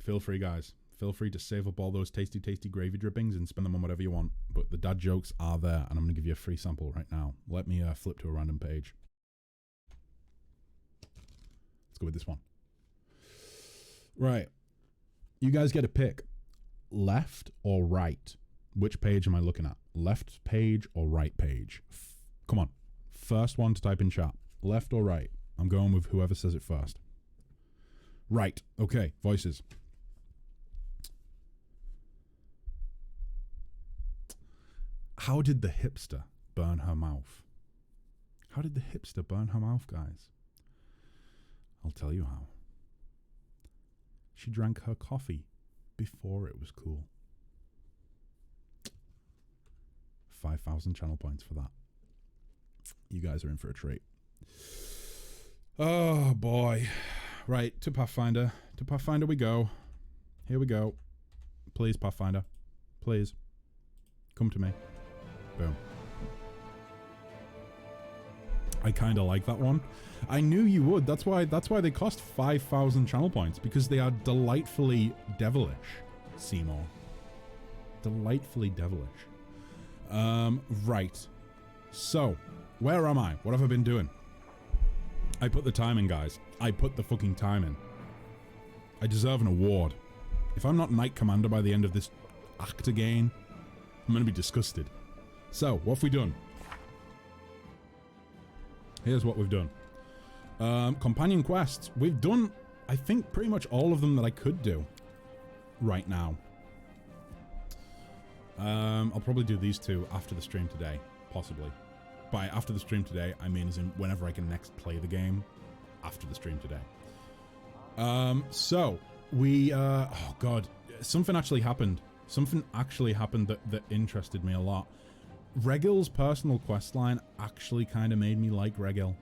Feel free, guys. Feel free to save up all those tasty, tasty gravy drippings and spend them on whatever you want. But the dad jokes are there, and I'm going to give you a free sample right now. Let me flip to a random page. Let's go with this one. Right. You guys get a pick. Left or right? Which page am I looking at? Left page or right page? Come on. First one to type in chat. Left or right? I'm going with whoever says it first. Right. Okay. Voices. How did the hipster burn her mouth? How did the hipster burn her mouth, guys? I'll tell you how. She drank her coffee before it was cool. 5,000 channel points for that. You guys are in for a treat. Oh, boy. Right, to Pathfinder. To Pathfinder we go. Here we go. Please, Pathfinder. Please. Come to me. Boom. I kind of like that one. I knew you would. That's why they cost 5,000 channel points, because they are delightfully devilish, Seymour. Delightfully devilish. Right. So, where am I? What have I been doing? I put the time in, guys. I put the fucking time in. I deserve an award. If I'm not Knight Commander by the end of this act again, I'm going to be disgusted. So, what have we done? Here's what we've done. Companion quests. We've done, I think, pretty much all of them that I could do right now. I'll probably do these two after the stream today, possibly. By after the stream today, I mean as in whenever I can next play the game after the stream today. So, we, oh god, something actually happened. Something actually happened that interested me a lot. Regil's personal questline actually kind of made me like Regil.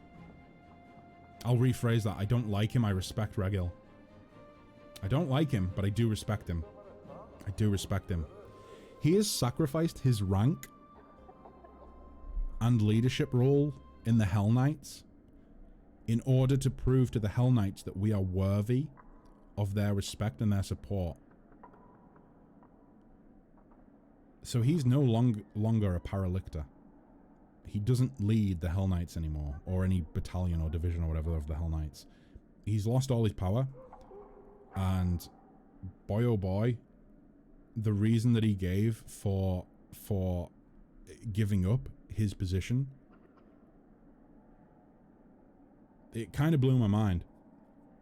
I'll rephrase that. I don't like him, I respect Regil. I don't like him, but I do respect him. I do respect him. He has sacrificed his rank and leadership role in the Hell Knights in order to prove to the Hell Knights that we are worthy of their respect and their support. So he's no longer a paralictor. He doesn't lead the Hell Knights anymore, or any battalion or division or whatever of the Hell Knights. He's lost all his power, and boy oh boy, the reason that he gave for giving up his position, it kind of blew my mind.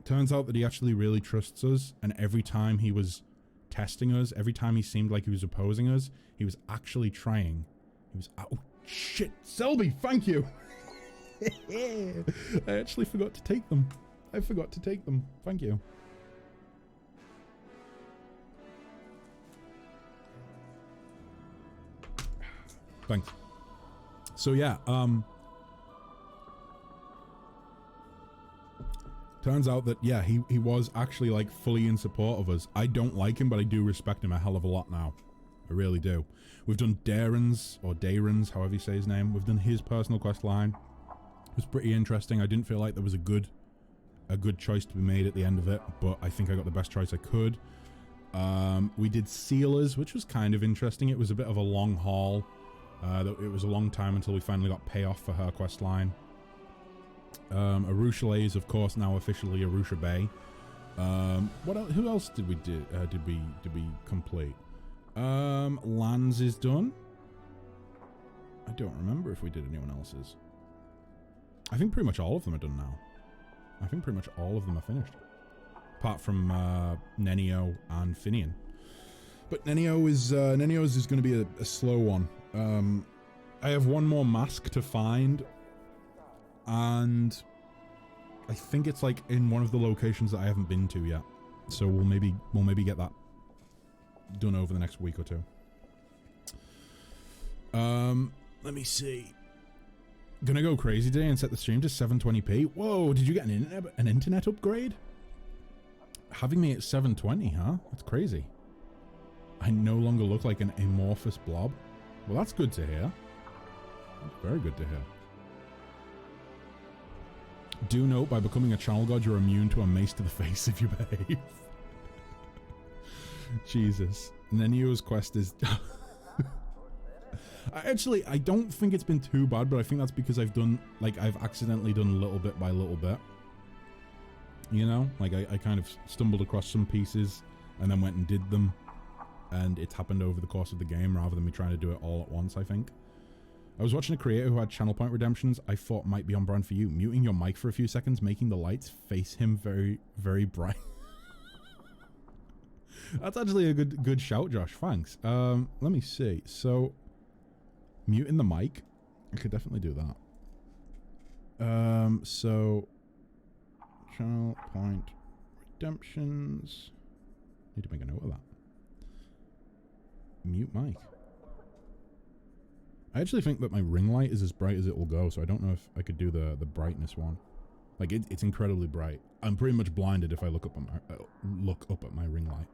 Turns out that he actually really trusts us, and every time he was testing us, every time he seemed like he was opposing us, he was actually trying. He was, oh shit, Selby, thank you. I actually forgot to take them. I forgot to take them. Thank you. Thanks. So yeah, turns out that, yeah, he was actually, like, fully in support of us. I don't like him, but I do respect him a hell of a lot now. I really do. We've done Darren's, or Darren's, however you say his name. We've done his personal quest line. It was pretty interesting. I didn't feel like there was a good choice to be made at the end of it, but I think I got the best choice I could. We did Sealers, which was kind of interesting. It was a bit of a long haul. It was a long time until we finally got payoff for her quest line. Arusha is, of course, now officially Arusha Bay. What else? Who else did we complete? Lands is done. I don't remember if we did anyone else's. I think pretty much all of them are done now. I think pretty much all of them are finished, apart from Nenio and Finian. But Nenio's is going to be a slow one. I have one more mask to find, and I think it's like in one of the locations that I haven't been to yet. So we'll maybe get that done over the next week or two. Let me see. Gonna go crazy today and set the stream to 720p. Whoa, did you get an internet upgrade? Having me at 720, huh? That's crazy. I no longer look like an amorphous blob. Well, that's good to hear. That's very good to hear. Do note, by becoming a channel god, you're immune to a mace to the face if you behave. Jesus. And then Neo's quest is... I don't think it's been too bad, but I think that's because I've accidentally done little bit by little bit. You know? Like, I kind of stumbled across some pieces and then went and did them. And it's happened over the course of the game rather than me trying to do it all at once, I think. I was watching a creator who had channel point redemptions I thought might be on brand for you. Muting your mic for a few seconds, making the lights face him very, very bright. That's actually a good shout, Josh. Thanks. Let me see. So, muting the mic. I could definitely do that. So, channel point redemptions. Need to make a note of that. Mute mic. I actually think that my ring light is as bright as it will go, so I don't know if I could do the brightness one. Like, it's incredibly bright. I'm pretty much blinded if I look up at my ring light.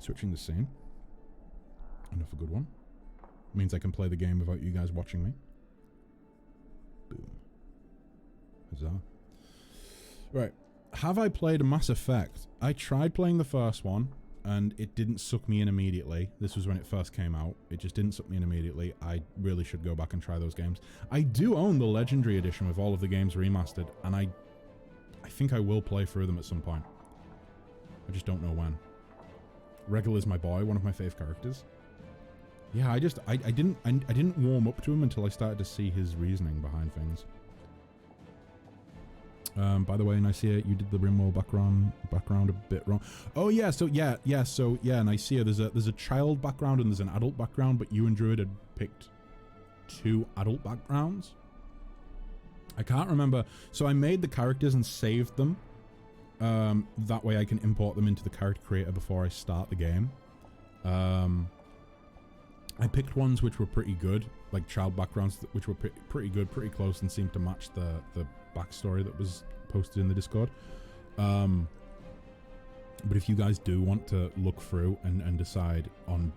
Switching the scene. Enough a good one. Means I can play the game without you guys watching me. Boom. Huzzah. Right. Have I played a Mass Effect? I tried playing the first one, and it didn't suck me in immediately. This was when it first came out. It just didn't suck me in immediately. I really should go back and try those games. I do own the Legendary Edition with all of the games remastered, and I think I will play through them at some point. I just don't know when. Regal is my boy, one of my fave characters. Yeah, I didn't warm up to him until I started to see his reasoning behind things. By the way, Nicaea, you did the Rimworld background a bit wrong. Oh yeah, so Nicaea, there's a child background and there's an adult background, but you and Druid had picked 2 adult backgrounds. I can't remember. So I made the characters and saved them. That way I can import them into the character creator before I start the game. I picked ones which were pretty good, like child backgrounds which were pretty good, pretty close, and seemed to match the backstory that was posted in the Discord. But if you guys do want to look through and decide on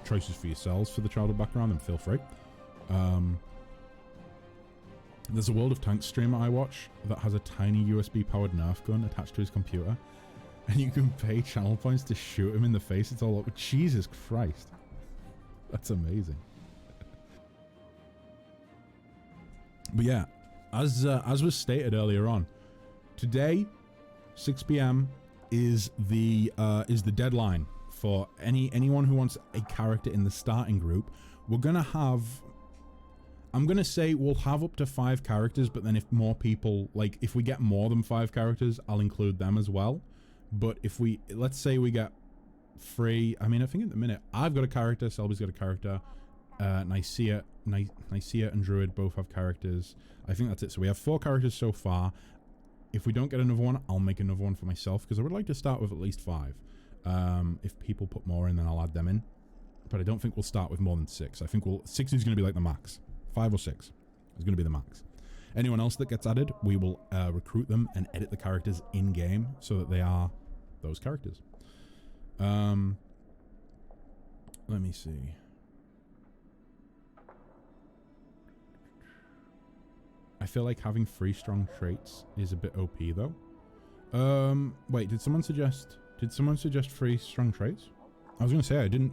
choices for yourselves for the childhood background, then feel free. There's a World of Tanks streamer I watch that has a tiny USB powered Nerf gun attached to his computer, and you can pay channel points to shoot him in the face. It's all over. Jesus Christ. That's amazing. But yeah, as was stated earlier on, today, 6 p.m. is the deadline for anyone who wants a character in the starting group. We're gonna have, I'm gonna say we'll have up to 5 characters, but then if more people, like if we get more than 5 characters, I'll include them as well. But if we, let's say we get 3, I mean, I think at the minute I've got a character, Selby's got a character, Nicaea and Druid both have characters. I think that's it. So we have 4 characters so far. If we don't get another one, I'll make another one for myself, because I would like to start with at least 5. If people put more in, then I'll add them in. But I don't think we'll start with more than 6. I think 6 is going to be like the max. 5 or 6 is going to be the max. Anyone else that gets added, we will recruit them and edit the characters in-game so that they are those characters. Let me see. I feel like having 3 strong traits is a bit OP though. Wait, did someone suggest 3 strong traits? I was gonna say I didn't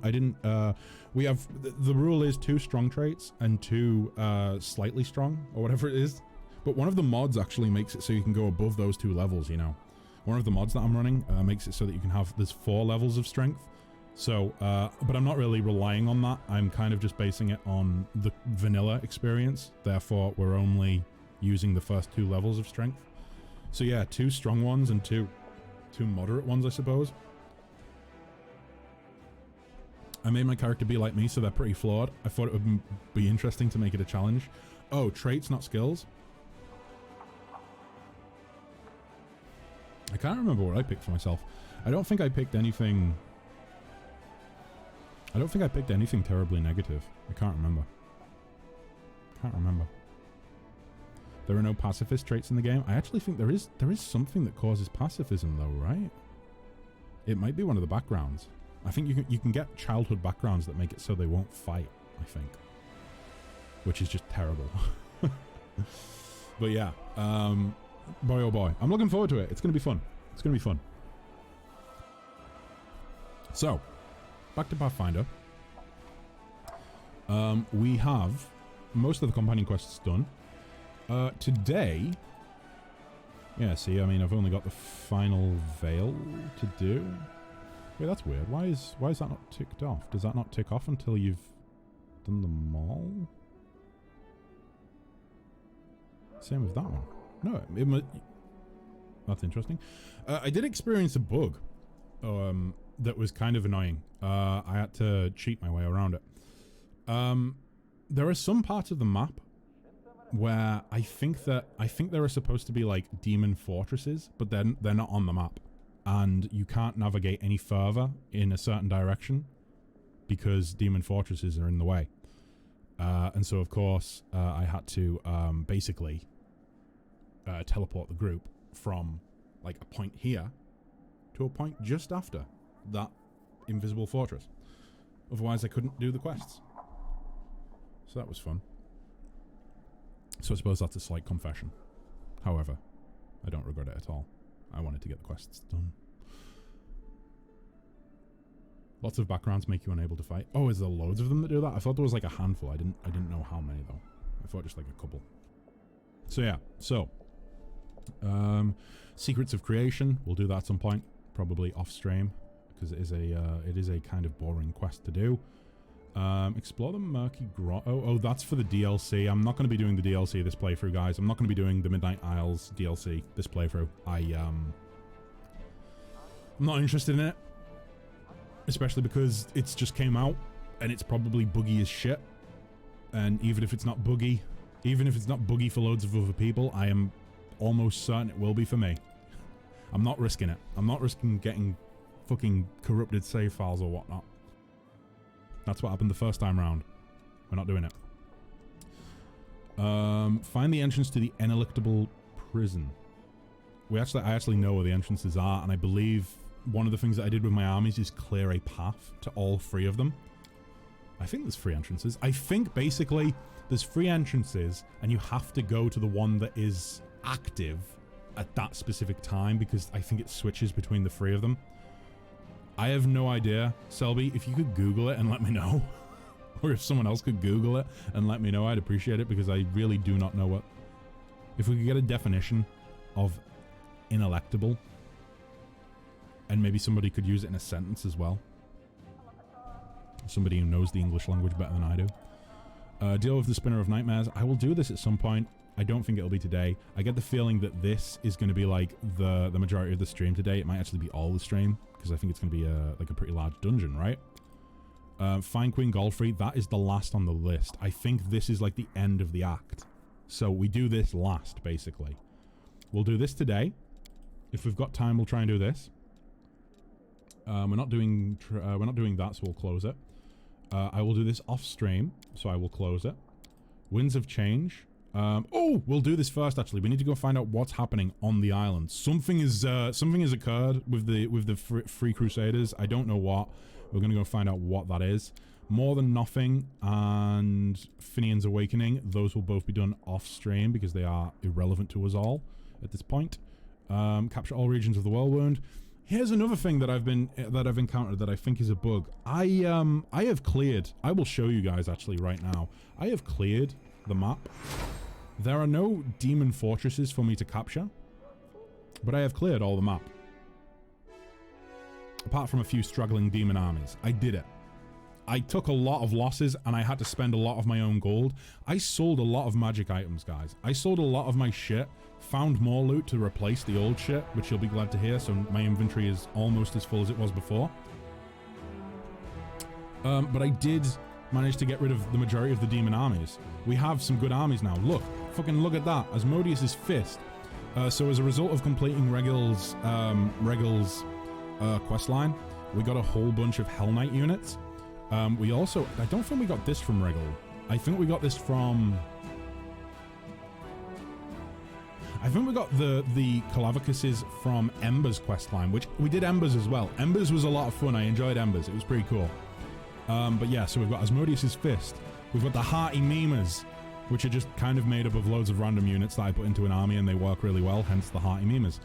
we have the rule is 2 strong traits and 2 slightly strong or whatever it is. But one of the mods actually makes it so you can go above those 2 levels, you know. One of the mods that I'm running makes it so that you can have, there's 4 levels of strength. So, but I'm not really relying on that. I'm kind of just basing it on the vanilla experience. Therefore, we're only using the first 2 levels of strength. So yeah, 2 strong ones and 2 moderate ones, I suppose. I made my character be like me, so they're pretty flawed. I thought it would be interesting to make it a challenge. Oh, traits, not skills? I can't remember what I picked for myself. I don't think I picked anything... terribly negative. I can't remember. There are no pacifist traits in the game. I actually think there is something that causes pacifism though, right? It might be one of the backgrounds. I think you can get childhood backgrounds that make it so they won't fight, I think. Which is just terrible. But yeah, Boy, oh boy. I'm looking forward to it. It's going to be fun. It's going to be fun. So, back to Pathfinder. We have most of the companion quests done. Today... Yeah, see, I mean, I've only got the final veil to do. Wait, that's weird. Why is that not ticked off? Does that not tick off until you've done them all? Same with that one. No, that's interesting. I did experience a bug that was kind of annoying. I had to cheat my way around it. There are some parts of the map where I think there are supposed to be like demon fortresses, but then they're not on the map, and you can't navigate any further in a certain direction because demon fortresses are in the way. And so of course I had to basically teleport the group from like a point here to a point just after that invisible fortress. Otherwise I couldn't do the quests. So that was fun. So I suppose that's a slight confession. However, I don't regret it at all. I wanted to get the quests done. Lots of backgrounds make you unable to fight. Oh, is there loads of them that do that? I thought there was like a handful. I didn't know how many though. I thought just like a couple. So yeah, so Secrets of Creation, we'll do that at some point, probably off stream, because it is a kind of boring quest to do. Explore the Murky Grotto. Oh, that's for the DLC. I'm not going to be doing the DLC this playthrough, guys. I'm not going to be doing the Midnight Isles DLC this playthrough. I'm not interested in it. Especially because it's just came out, and it's probably buggy as shit. And even if it's not buggy for loads of other people, I am almost certain it will be for me. I'm not risking it. I'm not risking getting fucking corrupted save files or whatnot. That's what happened the first time round. We're not doing it. Find the entrance to the ineluctable prison. I actually know where the entrances are, and I believe one of the things that I did with my armies is clear a path to all 3 of them. I think there's 3 entrances. I think basically there's 3 entrances, and you have to go to the one that is active at that specific time, because I think it switches between the 3 of them. I have no idea. Selby, if you could Google it and let me know, or if someone else could Google it and let me know, I'd appreciate it, because I really do not know what... If we could get a definition of ineluctable, and maybe somebody could use it in a sentence as well. Somebody who knows the English language better than I do. Deal with the Spinner of Nightmares. I will do this at some point. I don't think it'll be today. I get the feeling that this is going to be like the majority of the stream today. It might actually be all the stream, because I think it's going to be like a pretty large dungeon, right? Find Queen Godfrey. That is the last on the list. I think this is like the end of the act. So we do this last, basically. We'll do this today. If we've got time, we'll try and do this. We're not doing that, so we'll close it. I will do this off stream, so I will close it. Winds of Change. Oh, we'll do this first. Actually, we need to go find out what's happening on the island. Something has occurred with the Free Crusaders. I don't know what. We're gonna go find out what that is. More Than Nothing and Finian's Awakening. Those will both be done off stream because they are irrelevant to us all at this point. Capture all regions of the Whirlwind. Here's another thing that I've encountered that I think is a bug. I have cleared. I will show you guys actually right now. I have cleared the map. There are no demon fortresses for me to capture, but I have cleared all the map. Apart from a few struggling demon armies. I did it. I took a lot of losses and I had to spend a lot of my own gold. I sold a lot of magic items, guys. I sold a lot of my shit, found more loot to replace the old shit, which you'll be glad to hear, so my inventory is almost as full as it was before. But I did manage to get rid of the majority of the demon armies. We have some good armies now. Look, fucking look at that. Asmodeus' Fist. So as a result of completing Regal's questline, we got a whole bunch of Hell Knight units. We also, I don't think we got this from Regal. I think we got this from... I think we got the Calavicuses from Ember's questline, which we did Ember's as well. Ember's was a lot of fun. I enjoyed Ember's. It was pretty cool. But yeah, so we've got Asmodeus' Fist. We've got the Hearty Memers. which are just kind of made up of loads of random units that I put into an army and they work really well, hence the hearty memers.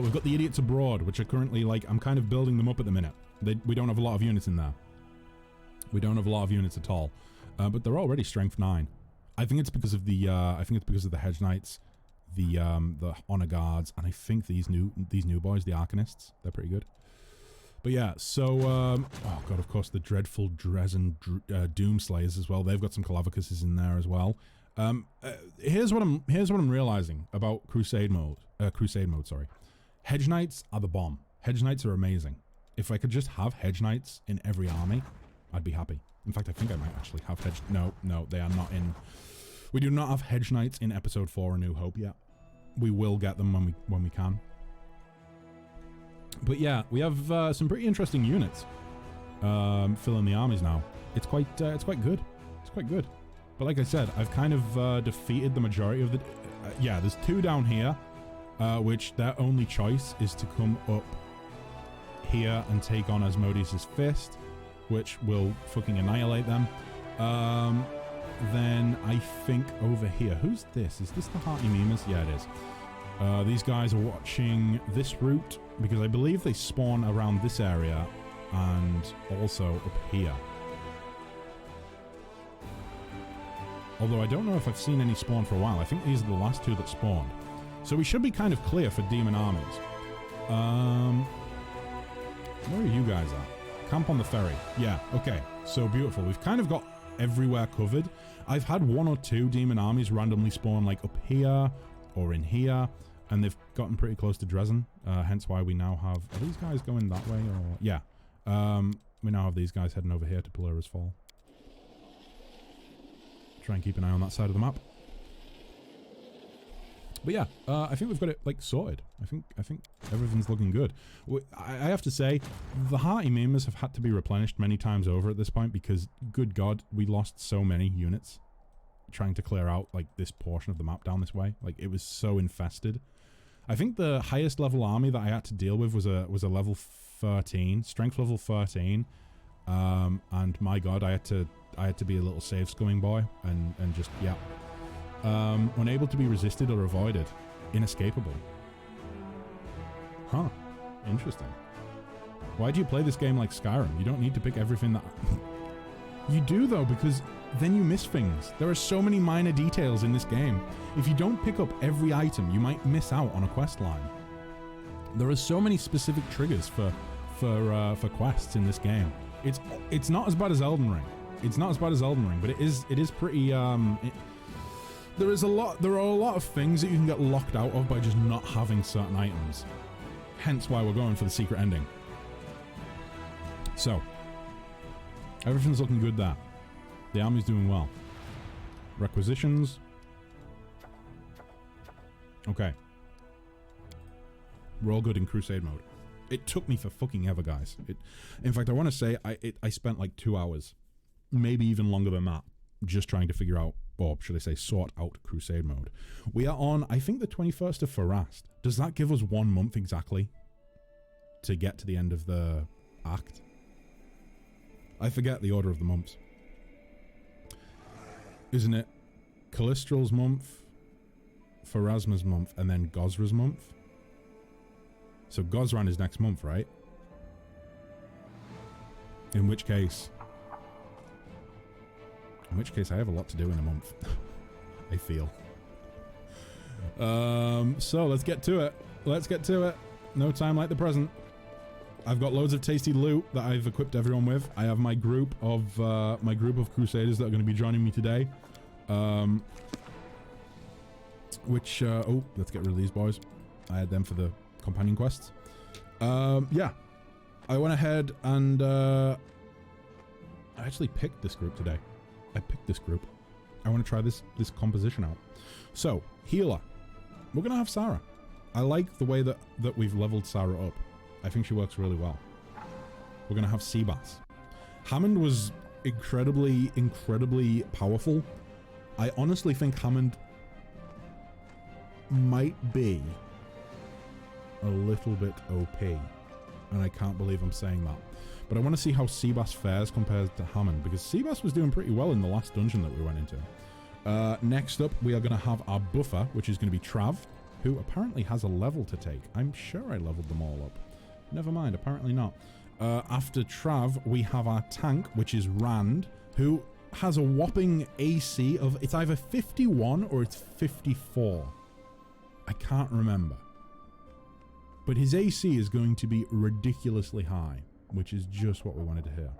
We've got the Idiots Abroad, which are currently, like, I'm kind of building them up at the minute. We don't have a lot of units in there. We don't have a lot of units at all. But they're already strength 9. I think it's because of the Hedge Knights, the Honor Guards, and I think these new boys, the Arcanists, they're pretty good. But yeah, so oh god, of course the dreadful Dresden Doomslayers as well. They've got some Calavicuses in there as well. Here's what I'm realizing about Crusade mode. Sorry, Hedge Knights are the bomb. Hedge Knights are amazing. If I could just have Hedge Knights in every army, I'd be happy. In fact, I think I might actually have Hedge... No, they are not in... We do not have Hedge Knights in Episode 4 A New Hope yet. We will get them when we can. But yeah, we have some pretty interesting units filling the armies now. It's quite good. It's quite good. But like I said, I've kind of defeated the majority of the... yeah, there's 2 down here, which their only choice is to come up here and take on Asmodeus' Fist, which will fucking annihilate them. Then I think over here, who's this? Is this the Hearty Memers? Yeah, it is. These guys are watching this route because I believe they spawn around this area and also up here. Although I don't know if I've seen any spawn for a while. I think these are the last 2 that spawned. So we should be kind of clear for demon armies. Where are you guys at? Camp on the ferry. Yeah, okay. So beautiful. We've kind of got everywhere covered. I've had 1 or 2 demon armies randomly spawn like up here or in here, and they've gotten pretty close to Dresden. Hence why we now have... Are these guys going that way? Or yeah. We now have these guys heading over here to Pelura's Fall. Try and keep an eye on that side of the map. But yeah, I think we've got it like sorted. I think everything's looking good. I have to say, the Hearty Memers have had to be replenished many times over at this point because, good God, we lost so many units trying to clear out like this portion of the map down this way. Like, it was so infested. I think the highest level army that I had to deal with was a level 13, strength level 13, and my God, I had to be a little save scumming boy and just yeah. Unable to be resisted or avoided. Inescapable. Huh. Interesting. Why do you play this game like Skyrim? You don't need to pick everything that... You do though, because then you miss things. There are so many minor details in this game. If you don't pick up every item, you might miss out on a quest line. There are so many specific triggers for quests in this game. It's not as bad as Elden Ring. It's not as bad as Elden Ring, but it is pretty there are a lot of things that you can get locked out of by just not having certain items. Hence why we're going for the secret ending. So, everything's looking good there. The army's doing well. Requisitions. Okay. We're all good in Crusade mode. It took me for fucking ever, guys. In fact, I want to say I spent like 2 hours, maybe even longer than that, just trying to figure out, or should I say, sort out Crusade mode. We are on, I think, the 21st of Farast. Does that give us 1 month exactly to get to the end of the act? I forget the order of the months. Isn't it Callistral's month, Pharasma's month, and then Gozra's month? So Gozran is next month, right? In which case I have a lot to do in a month. I feel. So let's get to it. No time like the present. I've got loads of tasty loot that I've equipped everyone with. I have my group of Crusaders that are going to be joining me today. Oh, let's get rid of these boys. I had them for the companion quests. Yeah. I went ahead and I actually picked this group today. I picked this group. I want to try this composition out. So, healer. We're going to have Sarah. I like the way that we've leveled Sarah up. I think she works really well. We're going to have Seabass. Hammond was incredibly powerful. I honestly think Hammond might be a little bit OP. And I can't believe I'm saying that. But I want to see how Seabass fares compared to Hammond, because Seabass was doing pretty well in the last dungeon that we went into. Next up, we are going to have our buffer, which is going to be Trav, who apparently has a level to take. I'm sure I leveled them all up. Never mind, apparently not. After Trav, we have our tank, which is Rand, who has a whopping AC of... It's either 51 or it's 54. I can't remember. But his AC is going to be ridiculously high, which is just what we wanted to hear.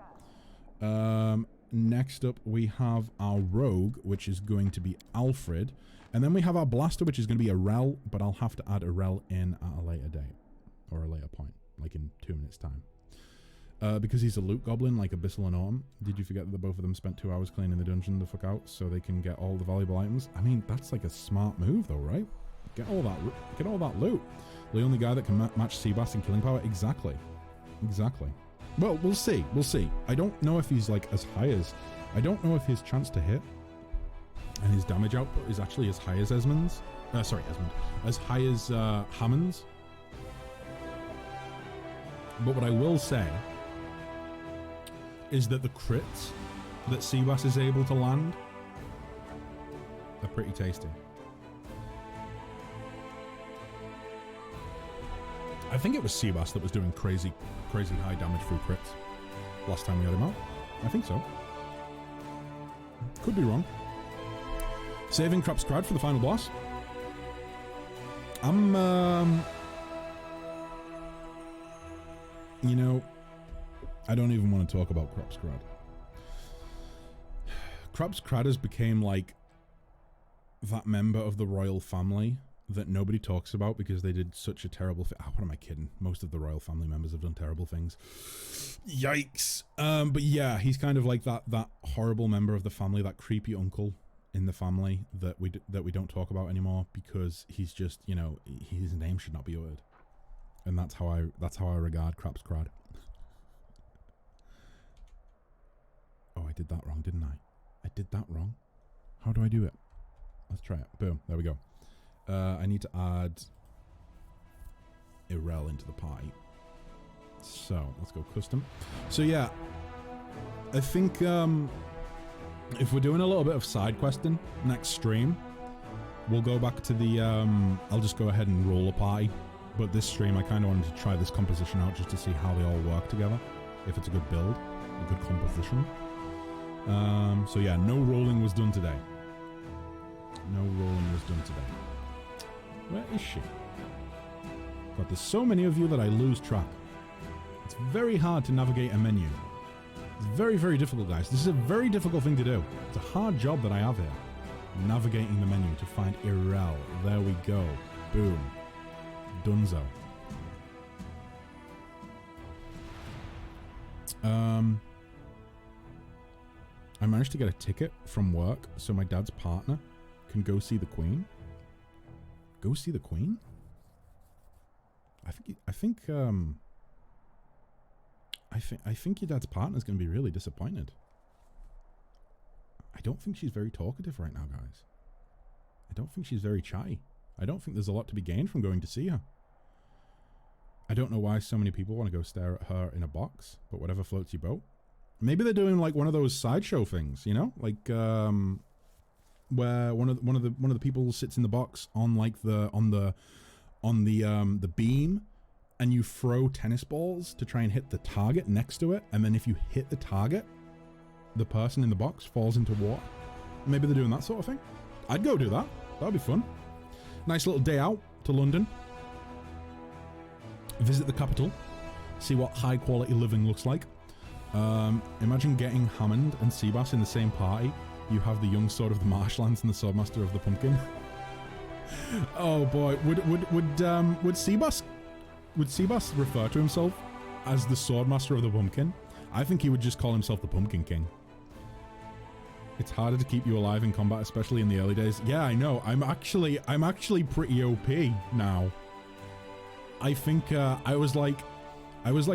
Next up, we have our Rogue, which is going to be Alfred. And then we have our Blaster, which is going to be Arel, but I'll have to add Arel in at a later date. Or a later point, like in 2 minutes' time. Because he's a loot goblin, like Abyssal and Autumn. Did you forget that the both of them spent 2 hours cleaning the dungeon the fuck out so they can get all the valuable items? I mean, that's like a smart move though, right? Get all that loot. The only guy that can match Seabass in killing power? Exactly. Exactly. Well, we'll see. We'll see. I don't know if he's like as high as... I don't know if his chance to hit and his damage output is actually as high as Esmond's. Sorry, Esmond. As high as Hammond's. But what I will say is that the crits that Seabass is able to land are pretty tasty. I think it was Seabass that was doing crazy high damage through crits last time we had him out. I think so. Could be wrong. Saving Crap's Crad for the final boss. I'm, you know, I don't even want to talk about Crap's Crad. Crap's Crad has became like that member of the royal family that nobody talks about because they did such a terrible thing. Oh, what am I kidding? Most of the royal family members have done terrible things. Yikes. But yeah, he's kind of like that horrible member of the family, that creepy uncle in the family that we don't talk about anymore because he's just, you know, his name should not be uttered. And that's how I regard Crap's Crad. Oh, I did that wrong, didn't I? I did that wrong. How do I do it? Let's try it. Boom. There we go. I need to add Irel into the party. So, let's go custom. So yeah, I think if we're doing a little bit of side questing next stream, we'll go back to the... I'll just go ahead and roll a party. But this stream, I kind of wanted to try this composition out just to see how they all work together. If it's a good build, a good composition. So yeah, no rolling was done today. No rolling was done today. Where is she? God, there's so many of you that I lose track. It's very hard to navigate a menu. It's very, very difficult, guys. This is a very difficult thing to do. It's a hard job that I have here. Navigating the menu to find Irel. There we go. Boom. Dunzo. I managed to get a ticket from work so my dad's partner can go see the Queen. Go see the Queen? I think your dad's partner's going to be really disappointed. I don't think she's very talkative right now, guys. I don't think she's very chatty. I don't think there's a lot to be gained from going to see her. I don't know why so many people want to go stare at her in a box, but whatever floats your boat. Maybe they're doing like one of those sideshow things, you know, like where one of the people sits in the box on like the beam, and you throw tennis balls to try and hit the target next to it, and then if you hit the target, the person in the box falls into water. Maybe they're doing that sort of thing. I'd go do that. That'd be fun. Nice little day out to London. Visit the capital. See what high quality living looks like. Imagine getting Hammond and Seabass in the same party. You have the young sword of the marshlands and the swordmaster of the pumpkin. Oh boy, would Seabass refer to himself as the swordmaster of the pumpkin? I think he would just call himself the Pumpkin King. It's harder to keep you alive in combat, especially in the early days. Yeah, I know. I'm actually pretty OP now. I think I was like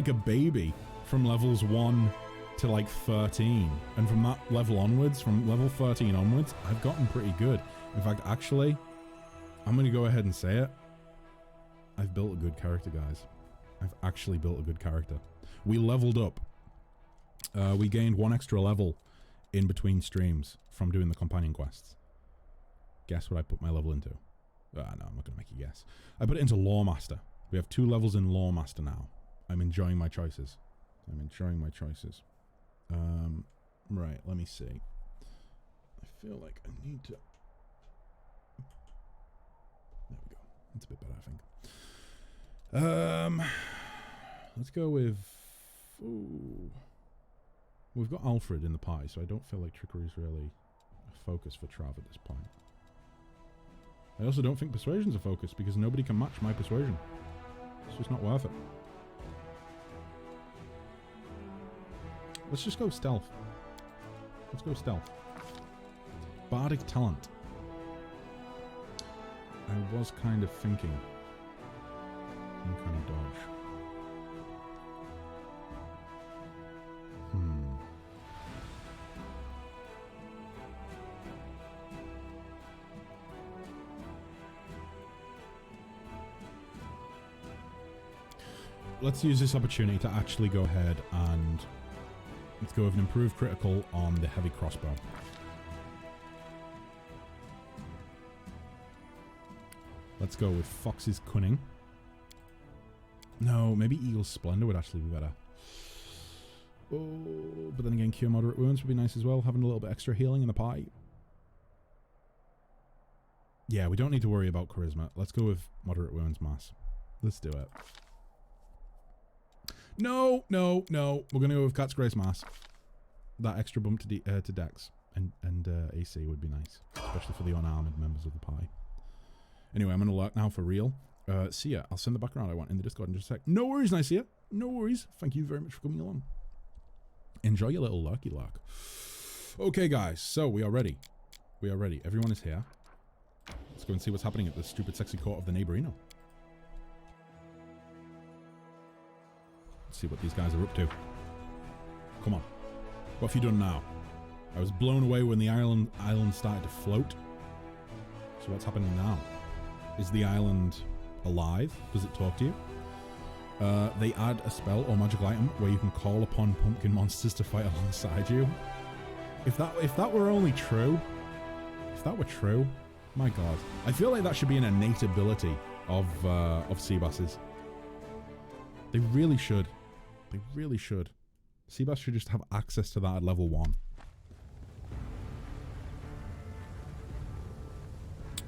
a baby from levels 1 to like 13, and from that level onwards, from level 13 onwards, I've gotten pretty good. In fact, actually, I'm gonna go ahead and say it. I've built a good character, guys. I've actually built a good character. We leveled up. We gained 1 extra level in between streams from doing the companion quests. Guess what I put my level into. Ah, no, I'm not going to make you guess. I put it into Law Master. We have 2 levels in Law Master now. I'm enjoying my choices. Right, let me see. I feel like I need to... There we go. That's a bit better, I think. Let's go with... Ooh. We've got Alfred in the pie, so I don't feel like trickery is really a focus for Trav at this point. I also don't think persuasion's a focus, because nobody can match my persuasion. It's just not worth it. Let's just go stealth. Let's go stealth. Bardic talent. I was kind of thinking. Uncanny dodge. Let's use this opportunity to actually go ahead and let's go with an improved critical on the heavy crossbow. Let's go with Fox's Cunning. No, maybe Eagle's Splendor would actually be better. Oh, but then again, Cure Moderate Wounds would be nice as well, having a little bit extra healing in the pie. Yeah, we don't need to worry about Charisma. Let's go with Moderate Wounds Mass. Let's do it. No. We're going to go with Cat's Grace Mass. That extra bump to Dex and AC would be nice, especially for the unarmored members of the pie. Anyway, I'm going to lurk now for real. See ya. I'll send the background I want in the Discord in just a sec. No worries, Nicia. No worries. Thank you very much for coming along. Enjoy your little lurky lurk. Okay, guys. So we are ready. We are ready. Everyone is here. Let's go and see what's happening at the stupid sexy court of the Neighborino. Let's see what these guys are up to. Come on. What have you done now? I was blown away when the island started to float. So what's happening now? Is the island alive? Does it talk to you? They add a spell or magical item where you can call upon pumpkin monsters to fight alongside you. If that were only true, if that were true, my god, I feel like that should be an innate ability of sea basses. They really should. They really should. Sea bass should just have access to that at level 1.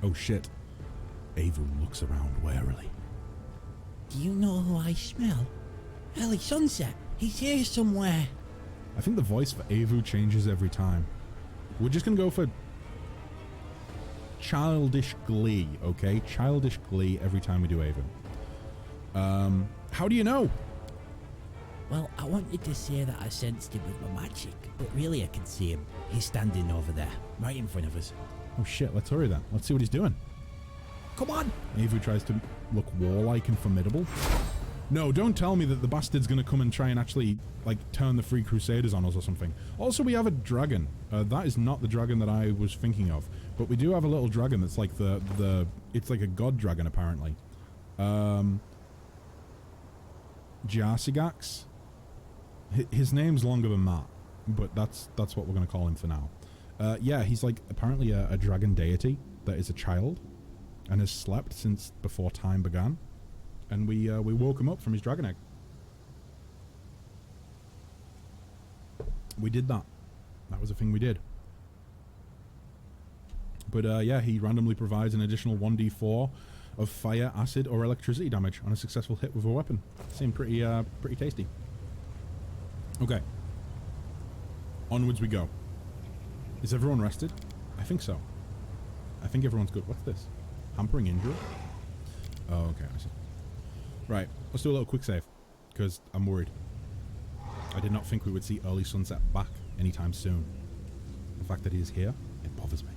Oh shit. Avon looks around warily. Do you know who I smell? Early sunset. He's here somewhere. I think the voice for Avu changes every time. We're just gonna go for childish glee, okay? Childish glee every time we do Avu. How do you know? Well, I wanted to say that I sensed him with my magic, but really I can see him. He's standing over there, right in front of us. Oh shit, let's hurry then. Let's see what he's doing. Come on! Avu tries to look warlike and formidable. No, don't tell me that the bastard's gonna come and try and actually, like, turn the Free Crusaders on us or something. Also, we have a dragon. That is not the dragon that I was thinking of. But we do have a little dragon that's like it's like a god dragon, apparently. Jarsigax. His name's longer than that, but that's what we're gonna call him for now. Yeah, he's like apparently a dragon deity that is a child and has slept since before time began, and we woke him up from his dragon egg. We did that. That was a thing we did. But yeah, he randomly provides an additional 1d4 of fire, acid, or electricity damage on a successful hit with a weapon. Seemed pretty tasty. Okay. Onwards we go. Is everyone rested? I think so. I think everyone's good. What's this? Hampering injury? Oh, okay, I see. Right, let's do a little quick save, because I'm worried. I did not think we would see early sunset back anytime soon. The fact that he is here, it bothers me.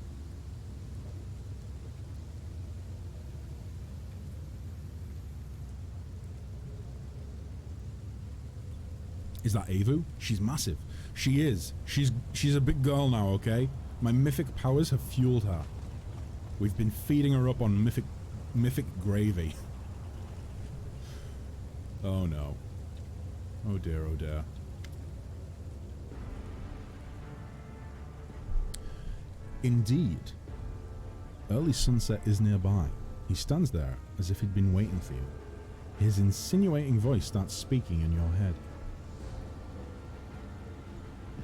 Is that Avu? She's massive. She is. She's a big girl now, okay? My mythic powers have fueled her. We've been feeding her up on mythic gravy. Oh no. Oh dear, oh dear. Indeed. Early sunset is nearby. He stands there as if he'd been waiting for you. His insinuating voice starts speaking in your head.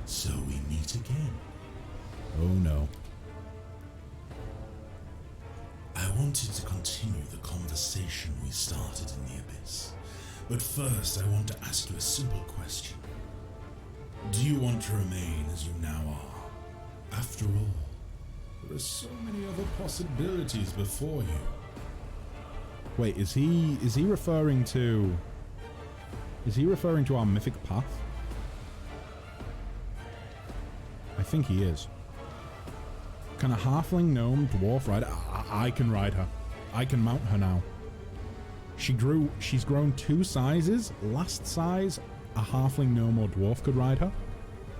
So we meet again. Oh no. I wanted to continue the conversation we started in the Abyss. But first, I want to ask you a simple question. Do you want to remain as you now are? After all, there are so many other possibilities before you. Wait, is he referring to... Is he referring to our mythic path? I think he is. Can a halfling gnome dwarf ride? I can ride her. I can mount her now. She's grown 2 sizes. Last size, a halfling gnome or dwarf could ride her.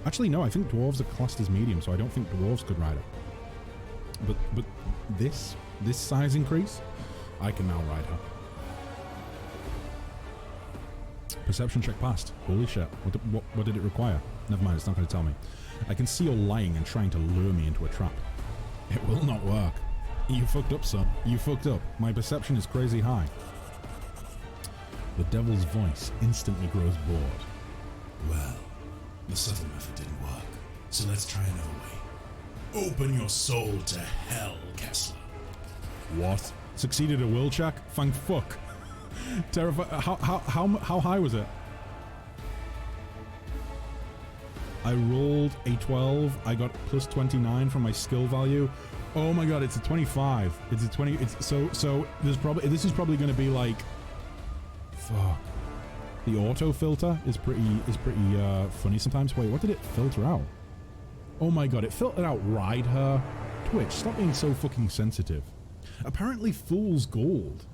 Actually, no, I think dwarves are classed as medium, so I don't think dwarves could ride her. But this size increase, I can now ride her. Perception check passed. Holy shit. What did it require? Never mind, it's not going to tell me. I can see you're lying and trying to lure me into a trap. It will not work. You fucked up, son. You fucked up. My perception is crazy high. The devil's voice instantly grows bored. Well, the subtle method didn't work, so let's try another way. Open your soul to hell, Kessler. What? Succeeded a will check? Thank fuck. Terrified. How high was it? I rolled a 12. I got plus 29 from my skill value. Oh my god, it's a 25. It's a 20. It's so this is probably going to be like, fuck. The auto filter is pretty funny sometimes. Wait, what did it filter out? Oh my god, it filtered out ride her. Twitch, stop being so fucking sensitive. Apparently Fool's Gold.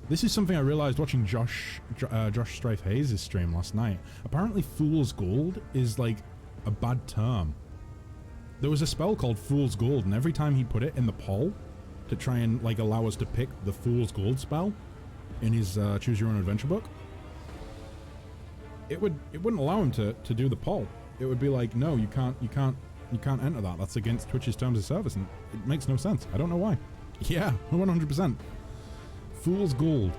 This is something I realized watching Josh Strife Hayes' stream last night. Apparently Fool's Gold is like a bad term. There was a spell called Fool's Gold, and every time he put it in the poll to try and like allow us to pick the Fool's Gold spell in his Choose Your Own Adventure book, it wouldn't allow him to do the poll. It would be like, no, you can't enter that. That's against Twitch's terms of service, and it makes no sense. I don't know why. Yeah, 100%. Fool's Gold.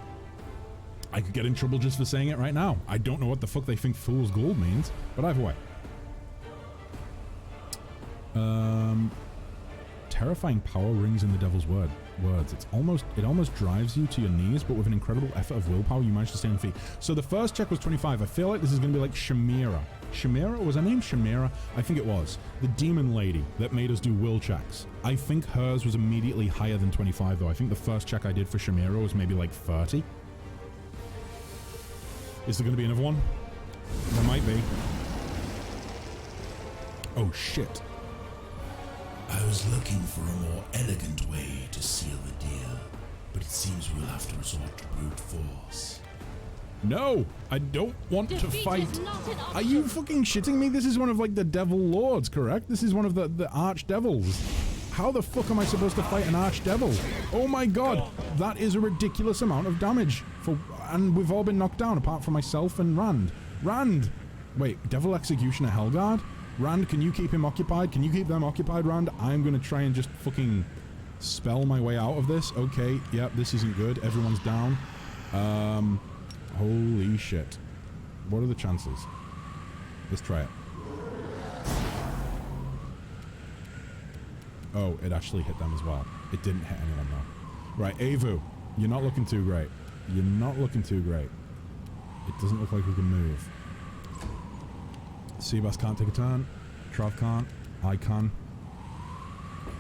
I could get in trouble just for saying it right now. I don't know what the fuck they think Fool's Gold means, but either way. Terrifying power rings in the devil's words. It almost drives you to your knees, but with an incredible effort of willpower, you manage to stay on feet. So the first check was 25. I feel like this is going to be like Shamira. Shamira? Was her name Shamira? I think it was. The demon lady that made us do will checks. I think hers was immediately higher than 25, though. I think the first check I did for Shamira was maybe like 30. Is there going to be another one? There might be. Oh, shit. I was looking for a more elegant way to seal the deal, but it seems we'll have to resort to brute force. No, I don't want to fight. Are you fucking shitting me? This is one of like the devil lords, correct? This is one of the archdevils. How the fuck am I supposed to fight an archdevil? Oh my god, that is a ridiculous amount of damage. And we've all been knocked down apart from myself and Rand. Rand! Wait, Devil Executioner Hellguard? Rand, can you keep him occupied? Can you keep them occupied, Rand? I'm gonna try and just fucking spell my way out of this. Okay, yep, this isn't good. Everyone's down. Holy shit. What are the chances? Let's try it. Oh, it actually hit them as well. It didn't hit anyone though. Right, Avu, you're not looking too great. You're not looking too great. It doesn't look like we can move. Seabass can't take a turn. Trav can't. I can.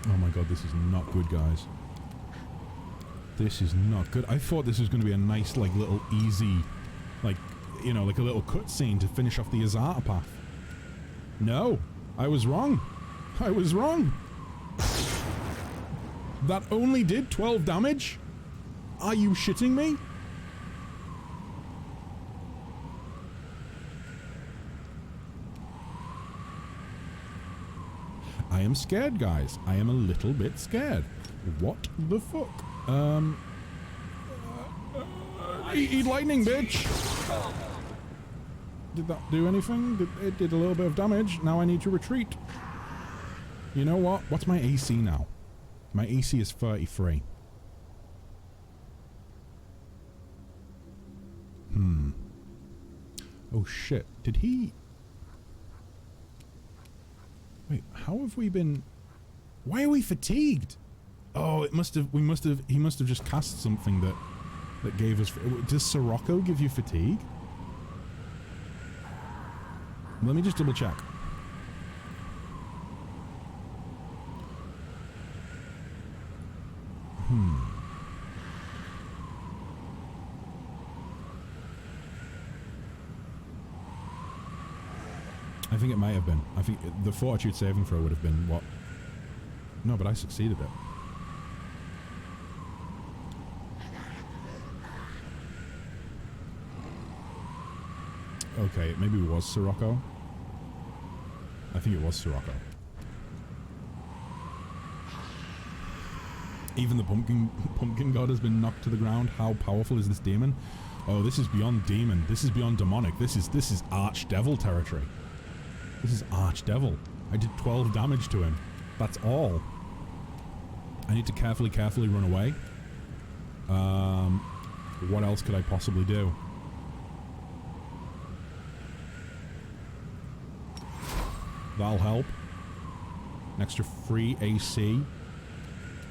Oh my god, this is not good, guys. This is not good. I thought this was going to be a nice, like, little easy, like, you know, like a little cutscene to finish off the Azata path. No, I was wrong. I was wrong. That only did 12 damage? Are you shitting me? I am scared, guys. I am a little bit scared. What the fuck? Eat lightning, bitch! Did that do anything? It did a little bit of damage. Now I need to retreat. You know what? What's my AC now? My AC is 33. Oh shit. Did he... Wait, how have we been... Why are we fatigued? Oh, it must have... He must have just cast something that gave us... Does Sirocco give you fatigue? Let me just double check. I think it might have been. I think the fortitude saving throw would have been what? No, but I succeeded it. Okay, maybe it was Sirocco. I think it was Sirocco. Even the pumpkin god has been knocked to the ground. How powerful is this demon? Oh, this is beyond demon. This is beyond demonic. This is archdevil territory. This is archdevil. I did 12 damage to him. That's all. I need to carefully run away. What else could I possibly do? That'll help. An extra free AC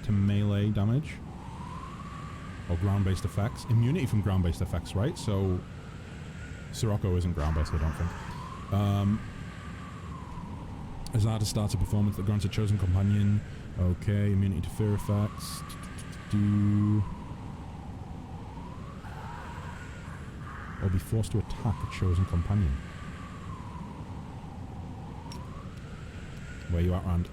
to melee damage. Or ground-based effects. Immunity from ground-based effects, right? So... Sirocco isn't ground-based, I don't think. As to start a performance that grants a chosen companion. Okay, immunity to fear effects. Or be forced to attack a chosen companion. Where you at, Rand?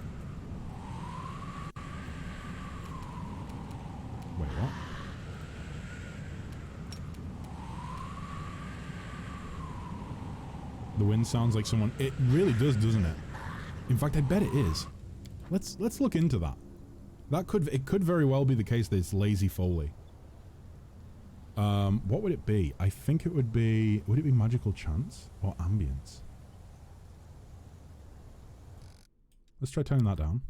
Wait, what? The wind sounds like someone... It really does, doesn't it? In fact, I bet it is. Let's look into that. It could very well be the case that it's lazy Foley. What would it be? I think it would be... Would it be magical chance or ambience? Let's try turning that down.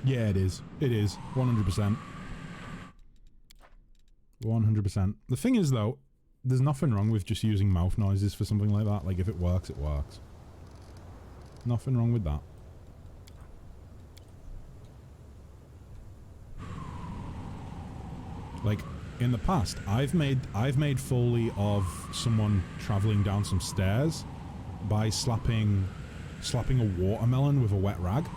Yeah, it is. It is. 100%. 100%. The thing is, though, there's nothing wrong with just using mouth noises for something like that. Like, if it works, it works. Nothing wrong with that. Like, in the past, I've made Foley of someone traveling down some stairs by slapping a watermelon with a wet rag.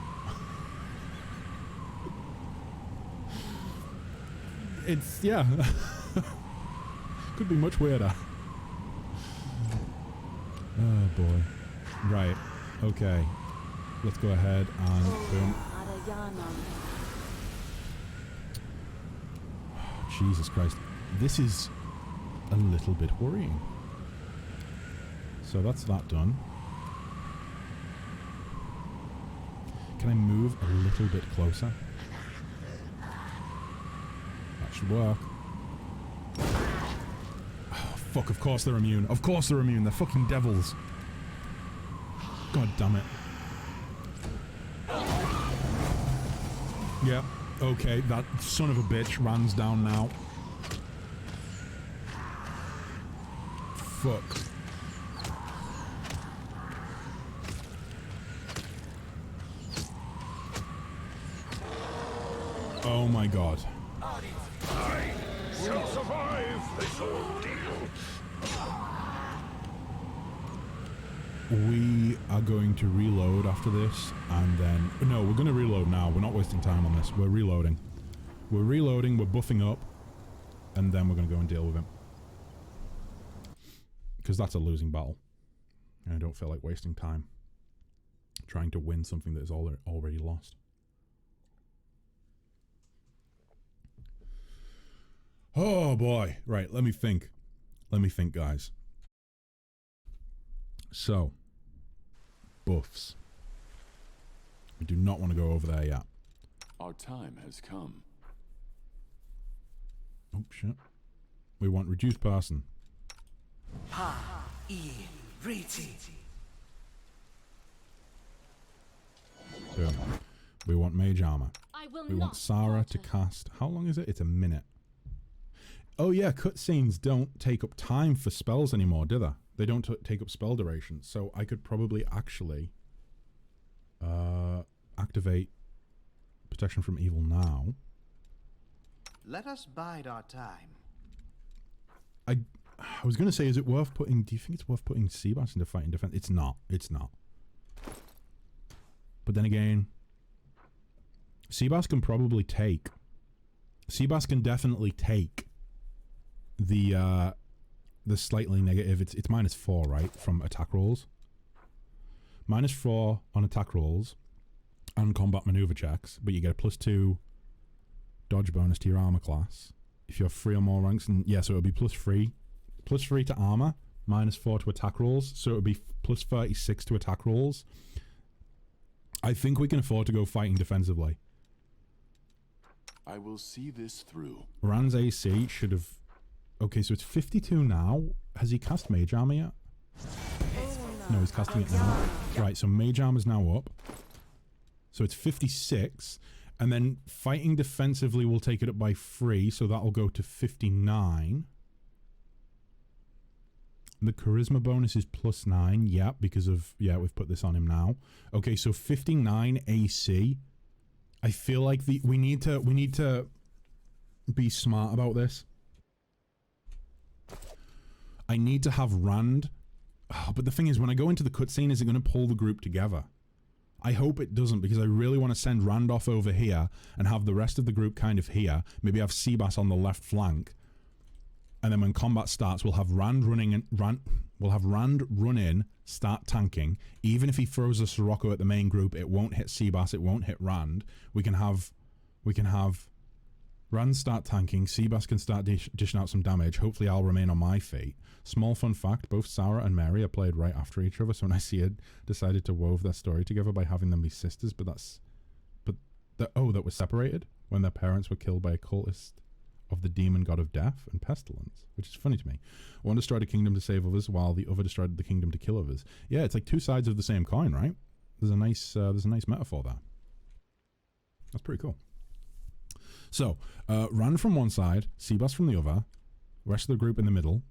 It's, yeah. Could be much weirder. Oh boy. Right. Okay. Let's go ahead and boom. Jesus Christ. This is a little bit worrying. So that's that done. Can I move a little bit closer? That should work. Oh, fuck, of course they're immune. Of course they're immune. They're fucking devils. God damn it. Yep. Okay, that son of a bitch runs down now. Fuck. Oh my god. I shall survive this ordeal. We are going to reload after this, and then... No, we're going to reload now. We're not wasting time on this. We're reloading. We're reloading, we're buffing up, and then we're going to go and deal with him. Because that's a losing battle. And I don't feel like wasting time trying to win something that is already lost. Oh boy. Right, let me think. Let me think, guys. So, buffs. We do not want to go over there yet. Our time has come. Oh, shit. We want reduced person. too. We want mage armor. I will We want not Sarah to falter. cast. How long is it? It's a minute. Oh yeah, cutscenes don't take up time for spells anymore, do they? They don't take up spell duration. So I could probably actually activate protection from evil now. Let us bide our time. I was going to say, is it worth putting... Do you think it's worth putting Seabass into fighting defense? It's not. It's not. But then again, Seabass can probably take... Seabass can definitely take the slightly negative... It's -4, right? From attack rolls. -4 on attack rolls and combat maneuver checks, but you get a +2 dodge bonus to your armor class. If you're 3 or more ranks, and yeah, so it would be +3 to armor, -4 to attack rolls, so it would be +36 to attack rolls. I think we can afford to go fighting defensively. I will see this through. Rand's AC should have... Okay, so it's 52 now. Has he cast Mage Armor yet? No, he's casting it now. Right, so Mage Armor's now up. So it's 56. And then fighting defensively will take it up by 3, so that'll go to 59. The charisma bonus is +9, yeah, because of... Yeah, we've put this on him now. Okay, so 59 AC. I feel like we need to be smart about this. I need to have Rand... Oh, but the thing is, when I go into the cutscene, is it going to pull the group together? I hope it doesn't, because I really want to send Rand off over here and have the rest of the group kind of here. Maybe have Seabass on the left flank. And then when combat starts, we'll have Rand running and we'll have Rand run in, start tanking. Even if he throws a Sirocco at the main group, it won't hit Seabass, it won't hit Rand. We can have Rand start tanking, Seabass can start dishing out some damage. Hopefully I'll remain on my feet. Small fun fact, both Sarah and Mary are played right after each other, so when I see it, decided to wove their story together by having them be sisters, that was separated when their parents were killed by a cultist of the demon god of death and pestilence, which is funny to me. One destroyed a kingdom to save others, while the other destroyed the kingdom to kill others. Yeah, it's like two sides of the same coin, right? There's a nice metaphor there. That's pretty cool. So, Rand from one side, Seabass from the other, rest of the group in the middle.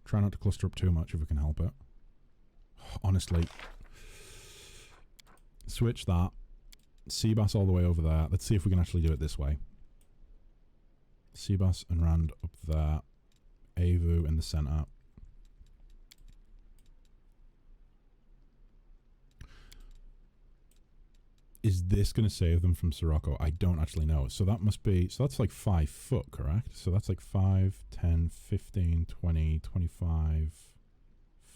Try not to cluster up too much if we can help it. Honestly. Switch that. Seabass all the way over there. Let's see if we can actually do it this way. Seabass and Rand up there. Avu in the center. Is this going to save them from Sirocco? I don't actually know. So that must be... So that's like 5 foot, correct? So that's like 5, 10, 15, 20, 25,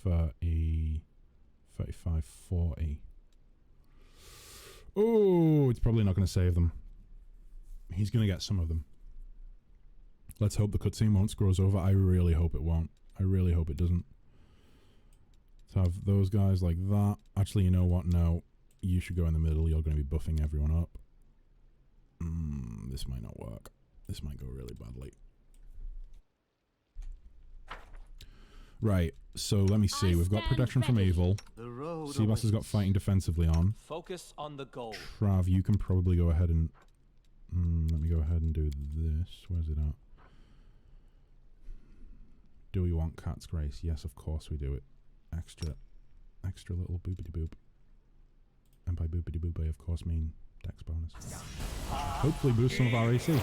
30, 35, 40. Oh, it's probably not going to save them. He's going to get some of them. Let's hope the cutscene won't screw us over. I really hope it won't. I really hope it doesn't. To have those guys like that. Actually, you know what? No. You should go in the middle. You're going to be buffing everyone up. This might not work. This might go really badly. Right. So let me see. We've got protection from evil. Seabass has got fighting defensively on. Focus on the goal. Trav, you can probably go ahead and... let me go ahead and do this. Where's it at? Do we want Cat's Grace? Yes, of course we do it. Extra little boopity boop. And by boopity boop, I of course mean dex bonus. Hopefully boost some of our AC.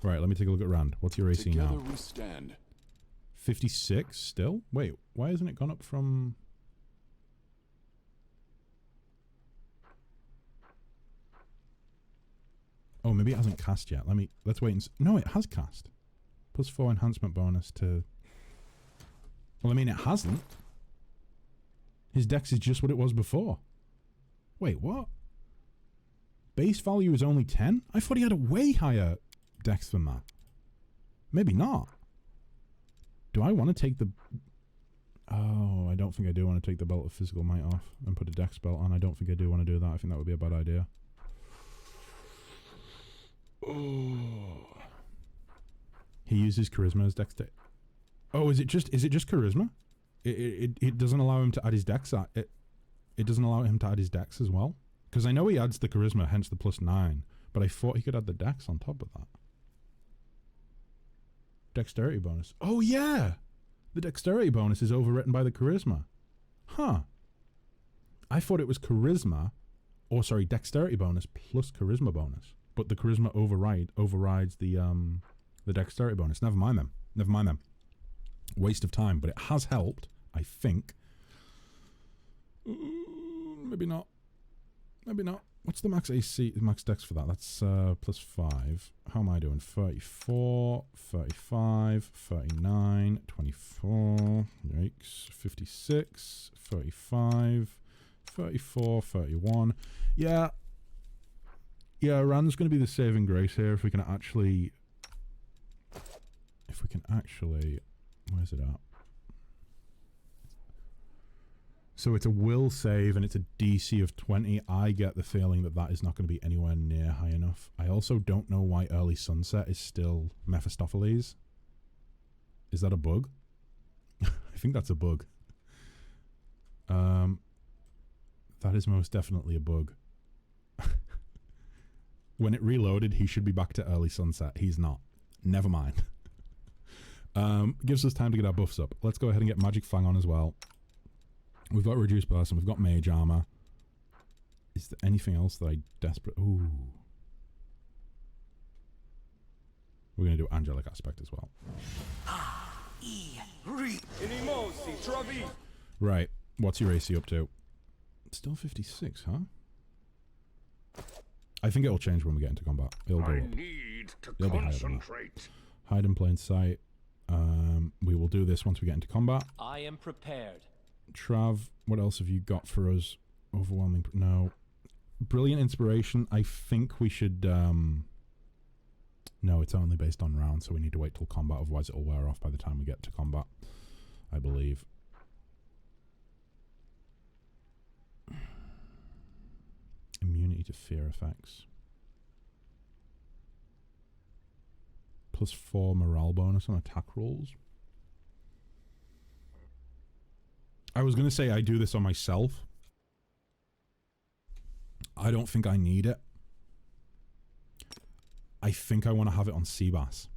Right, let me take a look at Rand. What's your AC Together now? we stand. 56 still? Wait, why hasn't it gone up from... Oh, maybe it hasn't cast yet. Let's wait and see. No, it has cast. +4 enhancement bonus to... Well, I mean, it hasn't. His dex is just what it was before. Wait, what? Base value is only 10? I thought he had a way higher dex than that. Maybe not. Do I want to take the... Oh, I don't think I do want to take the belt of physical might off and put a dex belt on. I don't think I do want to do that. I think that would be a bad idea. Oh. He uses charisma as dex. Oh, is it just charisma? It doesn't allow him to add his dex. it doesn't allow him to add his dex as well? Because I know he adds the charisma, hence the +9, but I thought he could add the dex on top of that. Dexterity bonus. Oh yeah! The dexterity bonus is overwritten by the charisma. Huh. I thought it was charisma, or sorry, dexterity bonus plus charisma bonus. But the charisma overrides the dexterity bonus. Never mind them. Never mind them. Waste of time, but it has helped, I think. Maybe not. Maybe not. What's the max AC, max dex for that? That's +5. How am I doing? 34, 35, 39, 24, yikes, 56, 35, 34, 31. Yeah. Yeah, Rand's going to be the saving grace here if we can actually... Where's it at? So it's a will save and it's a DC of 20. I get the feeling that that is not going to be anywhere near high enough. I also don't know why Early Sunset is still Mephistopheles. Is that a bug? I think that's a bug. That is most definitely a bug. When it reloaded, he should be back to Early Sunset. He's not. Never mind. Gives us time to get our buffs up. Let's go ahead and get Magic Fang on as well. We've got Reduced Burst and we've got Mage Armor. Is there anything else that I desperate... Ooh. We're going to do Angelic Aspect as well. Right. What's your AC up to? Still 56, huh? I think it'll change when we get into combat. It'll go up. It'll be higher than that. Hide in plain sight. We will do this once we get into combat. I am prepared. Trav, what else have you got for us? Overwhelming... No. Brilliant Inspiration. I think we should... No, it's only based on rounds, so we need to wait till combat, otherwise it'll wear off by the time we get to combat, I believe. Immunity to fear effects. +4 morale bonus on attack rolls. I was going to say I do this on myself. I don't think I need it. I think I want to have it on Seabass.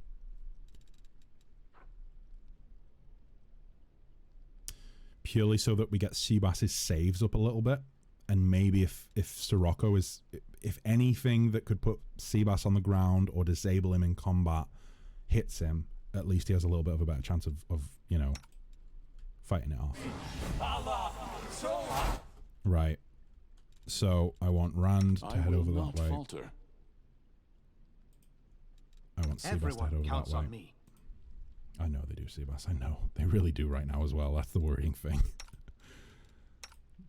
Purely so that we get Seabass's saves up a little bit. And maybe if Sirocco is... If anything that could put Seabass on the ground or disable him in combat hits him, at least he has a little bit of a better chance of you know, fighting it off. Right. So I want Rand to head over that way. Falter. I want Seabass to head over counts that way. on me. I know they do, Seabass. I know. They really do right now as well. That's the worrying thing.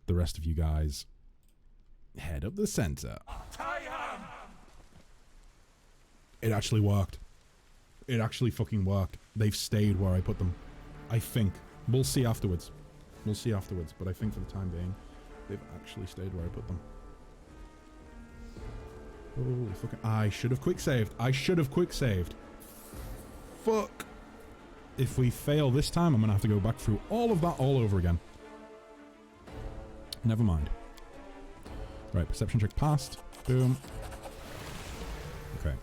The rest of you guys head up the center. It actually worked. It actually fucking worked. They've stayed where I put them. I think. We'll see afterwards. We'll see afterwards. But I think for the time being, they've actually stayed where I put them. Holy fucking... I should have quick saved. I should have quick saved. Fuck. If we fail this time, I'm going to have to go back through all of that all over again. Never mind. Right, perception check passed. Boom. Okay.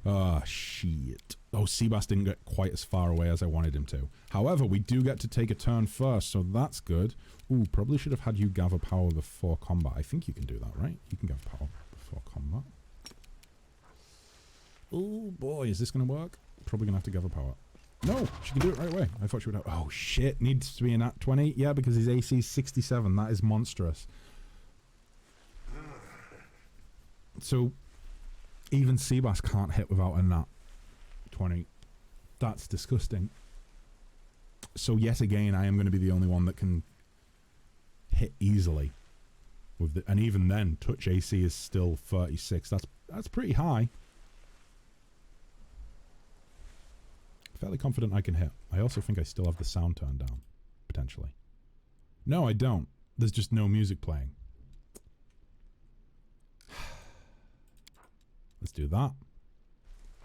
Ah, shit. Oh, Seabass didn't get quite as far away as I wanted him to. However, we do get to take a turn first, so that's good. Ooh, probably should have had you gather power before combat. I think you can do that, right? You can gather power before combat. Oh boy, is this going to work? Probably going to have to gather power. No, she can do it right away. I thought she would have... Oh shit, needs to be an at 20? Yeah, because his AC is 67. That is monstrous. So, even Seabass can't hit without a nat 20. That's disgusting. So yet again, I am going to be the only one that can hit easily. With the, and even then, touch AC is still 36. That's pretty high. Fairly confident I can hit. I also think I still have the sound turned down. Potentially. No, I don't. There's just no music playing. Let's do that.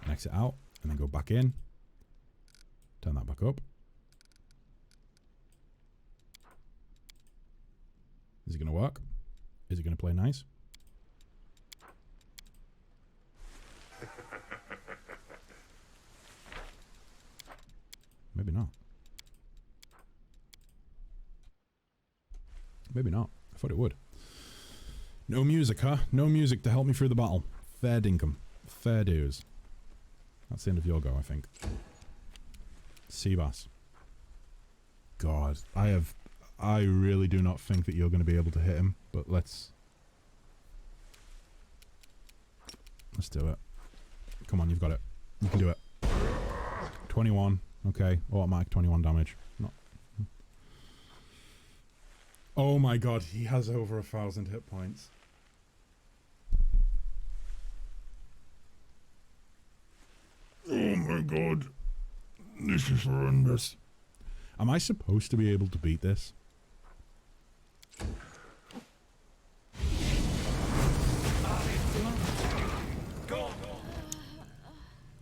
And exit out. And then go back in. Turn that back up. Is it going to work? Is it going to play nice? Maybe not. Maybe not. I thought it would. No music, huh? No music to help me through the battle. Fair dinkum. Fair dues. That's the end of your go, I think. Seabass. God, I really do not think that you're going to be able to hit him, but let's do it. Come on, you've got it. You can do it. 21. Okay, automatic 21 damage. Not. Oh my god, he has over 1,000 hit points. Oh my god. This is horrendous. Am I supposed to be able to beat this?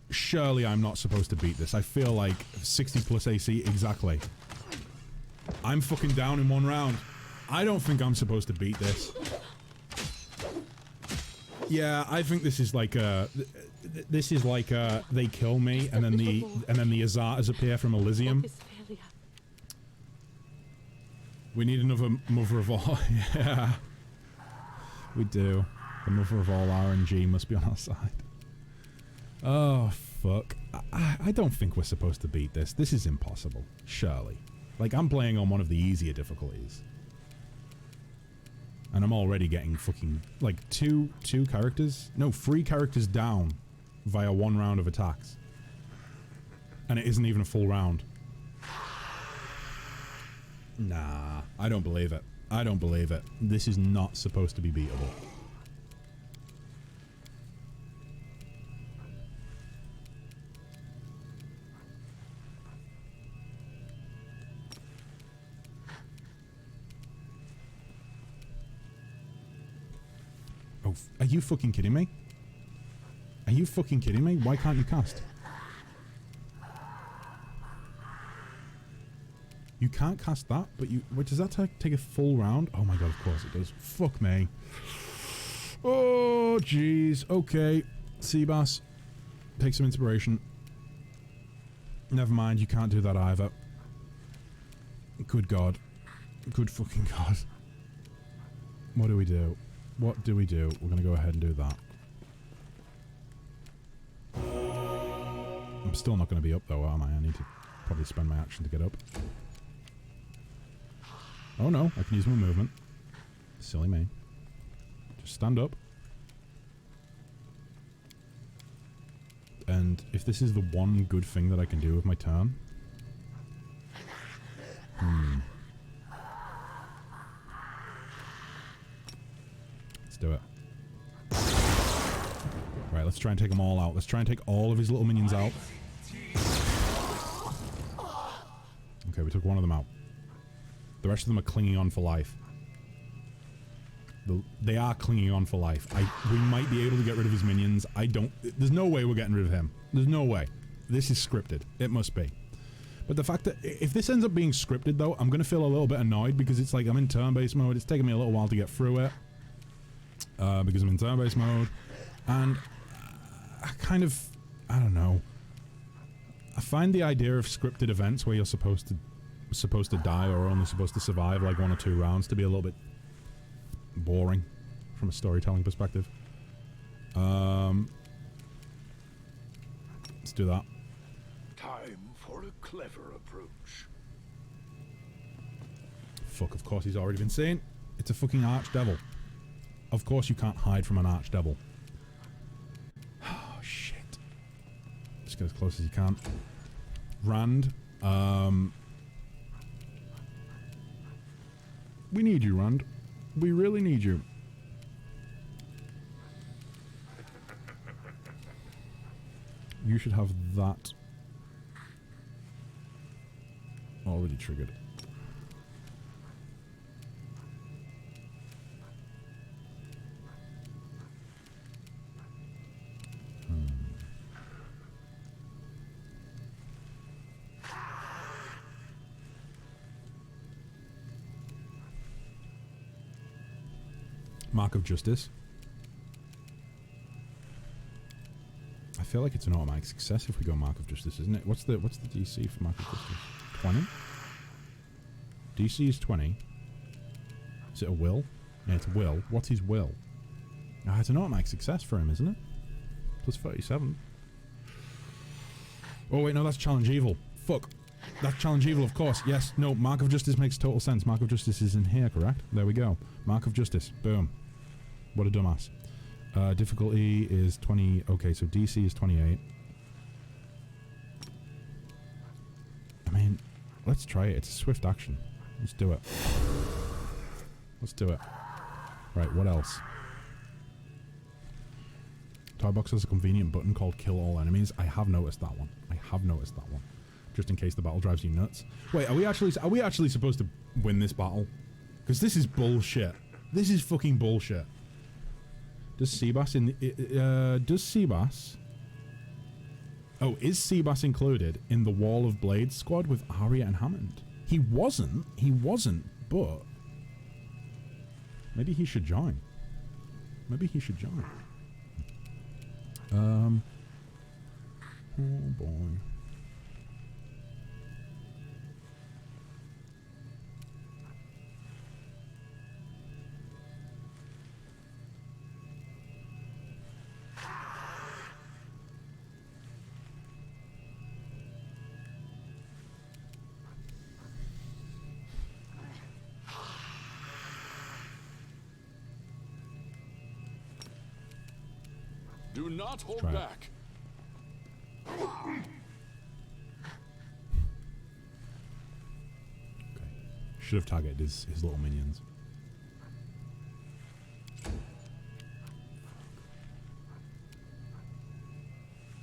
Surely I'm not supposed to beat this. I feel like 60 plus AC, exactly. I'm fucking down in one round. I don't think I'm supposed to beat this. Yeah, I think this is like they kill me and then the Azatas appear from Elysium. We need another Mother of all. Yeah, we do. The Mother of all RNG must be on our side. Oh fuck! I don't think we're supposed to beat this. This is impossible. Surely, like I'm playing on one of the easier difficulties. And I'm already getting fucking, like, three characters down via 1 round of attacks. And it isn't even a full round. Nah, I don't believe it. I don't believe it. This is not supposed to be beatable. Oh, are you fucking kidding me? Are you fucking kidding me? Why can't you cast? You can't cast that, but you... Wait, does that take a full round? Oh my god, of course it does. Fuck me. Oh, jeez. Okay. Seabass. Take some inspiration. Never mind, you can't do that either. Good god. Good fucking god. What do we do? What do we do? We're gonna go ahead and do that. I'm still not gonna be up though, am I? I need to probably spend my action to get up. Oh no, I can use my movement. Silly me. Just stand up. And if this is the one good thing that I can do with my turn... Let's do it. Right, let's try and take them all out. Let's try and take all of his little minions out. Okay, we took one of them out. The rest of them are clinging on for life. They are clinging on for life. We might be able to get rid of his minions. There's no way we're getting rid of him. There's no way. This is scripted. It must be. But the fact that, if this ends up being scripted though, I'm going to feel a little bit annoyed because it's like I'm in turn-based mode. It's taking me a little while to get through it. Because I'm in turn-based mode. And I kind of, I don't know. I find the idea of scripted events where you're supposed to die or only supposed to survive like 1 or 2 rounds to be a little bit boring from a storytelling perspective. Let's do that. Time for a clever approach. Fuck, of course he's already been seen. It's a fucking archdevil. Of course you can't hide from an archdevil. Oh, shit. Just get as close as you can. Rand, we need you, Rand. We really need you. You should have that already triggered. Mark of Justice. I feel like it's an automatic success if we go Mark of Justice, isn't it? What's the DC for Mark of Justice? 20? DC is 20. Is it a will? Yeah, it's a will. What's his will? Ah, it's an automatic success for him, isn't it? Plus 37. Oh wait, no, that's Challenge Evil. Fuck. That's Challenge Evil, of course. Yes, no, Mark of Justice makes total sense. Mark of Justice is in here, correct? There we go. Mark of Justice. Boom. What a dumbass. Difficulty is 20. Okay, so DC is 28. I mean, let's try it. It's a swift action. Let's do it. Let's do it. Right, what else? Toy box has a convenient button called Kill All Enemies. I have noticed that one. I have noticed that one. Just in case the battle drives you nuts. Wait, are we actually supposed to win this battle? Because this is bullshit. This is fucking bullshit. Does Seabass does Seabass... Oh, is Seabass included in the Wall of Blades squad with Arya and Hammond? He wasn't, but... Maybe he should join. Maybe he should join. Oh boy. Do not hold Try it. back. Okay. Should have targeted his little minions.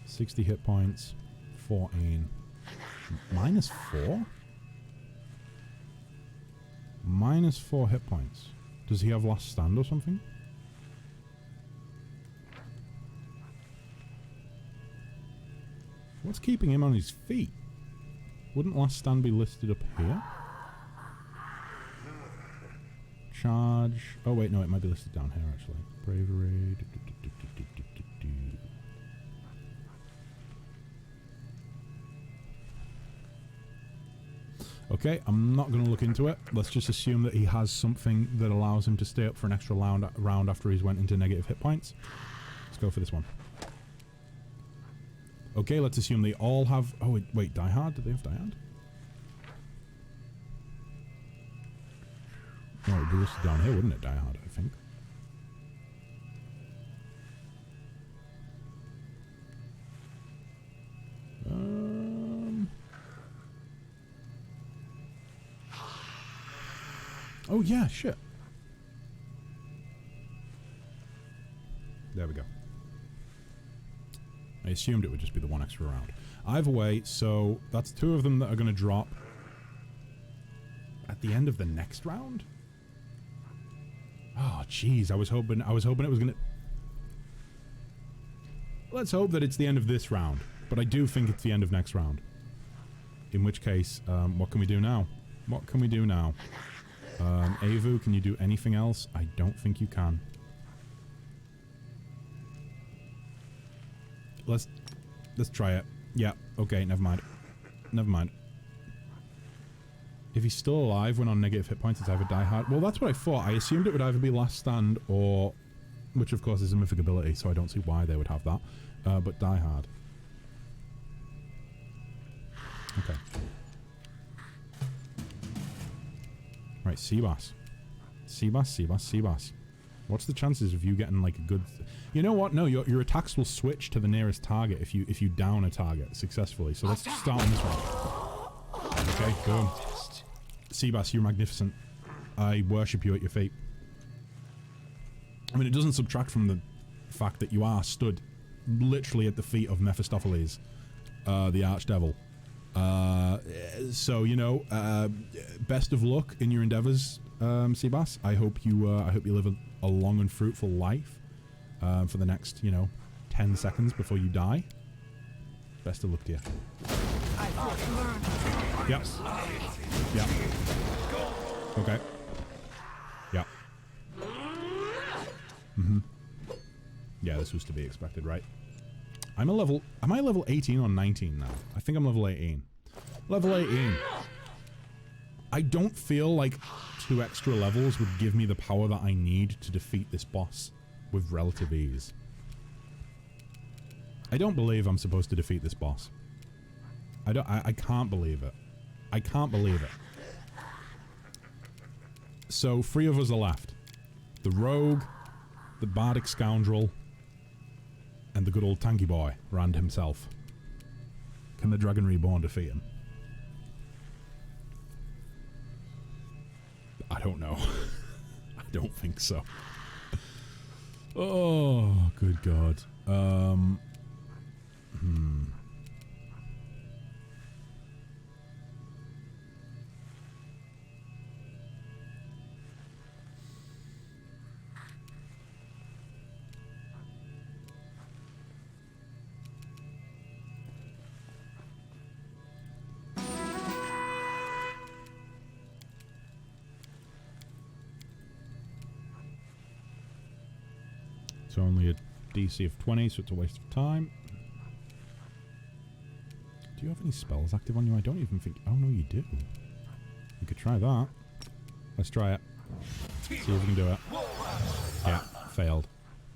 -60 hit points. 14. -4? -4 hit points. Does he have last stand or something? What's keeping him on his feet? Wouldn't last stand be listed up here? Charge. Oh wait, no, it might be listed down here actually. Bravery. Okay, I'm not going to look into it. Let's just assume that he has something that allows him to stay up for an extra round after he's went into negative hit points. Let's go for this one. Okay, let's assume they all have... Oh, wait, Die Hard? Do they have Die Hard? No, it would be listed down here, wouldn't it? Die Hard, I think. Oh, yeah, shit. There we go. I assumed it would just be the one extra round. Either way, so that's 2 of them that are going to drop at the end of the next round. Oh, jeez, I was hoping it was going to... Let's hope that it's the end of this round, but I do think it's the end of next round. In which case, what can we do now? What can we do now? Avu, can you do anything else? I don't think you can. Let's try it. Yeah, okay, never mind. Never mind. If he's still alive when on negative hit points, it's either Die Hard. Well, that's what I thought. I assumed it would either be Last Stand or... Which, of course, is a mythic ability, so I don't see why they would have that. But Die Hard. Okay. Right, Seabass. Seabass. What's the chances of you getting, like, a good... You know what? No, your attacks will switch to the nearest target if you down a target successfully. So let's start on this one. Okay, boom. Seabass, you're magnificent. I worship you at your feet. I mean, it doesn't subtract from the fact that you are stood literally at the feet of Mephistopheles, the Archdevil. So, you know, best of luck in your endeavors, Seabass. I hope you live a long and fruitful life for the next, you know, 10 seconds before you die. Best of luck to you. Yep. Yep. Okay. Yep. Yeah, this was to be expected, right? Am I level 18 or 19 now? I think I'm level 18. Level 18. I don't feel like 2 extra levels would give me the power that I need to defeat this boss with relative ease. I don't believe I'm supposed to defeat this boss. I can't believe it. I can't believe it. So 3 of us are left. The rogue, the bardic scoundrel, and the good old tanky boy, Rand himself. Can the Dragon Reborn defeat him? I don't know. I don't think so. Oh, good God. It's only a DC of 20, so it's a waste of time. Do you have any spells active on you? I don't even think... Oh, no, you do. You could try that. Let's try it. See if we can do it. Yeah, failed.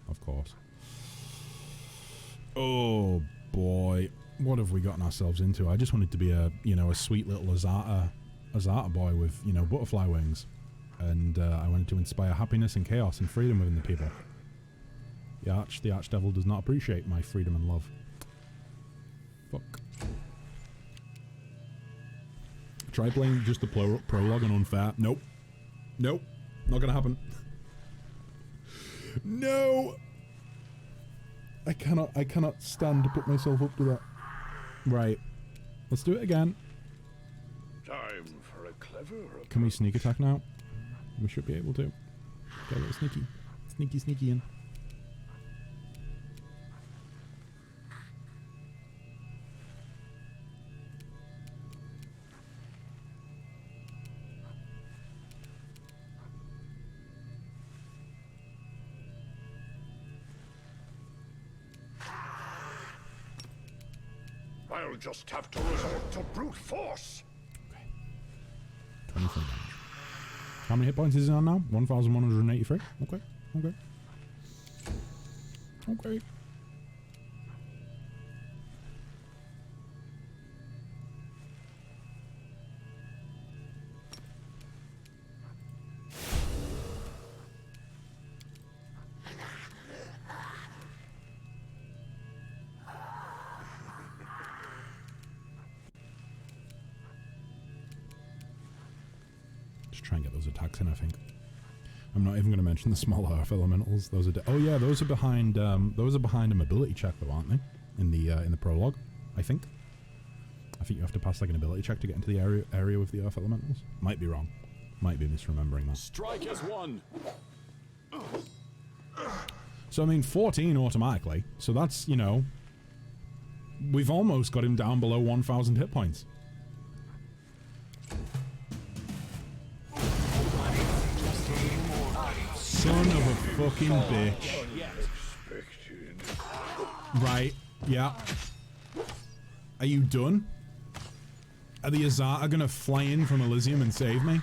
Of course. Oh, boy. What have we gotten ourselves into? I just wanted to be a, you know, a sweet little Azata boy with, you know, butterfly wings. And I wanted to inspire happiness and chaos and freedom within the people. The Archdevil does not appreciate my freedom and love. Fuck. Try playing just the prologue on unfair. Nope. Nope. Not gonna happen. No! I cannot stand to put myself up to that. Right. Let's do it again. Time for a clever approach. Can we sneak attack now? We should be able to. Get a little sneaky. Sneaky in. I'll just have to resort to brute force. Okay. 24 damage. How many hit points is it on now? 1,183? Okay. Okay. Okay. Try and get those attacks in, I think. I'm not even going to mention the smaller earth elementals. Those are oh yeah, those are behind a mobility check though, aren't they? In the prologue, I think. I think you have to pass like an ability check to get into the area with the earth elementals. Might be wrong. Might be misremembering that. Strike as one. So I mean 14 automatically. So that's, you know, we've almost got him down below 1,000 hit points. Son of a fucking bitch. Right, yeah. Are you done? Are the Azata gonna fly in from Elysium and save me?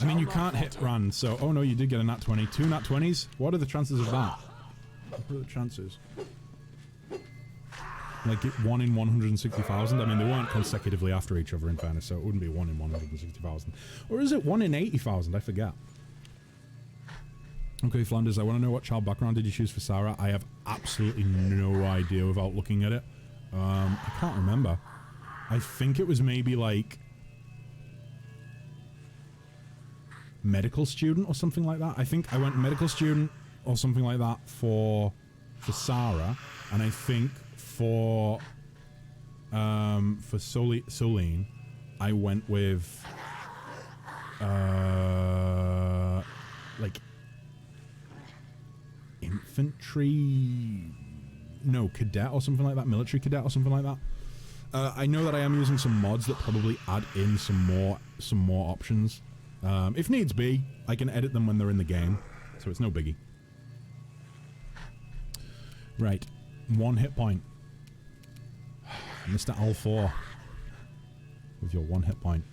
I mean, you can't hit Rand, so... Oh no, you did get a nat 20. 2 nat 20s? What are the chances of that? What are the chances? Like 1 in 160,000? I mean, they weren't consecutively after each other in fairness, so it wouldn't be 1 in 160,000. Or is it 1 in 80,000? I forget. Okay, Flanders, I want to know what child background did you choose for Sarah? I have absolutely no idea without looking at it. I can't remember. I think it was maybe like... medical student or something like that. I think I went medical student or something like that for Sarah, and I think for Soline, I went with like infantry, no, cadet or something like that, military cadet or something like that. I know that I am using some mods that probably add in some more options If needs be, I can edit them when they're in the game, so it's no biggie. Right, 1 hit point. Mr. Al4, with your 1 hit point.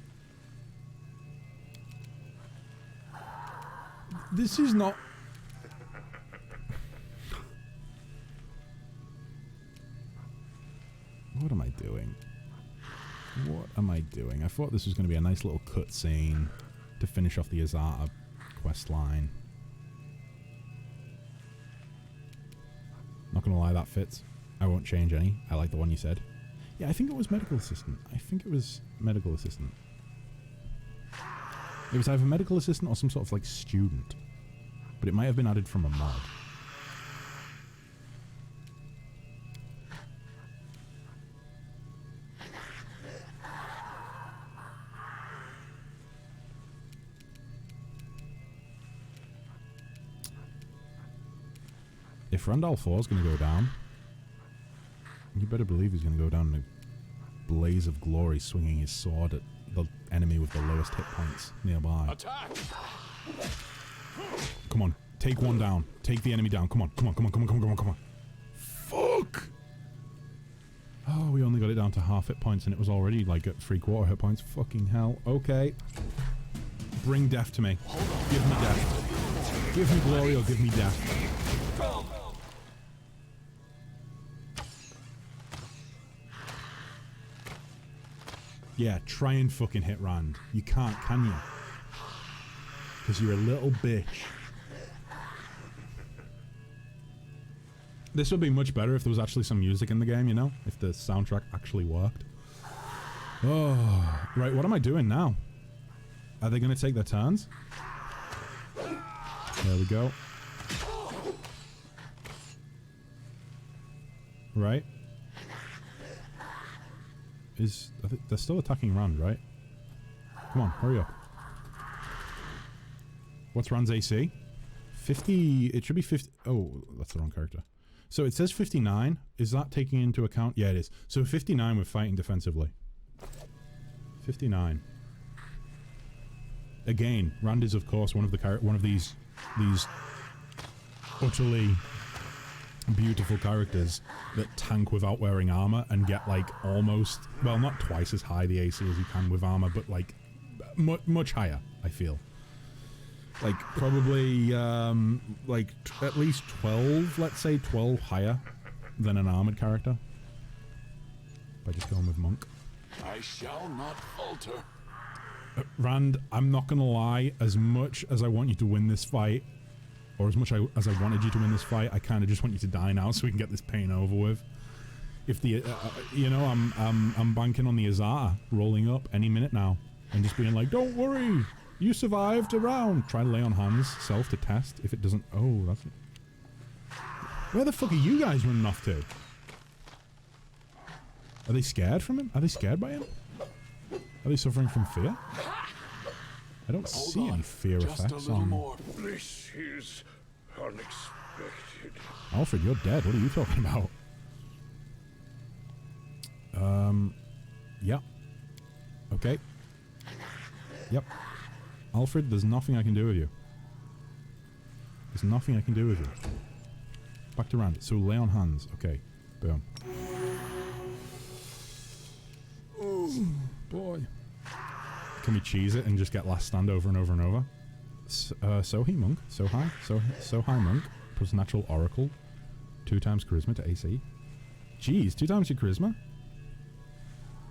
This is not... What am I doing? What am I doing? I thought this was going to be a nice little cutscene to finish off the Azata quest line. Not gonna lie, that fits. I won't change any. I like the one you said. Yeah, I think it was medical assistant. I think it was medical assistant. It was either medical assistant or some sort of like student. But it might have been added from a mod. If Randall 4 is going to go down, you better believe he's going to go down in a blaze of glory, swinging his sword at the enemy with the lowest hit points nearby. Attack! Come on, take one down. Take the enemy down. Come on, come on, come on, come on, come on, come on, come on. Fuck! Oh, we only got it down to half hit points and it was already like at 3/4 hit points. Fucking hell. Okay. Bring death to me. Give me death. Give me glory or give me death. Yeah, try and fucking hit Rand. You can't, can you? Because you're a little bitch. This would be much better if there was actually some music in the game, you know? If the soundtrack actually worked. Oh, right, what am I doing now? Are they going to take their turns? There we go. Right. I think they're still attacking Rand, right? Come on, hurry up. What's Rand's AC? 50... It should be 50... Oh, that's the wrong character. So it says 59. Is that taking into account... Yeah, it is. So 59 we're fighting defensively. 59. Again, Rand is of course one of these utterly beautiful characters that tank without wearing armor and get like almost, well, not twice as high the AC as you can with armor, but like much higher, I feel. Like probably like at least 12, let's say 12 higher than an armored character. By just going with Monk. I shall not falter. Rand, I'm not gonna lie, as much as I want you to win this fight, or as much as I wanted you to win this fight, I kind of just want you to die now so we can get this pain over with. If the, you know, I'm banking on the Azata rolling up any minute now and just being like, don't worry, you survived a round. Try to lay on hands, self to test. If it doesn't, oh, that's it. Where the fuck are you guys running off to? Are they scared from him? Are they scared by him? Are they suffering from fear? I don't see any fear effects on... This is unexpected. Alfred, you're dead. What are you talking about? Yeah. Okay. Yep. Alfred, there's nothing I can do with you. There's nothing I can do with you. Back to Rand. So lay on hands. Okay. Boom. Oh, boy. Can we cheese it and just get last stand over and over and over? Sohi Monk. So high Monk. Plus natural oracle. 2 times charisma to AC. Jeez, 2 times your charisma?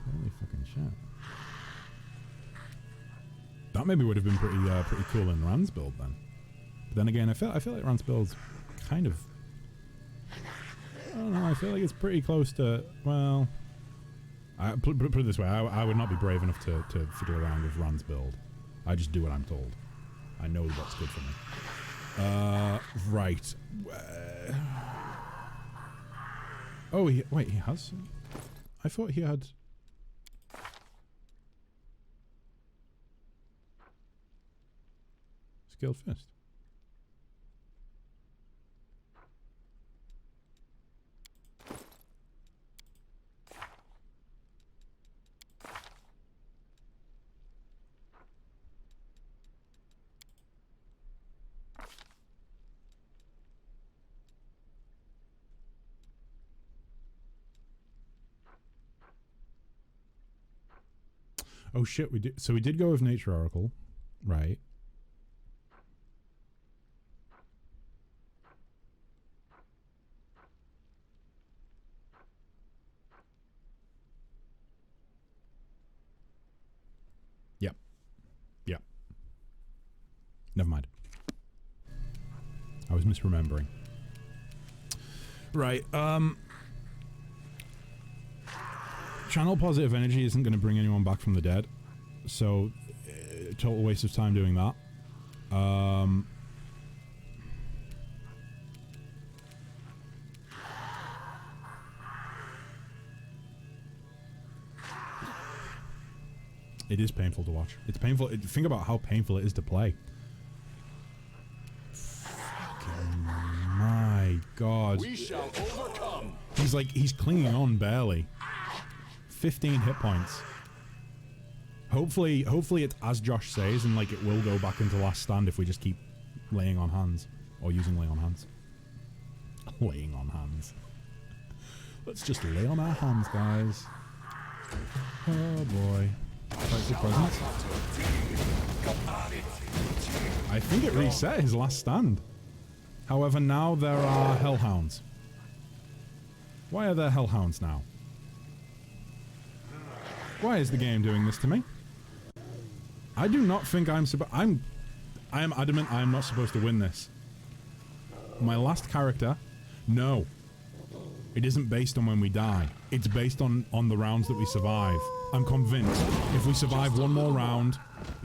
Holy fucking shit. That maybe would have been pretty cool in Rand's build then. But then again, I feel like Rand's build's kind of... I don't know, I feel like it's pretty close to... Well... put it this way, I would not be brave enough to fiddle around with Rand's build. I just do what I'm told. I know what's good for me. Right. Oh, wait, he has? I thought he had... Scaled Fist. Oh shit, we did. So we did go with Nature Oracle, right? Yep. Yep. Never mind. I was misremembering. Right. Channel positive energy isn't going to bring anyone back from the dead, so total waste of time doing that. It is painful to watch. It's painful. Think about how painful it is to play. Fucking my god. We shall overcome. He's clinging on barely. 15 hit points. Hopefully it's as Josh says, and like it will go back into last stand if we just keep laying on hands. Or using lay on hands. Laying on hands. Let's just lay on our hands, guys. Oh boy. Fight for presents. I think it reset his last stand. However, now there are hellhounds. Why are there hellhounds now? Why is the game doing this to me? I do not think I am adamant I am not supposed to win this. My last character, no. It isn't based on when we die. It's based on the rounds that we survive. I'm convinced if we survive one more round,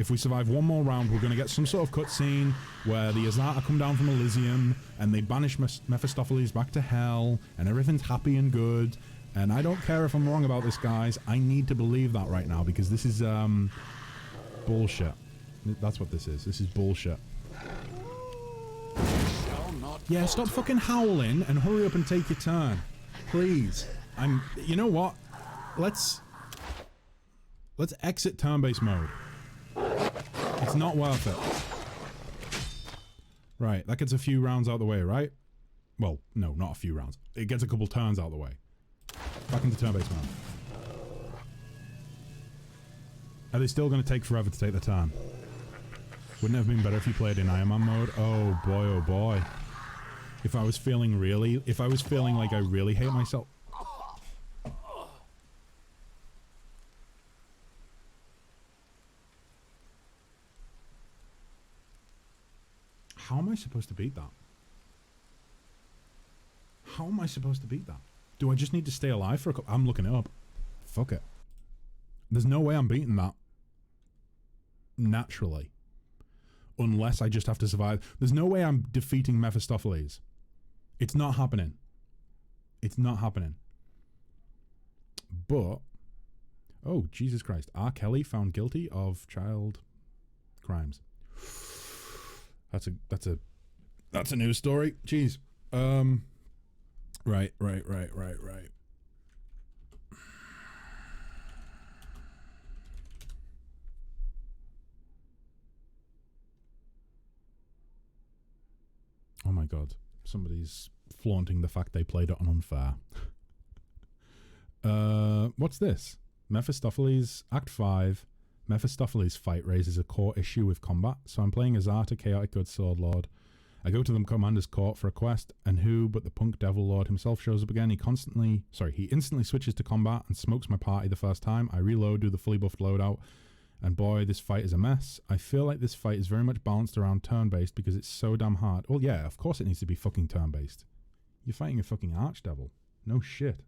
we're going to get some sort of cutscene where the Azata come down from Elysium and they banish Mephistopheles back to hell and everything's happy and good. And I don't care if I'm wrong about this, guys. I need to believe that right now because this is bullshit. That's what this is. This is bullshit. Yeah, stop fucking howling and hurry up and take your turn. Please. You know what? Let's exit turn-based mode. It's not worth it. Right, that gets a few rounds out of the way, right? Well, no, not a few rounds. It gets a couple turns out of the way. Back into turn-based mode. Are they still going to take forever to take the turn? Wouldn't it have been better if you played in Iron Man mode? Oh boy, oh boy. If I was feeling like I really hate myself. How am I supposed to beat that? How am I supposed to beat that? Do I just need to stay alive for a couple? I'm looking it up. Fuck it. There's no way I'm beating that. Naturally. Unless I just have to survive. There's no way I'm defeating Mephistopheles. It's not happening. It's not happening. But... Oh, Jesus Christ. R. Kelly found guilty of child crimes. That's a news story. Jeez. Right. Oh my god. Somebody's flaunting the fact they played it on Unfair. What's this? Mephistopheles, Act 5. Mephistopheles fight raises a core issue with combat. So I'm playing Azata, Chaotic Good Sword Lord. I go to the Commander's Court for a quest, and who but the punk Devil Lord himself shows up again. He instantly switches to combat and smokes my party the first time. I reload, do the fully buffed loadout, and boy, this fight is a mess. I feel like this fight is very much balanced around turn-based because it's so damn hard. Well, yeah, of course it needs to be fucking turn-based. You're fighting a fucking archdevil. No shit.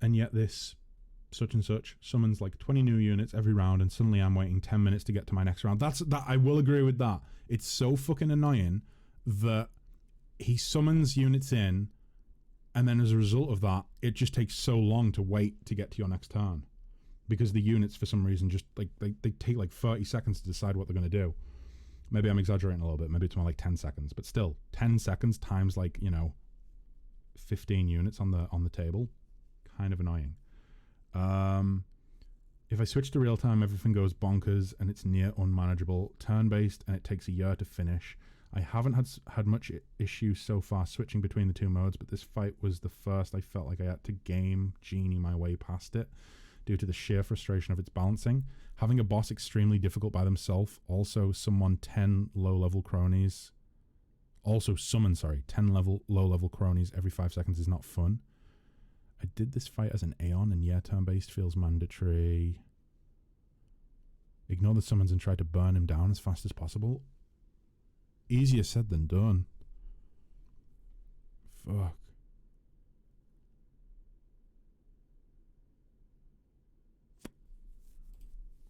And yet this such and such summons like 20 new units every round, and suddenly I'm waiting 10 minutes to get to my next round. That I will agree with that. It's so fucking annoying that he summons units in, and then as a result of that, it just takes so long to wait to get to your next turn. Because the units, for some reason, just like they take like 30 seconds to decide what they're going to do. Maybe I'm exaggerating a little bit. Maybe it's more like 10 seconds. But still, 10 seconds times like, 15 units on the table. Kind of annoying. If I switch to real time, everything goes bonkers and it's near unmanageable. Turn-based, and it takes a year to finish. I haven't had much issue so far switching between the two modes, but this fight was the first I felt like I had to game genie my way past it. due to the sheer frustration of its balancing. Having a boss extremely difficult by themselves. Also summon 10 low-level cronies. Also summon, sorry, 10 low-level cronies every 5 seconds is not fun. I did this fight as an Aeon, and yeah, turn-based feels mandatory. Ignore the summons and try to burn him down as fast as possible. Easier said than done. Fuck.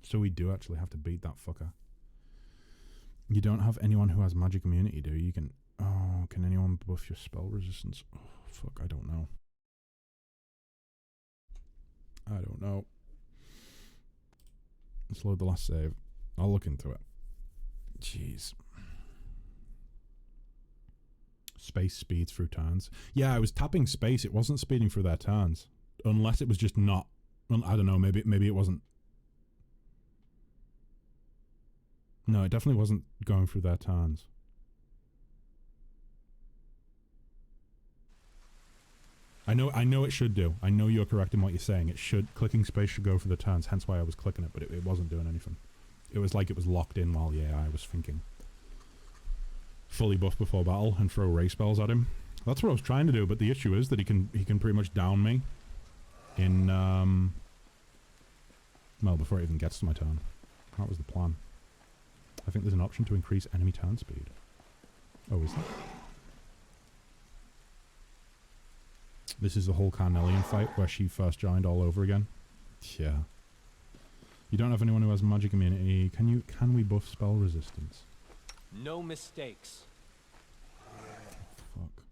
So we do actually have to beat that fucker. You don't have anyone who has magic immunity, do you? You can... Oh, can anyone buff your spell resistance? Oh, fuck, I don't know. I don't know. Let's load the last save. I'll look into it. Jeez. Space speeds through turns. Yeah, I was tapping space. It wasn't speeding through their turns. Unless it was just not... I don't know, maybe it wasn't... No, it definitely wasn't going through their turns. I know it should do. I know you're correct in what you're saying. It should, clicking space should go for the turns, hence why I was clicking it, but it wasn't doing anything. It was like it was locked in while the AI was thinking. Fully buff before battle and throw ray spells at him. That's what I was trying to do, but the issue is that he can pretty much down me in well, before it even gets to my turn. That was the plan. I think there's an option to increase enemy turn speed. Oh, is there? This is the whole Carnelian fight where she first joined all over again. Yeah. You don't have anyone who has magic immunity. Can we buff spell resistance? No mistakes. Fuck.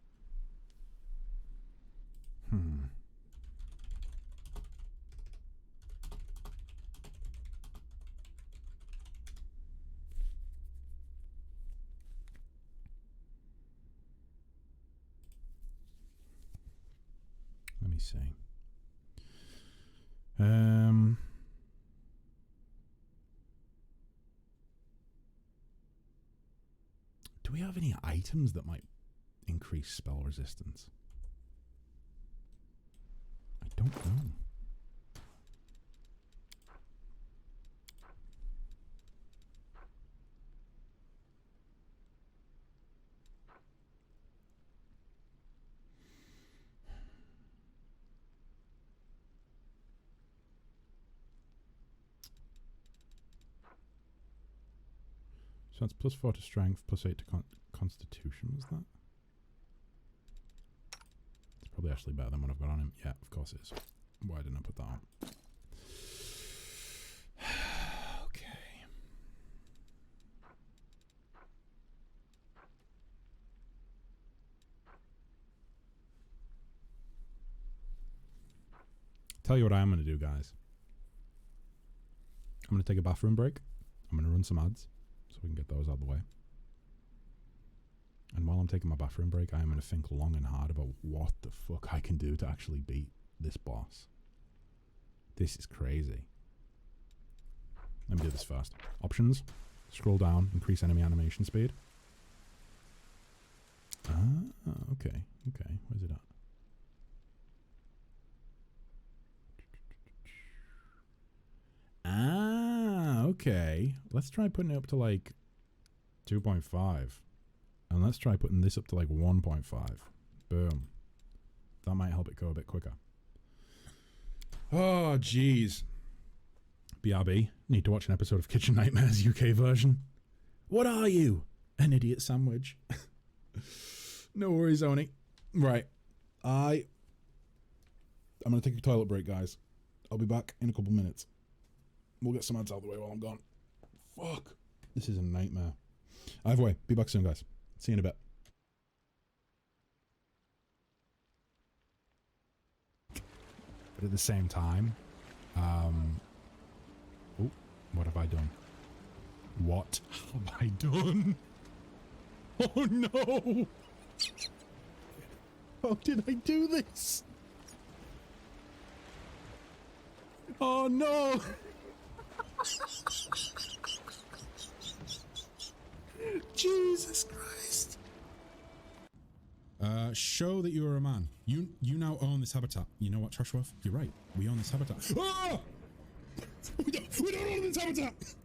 Let me see. Do we have any items that might increase spell resistance? I don't know. So that's +4 to strength, +8 to constitution, was that? It's probably actually better than what I've got on him. Yeah, of course it is. Why didn't I put that on? Okay. Tell you what I'm going to do, guys. I'm going to take a bathroom break. I'm going to run some ads, so we can get those out of the way. And while I'm taking my bathroom break, I am going to think long and hard about what the fuck I can do to actually beat this boss. This is crazy. Let me do this first. Options. Scroll down. Increase enemy animation speed. Ah, okay. Okay. Where's it at? Ah, okay. Let's try putting it up to like 2.5. And let's try putting this up to like 1.5. Boom. That might help it go a bit quicker. Oh, jeez. BRB, need to watch an episode of Kitchen Nightmares UK version. What are you? An idiot sandwich. No worries, Oni. Right. I'm going to take a toilet break, guys. I'll be back in a couple minutes. We'll get some ads out of the way while I'm gone. Fuck. This is a nightmare. Either way, be back soon, guys. See you in a bit. But at the same time, oh, what have I done? What have I done? Oh no! How did I do this? Oh no! Jesus Christ! Show that you are a man. You now own this habitat. You know what, Trashworth? You're right. We own this habitat. Ah! We don't know this habitat!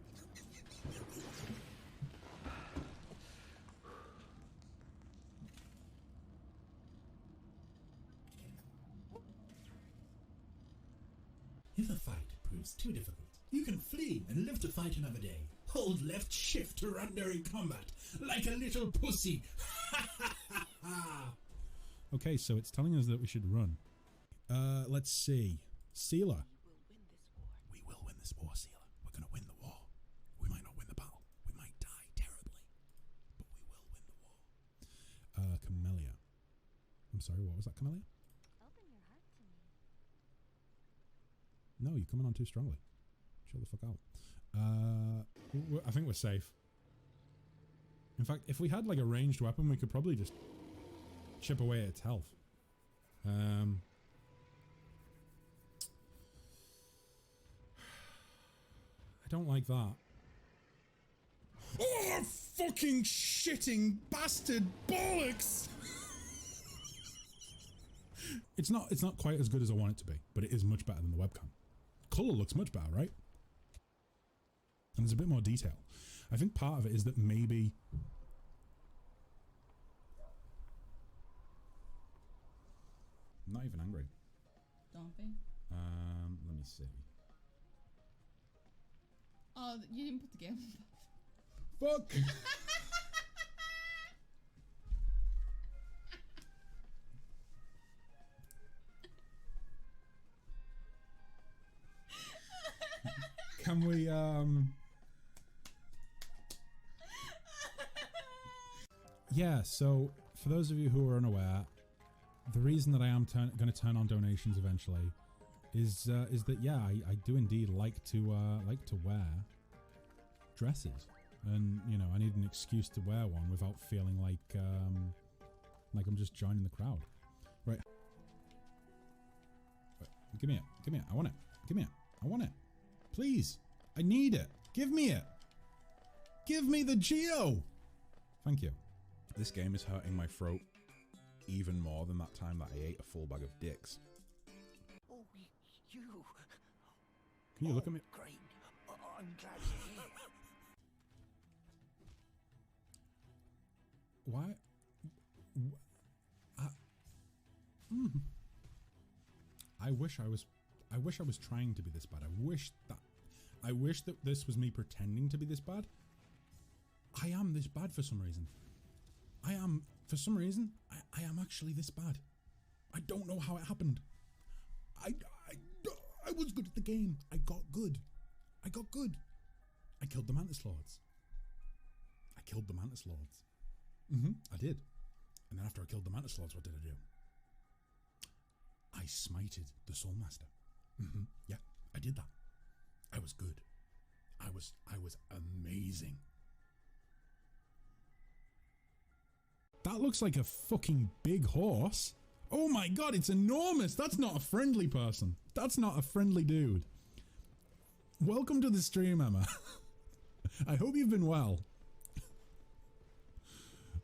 If a fight proves too difficult, you can flee and live to fight another day. Hold left shift to run during combat, like a little pussy. Okay, so it's telling us that we should run. Let's see. Sealer. We will win this war, Sealer. We're going to win the war. We might not win the battle. We might die terribly. But we will win the war. Camellia. I'm sorry, what was that, Camellia? Open your heart to me. No, you're coming on too strongly. Chill the fuck out. I think we're safe. In fact, if we had like a ranged weapon, we could probably just chip away at its health. I don't like that. Oh, fucking shitting bastard bollocks! It's not quite as good as I want it to be, but it is much better than the webcam. Color looks much better, right? And there's a bit more detail. I think part of it is that maybe I'm not even angry. Don't be. Let me see. Oh, you didn't put the game. Fuck! Can we, Yeah, so for those of you who are unaware, the reason that I am going to turn on donations eventually is that yeah, I do indeed like to wear dresses, and you know I need an excuse to wear one without feeling like I'm just joining the crowd. Right. Give me it. Give me it. I want it. Give me it. I want it. Please. I need it. Give me it. Give me the Geo. Thank you. This game is hurting my throat even more than that time that I ate a full bag of dicks. Oh, you. Can you look at me? Great. I'm glad you're here. Why? I wish I was trying to be this bad. I wish that this was me pretending to be this bad. I am this bad for some reason. I am actually this bad. I don't know how it happened. I was good at the game. I got good. I killed the Mantis Lords. I did. And then after I killed the Mantis Lords, what did I do? I smited the Soul Master. Yeah, I did that. I was good. I was amazing. That looks like a fucking big horse. Oh my god, it's enormous. That's not a friendly person. That's not a friendly dude. Welcome to the stream, Emma. I hope you've been well.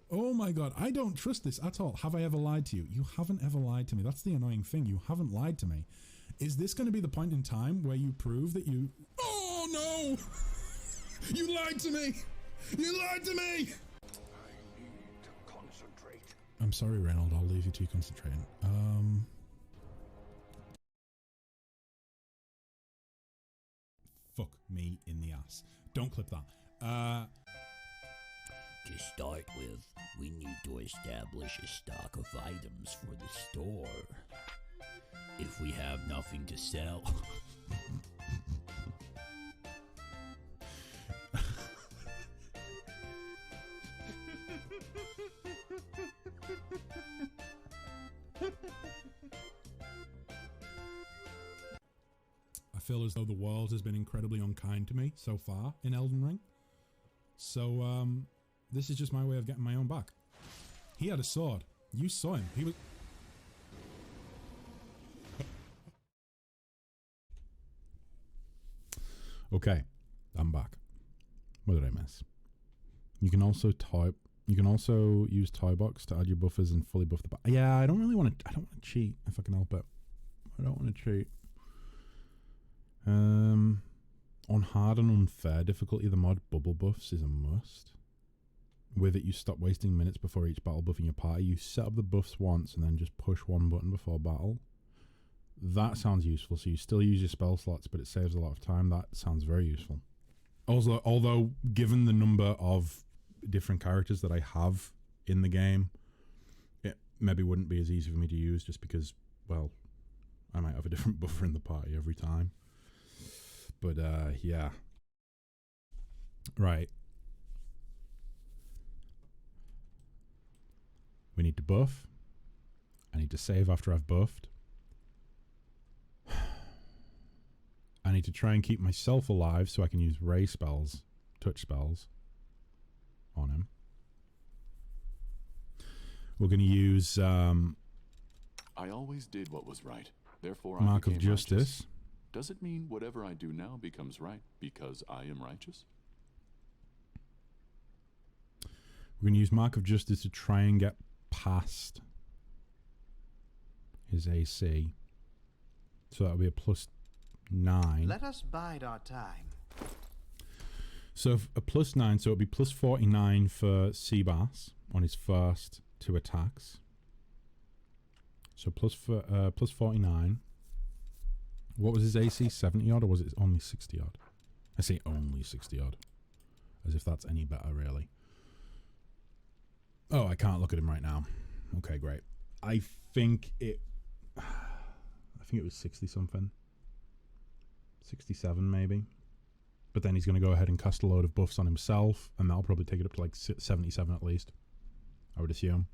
Oh my god, I don't trust this at all. Have I ever lied to you? You haven't ever lied to me. That's the annoying thing. You haven't lied to me. Is this going to be the point in time where you prove that you... Oh no! You lied to me! You lied to me! I need to concentrate. I'm sorry, Reynold. I'll leave you to concentrating. Fuck me in the ass. Don't clip that. To start with, we need to establish a stock of items for the store. If we have nothing to sell... I feel as though the world has been incredibly unkind to me so far in Elden Ring. So, this is just my way of getting my own back. He had a sword. You saw him. He was... Okay, I'm back. What did I miss? You can also type. You can also use Toybox to add your buffers and fully buff the. Yeah, I don't really want to. I don't want to cheat if I can help it. I don't want to cheat. On hard and unfair difficulty, the mod bubble buffs is a must. With it, you stop wasting minutes before each battle buffing your party. You set up the buffs once and then just push one button before battle. That sounds useful. So you still use your spell slots, but it saves a lot of time. That sounds very useful. Also, although given the number of different characters that I have in the game, it maybe wouldn't be as easy for me to use just because, well, I might have a different buffer in the party every time. But, yeah. Right. We need to buff. I need to save after I've buffed. I need to try and keep myself alive so I can use ray spells, touch spells on him. We're going to use I always did what was right. Therefore, Mark I of became Justice. righteous. Does it mean whatever I do now becomes right because I am righteous? We're going to use Mark of Justice to try and get past his AC. So that'll be a +9. Let us bide our time. So a +9, so it'll be +49 for Seabass on his first 2 attacks. So +49. What was his AC? 70 odd, or was it only 60 odd? I say only 60 odd, as if that's any better, really. Oh, I can't look at him right now. Okay, great. I think it was 60 something. 67 maybe. But then he's going to go ahead and cast a load of buffs on himself, and that'll probably take it up to like 77 at least, I would assume.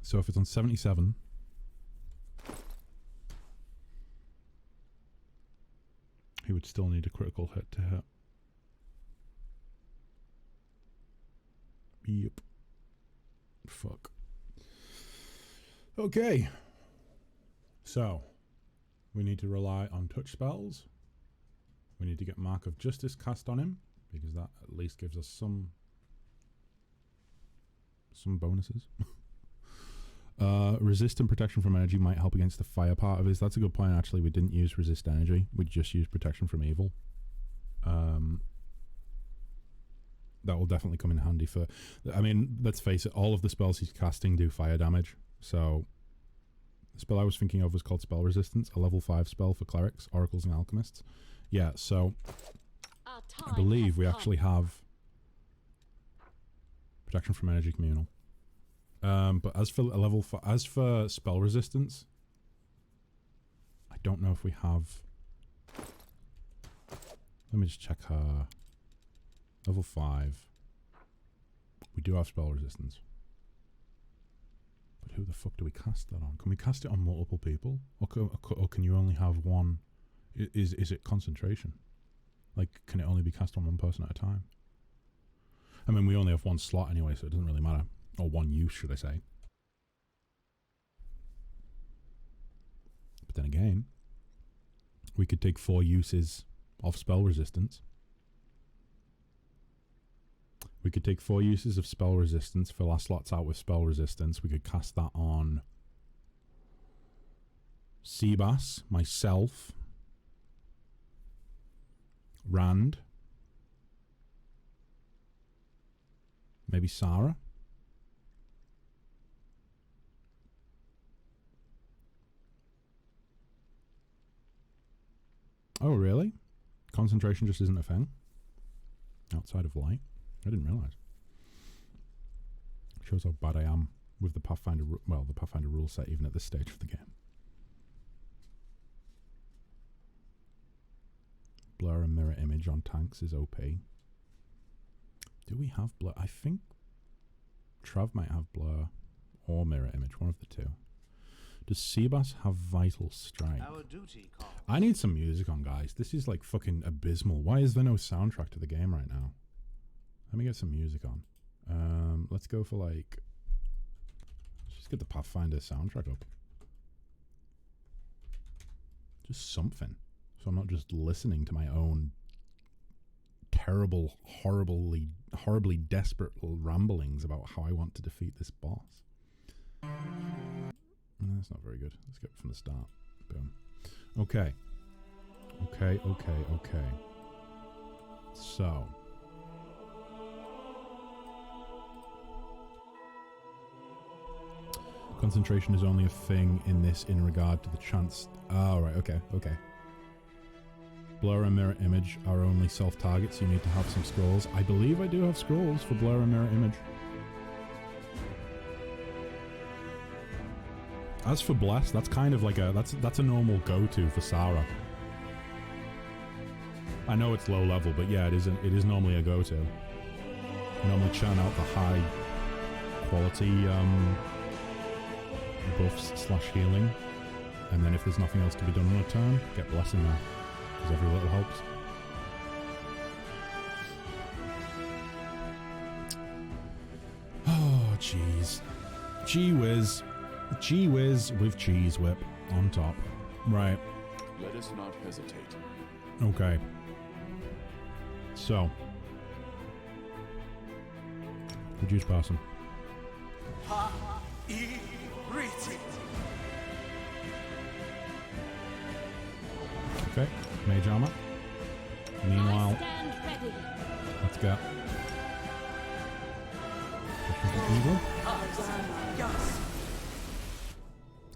So if it's on 77, he would still need a critical hit to hit. Yep. Fuck. Okay. So, we need to rely on touch spells. We need to get Mark of Justice cast on him, because that at least gives us some bonuses. Resist and protection from energy might help against the fire part of his. That's a good point, actually. We didn't use resist energy. We just used protection from evil. That will definitely come in handy for... I mean, let's face it, all of the spells he's casting do fire damage. So, the spell I was thinking of was called Spell Resistance, a level 5 spell for clerics, oracles, and alchemists. Yeah, so I believe we actually have protection from energy communal. But as for as for spell resistance, I don't know if we have. Let me just check her. Level 5. We do have spell resistance. But who the fuck do we cast that on? Can we cast it on multiple people, or can you only have one? Is it concentration? Like, can it only be cast on one person at a time? I mean, we only have one slot anyway, so it doesn't really matter. Or one use, should I say. But then again, we could take 4 uses of spell resistance. We could take 4 uses of spell resistance, fill our slots out with spell resistance. We could cast that on Seabass, myself, Rand, maybe Sarah. Oh, really? Concentration just isn't a thing? Outside of light? I didn't realise. Shows how bad I am with the Pathfinder, the Pathfinder rule set even at this stage of the game. Blur and mirror image on tanks is OP. Do we have blur? I think Trav might have blur or mirror image, one of the two. Does Seabass have vital strike? Our duty calls. I need some music on, guys. This is like fucking abysmal. Why is there no soundtrack to the game right now? Let me get some music on. Let's go for like... Let's just get the Pathfinder soundtrack up. Just something. So I'm not just listening to my own terrible, horribly desperate ramblings about how I want to defeat this boss. No, that's not very good. Let's get it from the start. Boom. Okay. Okay. So. Concentration is only a thing in this in regard to the chance. Oh, right. Okay. Blur and mirror image are only self-targets. You need to have some scrolls. I believe I do have scrolls for blur and mirror image. As for bless, that's kind of like that's a normal go-to for Sarah. I know it's low level, but yeah, it is normally a go-to. You normally churn out the high quality buffs / healing, and then if there's nothing else to be done on a turn, get bless in there, because every little helps. Oh, jeez. Gee whiz with cheese whip on top. Right. Let us not hesitate. Okay. So. Reduce person. Okay. Mage armor. Meanwhile. Let's go. Protection from evil.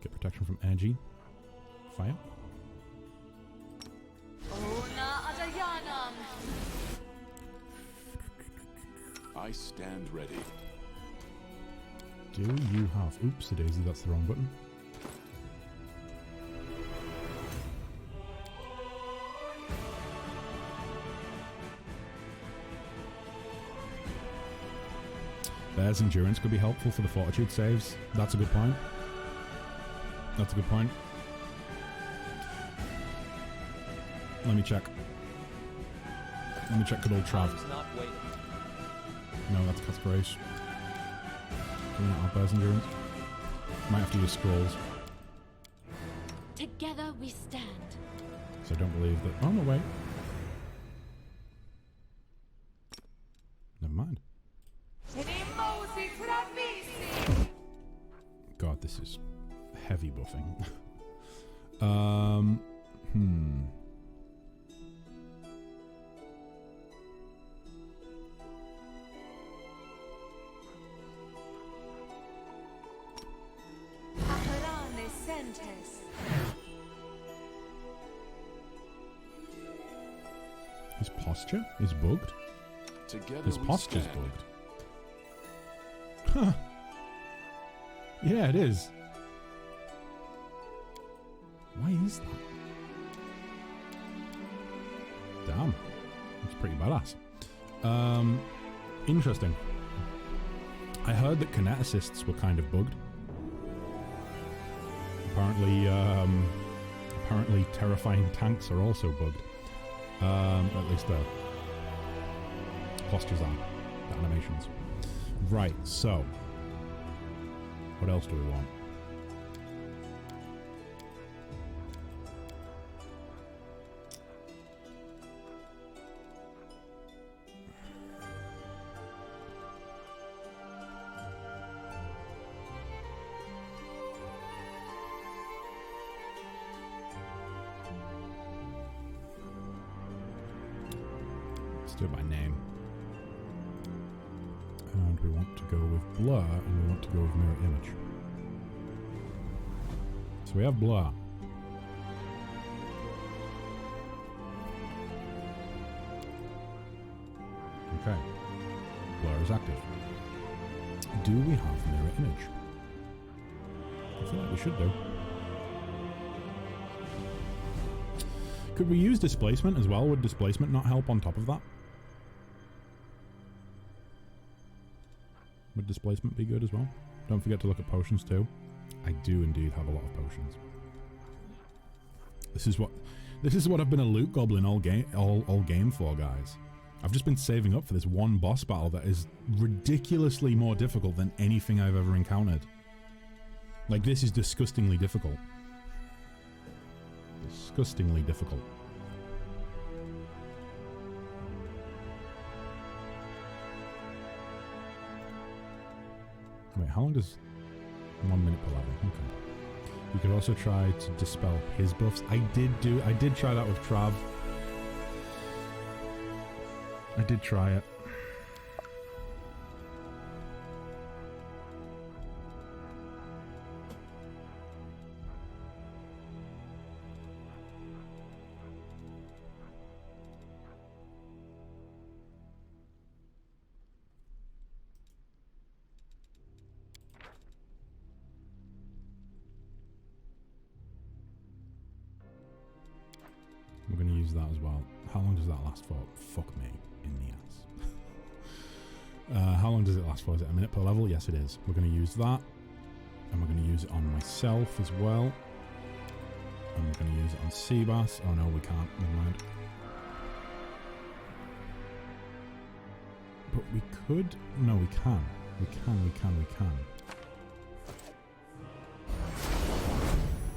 Get protection from energy. Fire. I stand ready. Do you have... Oops, daisy, that's the wrong button. Bear's endurance could be helpful for the fortitude saves. That's a good point. That's a good point. Let me check. Let me check good old Trav. No, that's Grace. Do we not have Bear's endurance? Might have to use scrolls. Together we stand. So I don't believe that... Oh, no, wait. Never mind. God, this is heavy buffing. His posture is bugged? Together His posture's stand. bugged. Huh. Yeah, it is. Why is that? Damn. That's pretty badass. Interesting. I heard that kineticists were kind of bugged. Apparently terrifying tanks are also bugged. At least the postures are. The animations. Right, so. What else do we want? Let's do it by name. And we want to go with blur, and we want to go with mirror image. So we have blur. Okay. Blur is active. Do we have mirror image? I feel like we should do. Could we use displacement as well? Would displacement not help on top of that? Would displacement be good as well? Don't forget to look at potions too. I do indeed have a lot of potions. This is what I've been a loot goblin all game for, guys. I've just been saving up for this one boss battle that is ridiculously more difficult than anything I've ever encountered. Like, this is disgustingly difficult. Disgustingly difficult. Wait, how long does... 1 minute per level, okay. You could also try to dispel his buffs. I did try that with Trav. I did try it. We're going to use that as well. How long does that last for? Fuck me in the ass. How long does it last for? Is it a minute per level? Yes, it is. We're going to use that. And we're going to use it on myself as well. And we're going to use it on Seabass. Oh no, we can't. Never mind. But we could... No, we can. We can.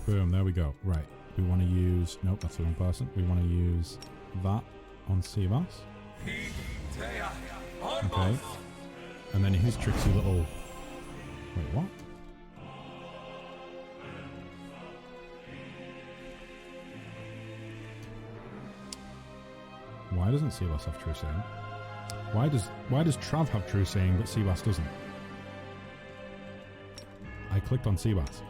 Boom, there we go. Right. We want to use... Nope, that's the wrong person. We want to use that on Seabass. Okay. And then his tricksy little... Wait, what? Why doesn't Seabass have true saying? Why does Trav have true saying but Seabass doesn't? I clicked on Seabass.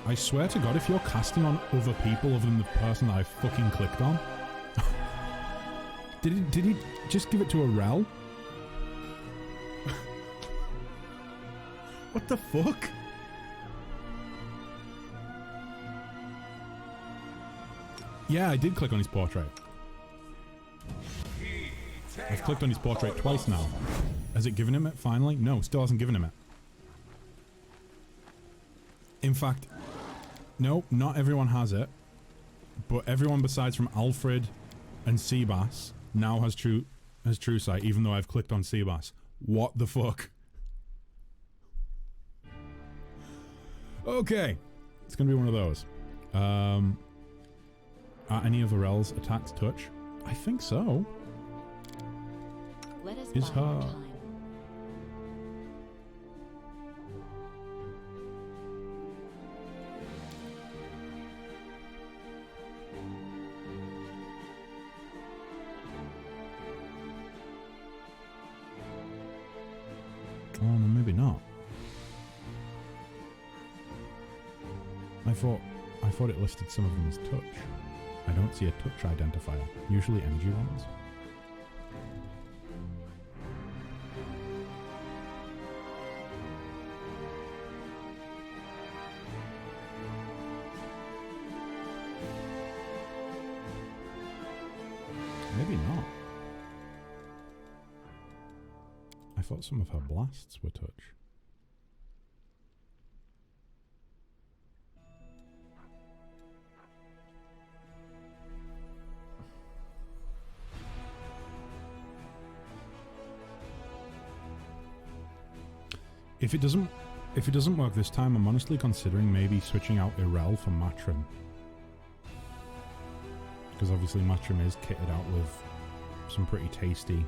I swear to God, if you're casting on other people other than the person that I fucking clicked on... Did he just give it to a rel? What the fuck? Yeah, I did click on his portrait. I've clicked on his portrait twice now. Has it given him it finally? No, still hasn't given him it. In fact, no, not everyone has it. But everyone besides from Alfred and Seabass now has true sight, even though I've clicked on Seabass. What the fuck? Okay. It's gonna be one of those. Are any of the rels attacks touch? I think so. Let us Is buy our her... time. Oh no, maybe not. I thought it listed some of them as touch. I don't see a touch identifier. Usually energy ones. Maybe not. I thought some of her blasts were touch. If it doesn't work this time, I'm honestly considering maybe switching out Irel for Matrim. Because obviously Matrim is kitted out with some pretty tasty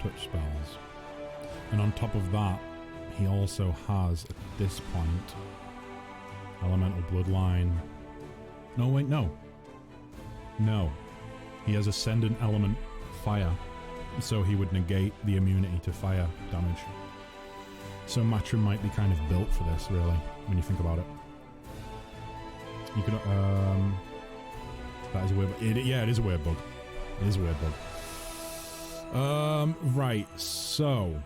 touch spells. And on top of that, he also has, at this point, Elemental Bloodline. No, wait, no. No. He has Ascendant Element Fire. So he would negate the immunity to fire damage. So Matrim might be kind of built for this, really, when you think about it. You could, that is a weird bug. Yeah, it is a weird bug. It is a weird bug. Right, so...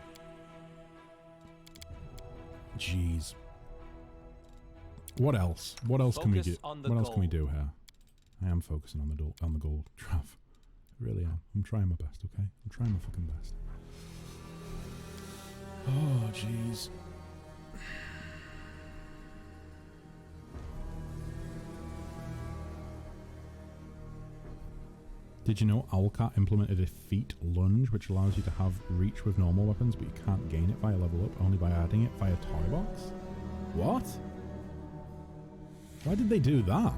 Jeez. What else? What else can we do? What else can we do here? I am focusing on the gold, Trav. Really am. I'm trying my best, okay? I'm trying my fucking best. Oh, jeez. Did you know Owlcat implemented a feat lunge, which allows you to have reach with normal weapons, but you can't gain it via level up, only by adding it via toy box? What? Why did they do that?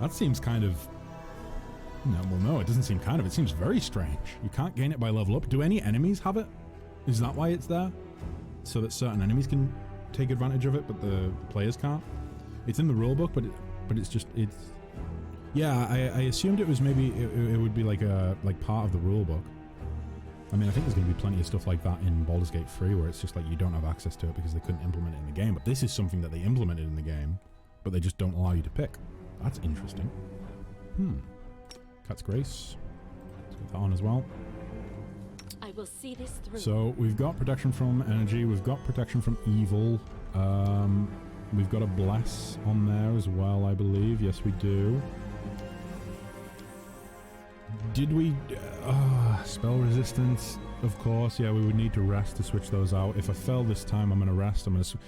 That seems kind of... No, well, no, it doesn't seem kind of. It seems very strange. You can't gain it by level up. Do any enemies have it? Is that why it's there? So that certain enemies can take advantage of it, but the players can't? It's in the rulebook, but it's just, it's... Yeah, I assumed it was maybe, it would be like part of the rulebook. I mean, I think there's going to be plenty of stuff like that in Baldur's Gate 3 where it's just like you don't have access to it because they couldn't implement it in the game. But this is something that they implemented in the game, but they just don't allow you to pick. That's interesting. Cat's Grace. Let's get that on as well. I will see this through. So we've got protection from energy. We've got protection from evil. We've got a bless on there as well, I believe. Yes, we do. Did we... spell resistance, of course. Yeah, we would need to rest to switch those out. If I fell this time, I'm going to rest. I'm going to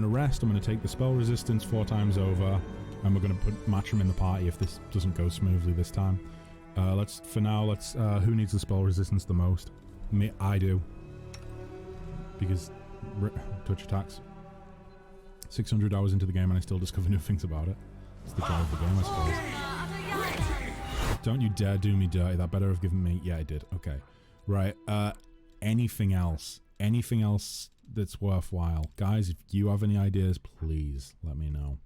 rest. I'm going to take the spell resistance 4 times over, and we're going to match them in the party if this doesn't go smoothly this time. For now, who needs the spell resistance the most? Me, I do. Because touch attacks. 600 hours into the game and I still discover new things about it. It's the joy of the game, I suppose. Don't you dare do me dirty. That better have given me... Yeah, I did. Okay. Right. Anything else? Anything else that's worthwhile? Guys, if you have any ideas, please let me know.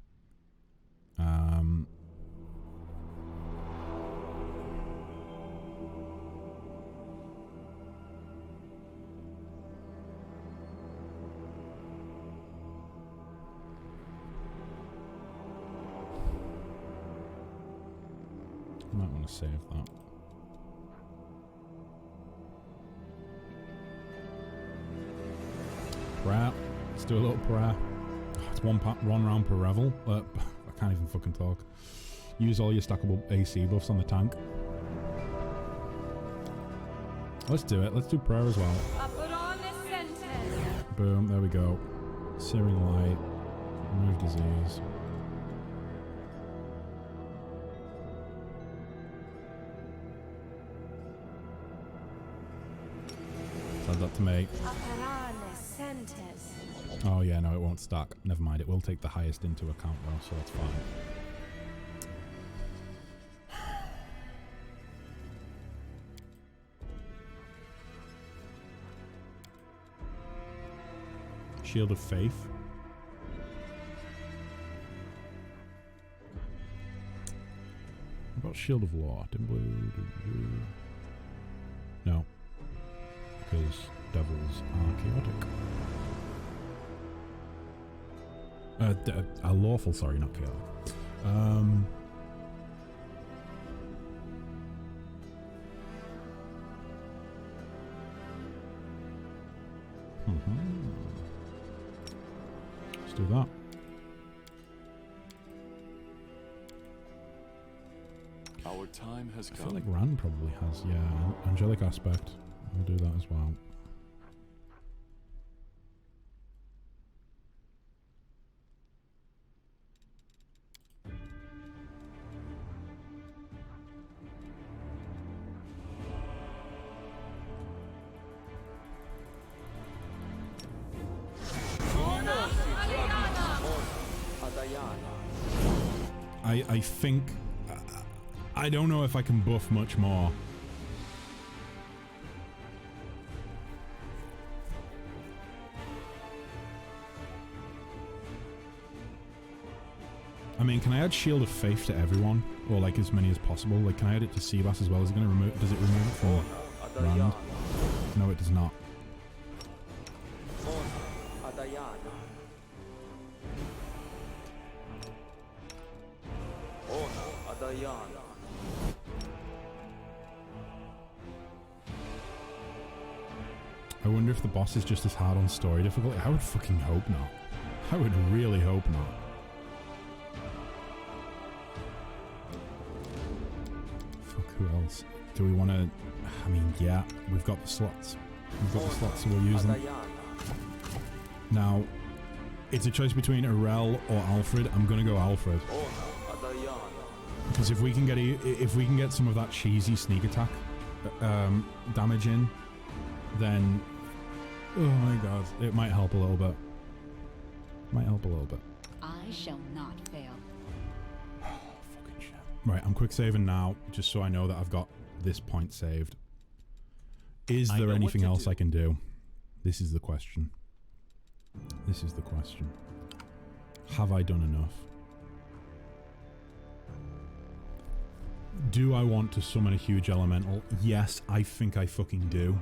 I might want to save that. Prayer. Let's do a little prayer. It's one round per revel. I can't even fucking talk. Use all your stackable AC buffs on the tank. Let's do it. Let's do prayer as well. Boom. There we go. Searing light. Remove disease. Add that to make. Oh yeah, no, it won't stack. Never mind, it will take the highest into account though, so that's fine. Shield of Faith. What about Shield of Law? No. Because devils are chaotic. Lawful, sorry, not chaotic. Let's do that. Our time has come. I feel like Rand probably has, yeah, angelic aspect. We'll do that as well. I think... I don't know if I can buff much more. I mean, can I add Shield of Faith to everyone? Or like as many as possible? Like, can I add it to Seabass as well? Is it gonna remove... Does it remove it from Rand? No, it does not. I wonder if the boss is just as hard on story difficulty. I would fucking hope not. I would really hope not. Fuck, who else? Do we want to... I mean, yeah, we've got the slots. We've got the slots, so we'll use them. Now, it's a choice between Arel or Alfred. I'm gonna go Alfred. Because if we can get some of that cheesy sneak attack damage in, then... Oh my god, it might help a little bit. Might help a little bit. I shall not fail. Fucking shit. Right, I'm quick saving now, just so I know that I've got this point saved. Is there anything else I can do? This is the question. This is the question. Have I done enough? Do I want to summon a huge elemental? Yes, I think I fucking do.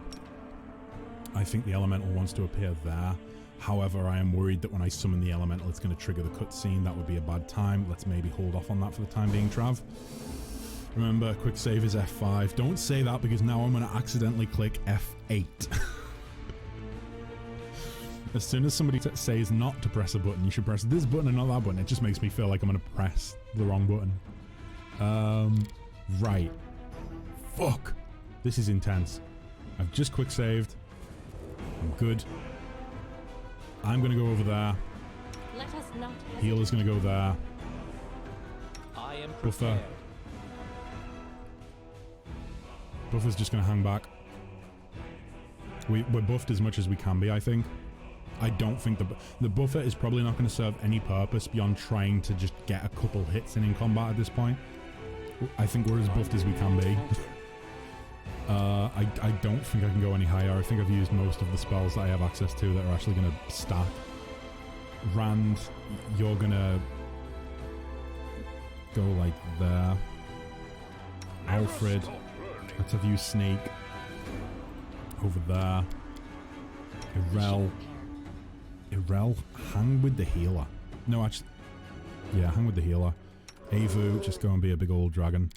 I think the elemental wants to appear there. However, I am worried that when I summon the elemental, it's going to trigger the cutscene. That would be a bad time. Let's maybe hold off on that for the time being, Trav. Remember, quick save is F5. Don't say that because now I'm going to accidentally click F8. As soon as somebody says not to press a button, you should press this button and not that button. It just makes me feel like I'm going to press the wrong button. Right. Fuck. This is intense. I've just quick saved. I'm good. I'm going to go over there. Let us not Healer's going to go there. I am Buffer. Buffer's just going to hang back. We're buffed as much as we can be, I think. I don't think the buffer is probably not going to serve any purpose beyond trying to just get a couple hits in combat at this point. I think we're as buffed as we can be. I don't think I can go any higher. I think I've used most of the spells that I have access to that are actually going to stack. Rand, you're going to go like there. Alfred, let's have you sneak over there. Irel, hang with the healer. No, actually, yeah, hang with the healer. Avu, just go and be a big old dragon.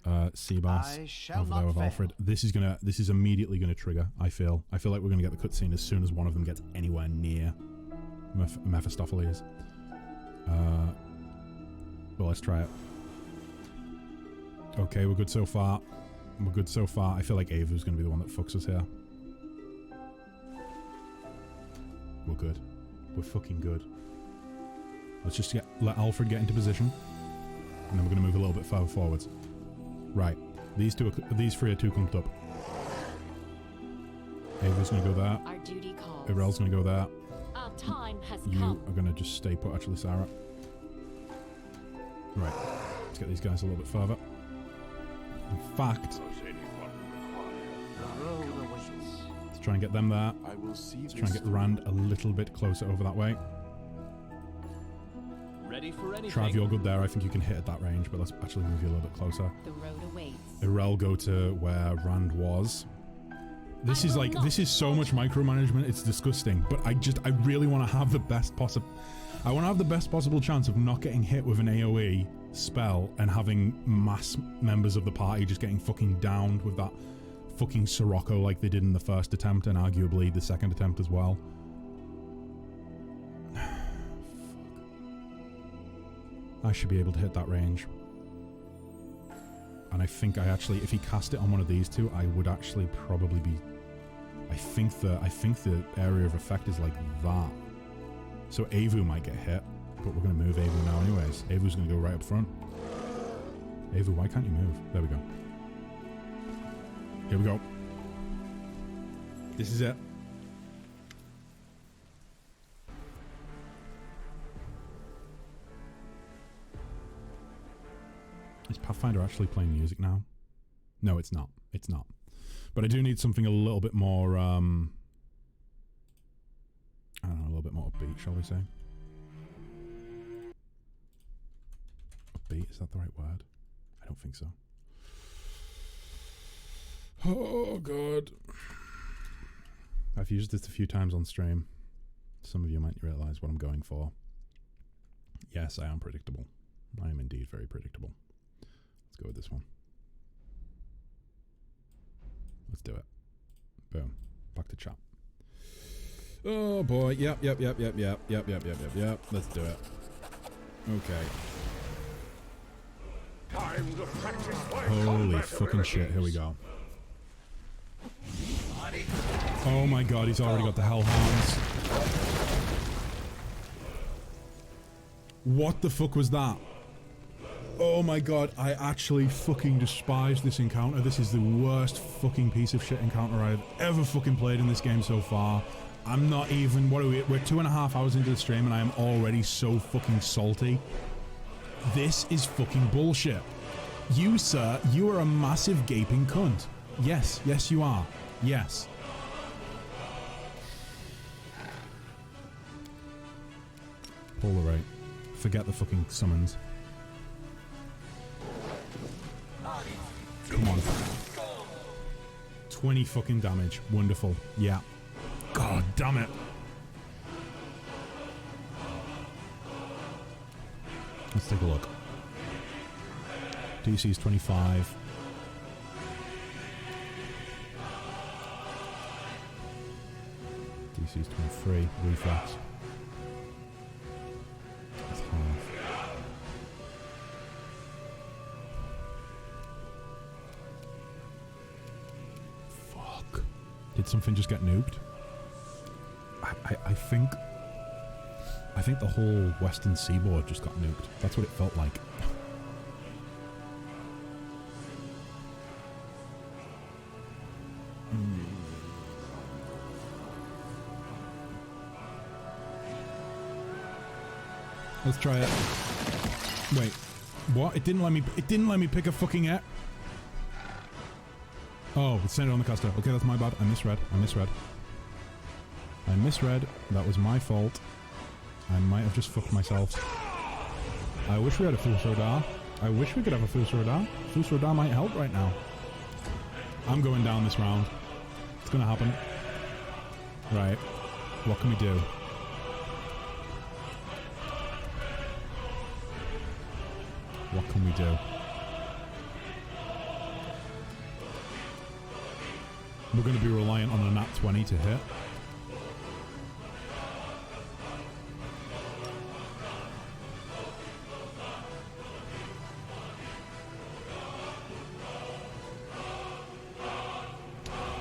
Seabass over there with Alfred. This is immediately gonna trigger. I feel like we're gonna get the cutscene as soon as one of them gets anywhere near Mephistopheles. Well, let's try it. Okay, we're good so far. I feel like Avu's gonna be the one that fucks us here. We're good. We're fucking good. Let's just let Alfred get into position, and then we're gonna move a little bit further forwards. Right, these three are too clumped up. Ava's gonna go there. Our duty calls. Irel's gonna go there. Our time has You come. are gonna just stay put, actually, Sarah. Right, let's get these guys a little bit further. In fact, let's try and get them there. Let's try and get Rand a little bit closer over that way. Ready for anything. Trav, you're good there. I think you can hit at that range, but let's actually move you a little bit closer. The road awaits. Irel, go to where Rand was. This is so much micromanagement. It's disgusting. But I really want to have the best possible. I want to have the best possible chance of not getting hit with an AOE spell and having mass members of the party just getting fucking downed with that fucking Sirocco like they did in the first attempt and arguably the second attempt as well. I should be able to hit that range. And I think if he cast it on one of these two, I would actually probably be... I think the area of effect is like that. So Avu might get hit, but we're going to move Avu now anyways. Avu's going to go right up front. Avu, why can't you move? There we go. Here we go. This is it. Is Pathfinder actually playing music now? No, it's not. It's not. But I do need something a little bit more, I don't know, a little bit more upbeat, shall we say? Upbeat, is that the right word? I don't think so. Oh, God. I've used this a few times on stream. Some of you might realize what I'm going for. Yes, I am predictable. I am indeed very predictable. Let's go with this one. Let's do it. Boom. Back to chat. Oh boy. Yep. Let's do it. Okay. Holy fucking shit. Here we go. Oh my god, he's already got the Hellhounds. What the fuck was that? Oh my god, I actually fucking despise this encounter. This is the worst fucking piece of shit encounter I've ever fucking played in this game so far. I'm not even, what are we, we're 2.5 hours into the stream and I am already so fucking salty. This is fucking bullshit. You, sir, you are a massive gaping cunt. Yes, yes you are. Yes. Pull the right. Forget the fucking summons. Come on. 20 fucking damage. Wonderful. Yeah. God damn it. Let's take a look. DC is 25. DC is 23. Reflex. That's half. Fuck. Did something just get nuked? I think the whole western seaboard just got nuked. That's what it felt like. Let's try it. Wait. What? It didn't let me pick a fucking app. Oh, it sent it on the caster. Okay, that's my bad. I misread. That was my fault. I might have just fucked myself. I wish we had a Fusrodar. I wish we could have a Fusrodar. Fusrodar might help right now. I'm going down this round. It's gonna happen. Right. What can we do? What can we do? We're going to be reliant on a nat 20 to hit.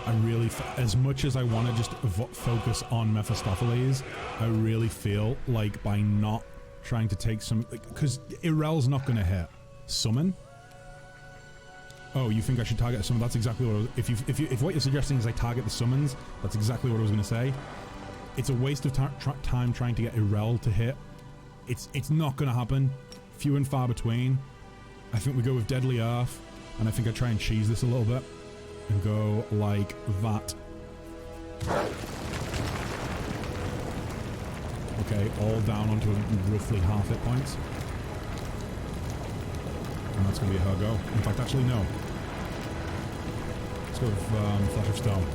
I really, as much as I want to just focus on Mephistopheles, I really feel like by not trying to take some, because Irel's not going to hit. Summon? Oh, you think I should target a summon? That's exactly what I was, if what you're suggesting is I target the summons, that's exactly what I was going to say. It's a waste of time trying to get Irel to hit. It's not going to happen. Few and far between. I think we go with Deadly Earth, and I think I try and cheese this a little bit and go like that. Okay, all down onto roughly half hit points. And that's going to be her go. In fact, actually, no. Let's go with Flash of Stone.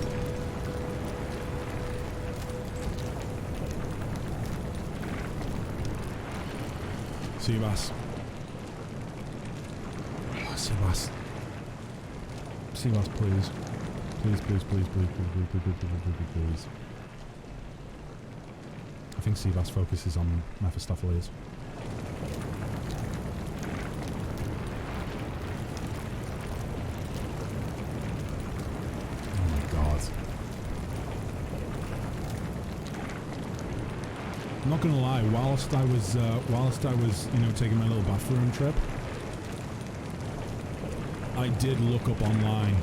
Seabass. Oh, Seabass. Seabass, please. Please. I think Seabass focuses on Mephistopheles. Oh my god. I'm not gonna lie, whilst I was you know, taking my little bathroom trip, I did look up online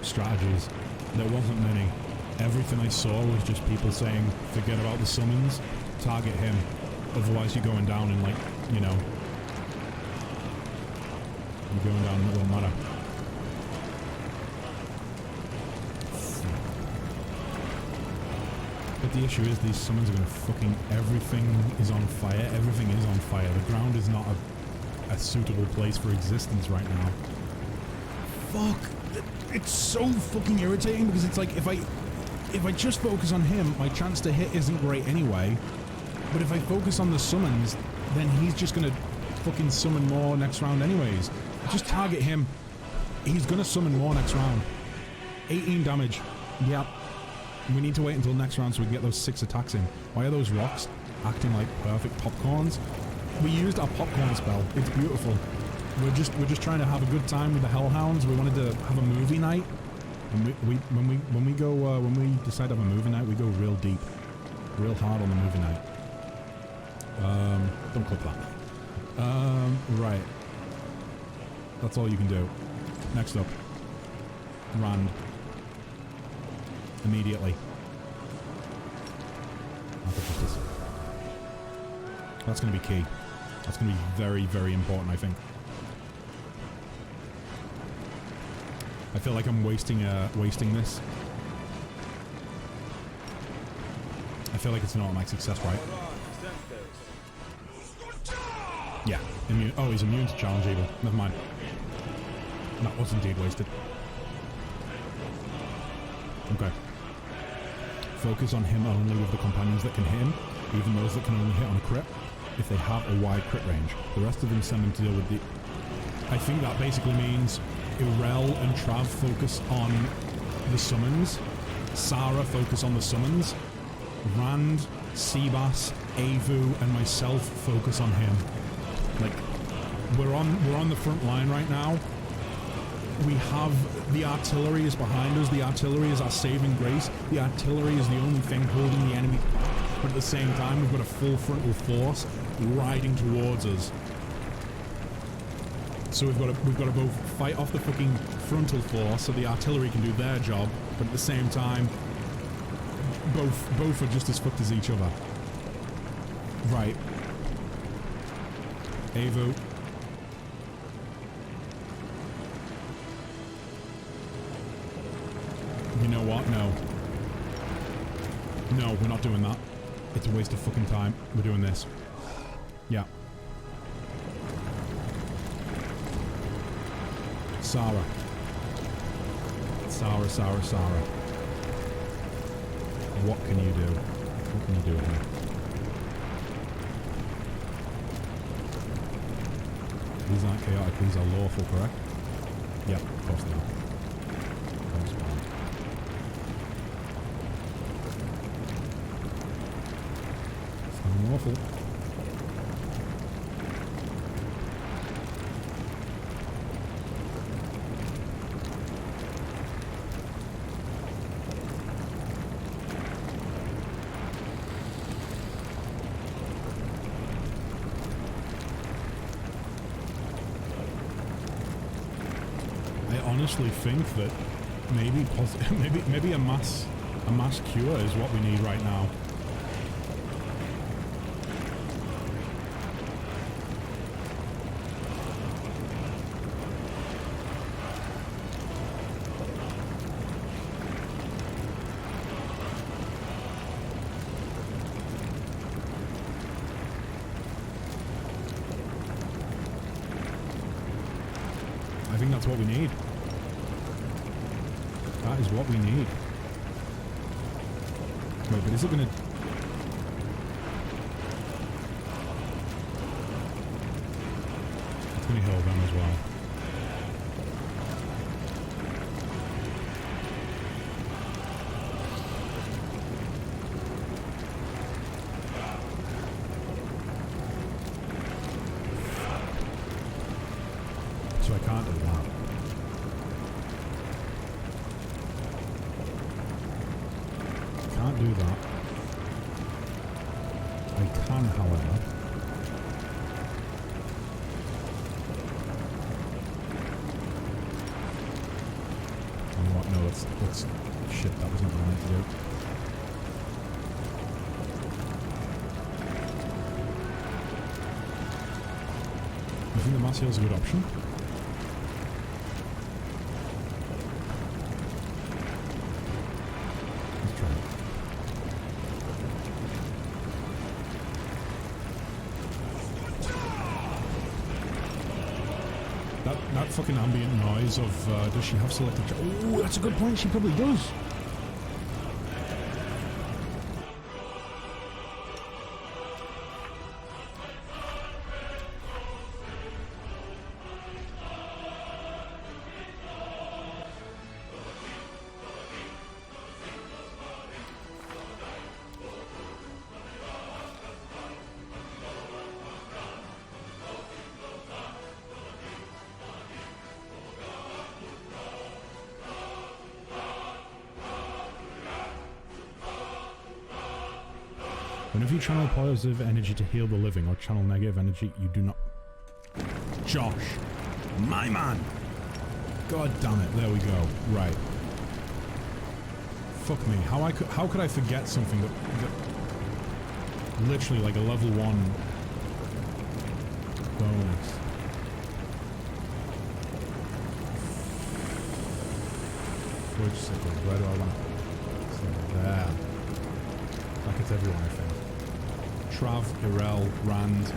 strategies. There wasn't many. Everything I saw was just people saying, forget about the summons, target him, otherwise you're going down in, like, you know, you're going down and it won't matter. But the issue is these summons are gonna fucking, everything is on fire, everything is on fire. The ground is not a suitable place for existence right now. Fuck, it's so fucking irritating because it's like, if I just focus on him, my chance to hit isn't great anyway. But if I focus on the summons, then he's just gonna fucking summon more next round anyways. Just target him. He's gonna summon more next round. 18 damage. Yep. We need to wait until next round so we can get those 6 attacks in. Why are those rocks acting like perfect popcorns? We used our popcorn spell. It's beautiful. We're just trying to have a good time with the Hellhounds. We wanted to have a movie night. And when we decide to have a movie night, we go real deep, real hard on the movie night. Don't clip that. Right. That's all you can do. Next up, Rand. Immediately. That's going to be key. That's going to be very, very important, I think. I feel like I'm wasting this. I feel like it's an automatic success, right? Yeah, immune. Oh, he's immune to challenge evil. Never mind. That was indeed wasted. Okay. Focus on him only with the companions that can hit him, even those that can only hit on a crit, if they have a wide crit range. The rest of them send them to deal with the... I think that basically means Irel and Trav focus on the summons, Sarah focus on the summons, Rand, Seabass, Avu, and myself focus on him. Like, we're on the front line right now. We have the artillery is behind us. The artillery is our saving grace. The artillery is the only thing holding the enemy. But at the same time, we've got a full frontal force riding towards us. So we've got to both fight off the fucking frontal force so the artillery can do their job, but at the same time, both are just as fucked as each other. Right. Avu. You know what? No. No, we're not doing that. It's a waste of fucking time. We're doing this. Yeah. Sarah. Sarah. What can you do? What can you do here? These aren't chaotic, these are lawful, correct? Yep, of course they are. It's lawful. I honestly think that maybe a mass cure is what we need right now. I think that's what we need. That is what we need. Wait, but is it gonna... It's gonna heal them as well. So I can't do that. Can't do that. I can, however. You know what? No, let's shit. That wasn't what I meant to do. You think the mass heal is a good option? Let's try it. That fucking ambient noise of, does she have selected... Oh, that's a good point, she probably does. Whenever you channel positive energy to heal the living or channel negative energy, you do not... Josh! My man! God damn it, there we go. Right. Fuck me. How could I forget something that literally like a level 1 bonus. Which sickle? Where do I want it? There. Like it's everyone, I think. Trav, Irel, Rand.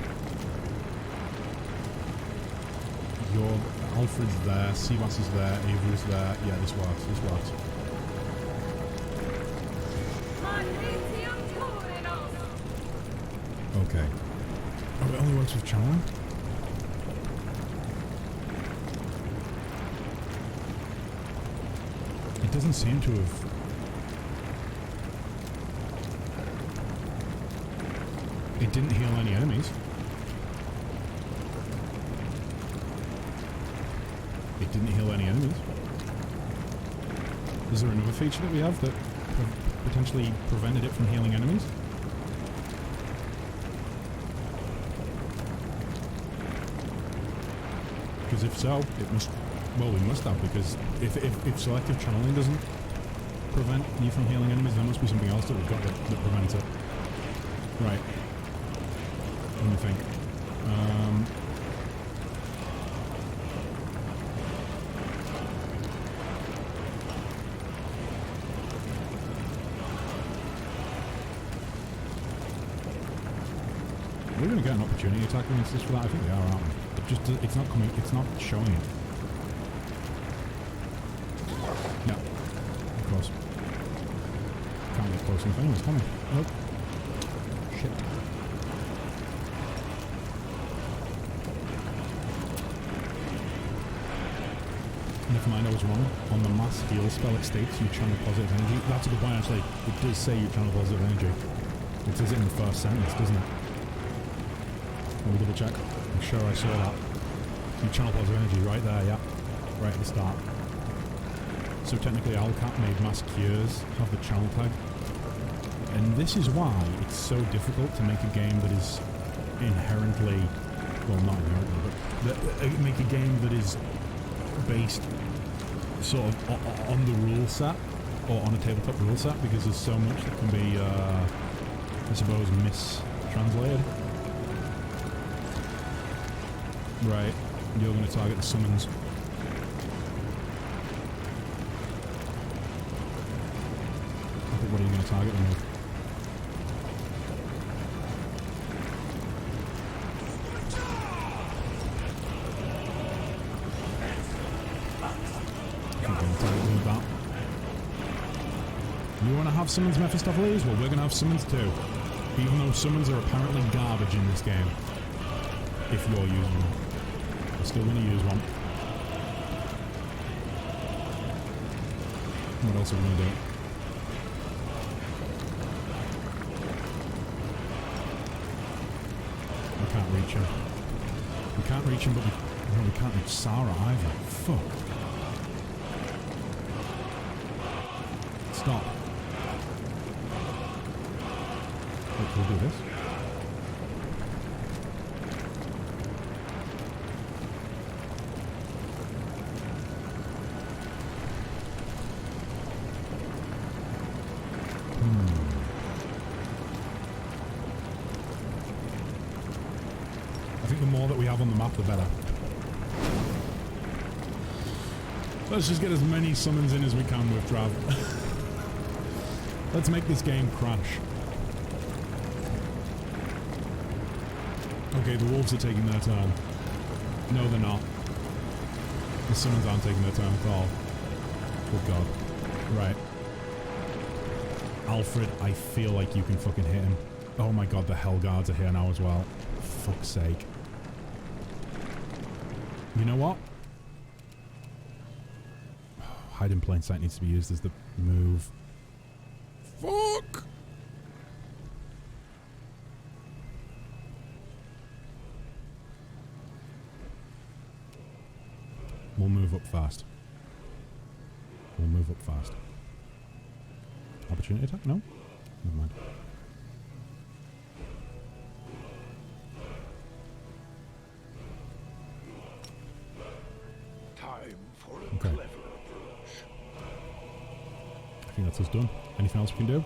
Alfred's there, Siwas is there, Avery's there. Yeah, this works, this works. Okay. Oh, it only works with channeling? It doesn't seem to have... It didn't heal any enemies. It didn't heal any enemies. Is there another feature that we have that potentially prevented it from healing enemies? Because if so, it must... Well, we must have, because if selective channeling doesn't prevent you from healing enemies, there must be something else that we've got that prevents it. Right. Let me think. We're going to get an opportunity attack against this for that. I think we are, aren't we? It's not coming. It's not showing it. No. Of course. Can't get close enough anyways, can we? Nope. Shit. Never mind, I was wrong. On the mass heal spell it states you channel positive energy. That's a good point, actually. It does say you channel positive energy. It says it in the first sentence, doesn't it? Let me double check. I'm sure I saw that. You channel positive energy right there, yeah. Right at the start. So technically Alcat made mass cures have the channel tag. And this is why it's so difficult to make a game that is inherently... Well, not inherently, but... make a game that is based sort of on the rule set, or on a tabletop rule set, because there's so much that can be, I suppose, mistranslated. Right, you're going to target the summons. I think what are you going to target them with? You want to have summons, Mephistopheles? Well, we're going to have summons too. Even though summons are apparently garbage in this game. If you're using them. I'm still going to use one. What else are we going to do? We can't reach him. We can't reach him, but we can't reach Sarah either. Fuck. Stop. Wait, we'll do this. I think the more that we have on the map, the better. Let's just get as many summons in as we can with Trav. Let's make this game crash. Okay, the wolves are taking their turn. No, they're not. The summons aren't taking their turn at all. Oh god. Right. Alfred, I feel like you can fucking hit him. Oh my god, the Hell Guards are here now as well. For fuck's sake. You know what? Hide in plain sight needs to be used as the move. Fuck! We'll move up fast. We'll move up fast. Opportunity attack? No? Never mind. Time for a Okay. clever approach. I think that's us done. Anything else we can do?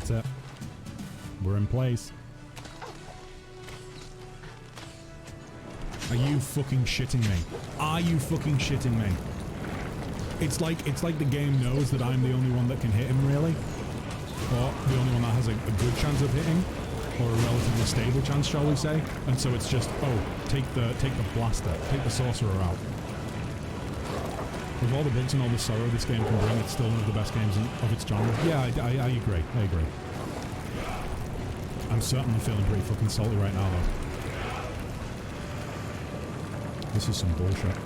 That's it. We're in place. Are you fucking shitting me? Are you fucking shitting me? It's like the game knows that I'm the only one that can hit him, really. Or the only one that has a good chance of hitting. Or a relatively stable chance, shall we say. And so it's just, oh, take the blaster, take the sorcerer out. With all the bugs and all the sorrow this game can bring, it's still one of the best games of its genre. Yeah, I agree. I agree. I'm certainly feeling pretty fucking salty right now, though. This is some bullshit.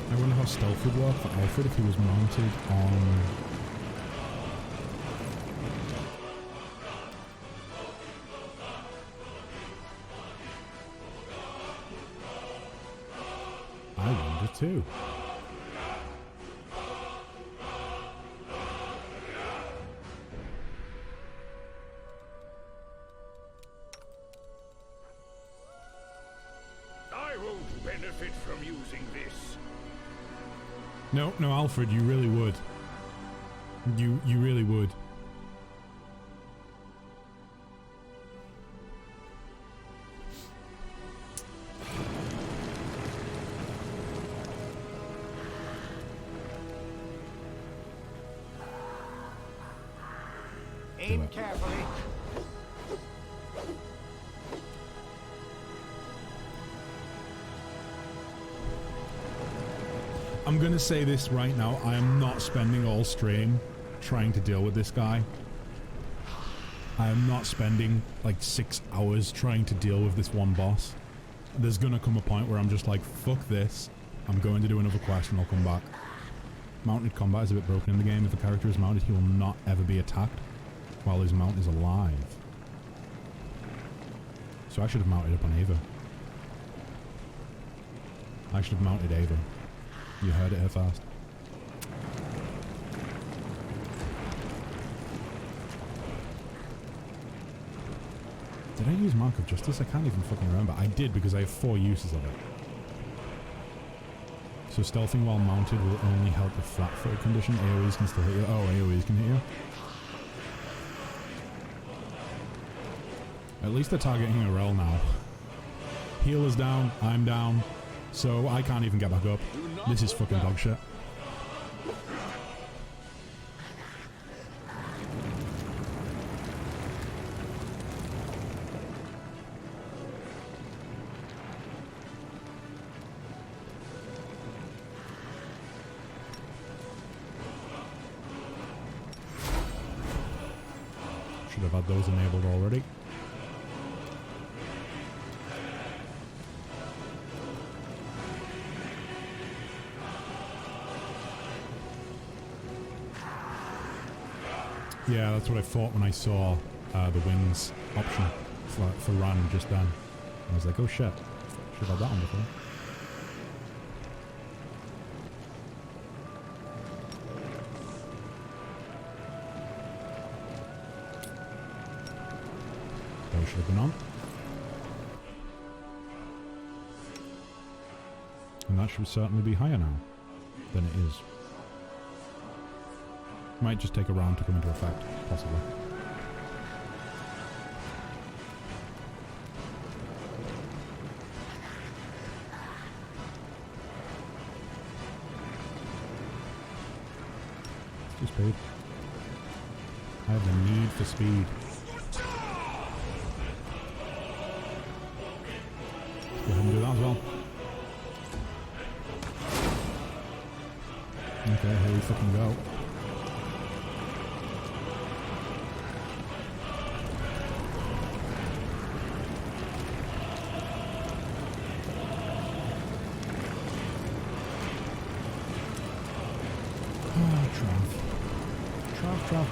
I wonder how stealth would work for Alfred if he was mounted on... I wonder too. I won't benefit from using this. No, Alfred, you really would. You really would. Aim carefully. I'm gonna say this right now, I am not spending all stream trying to deal with this guy. I am not spending like 6 hours trying to deal with this one boss. There's gonna come a point where I'm just like, fuck this, I'm going to do another quest and I'll come back. Mounted combat is a bit broken in the game. If a character is mounted, he will not ever be attacked while his mount is alive. So I should have mounted up on Ava. I should have mounted Ava. You heard it here fast. Did I use Mark of Justice? I can't even fucking remember. I did because I have 4 uses of it. So stealthing while mounted will only help with flat-footed condition. AoEs can still hit you. Oh, AoEs can hit you. At least they're targeting a rel now. Heal is down, I'm down, so I can't even get back up. This is fucking dog shit. Should have had those enabled already. Yeah, that's what I thought when I saw the wings option for run just then. I was like, oh shit, should have had that on before. Those should have been on. And that should certainly be higher now than it is. Might just take a round to come into effect, possibly. to speed. I have the need for speed. Go ahead and do that as well. Okay, here we fucking go.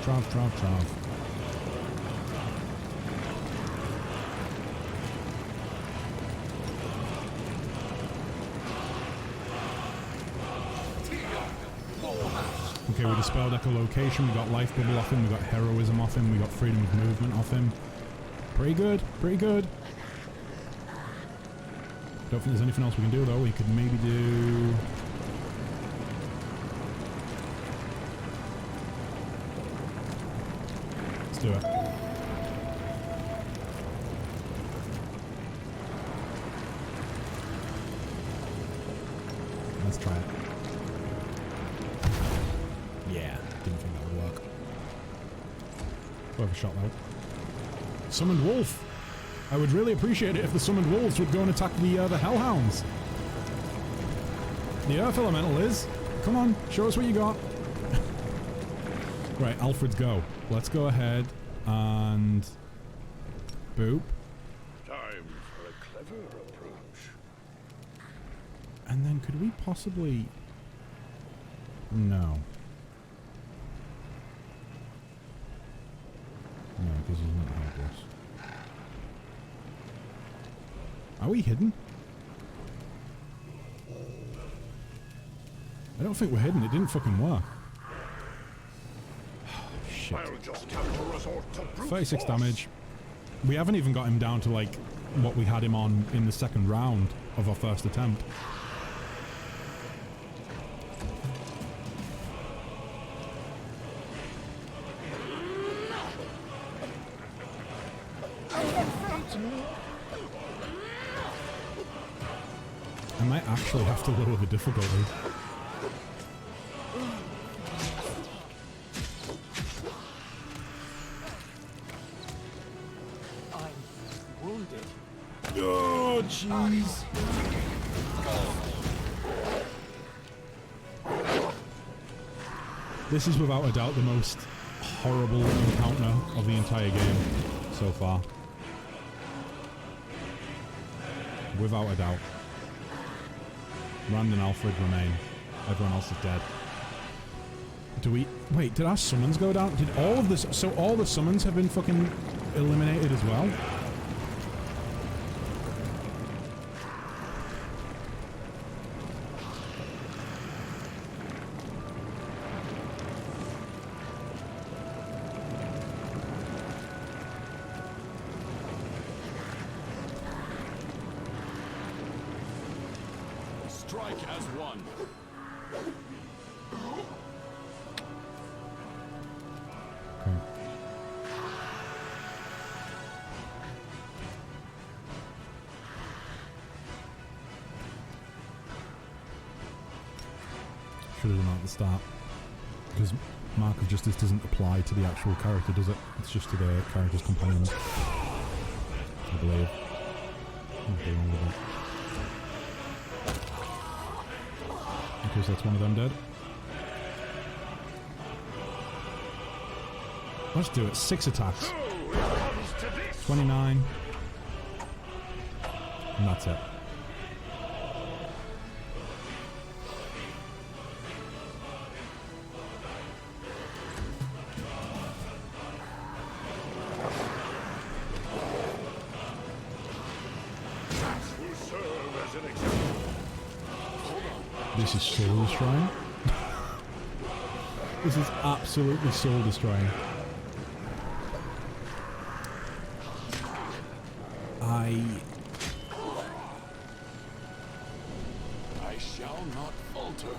Trav. Okay, we dispelled echolocation, we got life bubble off him, we got heroism off him, we got freedom of movement off him. Pretty good, pretty good. Don't think there's anything else we can do though. We could maybe do... Let's do it. Let's try it. Yeah, didn't think that would work. Worth a shot though. Summoned wolf. I would really appreciate it if the summoned wolves would go and attack the hellhounds. The earth elemental is. Come on, show us what you got. Right, Alfred's go. Let's go ahead and boop. Time for a clever approach. And then could we possibly... No. No, because he's not helpless. Are we hidden? I don't think we're hidden. It didn't fucking work. Shit. I'll just have to resort to brute 36 force. damage. We haven't even got him down to like what we had him on in the second round of our first attempt. I might actually have to lower the difficulty. I'm wounded. Oh, jeez. This is without a doubt the most horrible encounter of the entire game so far. Without a doubt. Rand and Alfred remain. Everyone else is dead. Do we... Wait, did our summons go down? Did all of this... So all the summons have been fucking eliminated as well? Strike as one. Okay. Should have done that at the start. Because Mark of Justice doesn't apply to the actual character, does it? It's just to the character's companions. I believe. Nothing wrong with it. Because that's one of them dead. Let's do it. 6 attacks. 29. And that's it. This is soul destroying. This is absolutely soul destroying. I shall not falter.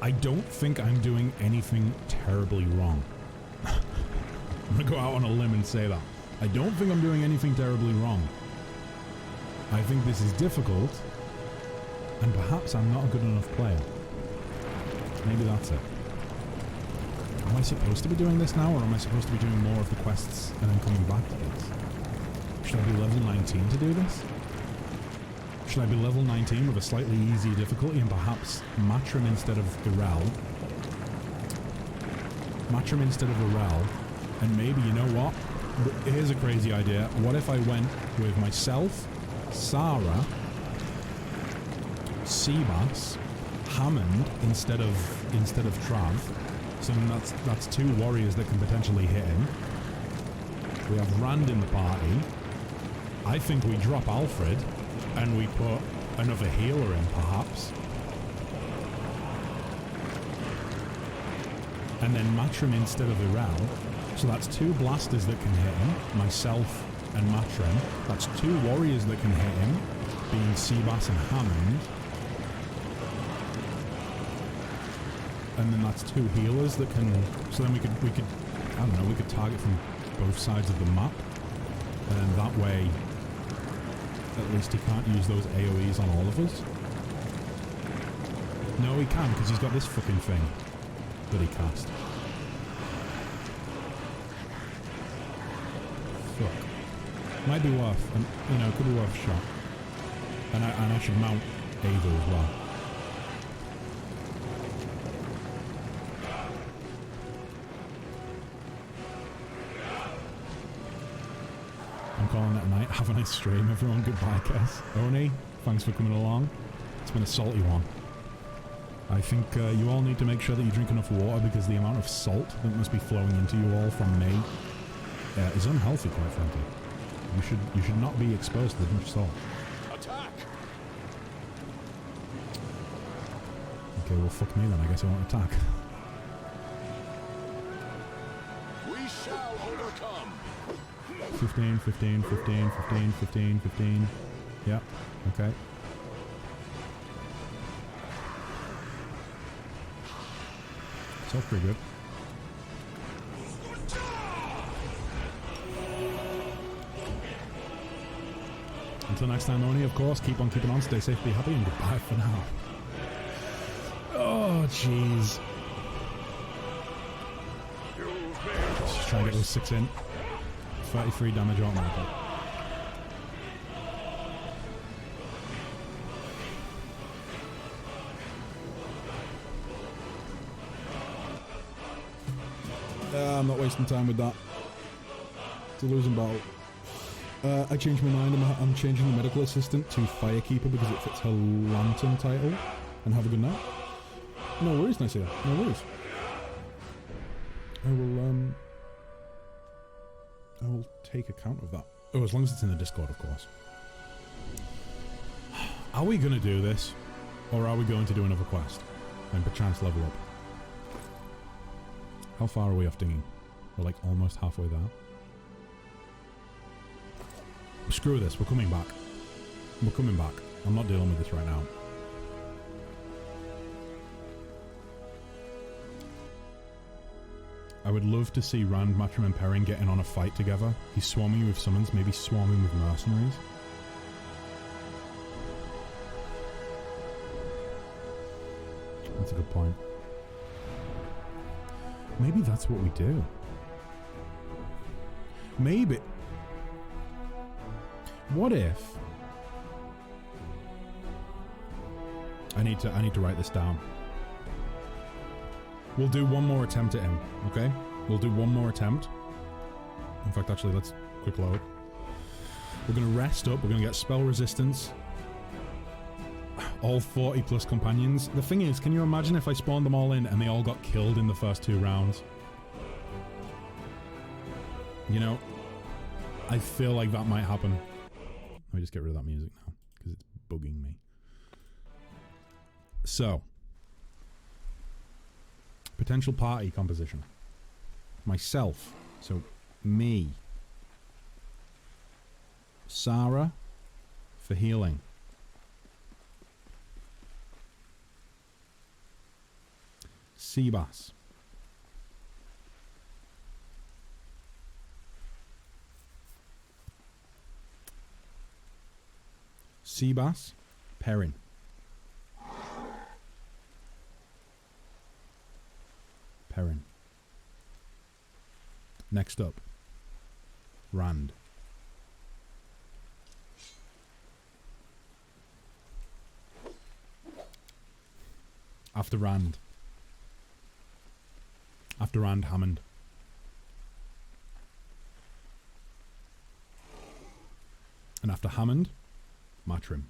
I don't think I'm doing anything terribly wrong. I'm gonna go out on a limb and say that. I don't think I'm doing anything terribly wrong. I think this is difficult, and perhaps I'm not a good enough player. Maybe that's it. Am I supposed to be doing this now, or am I supposed to be doing more of the quests and then coming back to this? Should I be level 19 to do this? Should I be level 19 with a slightly easier difficulty and perhaps Matrim instead of Irel? Matrim instead of Irel. And maybe, you know what? Here's a crazy idea. What if I went with myself, Sarah, Seabass, Hammond instead of Trav? So that's 2 warriors that can potentially hit him. We have Rand in the party. I think we drop Alfred and we put another healer in, perhaps. And then Matrim instead of Irel. So that's 2 blasters that can hit him, myself and Matrim. That's 2 warriors that can hit him, being Seabass and Hammond. And then that's 2 healers that can... So then we could, I don't know, we could target from both sides of the map. And then that way, at least he can't use those AoEs on all of us. No, he can, because he's got this fucking thing that he cast. Fuck. Might be worth, you know, could be worth a shot. And I should mount Ava as well. I'm calling it a night. Have a nice stream, everyone. Goodbye, Kess. Oni, thanks for coming along. It's been a salty one. I think you all need to make sure that you drink enough water, because the amount of salt that must be flowing into you all from me is unhealthy, quite frankly. You should not be exposed to this much salt. Attack! Okay, well fuck me then. I guess I won't attack. We shall overcome. 15, 15, 15, 15, 15, 15. Yep. Okay. Sounds pretty good. Until next time, Oni, of course, keep on keeping on, stay safe, be happy, and goodbye for now. Oh, jeez. Just try and get those 6 in. 33 damage automatically. I'm not wasting time with that. It's a losing battle. I changed my mind. I'm changing the medical assistant to Firekeeper because it fits her lantern title. And have a good night. No worries, Nicia. No worries. I will take account of that. Oh, as long as it's in the Discord, of course. Are we going to do this? Or are we going to do another quest? And perchance level up? How far are we off dinging? We're like almost halfway there. Screw this, we're coming back. We're coming back. I'm not dealing with this right now. I would love to see Rand, Matrim and Perrin getting on a fight together. He's swarming with summons, maybe swarming with mercenaries. That's a good point. Maybe that's what we do. Maybe. What if... I need to write this down. We'll do one more attempt at him, okay? We'll do one more attempt. In fact, actually, let's quick load. We're going to rest up. We're going to get spell resistance. All 40 plus companions. The thing is, can you imagine if I spawned them all in and they all got killed in the first 2 rounds? You know, I feel like that might happen. Let me just get rid of that music now, because it's bugging me. So, potential party composition. Myself, so me. Sarah for healing. Sea bass. Sea bass, Perrin. Perrin. Next up, Rand. After Rand, Hammond. And after Hammond, Matrim.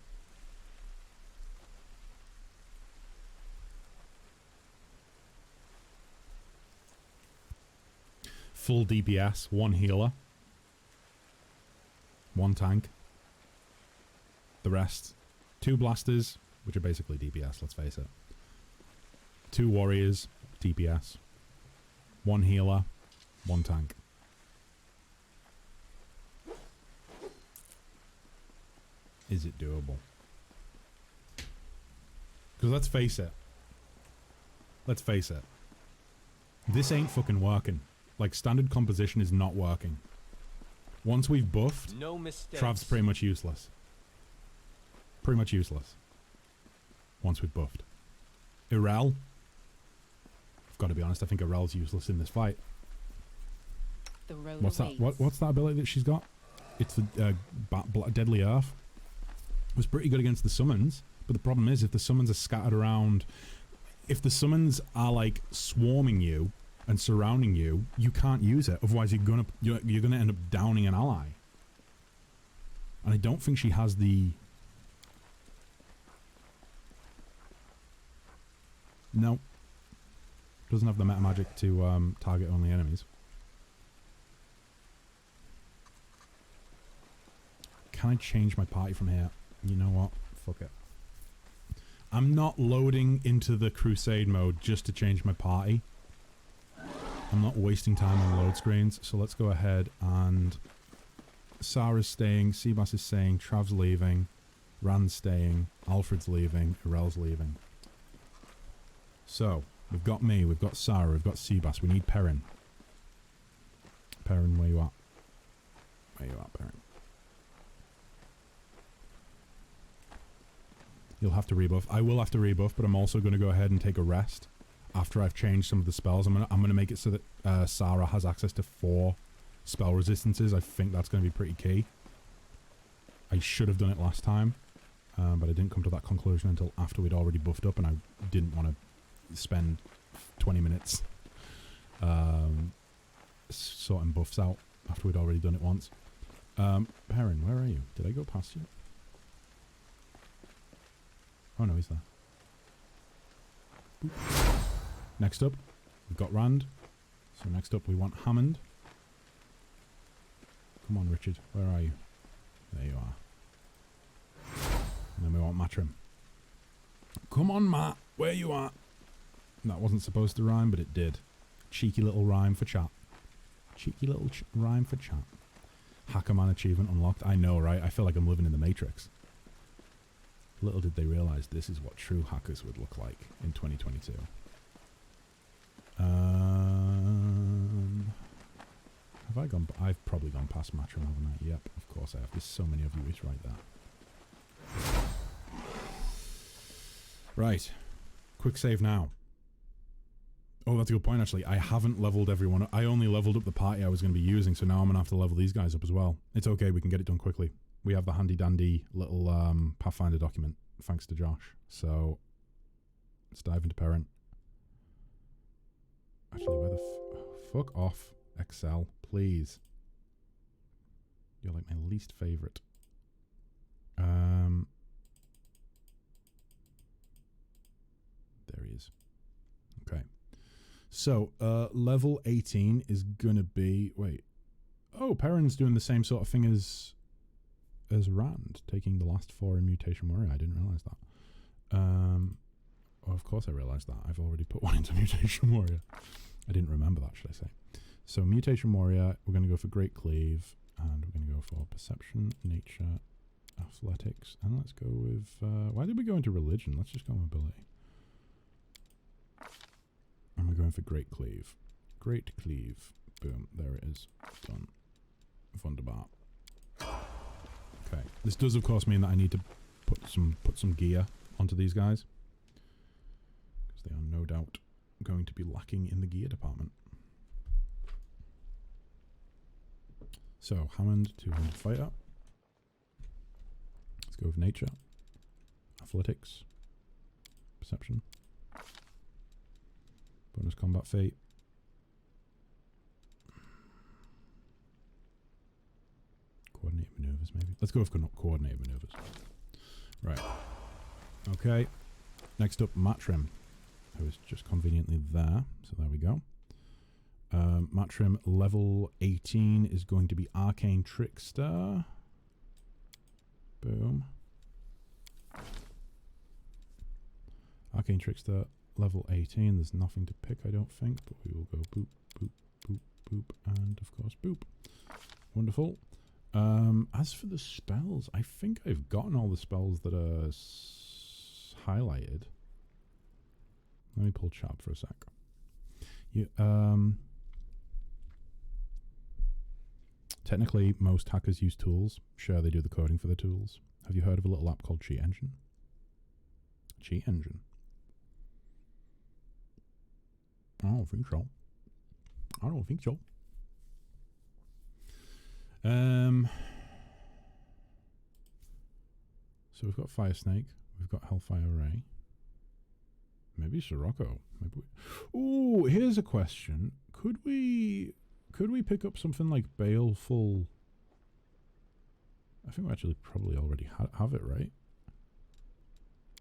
Full DPS, 1 healer, 1 tank. The rest, 2 blasters, which are basically DPS, let's face it. 2 warriors, DPS. 1 healer, 1 tank. Is it doable? Because let's face it. Let's face it. This ain't fucking working. Like, standard composition is not working. Once we've buffed, No mistakes. Trav's pretty much useless. Pretty much useless. Once we've buffed. Irel. I've got to be honest, I think Irel's useless in this fight. The road What's that? What's that ability that she's got? It's the Deadly Earth. It was pretty good against the summons, but the problem is if the summons are scattered around, if the summons are like swarming you and surrounding you, you can't use it. Otherwise, you're gonna end up downing an ally. And I don't think she has the. No. Doesn't have the meta magic to target only enemies. Can I change my party from here? You know what? Fuck it. I'm not loading into the Crusade mode just to change my party. I'm not wasting time on load screens, so let's go ahead and... Sarah's staying, Seabass is staying, Trav's leaving, Rand's staying, Alfred's leaving, Irel's leaving. So, we've got me, we've got Sarah, we've got Seabass, we need Perrin. Perrin, where you at? Where you at, Perrin? You'll have to rebuff. I will have to rebuff, but I'm also going to go ahead and take a rest after I've changed some of the spells. I'm gonna make it so that Sarah has access to 4 spell resistances. I think that's going to be pretty key. I should have done it last time, but I didn't come to that conclusion until after we'd already buffed up, and I didn't want to spend 20 minutes sorting buffs out after we'd already done it once. Perrin, where are you? Did I go past you? Oh no, he's there. Boop. Next up, we've got Rand. So next up we want Hammond. Come on, Richard, where are you? There you are. And then we want Matrim. Come on, Matt, where you at? That wasn't supposed to rhyme, but it did. Cheeky little rhyme for chat. Cheeky little rhyme for chat. Hackerman achievement unlocked. I know, right? I feel like I'm living in the Matrix. Little did they realise this is what true hackers would look like in 2022. Have I gone... I've probably gone past Matrim, haven't I? Yep, of course I have. There's so many of you. It's right there. Right. Quick save now. Oh, that's a good point, actually. I haven't leveled everyone up. I only leveled up the party I was going to be using, so now I'm going to have to level these guys up as well. It's okay, we can get it done quickly. We have the handy-dandy little Pathfinder document, thanks to Josh. So, let's dive into Perrin. Actually, where the fuck off, Excel, please. You're like my least favourite. There he is. Okay. So, level 18 is gonna be... Wait. Oh, Perrin's doing the same sort of thing as Rand, taking the last 4 in Mutation Warrior. I didn't realise that. Oh, of course I realised that. I've already put 1 into Mutation Warrior. I didn't remember that, should I say. So Mutation Warrior, we're going to go for Great Cleave, and we're going to go for Perception, Nature, Athletics, and let's go with... why did we go into Religion? Let's just go with Ability. And we're going for Great Cleave. Great Cleave. Boom. There it is. Done. Wunderbar. Okay. This does, of course, mean that I need to put some gear onto these guys. Because they are no doubt going to be lacking in the gear department. So, Hammond, 200 fighter. Let's go with nature. Athletics. Perception. Bonus combat fate. Coordinate maneuvers, maybe. Let's go with coordinate maneuvers. Right. Okay. Next up, Matrim, who is just conveniently there. So there we go. Matrim level 18 is going to be Arcane Trickster. Boom. Arcane Trickster level 18. There's nothing to pick, I don't think, but we will go boop, boop, boop, boop, and of course boop. Wonderful. As for the spells, I think I've gotten all the spells that are highlighted. Let me pull chat for a sec. Technically, most hackers use tools. Sure, they do the coding for the tools. Have you heard of a little app called Cheat Engine? Cheat Engine. I don't think so. I don't think so. So we've got Fire Snake. We've got Hellfire Ray. Maybe Sirocco. Maybe. Ooh, here's a question. Could we pick up something like Baleful? I think we actually probably already have it, right?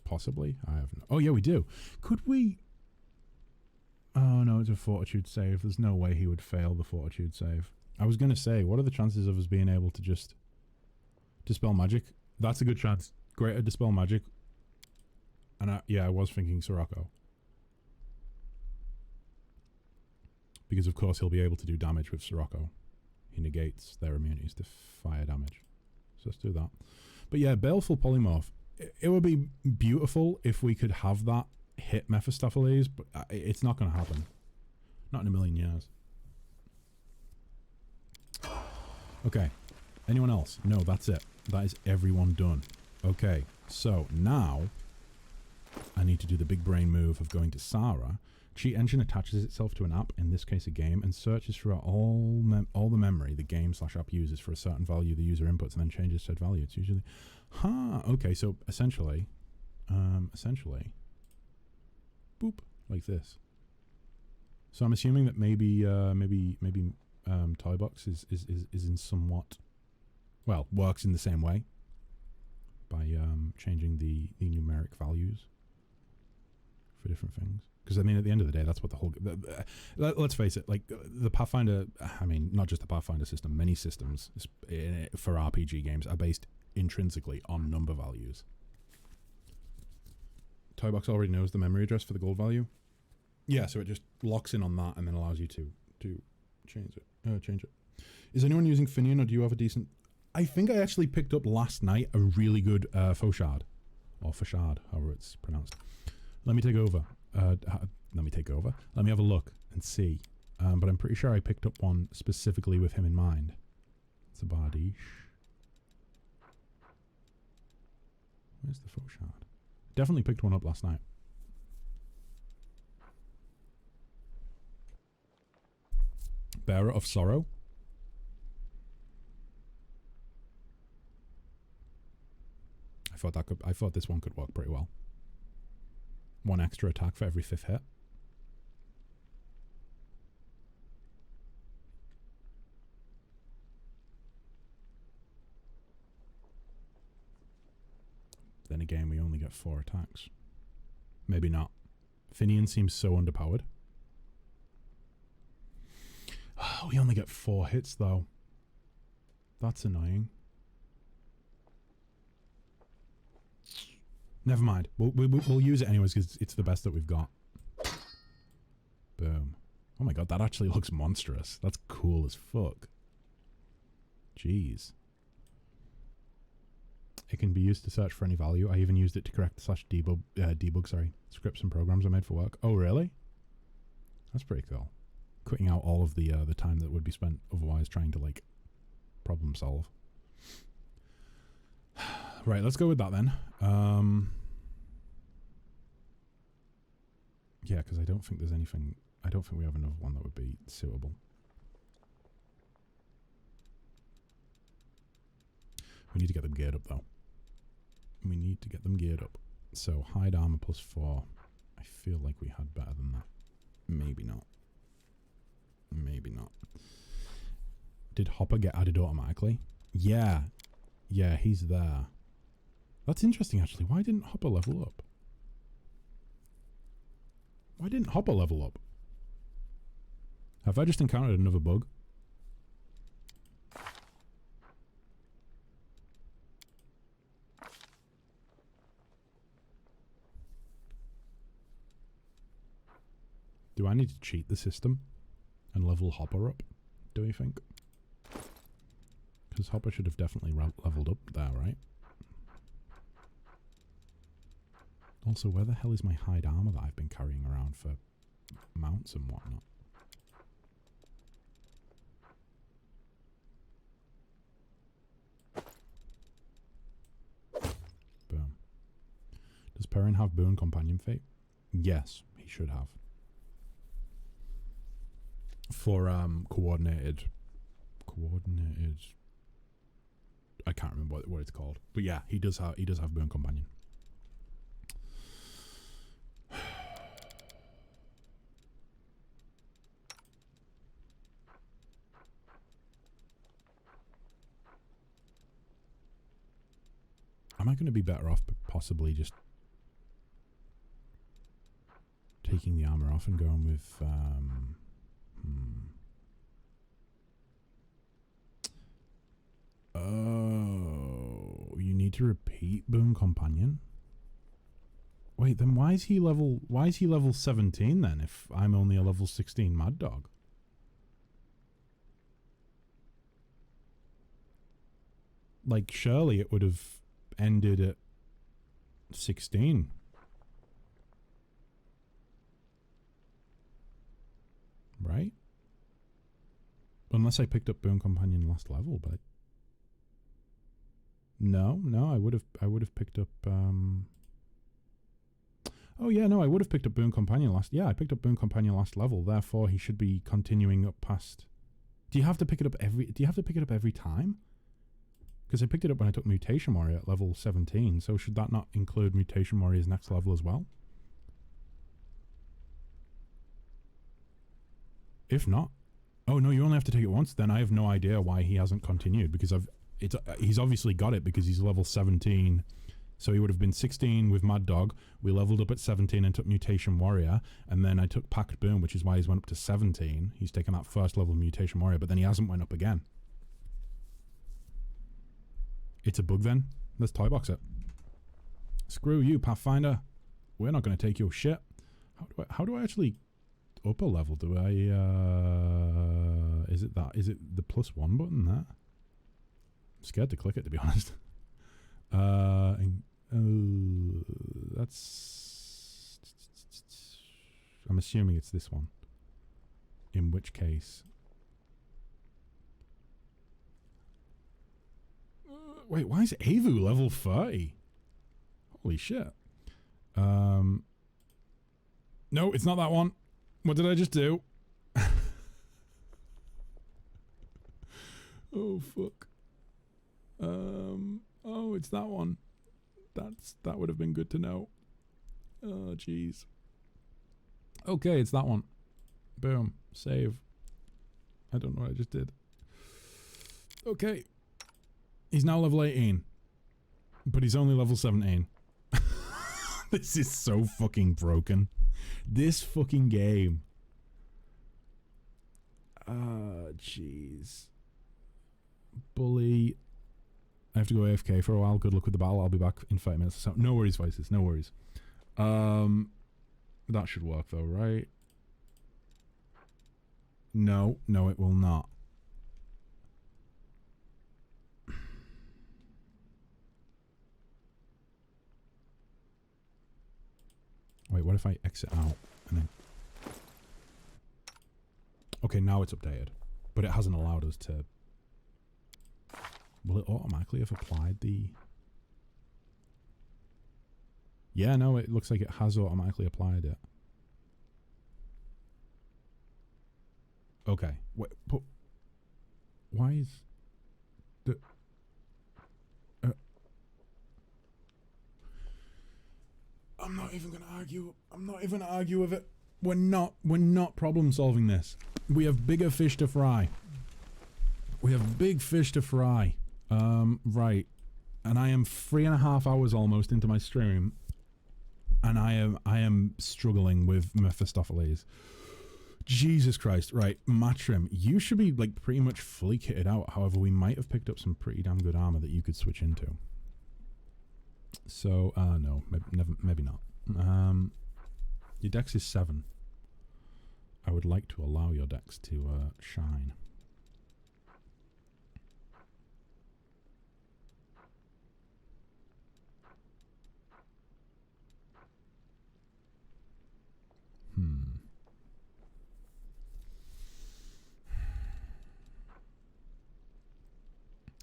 Possibly. I have no. Oh yeah, we do. Could we? Oh no, it's a Fortitude save. There's no way he would fail the Fortitude save. I was going to say, what are the chances of us being able to just dispel magic? That's a good chance. Greater dispel magic. And I was thinking Sirocco. Because of course he'll be able to do damage with Sirocco. He negates their immunities to fire damage. So let's do that. But yeah, Baleful Polymorph. It would be beautiful if we could have that hit Mephistopheles, but it's not going to happen. Not in a million years. Okay. Anyone else? No, that's it. That is everyone done. Okay. So now I need to do the big brain move of going to Sarah. Cheat Engine attaches itself to an app, in this case a game, and searches throughout all the memory the game/app uses for a certain value the user inputs and then changes said value. It's usually... okay, so essentially, boop, like this. So I'm assuming that maybe Toybox is in somewhat, well, works in the same way by changing the numeric values for different things. Because I mean, at the end of the day, that's what the whole. Let's face it, like the Pathfinder. I mean, not just the Pathfinder system. Many systems for RPG games are based intrinsically on number values. Toybox already knows the memory address for the gold value. Yeah, so it just locks in on that and then allows you to change it. Is anyone using Finian, or do you have a decent... I think I actually picked up last night a really good Fauchard. Or Fauchard, however it's pronounced. Let me take over. Let me have a look and see. But I'm pretty sure I picked up one specifically with him in mind. It's a Bardiche. Where's the Fauchard? Definitely picked one up last night. Bearer of Sorrow. I thought this one could work pretty well. 1 extra attack for every 5th hit. Then again, we only get 4 attacks. Maybe not. Finian seems so underpowered. We only get 4 hits though. That's annoying. Never mind. We'll use it anyways because it's the best that we've got. Boom. Oh my god, that actually looks monstrous. That's cool as fuck. Jeez. It can be used to search for any value. I even used it to correct /debug, scripts and programs I made for work. Oh, really? That's pretty cool. Cutting out all of the time that would be spent otherwise trying to, like, problem solve. Right, let's go with that then. Yeah, because I don't think there's anything... I don't think we have another one that would be suitable. We need to get them geared up, though. We need to get them geared up. So, hide armor +4. I feel like we had better than that. Maybe not. Maybe not. Did Hopper get added automatically? Yeah. Yeah, he's there. That's interesting, actually. Why didn't Hopper level up? Why didn't Hopper level up? Have I just encountered another bug? Do I need to cheat the system and level Hopper up, do you think? Because Hopper should have definitely leveled up there, right? Also, where the hell is my hide armor that I've been carrying around for mounts and whatnot? Boom. Does Perrin have boon companion fate? Yes, he should have. For coordinated, I can't remember what it's called, but yeah, he does have boon companion. Am I going to be better off possibly just taking the armor off and going with Oh, you need to repeat boon companion? Wait, then why is he level 17 then if I'm only a level 16 mad dog? Like, surely it would have ended at 16. Right? Unless I picked up boon companion last level, but no, I would have picked up oh yeah, no, I would have picked up boon companion last. Yeah, I picked up boon companion last level. Therefore, he should be continuing up past. Do you have to pick it up every time? Because I picked it up when I took Mutation Warrior at level 17. So should that not include Mutation Warrior's next level as well? If not, oh no, you only have to take it once. Then I have no idea why he hasn't continued, because he's obviously got it because he's level 17. So he would have been 16 with Mad Dog. We leveled up at 17 and took Mutation Warrior, and then I took Pact Boom, which is why he's went up to 17. He's taken that first level of Mutation Warrior, but then he hasn't went up again. It's a bug then. Let's toy box it. Screw you, Pathfinder. We're not going to take your shit. How do I actually upper level? Do I is it the +1 button there? I'm scared to click it, to be honest. That's, I'm assuming it's this one. In which case, wait, why is Avu level 30? Holy shit. No, it's not that one. What did I just do? Oh fuck. Oh, it's that one. That would have been good to know. Oh jeez. Okay, it's that one. Boom. Save. I don't know what I just did. Okay. He's now level 18. But he's only level 17. This is so fucking broken. This fucking game. Jeez. Bully. I have to go AFK for a while. Good luck with the battle. I'll be back in 5 minutes or so. No worries, Vices. No worries. That should work though, right? No, it will not. Wait, what if I exit out and then... Okay, now it's updated. But it hasn't allowed us to... Will it automatically have applied the... Yeah, no, it looks like it has automatically applied it. Okay. Wait, but why is the... I'm not even going to argue. I'm not even going to argue with it. We're not problem solving this. We have bigger fish to fry. We have big fish to fry. Right. And I am 3.5 hours almost into my stream. And I am struggling with Mephistopheles. Jesus Christ. Right. Matrim, you should be like pretty much fully kitted out. However, we might have picked up some pretty damn good armor that you could switch into. So, no, maybe not. Your dex is 7. I would like to allow your dex to shine.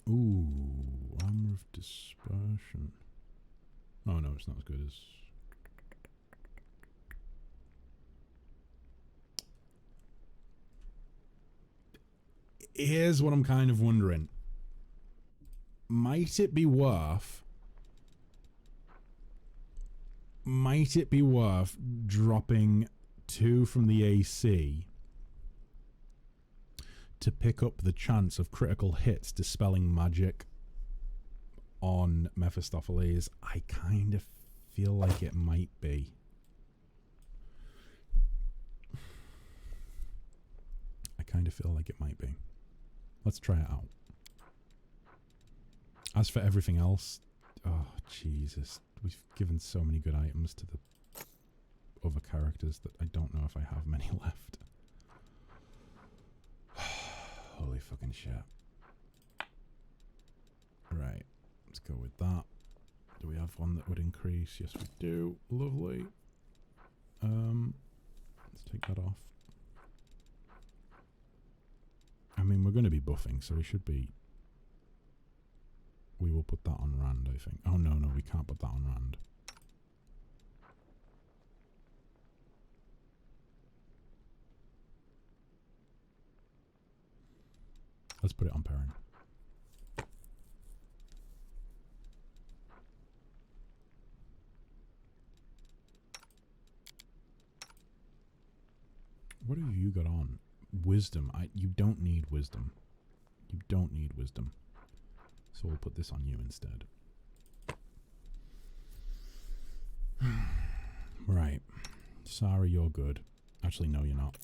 Ooh, armor of dispersion. Oh no, it's not as good as... Here's what I'm kind of wondering. Might it be worth dropping 2 from the AC to pick up the chance of critical hits dispelling magic on Mephistopheles? I kind of feel like it might be. I kind of feel like it might be. Let's try it out. As for everything else, oh Jesus, we've given so many good items to the other characters that I don't know if I have many left. Holy fucking shit. Right, let's go with that. Do we have one that would increase? Yes, we do. Lovely. Let's take that off. I mean, we're going to be buffing, so we should be... We will put that on Rand, I think. Oh, no, we can't put that on Rand. Let's put it on Perrin. What have you got on? Wisdom. You don't need wisdom. You don't need wisdom. So we'll put this on you instead. Right. Sarah, you're good. Actually, no, you're not.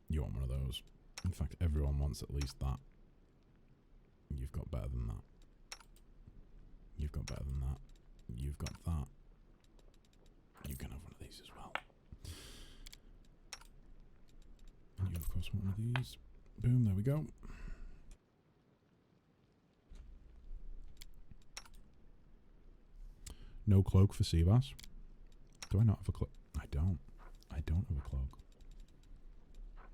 You want one of those. In fact, everyone wants at least that. You've got better than that. You've got better than that. You've got that. You can have one of these as well. And you, of course, want one of these. Boom, there we go. No cloak for Seabass. Do I not have a cloak? I don't. I don't have a cloak.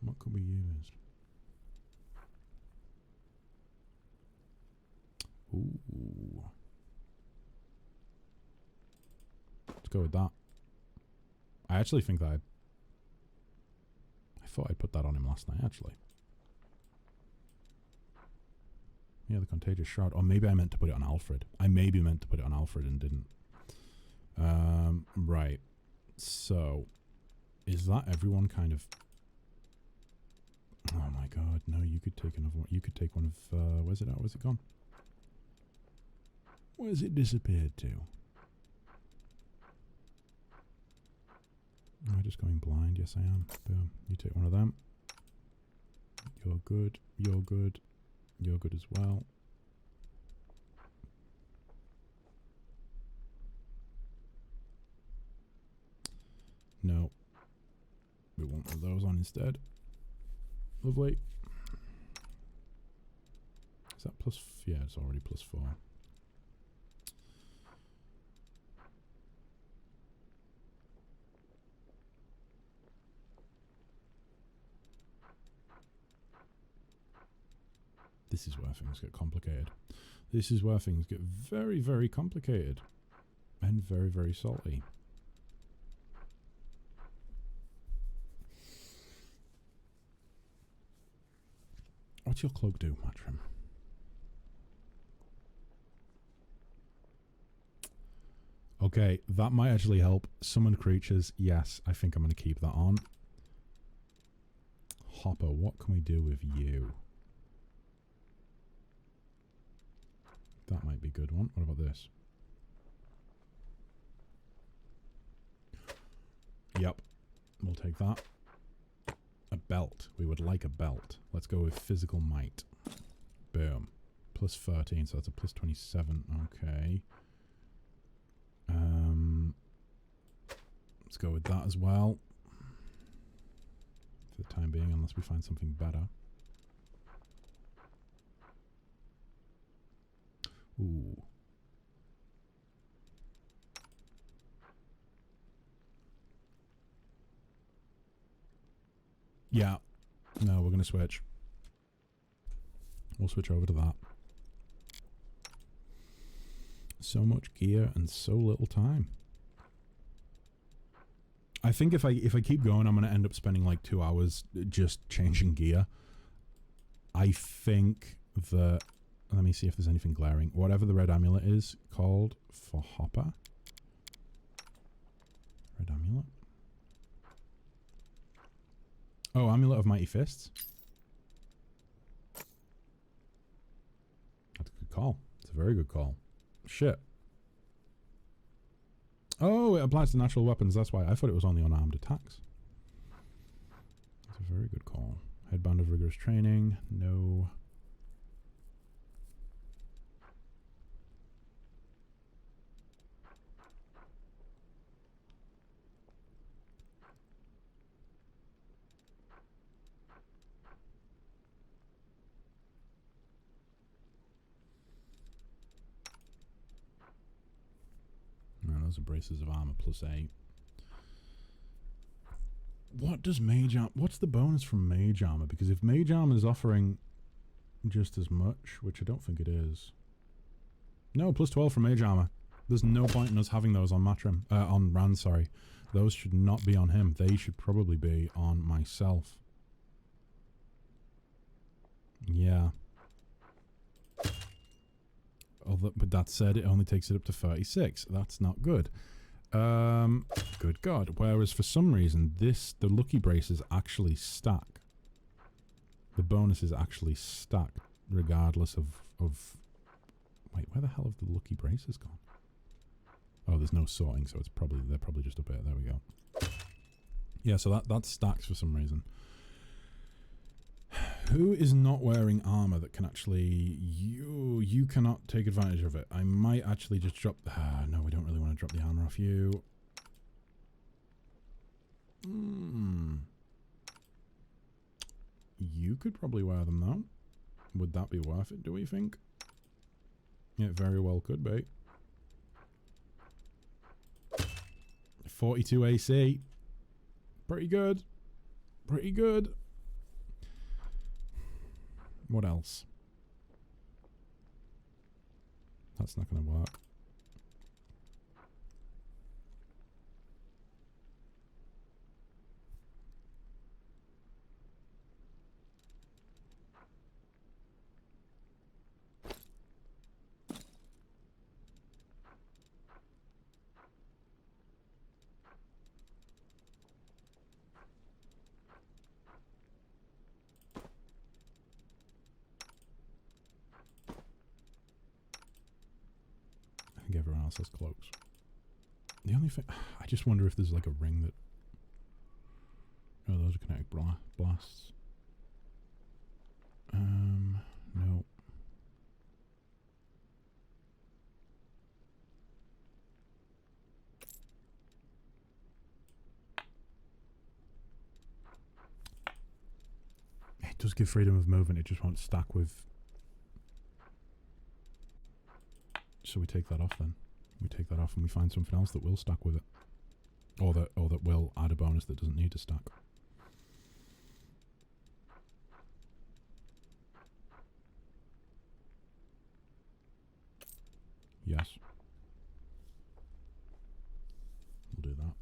What could we use? Ooh. Let's go with that. I actually think that I thought I put that on him last night, actually. Yeah, the Contagious Shroud. Or maybe I meant to put it on Alfred. I maybe meant to put it on Alfred and didn't. Right. So, is that everyone kind of... Oh my god, no, you could take another one. You could take one of, where's it at? Where's it gone? Where's it disappeared to? Am I just going blind? Yes, I am. Boom. You take one of them. You're good. You're good. You're good as well. No. We want one of those on instead. Lovely. Is that plus... Yeah, it's already plus 4. This is where things get complicated. This is where things get very, very complicated. And very, very salty. What's your cloak do, Matrim? Okay, that might actually help. Summoned creatures. Yes, I think I'm going to keep that on. Hopper, what can we do with you? That might be a good one. What about this? Yep, we'll take that. A belt. We would like a belt. Let's go with physical might. Boom. Plus 13, so that's a plus 27. Okay. Let's go with that as well. For the time being, unless we find something better. Ooh. Yeah. No, we're going to switch. We'll switch over to that. So much gear and so little time. I think if I keep going, I'm going to end up spending like 2 hours just changing gear. I think that... Let me see if there's anything glaring. Whatever the red amulet is called for Hopper. Red amulet. Oh, Amulet of Mighty Fists. That's a good call. It's a very good call. Shit. Oh, it applies to natural weapons. That's why. I thought it was only on armed attacks. That's a very good call. Headband of Rigorous Training. No. Those are braces of armor plus 8. What does mage armor... What's the bonus from mage armor? Because if mage armor is offering just as much, which I don't think it is. No, plus 12 from mage armor. There's no point in us having those on Matrim. On Rand, sorry. Those should not be on him. They should probably be on myself. Yeah. But that said, it only takes it up to 36. That's not good. Good God. Whereas for some reason, the lucky braces actually stack. The bonuses actually stack regardless of... Wait, where the hell have the lucky braces gone? Oh, there's no sorting, so they're probably just up here. There we go. Yeah, so that stacks for some reason. Who is not wearing armor that can actually... You cannot take advantage of it. I might actually just drop... no, we don't really want to drop the armor off you. You could probably wear them, though. Would that be worth it, do we think? It very well could be. 42 AC. Pretty good. Pretty good. What else? That's not going to work. Everyone else has cloaks. The only thing... I just wonder if there's like a ring that... Oh, those are kinetic blasts. No. It does give freedom of movement, it just won't stack with... So we take that off then. We take that off and we find something else that will stack with it. Or that will add a bonus that doesn't need to stack. Yes. We'll do that.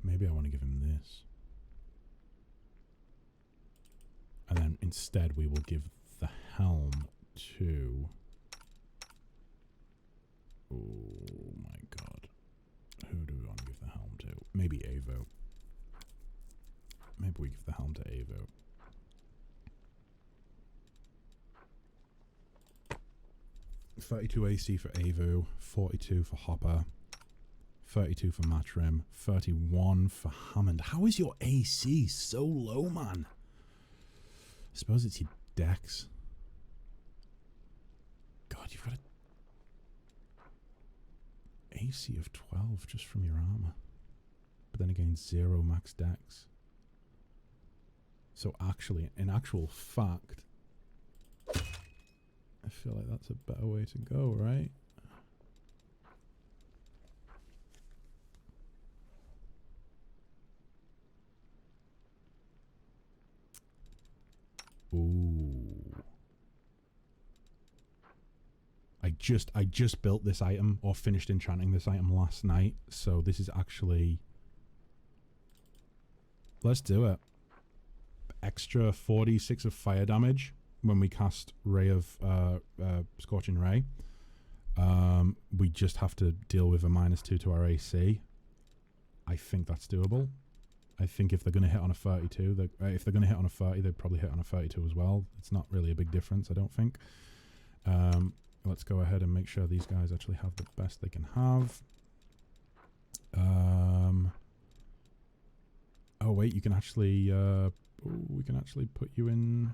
Maybe I want to give him this. And then instead we will give the helm to... Oh my god. Who do we want to give the helm to? Maybe Avo. Maybe we give the helm to Avo. $32 AC for Avo, 42 for Hopper, 32 for Matrim, 31 for Hammond. How is your AC so low, man? I suppose it's your dex. God, you've got a AC of 12 just from your armor. But then again, 0 max dex. So actually, in actual fact, I feel like that's a better way to go, right? Ooh. I just built this item, or finished enchanting this item last night, so this is actually... Let's do it. Extra 46 of fire damage when we cast Ray of Scorching Ray. We just have to deal with a -2 to our AC. I think that's doable. I think if they're going to hit on a 32, if they're going to hit on a 30, they'd probably hit on a 32 as well. It's not really a big difference, I don't think. Let's go ahead and make sure these guys actually have the best they can have. Oh wait, you can actually... we can actually put you in...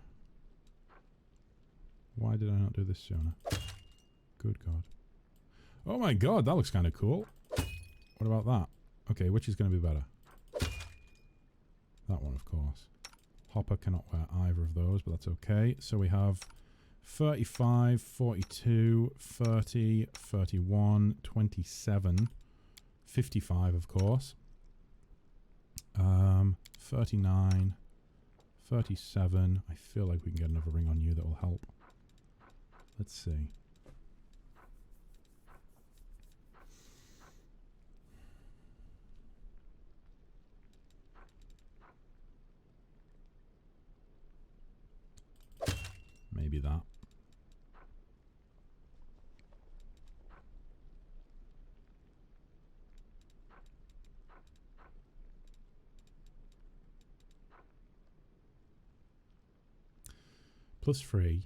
Why did I not do this sooner? Good God. Oh my God, that looks kind of cool. What about that? Okay, which is going to be better? That one, of course. Hopper cannot wear either of those, but that's okay. So we have 35, 42, 30, 31, 27, 55, of course. 39, 37. I feel like we can get another ring on you that will help. Let's see. Maybe that. +3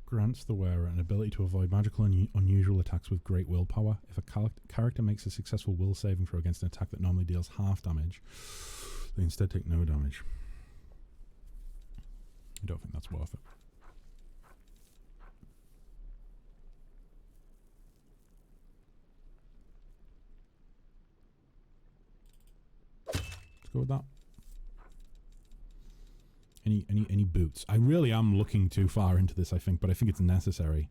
grants the wearer an ability to avoid magical unusual attacks with great willpower. If a character makes a successful will saving throw against an attack that normally deals half damage, they instead take no damage. I don't think that's worth it. Let's go with that. Any boots? I really am looking too far into this, I think, but I think it's necessary.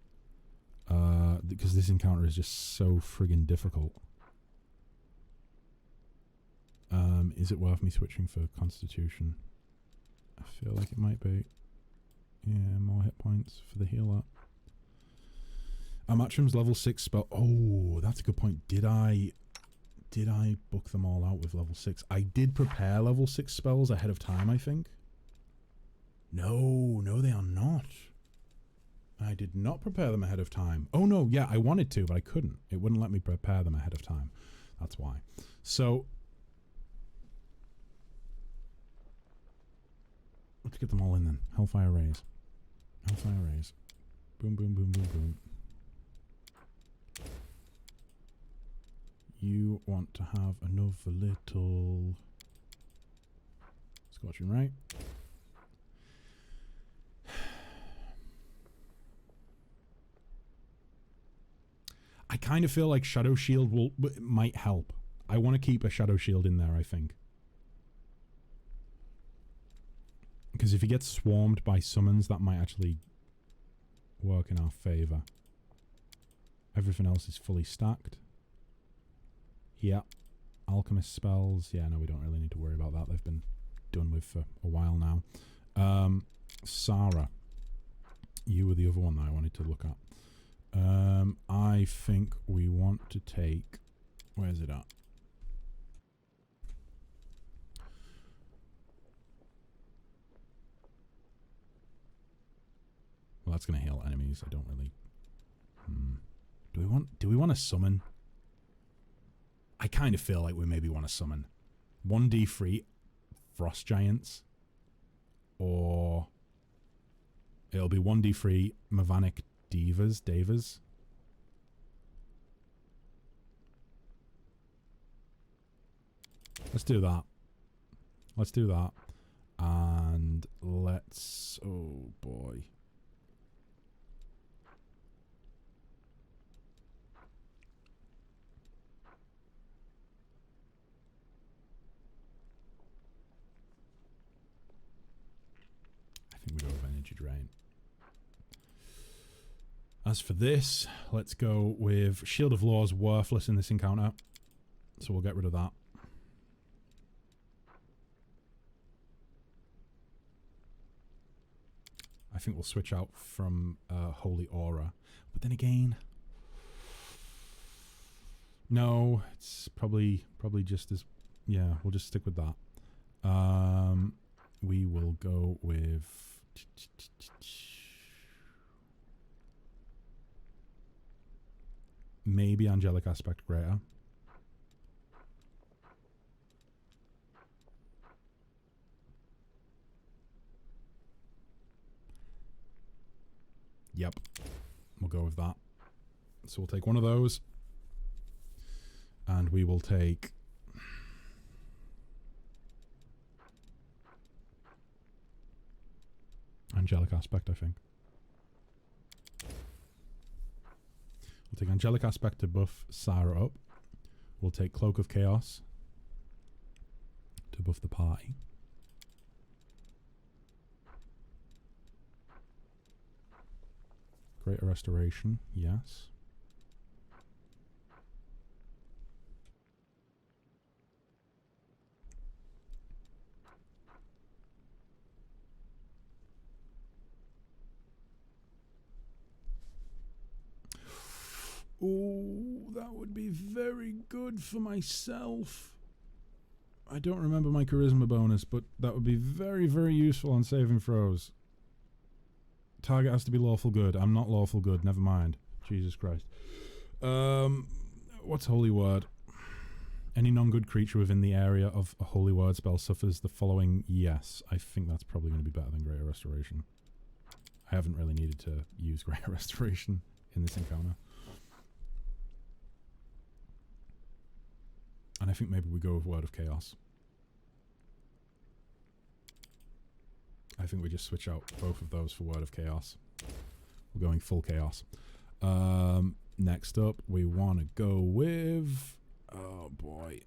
Because this encounter is just so friggin' difficult. Is it worth me switching for Constitution? I feel like it might be. Yeah, more hit points for the healer. Matrim's level 6 spell. Oh, that's a good point. Did I book them all out with level 6? I did prepare level 6 spells ahead of time, I think. No, they are not. I did not prepare them ahead of time. Oh no, yeah, I wanted to, but I couldn't. It wouldn't let me prepare them ahead of time. That's why. So, let's get them all in then. Hellfire Rays. Hellfire Rays. Boom, boom, boom, boom, boom. You want to have another little Scorching Ray. I kind of feel like Shadow Shield might help. I want to keep a Shadow Shield in there, I think. Because if he gets swarmed by summons, that might actually work in our favour. Everything else is fully stacked. Yeah. Alchemist spells. Yeah, no, we don't really need to worry about that. They've been done with for a while now. Sarah. You were the other one that I wanted to look at. I think we want to take... Where's it at? Well, that's going to heal enemies. I don't really... Do we want to summon? I kind of feel like we maybe want to summon 1d3 Frost Giants, or it'll be 1d3 Mavanic Devas. Let's do that. Let's do that. And let's... Oh, boy. I think we go with Energy Drain. As for this, let's go with Shield of Laws, worthless in this encounter. So we'll get rid of that. I think we'll switch out from Holy Aura. But then again... No, it's probably just as... Yeah, we'll just stick with that. We will go with... Maybe Angelic Aspect Greater. Yep. We'll go with that. So we'll take one of those. And we will take... Angelic Aspect, I think. We'll take Angelic Aspect to buff Sarah up. We'll take Cloak of Chaos to buff the party. Greater Restoration, yes. Oh, that would be very good for myself. I don't remember my charisma bonus, but that would be very, very useful on saving throws. Target has to be lawful good. I'm not lawful good. Never mind. Jesus Christ. What's Holy Word? Any non-good creature within the area of a Holy Word spell suffers the following. Yes, I think that's probably going to be better than Greater Restoration. I haven't really needed to use Greater Restoration in this encounter. And I think maybe we go with Word of Chaos. I think we just switch out both of those for Word of Chaos. We're going full Chaos. Next up, we want to go with... Oh, boy.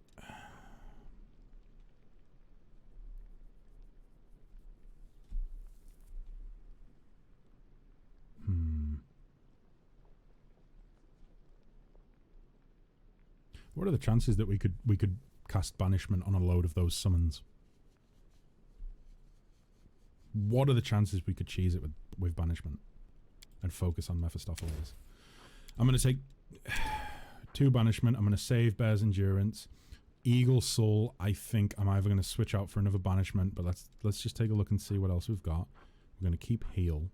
What are the chances that we could cast Banishment on a load of those summons? What are the chances we could cheese it with Banishment and focus on Mephistopheles? I'm going to take 2 Banishment. I'm going to save Bear's Endurance. Eagle Soul, I think I'm either going to switch out for another Banishment, but let's just take a look and see what else we've got. We're going to keep Heal.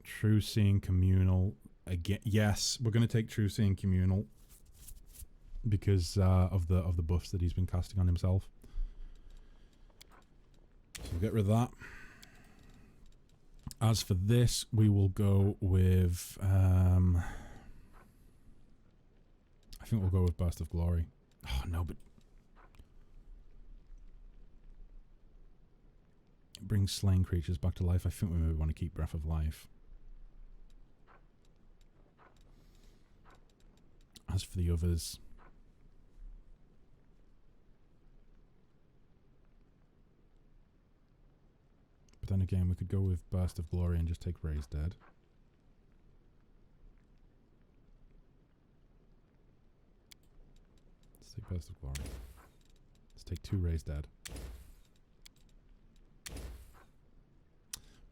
True Seeing Communal. Again, yes, we're going to take True Seeing Communal because of the buffs that he's been casting on himself. So we'll get rid of that. As for this, we will go with... I think we'll go with Burst of Glory. Oh, no, but... It brings slain creatures back to life. I think we maybe want to keep Breath of Life. As for the others... But then again, we could go with Burst of Glory and just take Raised Dead. take Burst of Glory. Let's take 2 Raised Dead.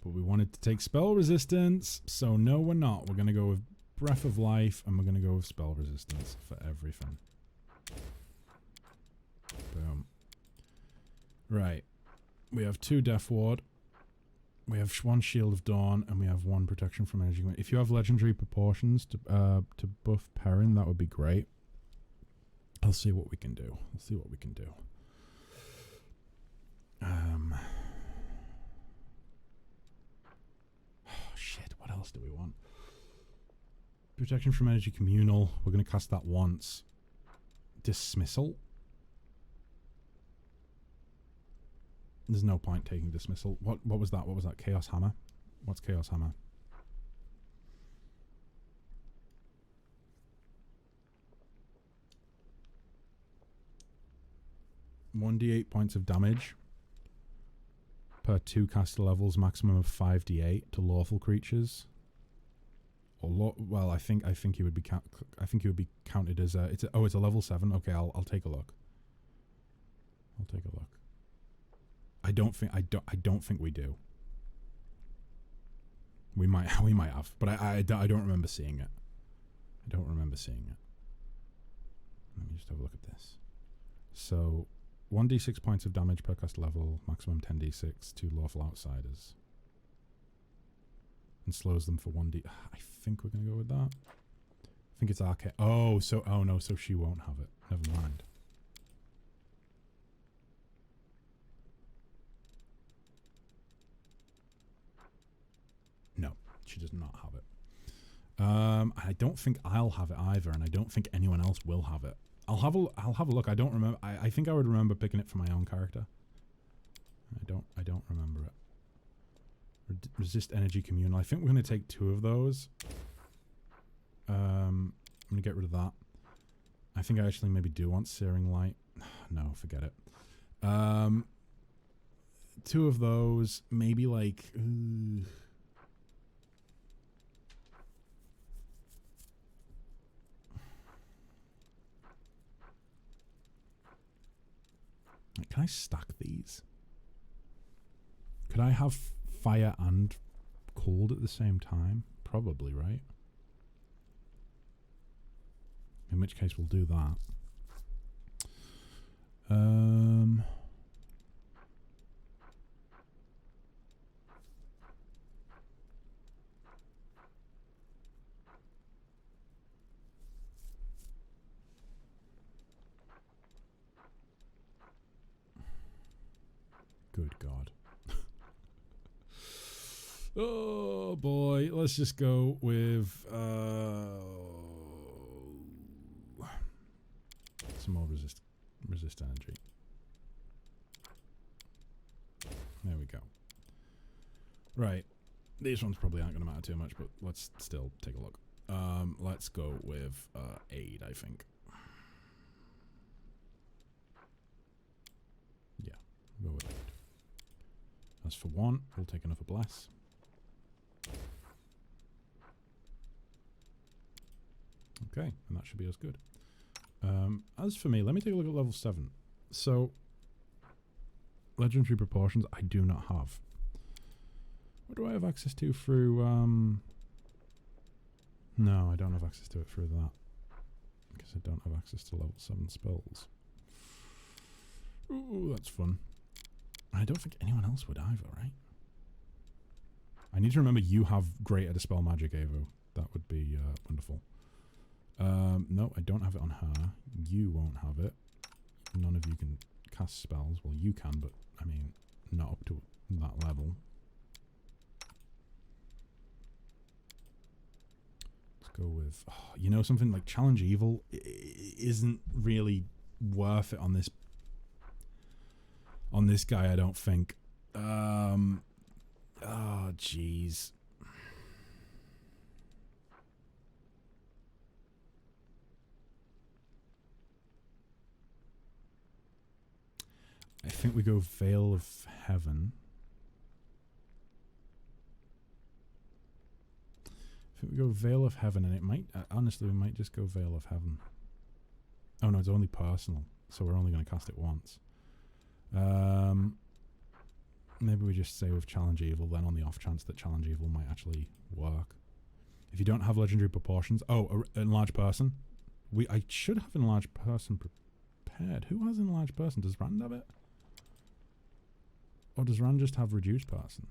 But we wanted to take Spell Resistance, so no we're not. We're going to go with Breath of Life, and we're going to go with Spell Resistance for everything. Boom. Right. We have 2 Death Ward. We have 1 Shield of Dawn, and we have 1 Protection from Energy. If you have Legendary Proportions to buff Perrin, that would be great. I'll see what we can do. I'll see what we can do. Oh, shit. What else do we want? Protection from Energy Communal. We're going to cast that once. Dismissal. There's no point taking Dismissal. What was that? What was that? Chaos Hammer? What's Chaos Hammer? $1d8 points of damage per 2 caster levels, maximum of 5d8 to lawful creatures. Or well, I think he would be counted as it's a level 7. Okay, I'll take a look. I'll take a look. I don't think we do. We might have, but I don't remember seeing it. I don't remember seeing it. Let me just have a look at this. So 1d6 points of damage per cast level, maximum 10d6 to lawful outsiders. And slows them for 1d. I think we're going to go with that. I think it's arcane. Oh no, so she won't have it. Never mind. No, she does not have it. I don't think I'll have it either, and I don't think anyone else will have it. I'll have a look. I don't remember. I think I would remember picking it for my own character. I don't remember it. Resist Energy Communal. I think we're going to take 2 of those. I'm going to get rid of that. I think I actually maybe do want Searing Light. No, forget it. 2 of those. Maybe like... Can I stack these? Could I have fire and cold at the same time? Probably, right? In which case we'll do that. Good God. Oh boy, let's just go with some more resist energy. There we go. Right, these ones probably aren't going to matter too much, but let's still take a look. Let's go with aid, I think. Yeah, we'll go with aid. As for 1, we'll take another bless. Okay, and that should be as good. As for me, let me take a look at level 7. So, Legendary Proportions I do not have. What do I have access to through... No, I don't have access to it through that. Because I don't have access to level 7 spells. Ooh, that's fun. I don't think anyone else would either, right? I need to remember you have great at Dispel Magic, Avo. That would be wonderful. No, I don't have it on her. You won't have it. None of you can cast spells. Well, you can, but, I mean, not up to that level. Let's go with... Oh, you know something? Like, Challenge Evil isn't really worth it on this guy, I don't think. Oh, jeez. I think we go Veil of Heaven. I think we go Veil of Heaven, and it might... honestly, we might just go Veil of Heaven. Oh no, it's only personal, so we're only going to cast it once. Maybe we just say with Challenge Evil then, on the off chance that Challenge Evil might actually work. If you don't have legendary proportions... Oh, enlarged person. I should have enlarged person prepared. Who has enlarged person? Does Rand have it? Or does Rand just have reduced person?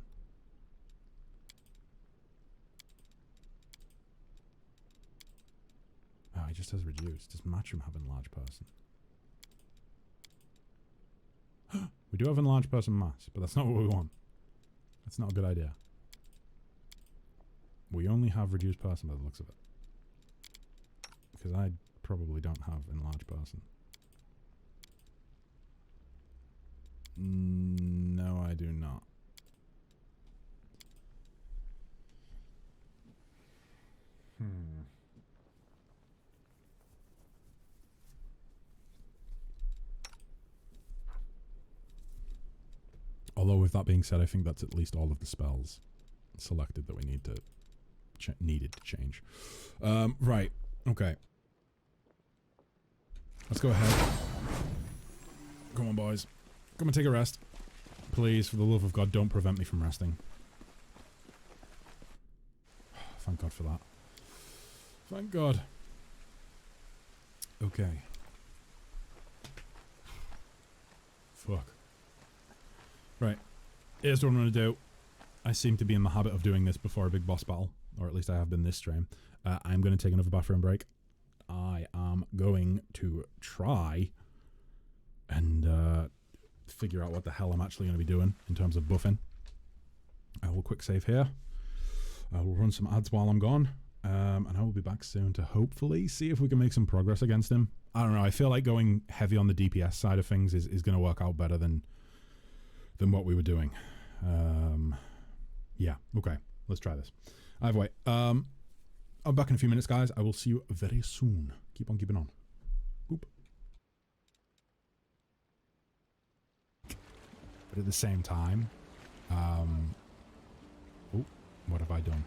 Oh, he just has reduced. Does Matchroom have enlarged person? We do have enlarged person mass, but that's not what we want. That's not a good idea. We only have reduced person by the looks of it. Because I probably don't have enlarged person. No, I do not. Although with that being said, I think that's at least all of the spells selected that we needed to change. Right. Okay. Let's go ahead. Come on, boys. Come and take a rest. Please, for the love of God, don't prevent me from resting. Thank God for that. Thank God. Okay. Fuck. Right. Here's what I'm going to do. I seem to be in the habit of doing this before a big boss battle. Or at least I have been this stream. I'm going to take another bathroom break. I am going to try and figure out what the hell I'm actually going to be doing in terms of buffing. I will quick save here. I will run some ads while I'm gone. And I will be back soon to hopefully see if we can make some progress against him. I don't know. I feel like going heavy on the DPS side of things is going to work out better than what we were doing. Yeah. Okay. Let's try this. Either way. I'm back in a few minutes, guys. I will see you very soon. Keep on keeping on. Boop. But at the same time, oh, what have I done?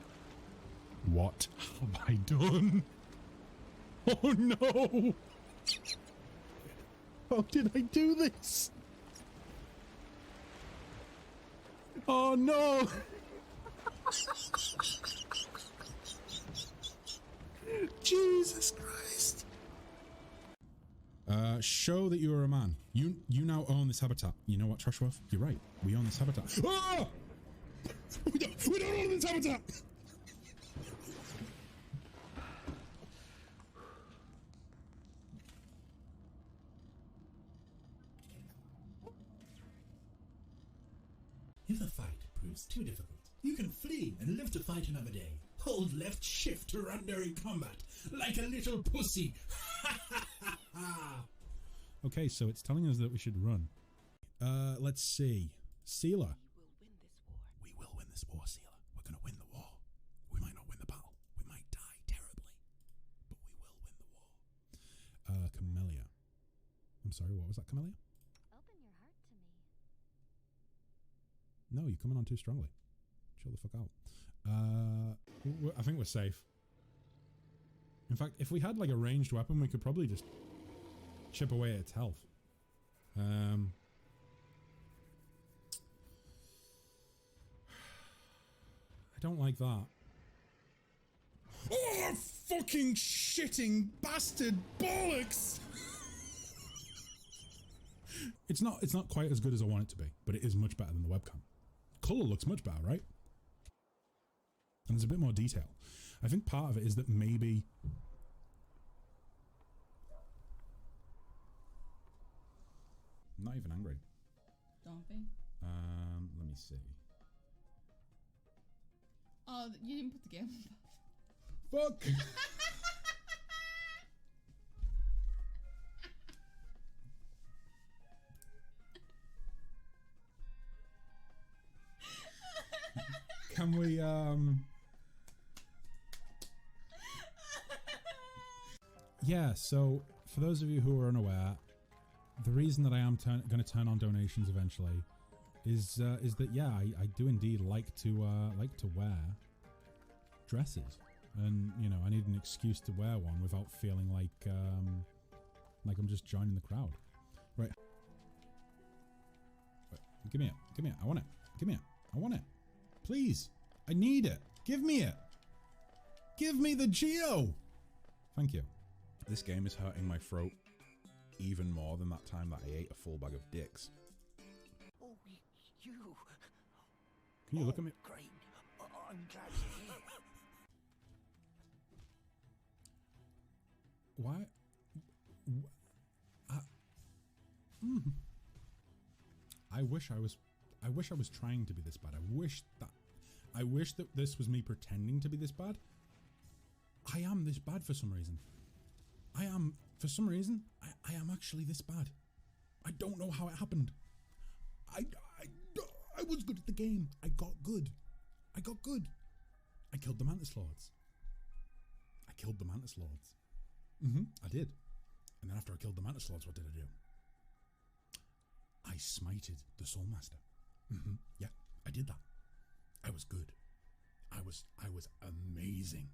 What have I done? Oh no! How did I do this? Oh no! Jesus Christ! Show that you are a man. You now own this habitat. You know what, Trashworth? You're right. We own this habitat. Ah! We don't own this habitat! If the fight proves too difficult, you can flee and live to fight another day. Hold left shift to run during combat, like a little pussy. Okay, so it's telling us that we should run. Let's see. Sealer. We will win this war, Sealer. We're going to win the war. We might not win the battle. We might die terribly. But we will win the war. Camellia. I'm sorry, what was that, Camellia? Open your heart to me. No, you're coming on too strongly. Chill the fuck out. I think we're safe. In fact, if we had like a ranged weapon, we could probably just chip away at its health. I don't like that. Oh, fucking shitting bastard bollocks! It's not quite as good as I want it to be, but it is much better than the webcam. Color looks much better, right? And there's a bit more detail. I think part of it is that maybe... I'm not even angry. Don't be. Let me see. Oh, you didn't put the game. Fuck! Can we, Yeah, so, for those of you who are unaware, the reason that I am going to turn on donations eventually is that, yeah, I do indeed like to wear dresses. And, you know, I need an excuse to wear one without feeling like Like I'm just joining the crowd. Right. Give me it. Give me it. I want it. Give me it. I want it. Please. I need it. Give me it. Give me the Geo. Thank you. This game is hurting my throat even more than that time that I ate a full bag of dicks. Oh, you. Can you look at me? Great. I'm glad you're here. Why? I wish I was trying to be this bad. I wish that this was me pretending to be this bad. I am this bad for some reason. I am actually this bad. I don't know how it happened. I was good at the game. I got good. I killed the Mantis Lords. I did. And then after I killed the Mantis Lords, what did I do? I smited the Soul Master. Yeah, I did that. I was good. I was amazing.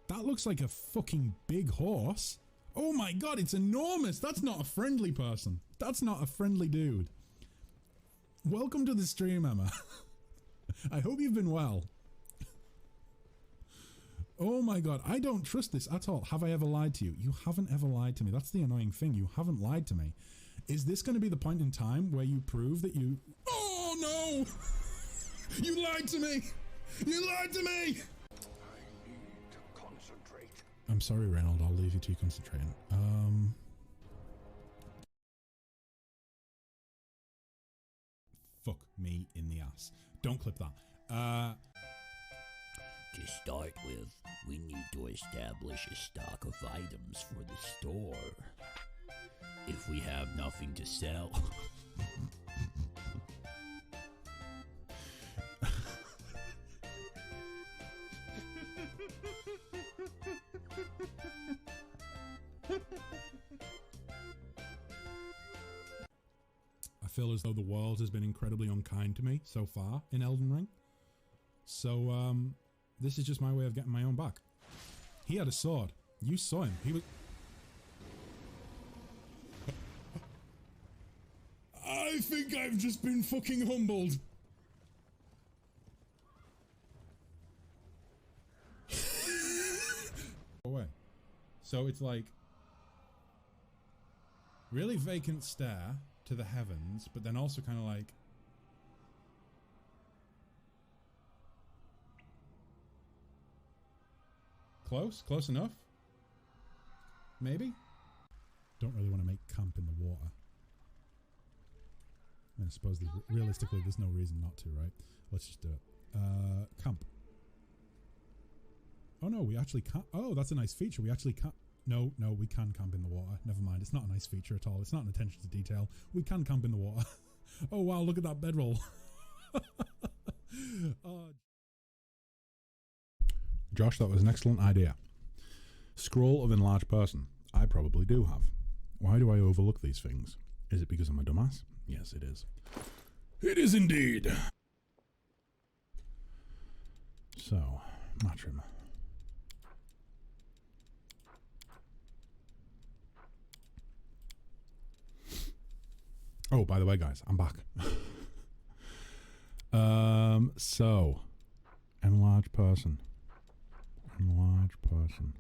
That looks like a fucking big horse. Oh my god, it's enormous. That's not a friendly person. That's not a friendly dude. Welcome to the stream, Emma. I hope you've been well. Oh my god, I don't trust this at all. Have I ever lied to you? You haven't ever lied to me. That's the annoying thing. You haven't lied to me. Is this going to be the point in time where you prove that you... Oh no! You lied to me! You lied to me! I need to concentrate. I'm sorry, Reynold. I'll leave you to concentrating. Fuck me in the ass. Don't clip that. To start with, we need to establish a stock of items for the store. If we have nothing to sell... I feel as though the world has been incredibly unkind to me so far in Elden Ring. So, this is just my way of getting my own back. He had a sword. You saw him. He was... I think I've just been fucking humbled. Away. So it's like... really vacant stare to the heavens, but then also kind of like... Close enough? Maybe? Don't really want to make camp in the water. And I suppose realistically there's no reason not to, right? Let's just do it. Camp. Oh no, we actually can't. Oh, that's a nice feature. We actually can't. No, we can camp in the water. Never mind. It's not a nice feature at all. It's not an attention to detail. We can camp in the water. Oh wow, look at that bedroll. Josh, that was an excellent idea. Scroll of enlarged person. I probably do have. Why do I overlook these things? Is it because I'm a dumbass? Yes, it is. It is indeed. So, Matrim. Oh, by the way, guys, I'm back. So, enlarged person. Enlarged person.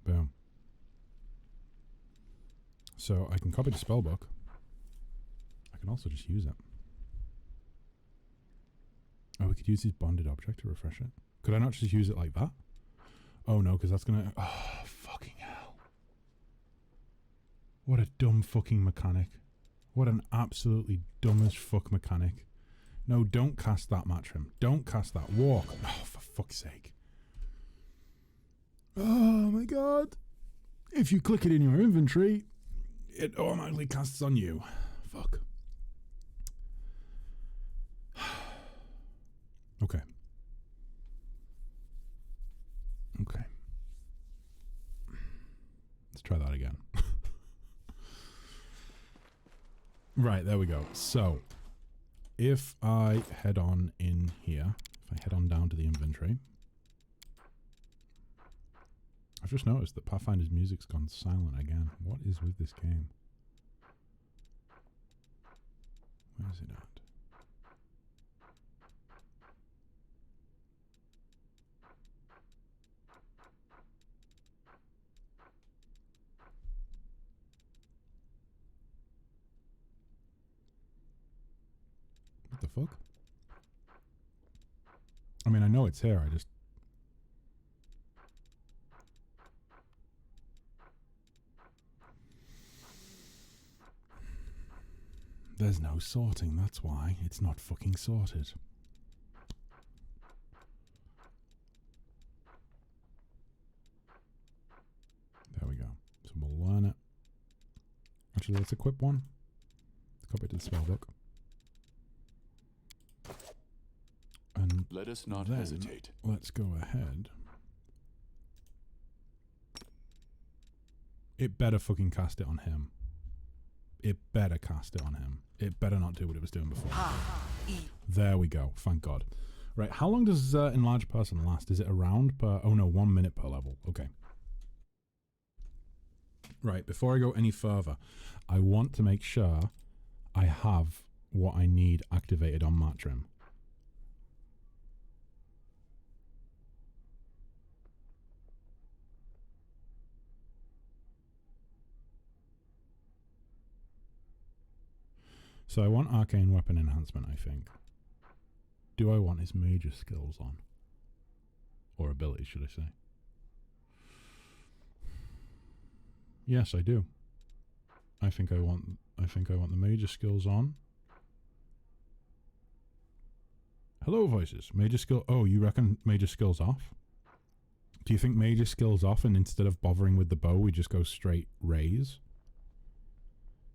Boom. So I can copy the spellbook. I can also just use it. Oh, we could use this bonded object to refresh it. Could I not just use it like that? Oh no, because that's gonna... Oh, fucking hell. What a dumb fucking mechanic. What an absolutely dumb as fuck mechanic. No, don't cast that, Matrim. Don't cast that. Walk. Oh, for fuck's sake. Oh my god. If you click it in your inventory, it automatically casts on you. Fuck. Okay. Okay. Let's try that again. Right, there we go. So, if I head on in here, if I head on down to the inventory, I've just noticed that Pathfinder's music's gone silent again. What is with this game? Where is it at? What the fuck? I mean, I know it's here, I just... There's no sorting, that's why. It's not fucking sorted. There we go. So we'll learn it. Actually, let's equip one. Copy it to the spellbook. And let us not then hesitate. Let's go ahead. It better fucking cast it on him. It better cast it on him. It better not do what it was doing before. There we go. Thank God. Right, how long does Enlarge Person last? Is it a round per... Oh no, 1 minute per level. Okay. Right, before I go any further, I want to make sure I have what I need activated on Matrim. So I want Arcane Weapon Enhancement, I think. Do I want his major skills on? Or abilities, should I say? Yes, I do. I think I want the major skills on. Hello, voices. Major skill... Oh, you reckon major skills off? Do you think major skills off and instead of bothering with the bow, we just go straight raise?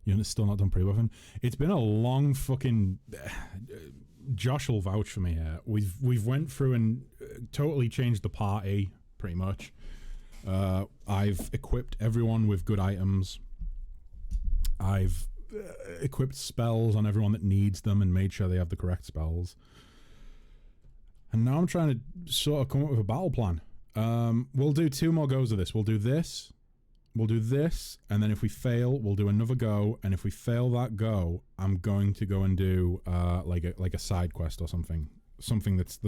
Unit's still not done pre-buffing. It's been a long fucking... Josh will vouch for me here. We've went through and totally changed the party, pretty much. I've equipped everyone with good items. I've equipped spells on everyone that needs them and made sure they have the correct spells. And now I'm trying to sort of come up with a battle plan. We'll do 2 more goes of this. We'll do this. We'll do this, and then if we fail, we'll do another go. And if we fail that go, I'm going to go and do like a side quest or something that's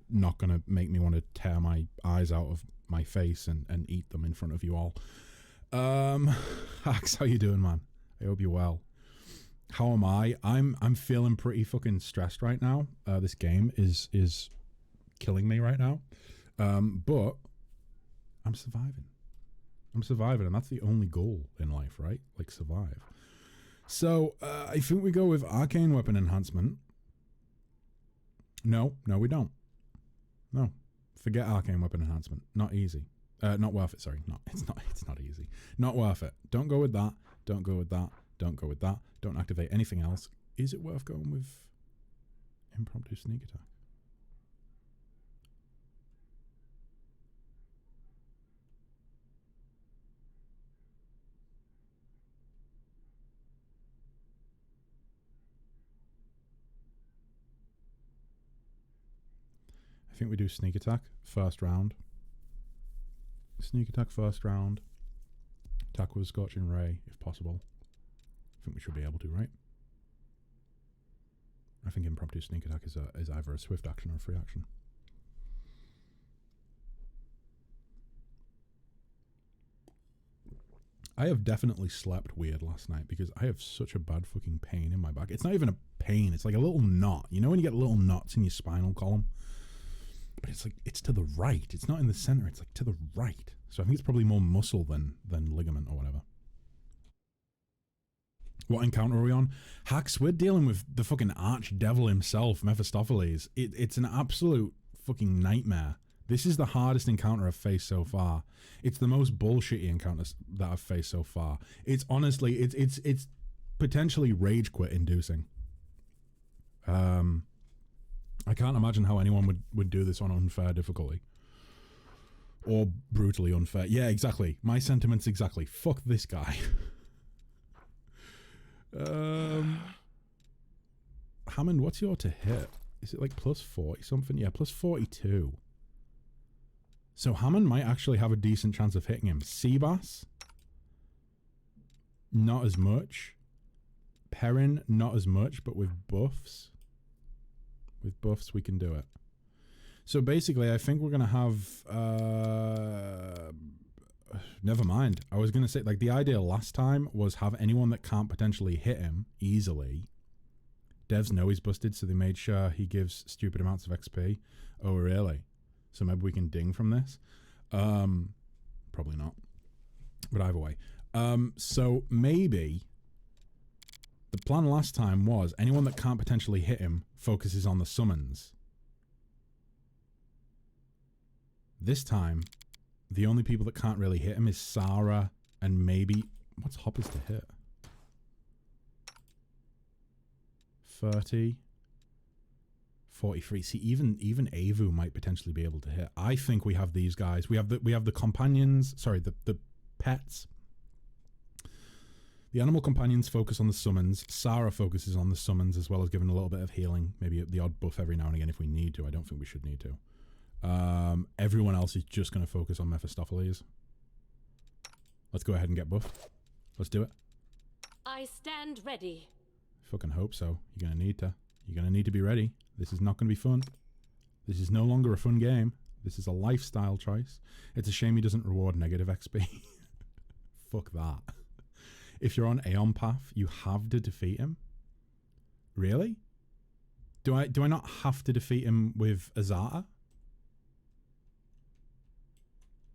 not going to make me want to tear my eyes out of my face and eat them in front of you all. Hax, how you doing, man? I hope you're well. How am I? I'm feeling pretty fucking stressed right now. This game is killing me right now, but I'm surviving. I'm surviving, and that's the only goal in life, right? Like, survive. So, I think we go with Arcane Weapon Enhancement. No, we don't. No. Forget Arcane Weapon Enhancement. Not easy. Not worth it, sorry. No, it's not easy. Not worth it. Don't go with that. Don't go with that. Don't go with that. Don't activate anything else. Is it worth going with Impromptu Sneak Attack? I think we do Sneak Attack first round. Sneak Attack first round. Attack with Scorching Ray, if possible. I think we should be able to, right? I think Impromptu Sneak Attack is either a swift action or a free action. I have definitely slept weird last night because I have such a bad fucking pain in my back. It's not even a pain, it's like a little knot. You know when you get little knots in your spinal column? But it's like, it's to the right. It's not in the center, it's like to the right. So I think it's probably more muscle than ligament or whatever. What encounter are we on? Hax, we're dealing with the fucking archdevil himself, Mephistopheles. It's an absolute fucking nightmare. This is the hardest encounter I've faced so far. It's the most bullshitty encounter that I've faced so far. It's honestly, it's potentially rage quit inducing. I can't imagine how anyone would do this on unfair difficulty. Or brutally unfair. Yeah, exactly. My sentiments exactly. Fuck this guy. Hammond, what's your to hit? Is it like plus 40 something? Yeah, plus 42. So Hammond might actually have a decent chance of hitting him. Seabass, not as much. Perrin, not as much, but with buffs. With buffs, we can do it. So basically, I think we're going to have... never mind. I was going to say, like, the idea last time was have anyone that can't potentially hit him easily. Devs know he's busted, so they made sure he gives stupid amounts of XP. Oh, really? So maybe we can ding from this? Probably not. But either way. So maybe... The plan last time was anyone that can't potentially hit him focuses on the summons. This time, the only people that can't really hit him is Sarah and maybe... What's Hopper's to hit? 30. 43. See, even Avu might potentially be able to hit. I think we have these guys. We have the companions. Sorry, the pets. The animal companions focus on the summons. Sarah focuses on the summons as well as giving a little bit of healing. Maybe the odd buff every now and again if we need to. I don't think we should need to. Everyone else is just going to focus on Mephistopheles. Let's go ahead and get buffed. Let's do it. I stand ready. Fucking hope so. You're going to need to. You're going to need to be ready. This is not going to be fun. This is no longer a fun game. This is a lifestyle choice. It's a shame he doesn't reward negative XP. Fuck that. If you're on Aeon Path, you have to defeat him? Really? Do I not have to defeat him with Azata?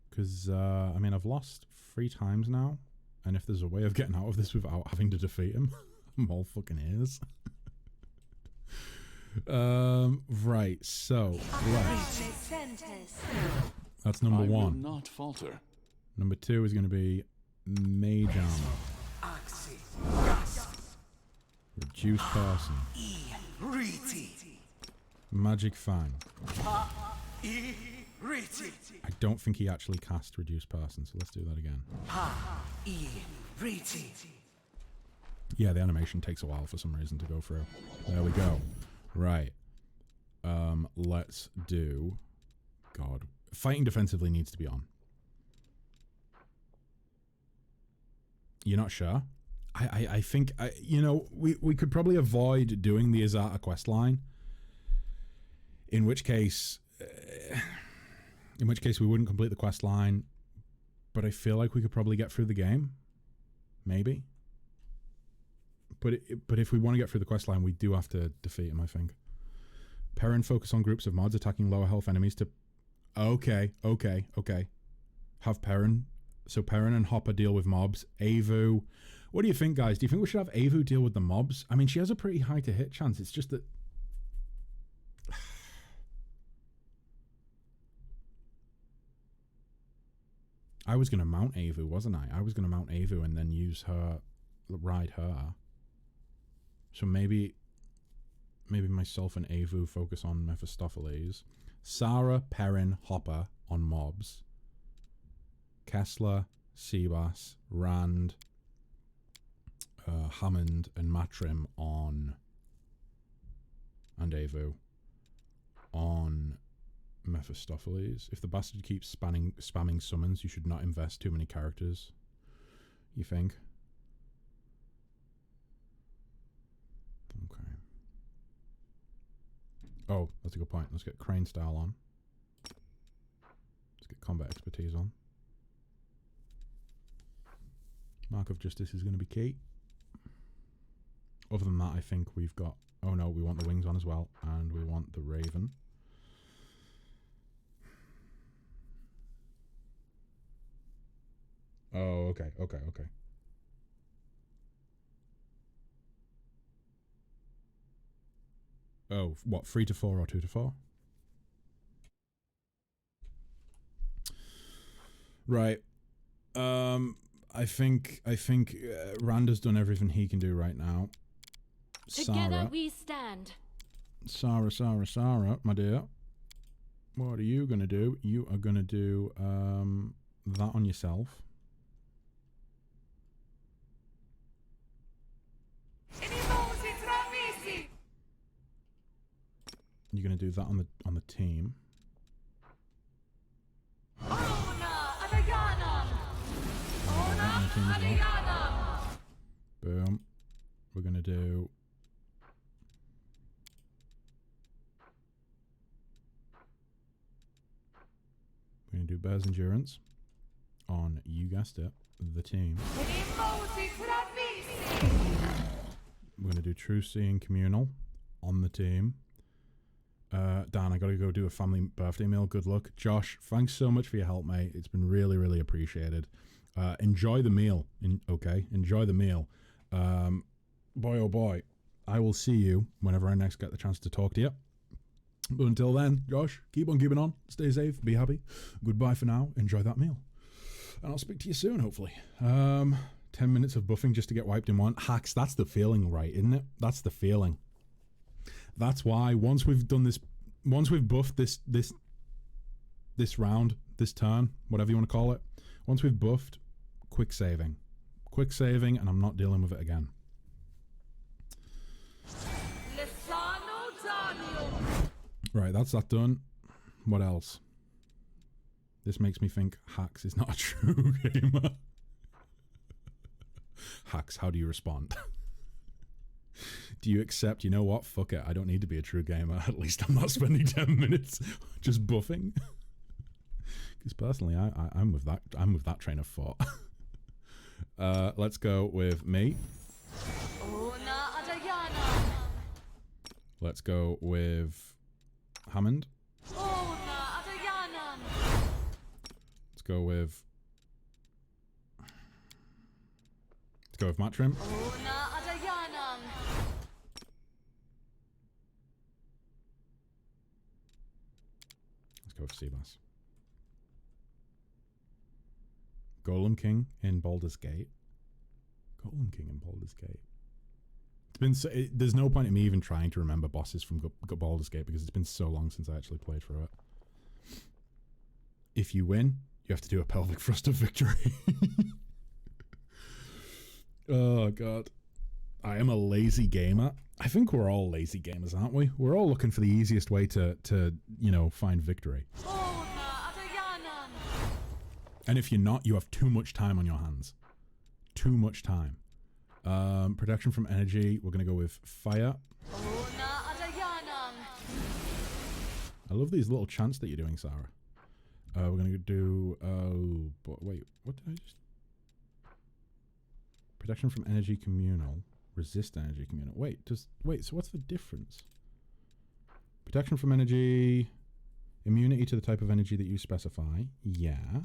Because, I mean, I've lost 3 times now. And if there's a way of getting out of this without having to defeat him, I'm all fucking ears. Right, so, that's number 1. I will not falter. Number 2 is going to be Mage Armor. Reduce person. Magic Fang. I don't think he actually cast Reduce person, so let's do that again. Yeah, the animation takes a while for some reason to go through. There we go. Right. Let's do... God. Fighting defensively needs to be on. You're not sure? I think, you know, we could probably avoid doing the Azata quest line. In which case we wouldn't complete the quest line. But I feel like we could probably get through the game. Maybe. But if we want to get through the quest line, we do have to defeat him, I think. Perrin focus on groups of mods attacking lower health enemies to... Okay. Have Perrin... So Perrin and Hopper deal with mobs. Avu. What do you think, guys? Do you think we should have Avu deal with the mobs? I mean, she has a pretty high to hit chance. It's just that... I was going to mount Avu, wasn't I? I was going to mount Avu and then use her... Ride her. So maybe myself and Avu focus on Mephistopheles. Sarah, Perrin, Hopper on mobs. Kessler, Seabass, Rand, Hammond, and Matrim on... And Avu on Mephistopheles. If the bastard keeps spamming summons, you should not invest too many characters. You think? Okay. Oh, that's a good point. Let's get Crane Style on. Let's get Combat Expertise on. Mark of Justice is going to be key. Other than that, I think we've got... Oh no, we want the wings on as well. And we want the Raven. Oh, okay. Oh, what, 3 to 4 or 2 to 4? Right. I think Randa's done everything he can do right now. Together we stand. Sarah, my dear. What are you gonna do? You are gonna do that on yourself. You're gonna do that on the team. team as well. Boom. We're going to do... We're going to do Bear's Endurance on, you guessed it, the team. We're going to do True Seeing Communal on the team. Dan, I got to go do a family birthday meal. Good luck. Josh, thanks so much for your help, mate. It's been really, really appreciated. Enjoy the meal. Okay, enjoy the meal. Boy, oh boy, I will see you whenever I next get the chance to talk to you. But until then, Josh, keep on keeping on. Stay safe. Be happy. Goodbye for now. Enjoy that meal. And I'll speak to you soon, hopefully. 10 minutes of buffing just to get wiped in one. Hacks, that's the feeling, right, isn't it? That's the feeling. That's why once we've done this, once we've buffed this round, this turn, whatever you want to call it, once we've buffed, quick saving, and I'm not dealing with it again. Right, that's that done. What else? This makes me think Hacks is not a true gamer. Hacks, how do you respond? Do you accept, you know what, fuck it, I don't need to be a true gamer. At least I'm not spending 10 minutes just buffing. Because personally, I'm with that train of thought. Let's go with me. Let's go with Hammond. Let's go with Matrim. Let's go with Seabass. Golem King in Baldur's Gate. Golem King in Baldur's Gate. It's been so, there's no point in me even trying to remember bosses from Baldur's Gate because it's been so long since I actually played through it. If you win, you have to do a pelvic thrust of victory. Oh god. I am a lazy gamer. I think we're all lazy gamers, aren't we? We're all looking for the easiest way to you know, find victory. And if you're not, you have too much time on your hands. Too much time. Protection from energy, we're going to go with fire. I love these little chants that you're doing, Sarah. We're going to do... but wait, what did I just... Protection from energy communal. Resist energy communal. Wait, so what's the difference? Protection from energy... Immunity to the type of energy that you specify. Yeah.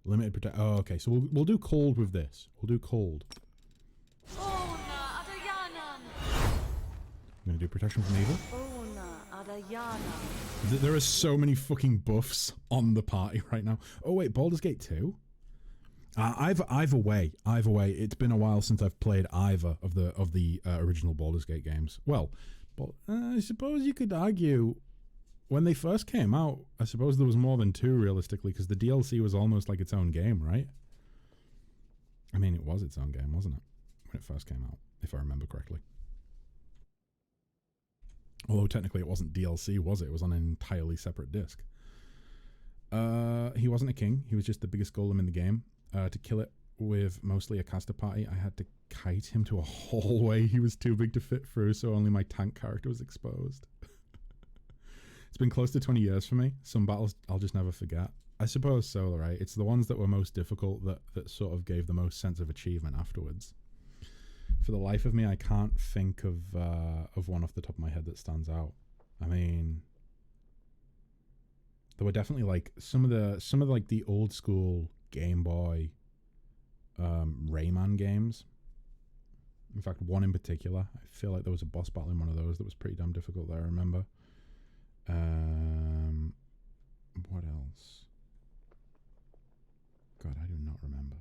Limited protect. Oh, okay. So we'll do cold with this. We'll do cold. I'm gonna do protection from evil. There are so many fucking buffs on the party right now. Oh wait, Baldur's Gate 2. Either way. It's been a while since I've played either of the original Baldur's Gate games. Well, I suppose you could argue. When they first came out, I suppose there was more than two, realistically, because the DLC was almost like its own game, right? I mean, it was its own game, wasn't it? When it first came out, if I remember correctly. Although, technically, it wasn't DLC, was it? It was on an entirely separate disc. He wasn't a king. He was just the biggest golem in the game. To kill it with mostly a caster party, I had to kite him to a hallway he was too big to fit through, so only my tank character was exposed. It's been close to 20 years for me. Some battles I'll just never forget. I suppose so, right? It's the ones that were most difficult that sort of gave the most sense of achievement afterwards. For the life of me, I can't think of one off the top of my head that stands out. I mean, there were definitely like some of the old school Game Boy Rayman games. In fact, one in particular, I feel like there was a boss battle in one of those that was pretty damn difficult that I remember. What else? God, I do not remember.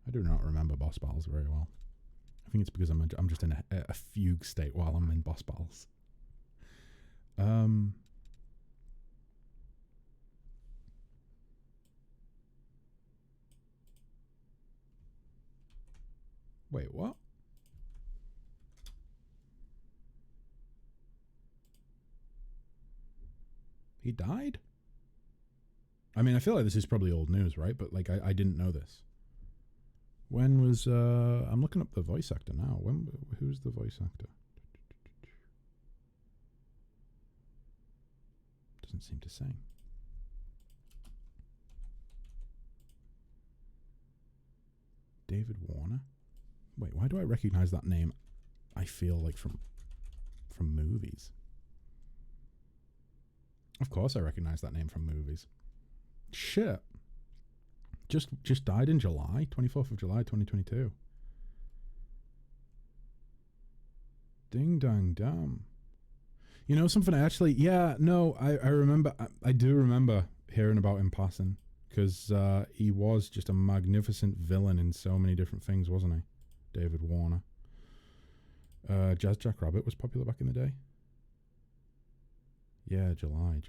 I do not remember boss battles very well. I think it's because I'm just in a fugue state while I'm in boss battles. Wait, what? He died? I mean, I feel like this is probably old news, right? But like, I didn't know this. When was I'm looking up the voice actor now. Who's the voice actor? Doesn't seem to say. David Warner. Wait, why do I recognize that name? I feel like from movies. Of course I recognize that name from movies. Shit. Just died in July, 24th of July, 2022. Ding dong dum. You know something? Actually, yeah, no, I remember. I do remember hearing about him passing, because he was just a magnificent villain in so many different things, wasn't he? David Warner. Jazz Jack Rabbit was popular back in the day. Yeah, July.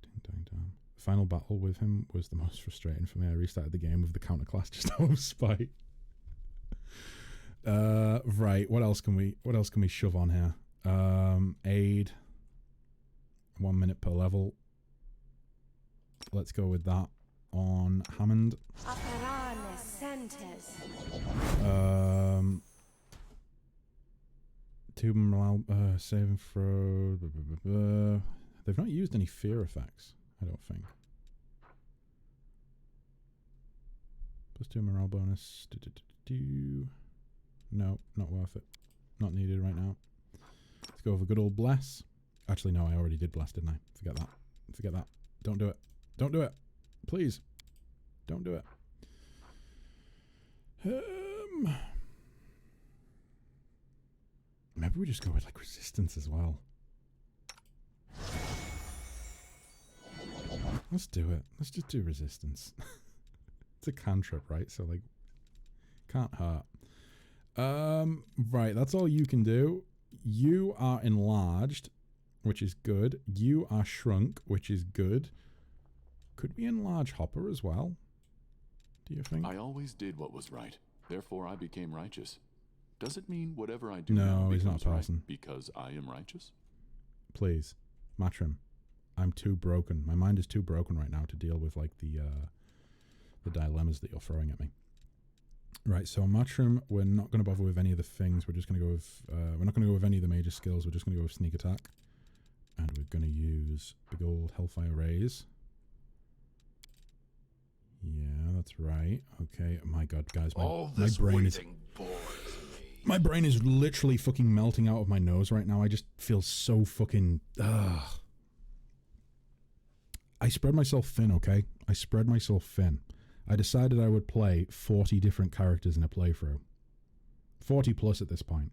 Ding dong dum. The final battle with him was the most frustrating for me. I restarted the game with the counter class just out of spite. Right. What else can we shove on here? Aid. 1 minute per level. Let's go with that on Hammond. Two morale, saving throw. They've not used any fear effects, I don't think. +2 morale bonus. No, not worth it. Not needed right now. Let's go with a good old bless. Actually, no, I already did bless, didn't I? Forget that. Don't do it. Don't do it. Please. Don't do it. Maybe we just go with like resistance as well. Let's do it. Let's just do resistance. It's a cantrip, right? So like, can't hurt. Right, that's all you can do. You are enlarged, which is good. You are shrunk, which is good. Could we enlarge Hopper as well? Do you think? I always did what was right. Therefore, I became righteous. Does it mean whatever I do No, now he's not becomes a person. right because I am righteous? Please, Matrim. I'm too broken. My mind is too broken right now to deal with like the dilemmas that you're throwing at me. Right, so Matrim, we're not going to bother with any of the things. We're just going to go with we're not going to go with any of the major skills. We're just going to go with sneak attack, and we're going to use big old Hellfire Rays. Yeah, that's right. Okay, my God, guys, my brain is literally fucking melting out of my nose right now. I just feel so fucking. I spread myself thin, okay? I spread myself thin. I decided I would play 40 different characters in a playthrough. 40 plus at this point.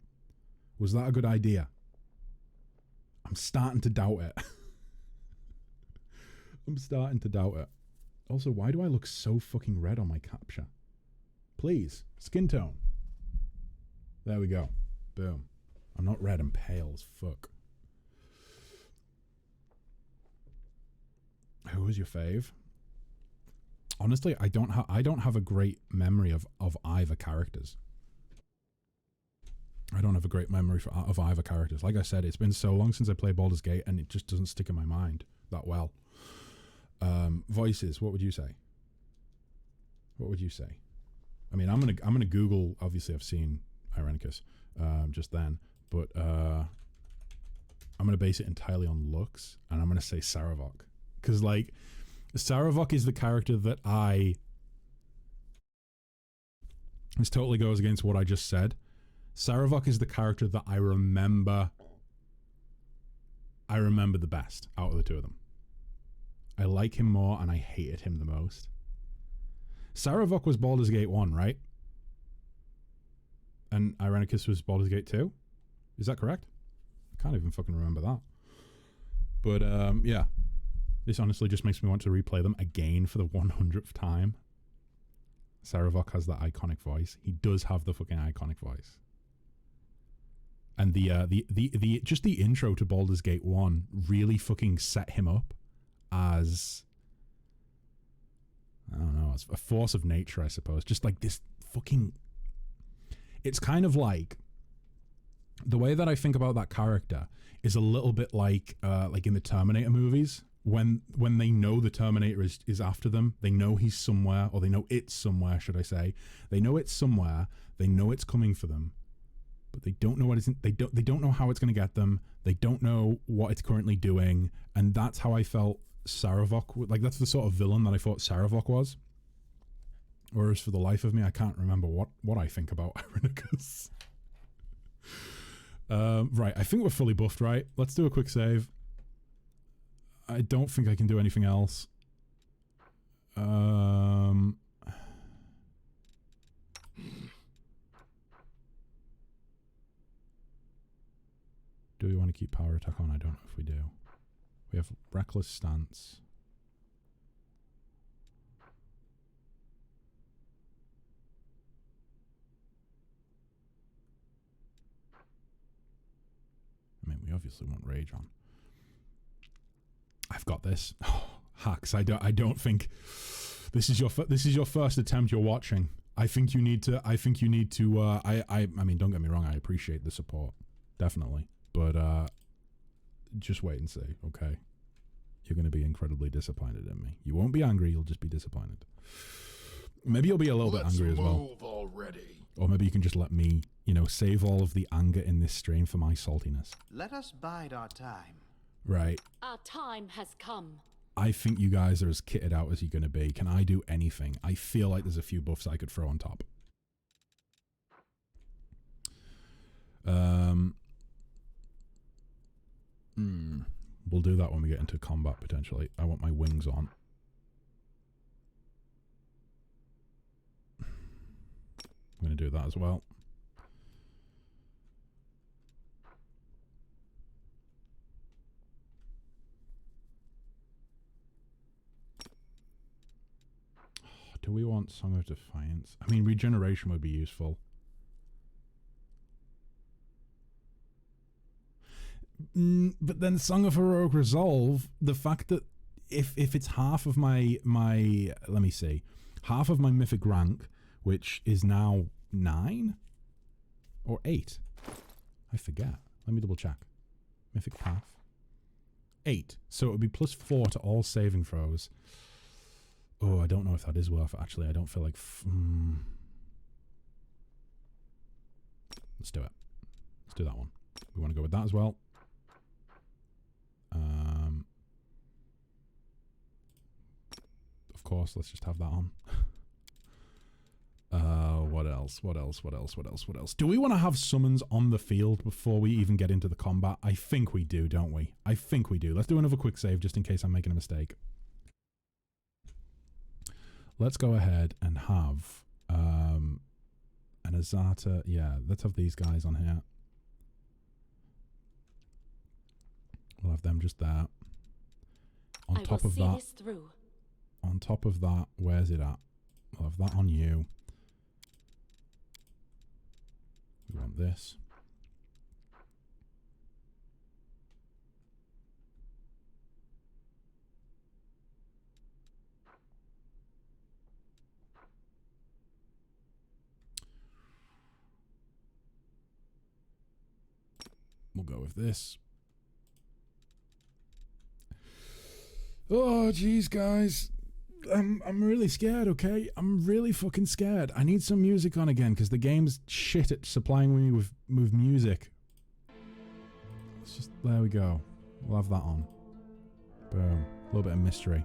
Was that a good idea? I'm starting to doubt it. I'm starting to doubt it. Also, why do I look so fucking red on my capture? Please, skin tone. There we go. Boom. I'm not red, I'm pale as fuck. Who was your fave? Honestly, I don't have a great memory of either characters. I don't have a great memory of either characters. Like I said, it's been so long since I played Baldur's Gate, and it just doesn't stick in my mind that well. Voices, what would you say? What would you say? I mean, I'm gonna Google. Obviously, I've seen Irenicus just then, but I'm gonna base it entirely on looks, and I'm gonna say Saravok, because like Saravok is the character that this totally goes against what I just said. Saravok is the character that I remember the best out of the two of them. I like him more, and I hated him the most. Saravok was Baldur's Gate 1, right? And Irenicus was Baldur's Gate 2? Is that correct? I can't even fucking remember that. But, yeah. This honestly just makes me want to replay them again for the 100th time. Saravok has that iconic voice. He does have the fucking iconic voice. And the just the intro to Baldur's Gate 1 really fucking set him up as, I don't know, as a force of nature, I suppose. Just like this fucking, it's kind of like, the way that I think about that character is a little bit like in the Terminator movies, when they know the Terminator is after them, they know he's somewhere, or they know it's somewhere, should I say. They know it's somewhere, they know it's coming for them, but they don't know what it's they don't know how it's going to get them. They don't know what it's currently doing, and that's how I felt Saravok, like that's the sort of villain that I thought Saravok was. Whereas for the life of me, I can't remember what I think about Irenicus. Right, I think we're fully buffed, right? Let's do a quick save. I don't think I can do anything else. Do we want to keep power attack on? I don't know if we do. We have reckless stance. I mean, we obviously want rage on. I've got this. Oh, hacks. I don't think this is your first attempt you're watching. I think you need to I mean, don't get me wrong, I appreciate the support. Definitely. But just wait and see, okay? You're going to be incredibly disappointed in me. You won't be angry, you'll just be disappointed. Maybe you'll be a little bit angry as well. Already. Or maybe you can just let me, save all of the anger in this stream for my saltiness. Let us bide our time. Right. Our time has come. I think you guys are as kitted out as you're going to be. Can I do anything? I feel like there's a few buffs I could throw on top. We'll do that when we get into combat, potentially. I want my wings on. I'm going to do that as well. Do we want Song of Defiance? I mean, regeneration would be useful. But then Song of Heroic Resolve, the fact that if it's half of my let me see, half of my mythic rank, which is now 9 or 8, I forget. Let me double check. Mythic path 8, so it would be +4 to all saving throws. Oh, I don't know if that is worth it, actually. I don't feel like... Let's do it. Let's do that one. We want to go with that as well. Of course, let's just have that on. What else? What else? What else? What else? What else? Do we want to have summons on the field before we even get into the combat? I think we do, don't we? I think we do. Let's do another quick save just in case I'm making a mistake. Let's go ahead and have an Azata. Yeah, let's have these guys on here. We'll have them just there. On top of that. On top of that, where's it at? We'll have that on you. We want this. We'll go with this. Oh, jeez, guys. I'm really scared, okay? I'm really fucking scared. I need some music on again, because the game's shit at supplying me with music. It's just... There we go. We'll have that on. Boom. A little bit of mystery.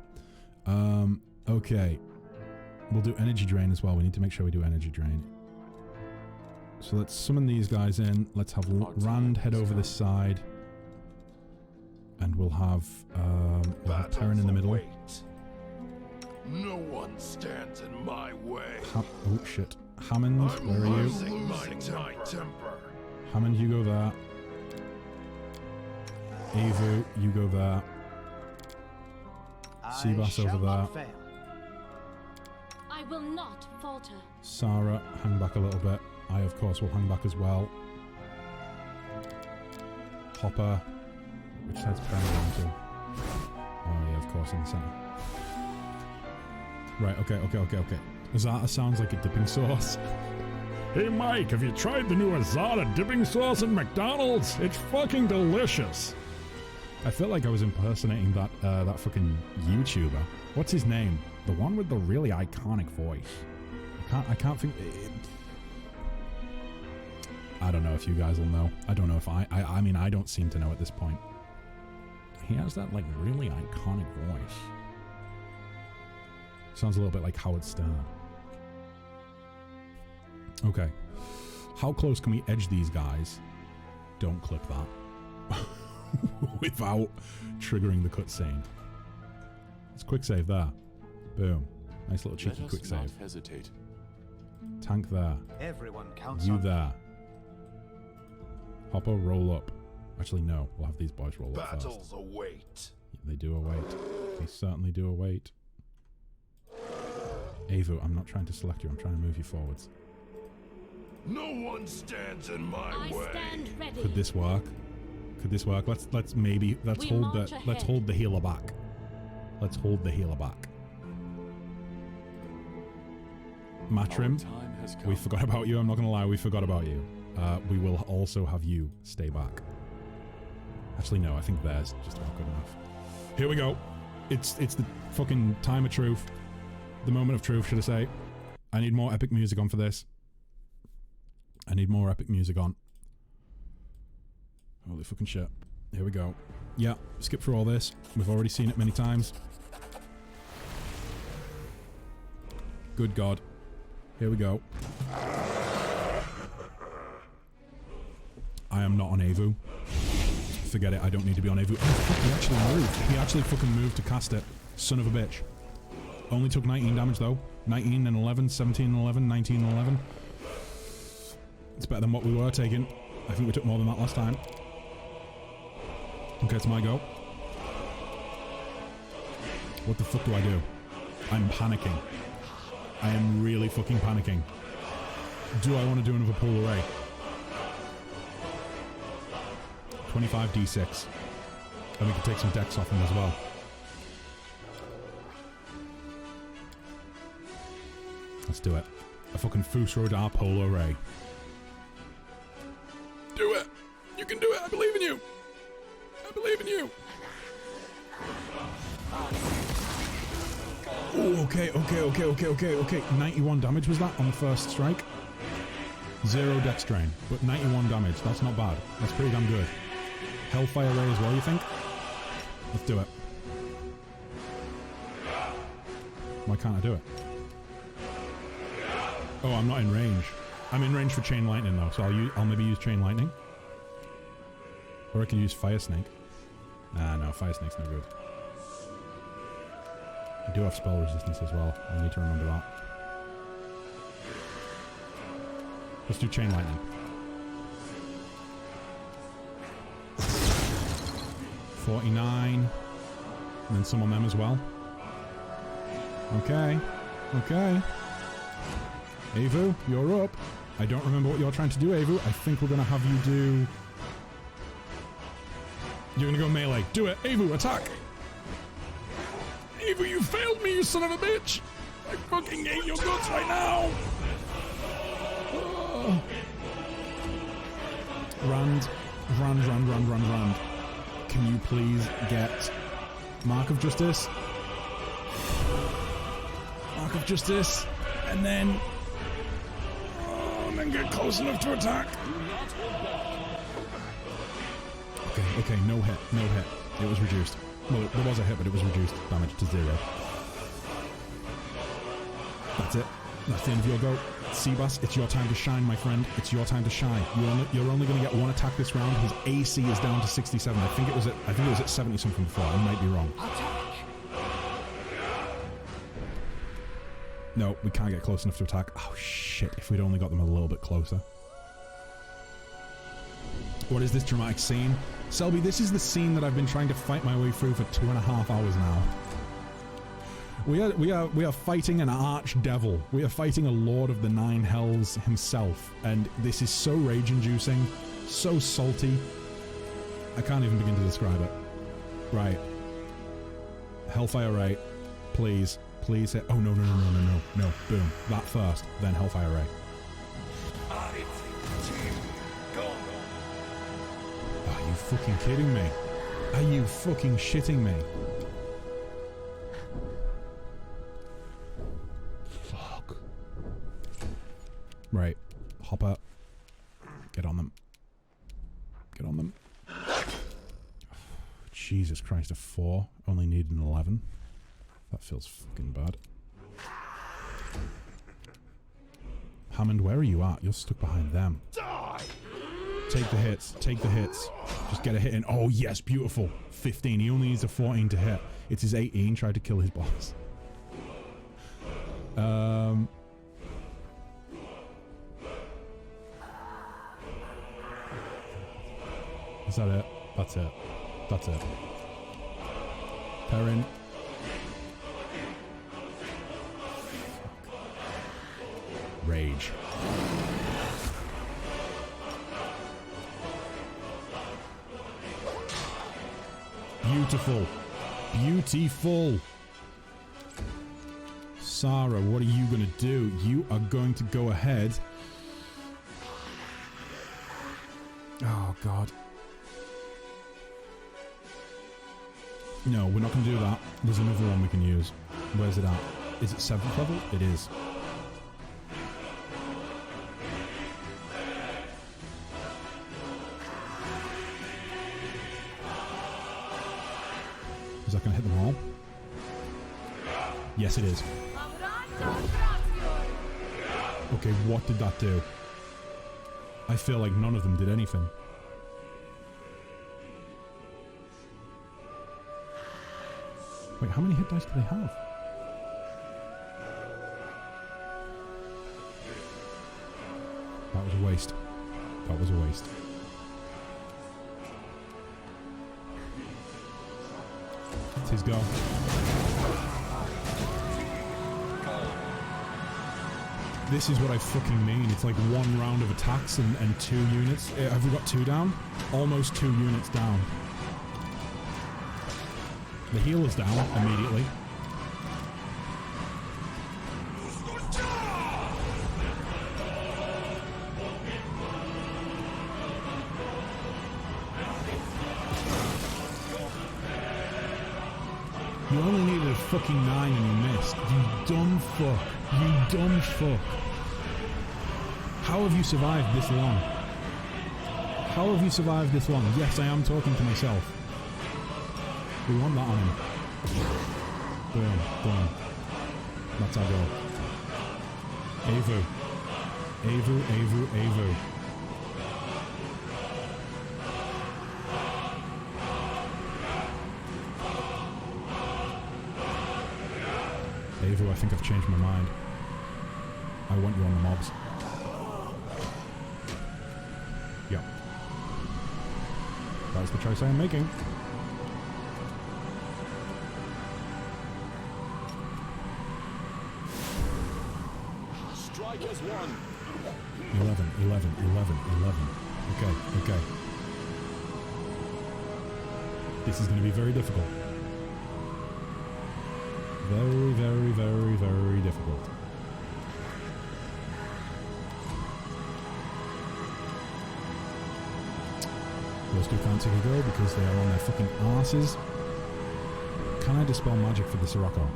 Okay. We'll do energy drain as well. We need to make sure we do energy drain. So let's summon these guys in. Let's have Rand head over this side. And we'll have Terran in the middle. No one stands in my way. Oh shit. Hammond, where are you? My temper. Hammond, you go there. Avu, you go there. Seabass over there. I will not falter. Sarah, hang back a little bit. I, of course, will hang back as well. Hopper. Which side's Baron down to? Oh, yeah, of course, in the center. Right, okay. Azata sounds like a dipping sauce. Hey, Mike, have you tried the new Azata dipping sauce at McDonald's? It's fucking delicious. I felt like I was impersonating that fucking YouTuber. What's his name? The one with the really iconic voice. I can't think. I don't know if you guys will know. I don't know if I mean, I don't seem to know at this point. He has that like really iconic voice. Sounds a little bit like Howard Stern. Okay. How close can we edge these guys? Don't clip that. Without triggering the cutscene. Let's quick save there. Boom. Nice little cheeky quick save. Hesitate. Tank there. Everyone counts You on there. Hopper, roll up. Actually, no. We'll have these boys roll up first. Battles await. They do await. They certainly do await. Avu, I'm not trying to select you. I'm trying to move you forwards. No one stands in my way. Stand ready. Could this work? Could this work? Let's hold the healer back. Let's hold the healer back. Matrim, we forgot about you. I'm not gonna lie, we forgot about you. We will also have you stay back. Actually, no, I think theirs just about good enough. Here we go. It's the fucking time of truth. The moment of truth, should I say. I need more epic music on for this. I need more epic music on. Holy fucking shit. Here we go. Yeah, skip through all this. We've already seen it many times. Good God. Here we go. I am not on Avu. Forget it, I don't need to be on Avu. Oh, fuck, he actually moved. He actually fucking moved to cast it. Son of a bitch. Only took 19 damage though. 19 and 11, 17 and 11, 19 and 11. It's better than what we were taking. I think we took more than that last time. Okay, it's my go. What the fuck do I do? I'm panicking. I am really fucking panicking. Do I want to do another pool array? 25d6. And we can take some decks off him as well. Let's do it. A fucking Foos Rodar Polo Ray. Do it! You can do it! I believe in you! I believe in you! Oh, okay. 91 damage was that on the first strike? 0 dex drain, but 91 damage. That's not bad. That's pretty damn good. Hellfire Ray as well, you think? Let's do it. Why can't I do it? Oh, I'm not in range. I'm in range for Chain Lightning though, so I'll maybe use Chain Lightning. Or I can use Fire Snake. Ah, no, Fire Snake's no good. I do have spell resistance as well. I need to remember that. Let's do Chain Lightning. 49. And then some on them as well. Okay. Avu, you're up. I don't remember what you're trying to do, Avu. I think we're going to have you do... You're going to go melee. Do it. Avu, attack. Avu, you failed me, you son of a bitch. I fucking hate your guts right now. Oh. Rand. Can you please get Mark of Justice? Mark of Justice. And then get close enough to attack. Okay, no hit. It was reduced. Well, there was a hit, but it was reduced. Damage to 0. That's it. That's the end of your go. Seabass, it's your time to shine, my friend. It's your time to shine. You're only going to get one attack this round. His AC is down to 67. I think it was at 70 something before. I might be wrong. No, we can't get close enough to attack. Oh shit, if we'd only got them a little bit closer. What is this dramatic scene? Selby, this is the scene that I've been trying to fight my way through for 2.5 hours now. We are fighting an archdevil. We are fighting a Lord of the Nine Hells himself. And this is so rage-inducing, so salty. I can't even begin to describe it. Right. Hellfire Ray, please. Please hit. Oh, no. Boom. That first, then Hellfire Ray. Are you fucking kidding me? Are you fucking shitting me? Fuck. Right. Hop up. Get on them. Get on them. Jesus Christ, a 4. Only need an 11. That feels fucking bad. Hammond, where are you at? You're stuck behind them. Die! Take the hits. Take the hits. Just get a hit in. Oh, yes. Beautiful. 15. He only needs a 14 to hit. It's his 18. Tried to kill his boss. Is that it? That's it. That's it. Perrin. Rage. Beautiful. Beautiful. Sarah, what are you going to do? You are going to go ahead. Oh, God. No, we're not going to do that. There's another one we can use. Where's it at? Is it 7th level? It is. Is that going to hit them all? Yes, it is. Okay, what did that do? I feel like none of them did anything. Wait, how many hit dice do they have? That was a waste. That was a waste. It's his go. This is what I fucking mean. It's like 1 round of attacks and 2 units. Have we got 2 down? Almost 2 units down. The healer's down immediately. You only needed a fucking 9 and you missed. You dumb fuck. You dumb fuck. How have you survived this long? How have you survived this long? Yes, I am talking to myself. We want that on him. Boom, boom. That's our goal. Avu. Avu, Avu, Avu. Avu, I think I've changed my mind. I want you on the mobs. Yep. That's the choice I am making. Strike as one. 11, 11, 11, 11. Okay, okay. This is going to be very difficult. Very, very, very, very difficult. Those two can't take a go because they are on their fucking asses. Can I dispel magic for the Sirocco?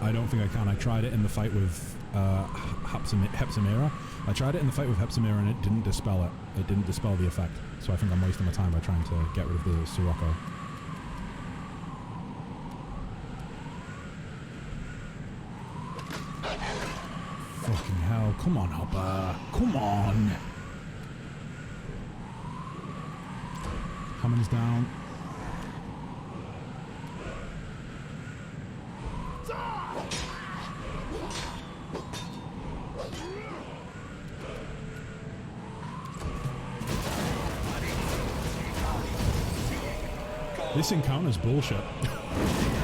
I don't think I can. I tried it in the fight with Hepzimera. I tried it in the fight with Hepzimera and it didn't dispel it. It didn't dispel the effect. So I think I'm wasting my time by trying to get rid of the Sirocco. Fucking hell. Come on, Hopper. Come on. Hammond's down. This encounter's bullshit.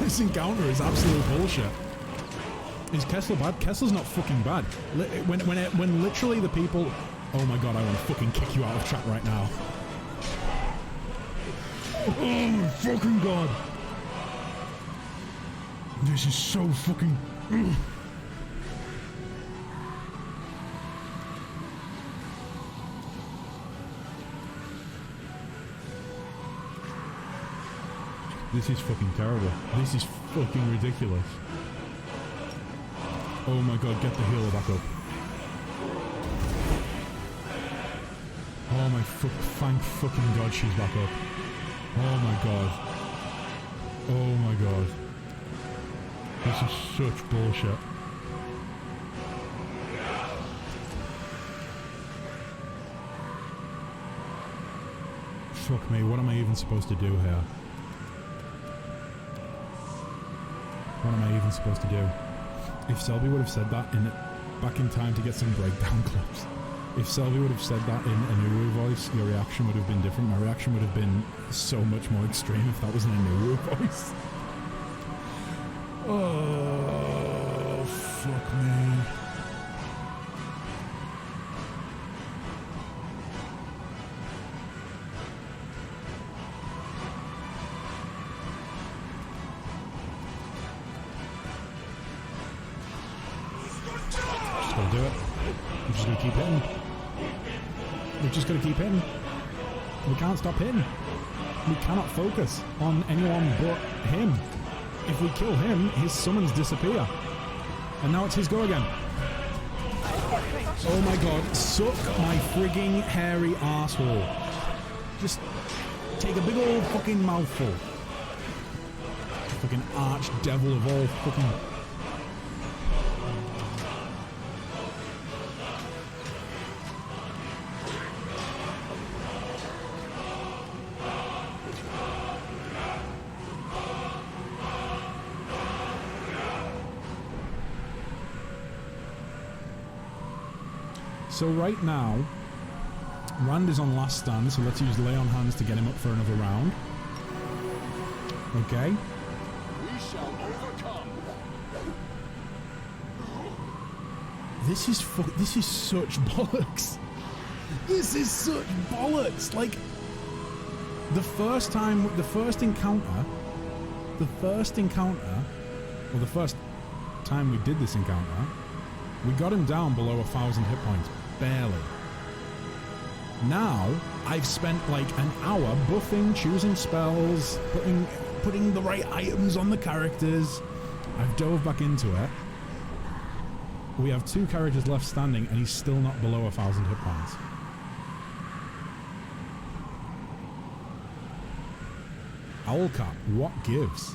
This encounter is absolute bullshit. Is Kessler bad? Kessler's not fucking bad. When literally the people... Oh my god, I want to fucking kick you out of chat right now. Oh my fucking god. This is so fucking... This is fucking terrible. This is fucking ridiculous. Oh my god, get the healer back up. Oh my thank fucking god she's back up. Oh my god. Oh my god. This is such bullshit. Fuck me, what am I even supposed to do here? What am I even supposed to do? If Selby would have said that back in time to get some breakdown clips, if Selby would have said that in a Nuru voice, your reaction would have been different. My reaction would have been so much more extreme if that was in a Nuru voice. Oh, fuck me. Just gotta do it. I'm just gonna keep hitting. We're just gonna keep hitting. We can't stop hitting. We cannot focus on anyone but him. If we kill him, his summons disappear. And now it's his go again. Oh my god, suck my frigging hairy asshole. Just take a big old fucking mouthful. Fucking archdevil of all fucking... So right now, Rand is on last stand, so let's use Lay on Hands to get him up for another round. Okay. We shall overcome. This is such bollocks. This is such bollocks. Like, the first encounter, or the first time we did this encounter, we got him down below 1,000 hit points. Barely. Now, I've spent like an hour buffing, choosing spells, putting the right items on the characters. I've dove back into it. We have 2 characters left standing and he's still not below 1,000 hit points. Owlcat, what gives?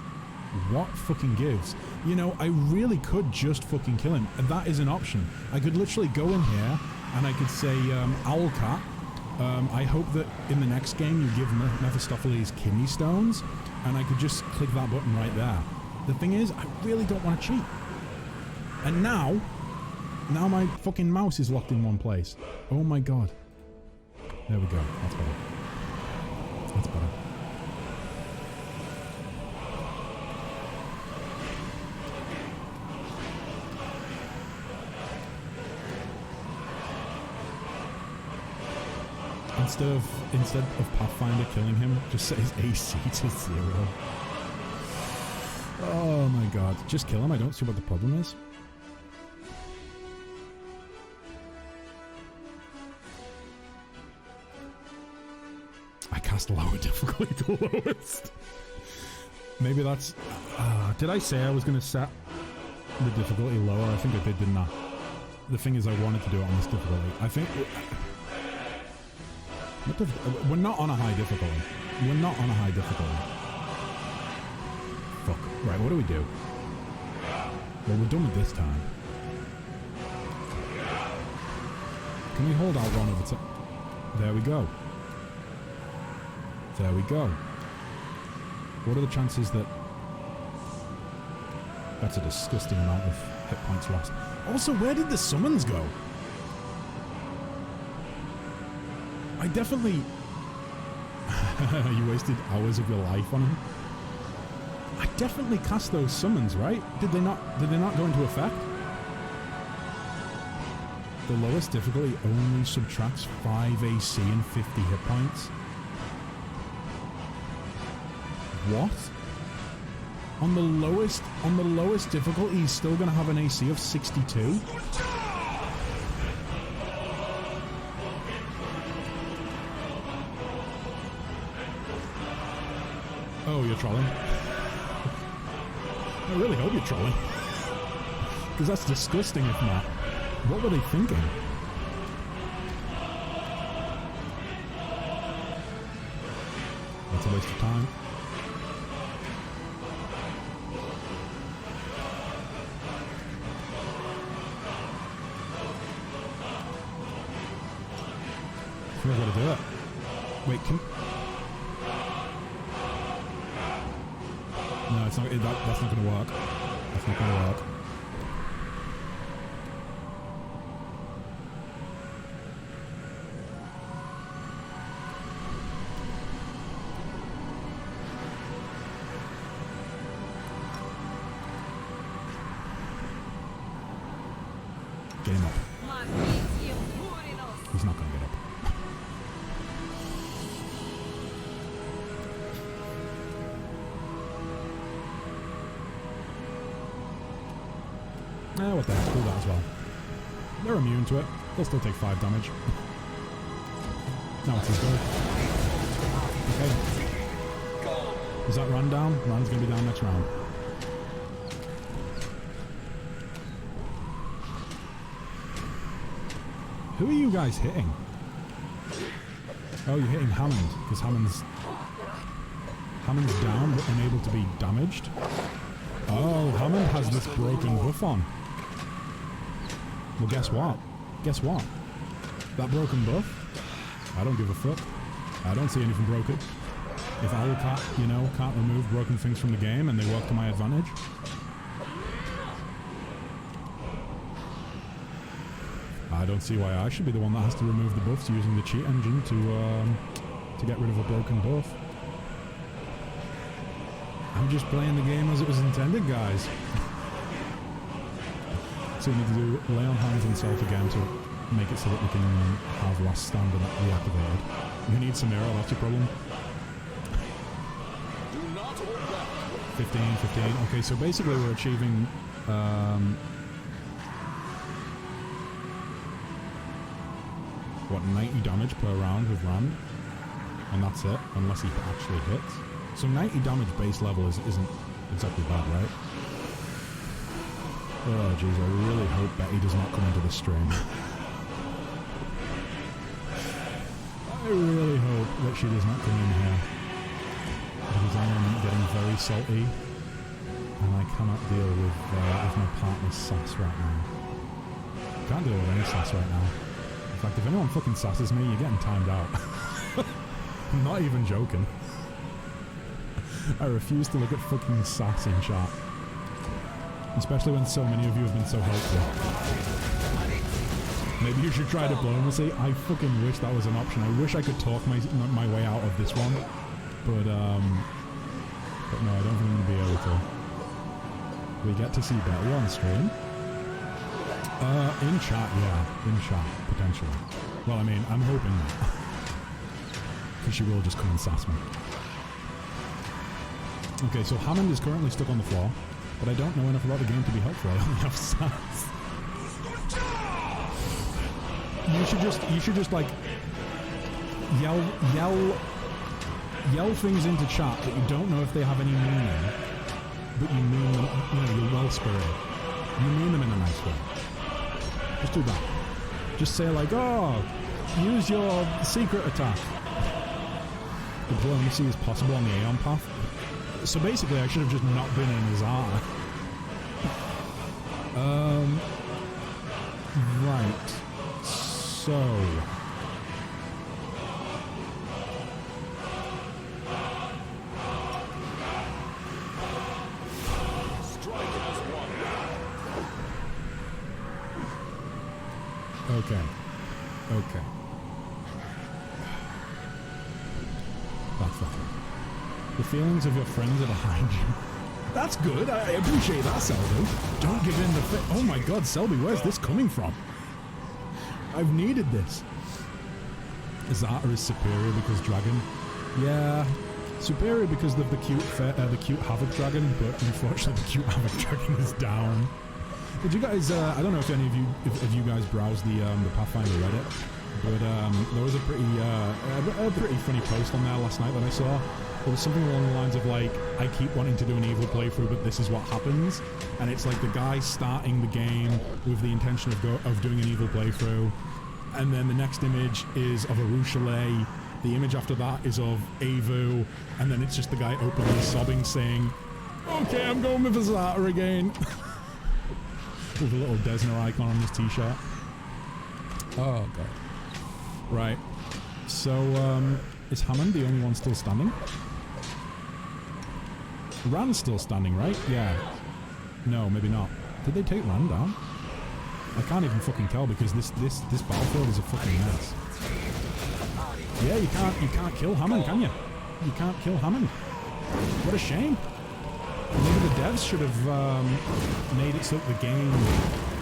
What fucking gives? You know, I really could just fucking kill him. And that is an option. I could literally go in here and I could say, Owlcat, I hope that in the next game you give Mephistopheles kidney stones, and I could just click that button right there. The thing is, I really don't want to cheat. And now my fucking mouse is locked in one place. Oh my god. There we go. That's better. That's better. Instead of Pathfinder killing him, just set his AC to 0. Oh my god. Just kill him, I don't see what the problem is. I cast lower difficulty to lowest. Maybe that's... did I say I was going to set the difficulty lower? I think I did, didn't I? The thing is, I wanted to do it on this difficulty. I think... We're not on a high difficulty. We're not on a high difficulty. Fuck. Right, what do we do? Well, we're done with this time. Can we hold out one of the... There we go. There we go. What are the chances that... That's a disgusting amount of hit points lost. Also, where did the summons go? I definitely... You wasted hours of your life on him. I definitely cast those summons, right? Did they not go into effect? The lowest difficulty only subtracts 5 AC and 50 hit points. What? On the lowest difficulty, he's still going to have an AC of 62? Oh, you're trolling? I really hope you're trolling. Because that's disgusting if not. What were they thinking? That's a waste of time. I think I've got to do it. Wait, can... No, it's not. That's not going to work. That's not going to work. Get him up. He's not going to get up. What the heck, do that as well. They're immune to it. They'll still take 5 damage. Now it's his go. Okay. Is that Ran down? Ran's gonna be down next round. Who are you guys hitting? Oh, you're hitting Hammond, because Hammond's down but unable to be damaged. Oh, Hammond has this broken buff on. Well, guess what? Guess what? That broken buff? I don't give a fuck. I don't see anything broken. If Owlcat, you know, can't remove broken things from the game and they work to my advantage. I don't see why I should be the one that has to remove the buffs using the cheat engine to get rid of a broken buff. I'm just playing the game as it was intended, guys. So we need to do lay on hands and self again to make it so that we can have last stand reactivated. You need Samira, that's your problem. 15, 15. Okay, so basically we're achieving what, 90 damage per round with Rand, and that's it, unless he actually hits. So 90 damage base level isn't exactly bad, right? Oh jeez, I really hope Betty does not come into the stream. I really hope that she does not come in here, because I am getting very salty, and I cannot deal with my partner's sass right now. I can't deal with any sass right now. In fact, if anyone fucking sasses me, you're getting timed out. I'm not even joking. I refuse to look at fucking sass in chat. Especially when so many of you have been so helpful. Maybe you should try diplomacy. I fucking wish that was an option. I wish I could talk my way out of this one. But no, I don't think I'm going to be able to. We get to see Betty on stream? In chat, yeah. In chat, potentially. Well, I mean, I'm hoping that. Because she will just come and sass me. Okay, so Hammond is currently stuck on the floor. But I don't know enough about the game to be helpful. I only have sass. You should just like yell things into chat that you don't know if they have any meaning, but you mean them, you know, you're well spirited. You mean them in a nice way. Just do that. Just say like, oh, use your secret attack. Diplomacy is possible on the Aeon path. So basically, I should have just not been in Azar. Right. So. Okay. Okay. That's fine. The feelings of your friends are behind you. That's good. I appreciate that, Selby. Don't give in the oh my god, Selby, where's this coming from? I've needed this. Zata is superior because dragon. Yeah. Superior because of the cute Havoc dragon, but unfortunately the cute Havoc dragon is down. Did you guys, I don't know if any of you, if you guys browse the Pathfinder Reddit, But there was a pretty funny post on there last night that I saw. There was something along the lines of like, I keep wanting to do an evil playthrough, but this is what happens. And it's like the guy starting the game with the intention of doing an evil playthrough, and then the next image is of a Rouchelet. The image after that is of Avu, and then it's just the guy openly sobbing, saying, "Okay, I'm going with Azata again." With a little Desna icon on his t-shirt. Oh god. Right. So, is Hammond the only one still standing? Rand's still standing, right? Yeah. No, maybe not. Did they take Rand down? I can't even fucking tell because this battlefield is a fucking mess. Yeah, you can't kill Hammond, can you? You can't kill Hammond. What a shame. Maybe the devs should have made it so that the game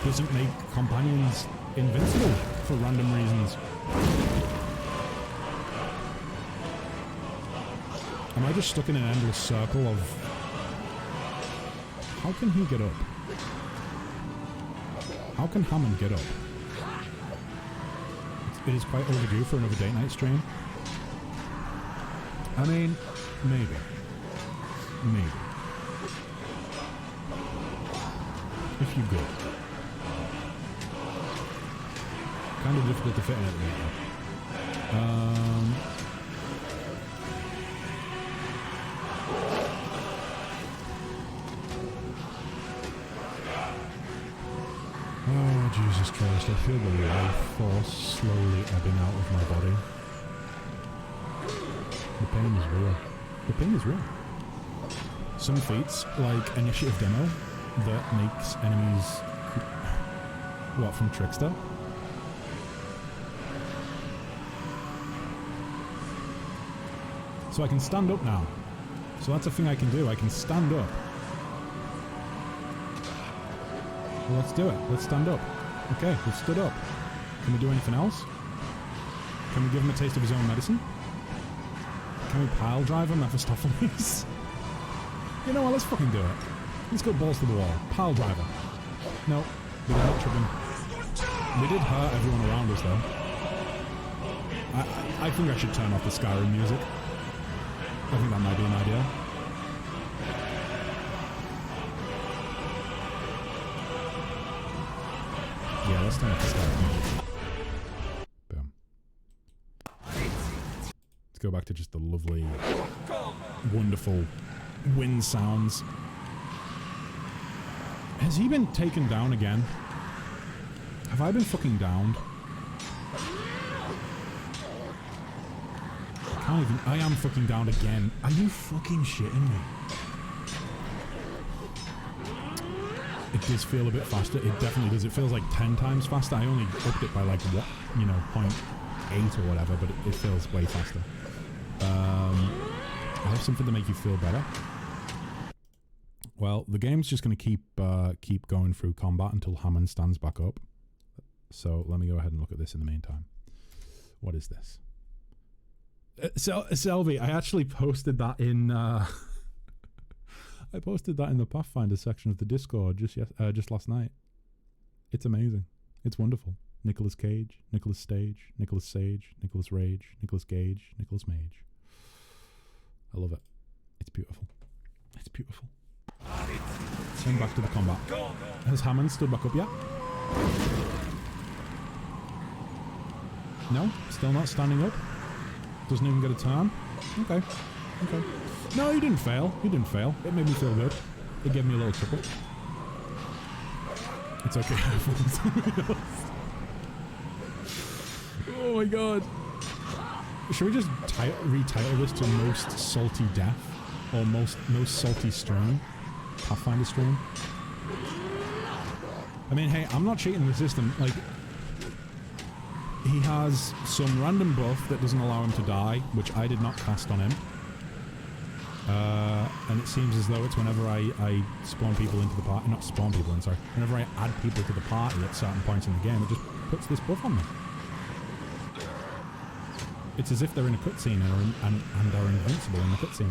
doesn't make companions invincible for random reasons. Am I just stuck in an endless circle of... How can he get up? How can Hammond get up? It is quite overdue for another date night stream. I mean, maybe. Maybe. If you good. Kind of difficult to fit in at the moment. Oh, Jesus Christ, I feel the life force slowly ebbing out of my body. The pain is real. The pain is real. Some feats, like Initiative Demo, that makes enemies... What, from Trickster? So I can stand up now. So that's a thing I can do. I can stand up. Well, let's do it. Let's stand up. Okay, we've stood up. Can we do anything else? Can we give him a taste of his own medicine? Can we pile drive him, Mephistopheles? You know what, let's fucking do it. Let's go balls to the wall. Pile driver. No, we did not trip him. We did hurt everyone around us though. I think I should turn off the Skyrim music. I think that might be an idea. Yeah, let's turn off the Skyrim music. Boom. Let's go back to just the lovely, wonderful wind sounds. Has he been taken down again? Have I been fucking downed? I am fucking downed again. Are you fucking shitting me? It does feel a bit faster. It definitely does. It feels like 10 times faster. I only upped it by like, what, you know, 0.8 or whatever, but it feels way faster. I have something to make you feel better. Well, the game's just going to keep going through combat until Hammond stands back up. So let me go ahead and look at this in the meantime. What is this? Selby, I actually posted that in I posted that in the Pathfinder section of the Discord just last night. It's amazing. It's wonderful. Nicolas Cage, Nicolas Stage, Nicolas Sage, Nicolas Rage, Nicolas Gage, Nicolas Mage. I love it. It's beautiful. It's beautiful. Turn back to the combat. Has Hammond stood back up yet? No? Still not standing up? Doesn't even get a turn? Okay. Okay. No, he didn't fail. He didn't fail. It made me feel good. It gave me a little chuckle. It's okay. Oh my god. Should we just retitle this to Most Salty Death? Or Most Salty Stream? Pathfinder Stream? I mean, hey, I'm not cheating the system. Like, he has some random buff that doesn't allow him to die, which I did not cast on him. And it seems as though it's whenever I spawn people into the party, not spawn people in, sorry, whenever I add people to the party at certain points in the game, it just puts this buff on them. It's as if they're in a cutscene and are invincible in the cutscene.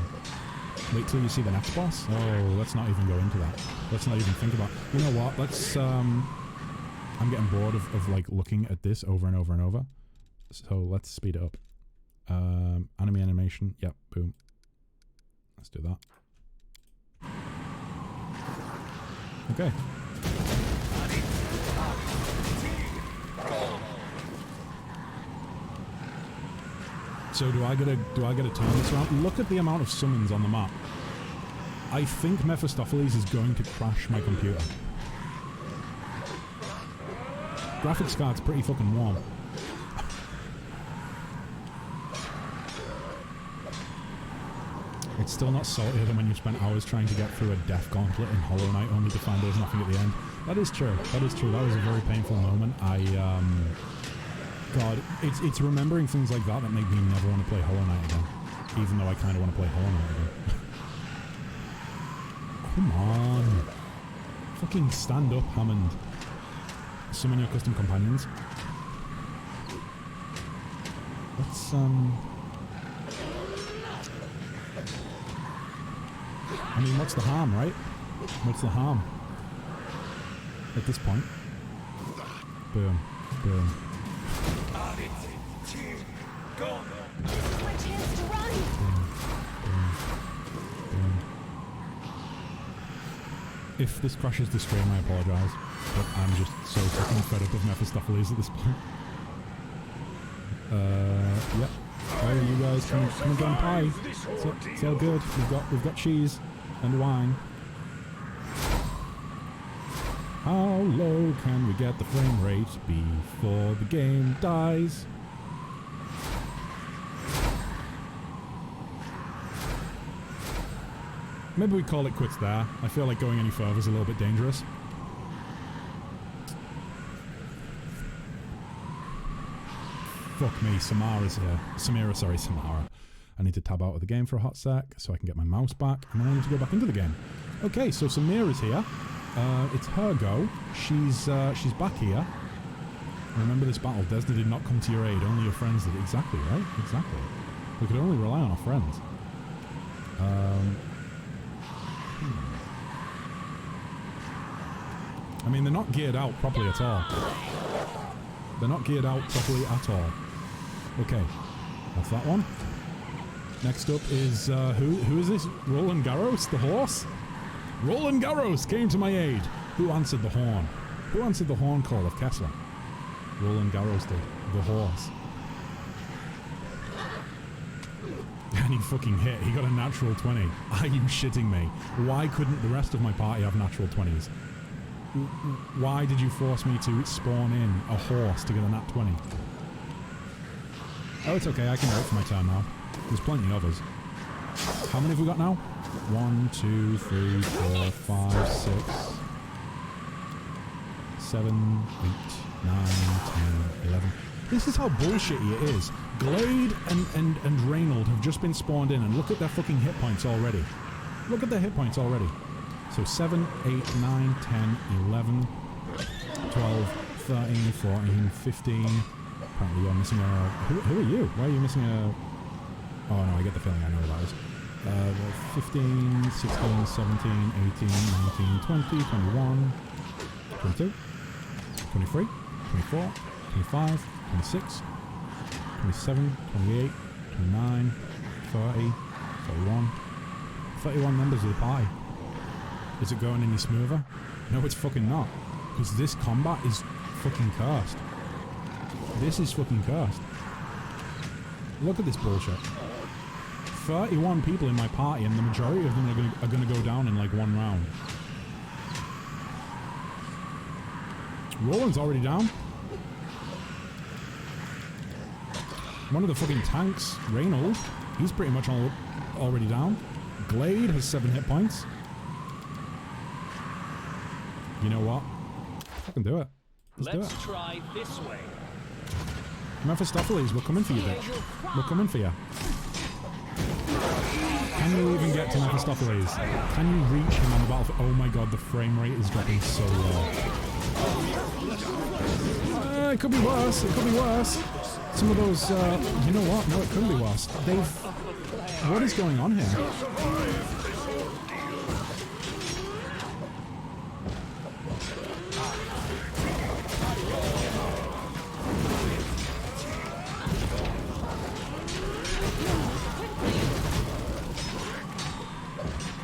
Wait till you see the next boss. Oh, let's not even go into that. Let's not even think about... You know what? Let's... I'm getting bored of like looking at this over and over and over. So let's speed it up. Anime animation. Yep, boom. Let's do that. Okay. So do I get to turn this around? Look at the amount of summons on the map. I think Mephistopheles is going to crash my computer. Graphics card's pretty fucking warm. It's still not saltier than when you spent hours trying to get through a death gauntlet in Hollow Knight only to find there's nothing at the end. That is true. That is true. That was a very painful moment. God, it's remembering things like that make me never want to play Hollow Knight again. Even though I kind of want to play Hollow Knight again. Come on. Fucking stand up, Hammond. Summon your custom companions. Let's, I mean, what's the harm, right? What's the harm? At this point. Boom. Boom. This is my chance to run. Boom. Boom. Boom. If this crashes the stream, I apologise. But I'm just so fucking fed up of Mephistopheles at this point. Yep. Oh, you guys come and get on pie. It's all good. We've got cheese and wine. How low can we get the frame rate before the game dies? Maybe we call it quits there. I feel like going any further is a little bit dangerous. Fuck me, Samara's here. Samara. I need to tab out of the game for a hot sec so I can get my mouse back, and then I need to go back into the game. Okay, so Samira's here. It's her go. She's back here. Remember this battle. Desna did not come to your aid, only your friends did. Exactly, right? Exactly. We could only rely on our friends. I mean, they're not geared out properly at all. They're not geared out properly at all. Okay, that's that one. Next up is, who is this? Roland Garros, the horse? Roland Garros came to my aid. Who answered the horn? Who answered the horn call of Kessler? Roland Garros did. The horse. And he fucking hit. He got a natural 20. Are you shitting me? Why couldn't the rest of my party have natural 20s? Why did you force me to spawn in a horse to get a nat 20? Oh, it's okay. I can wait for my turn now. There's plenty of us. How many have we got now? 1, 2, 3, 4, 5, 6, 7, 8, 9, 10, 11. This is how bullshitty it is. Glade and Reynold have just been spawned in, and look at their fucking hit points already. Look at their hit points already. So 7, 8, 9, 10, 11, 12, 13, 14, 15. Apparently you're missing a... Who are you? Why are you missing a... Oh no, I get the feeling I know what that is. 15, 16, 17, 18, 19, 20, 21, 22, 23, 24, 25, 26, 27, 28, 29, 30, 31. 31 members of the party. Is it going any smoother? No, it's fucking not. Because this combat is fucking cursed. This is fucking cursed. Look at this bullshit. 31 people in my party, and the majority of them are going to go down in like one round. Roland's already down. One of the fucking tanks, Reynold, he's pretty much already down. Glade has 7 hit points. You know what? Fucking do it. Let's try this way. Mephistopheles, we're coming for you, bitch. We're coming for you. Can you even get to Mephistopheles? Can you reach him on the battlefield? Oh my god, the frame rate is dropping so low. It could be worse. It could be worse. Some of those, you know what? No, it couldn't be worse. What is going on here?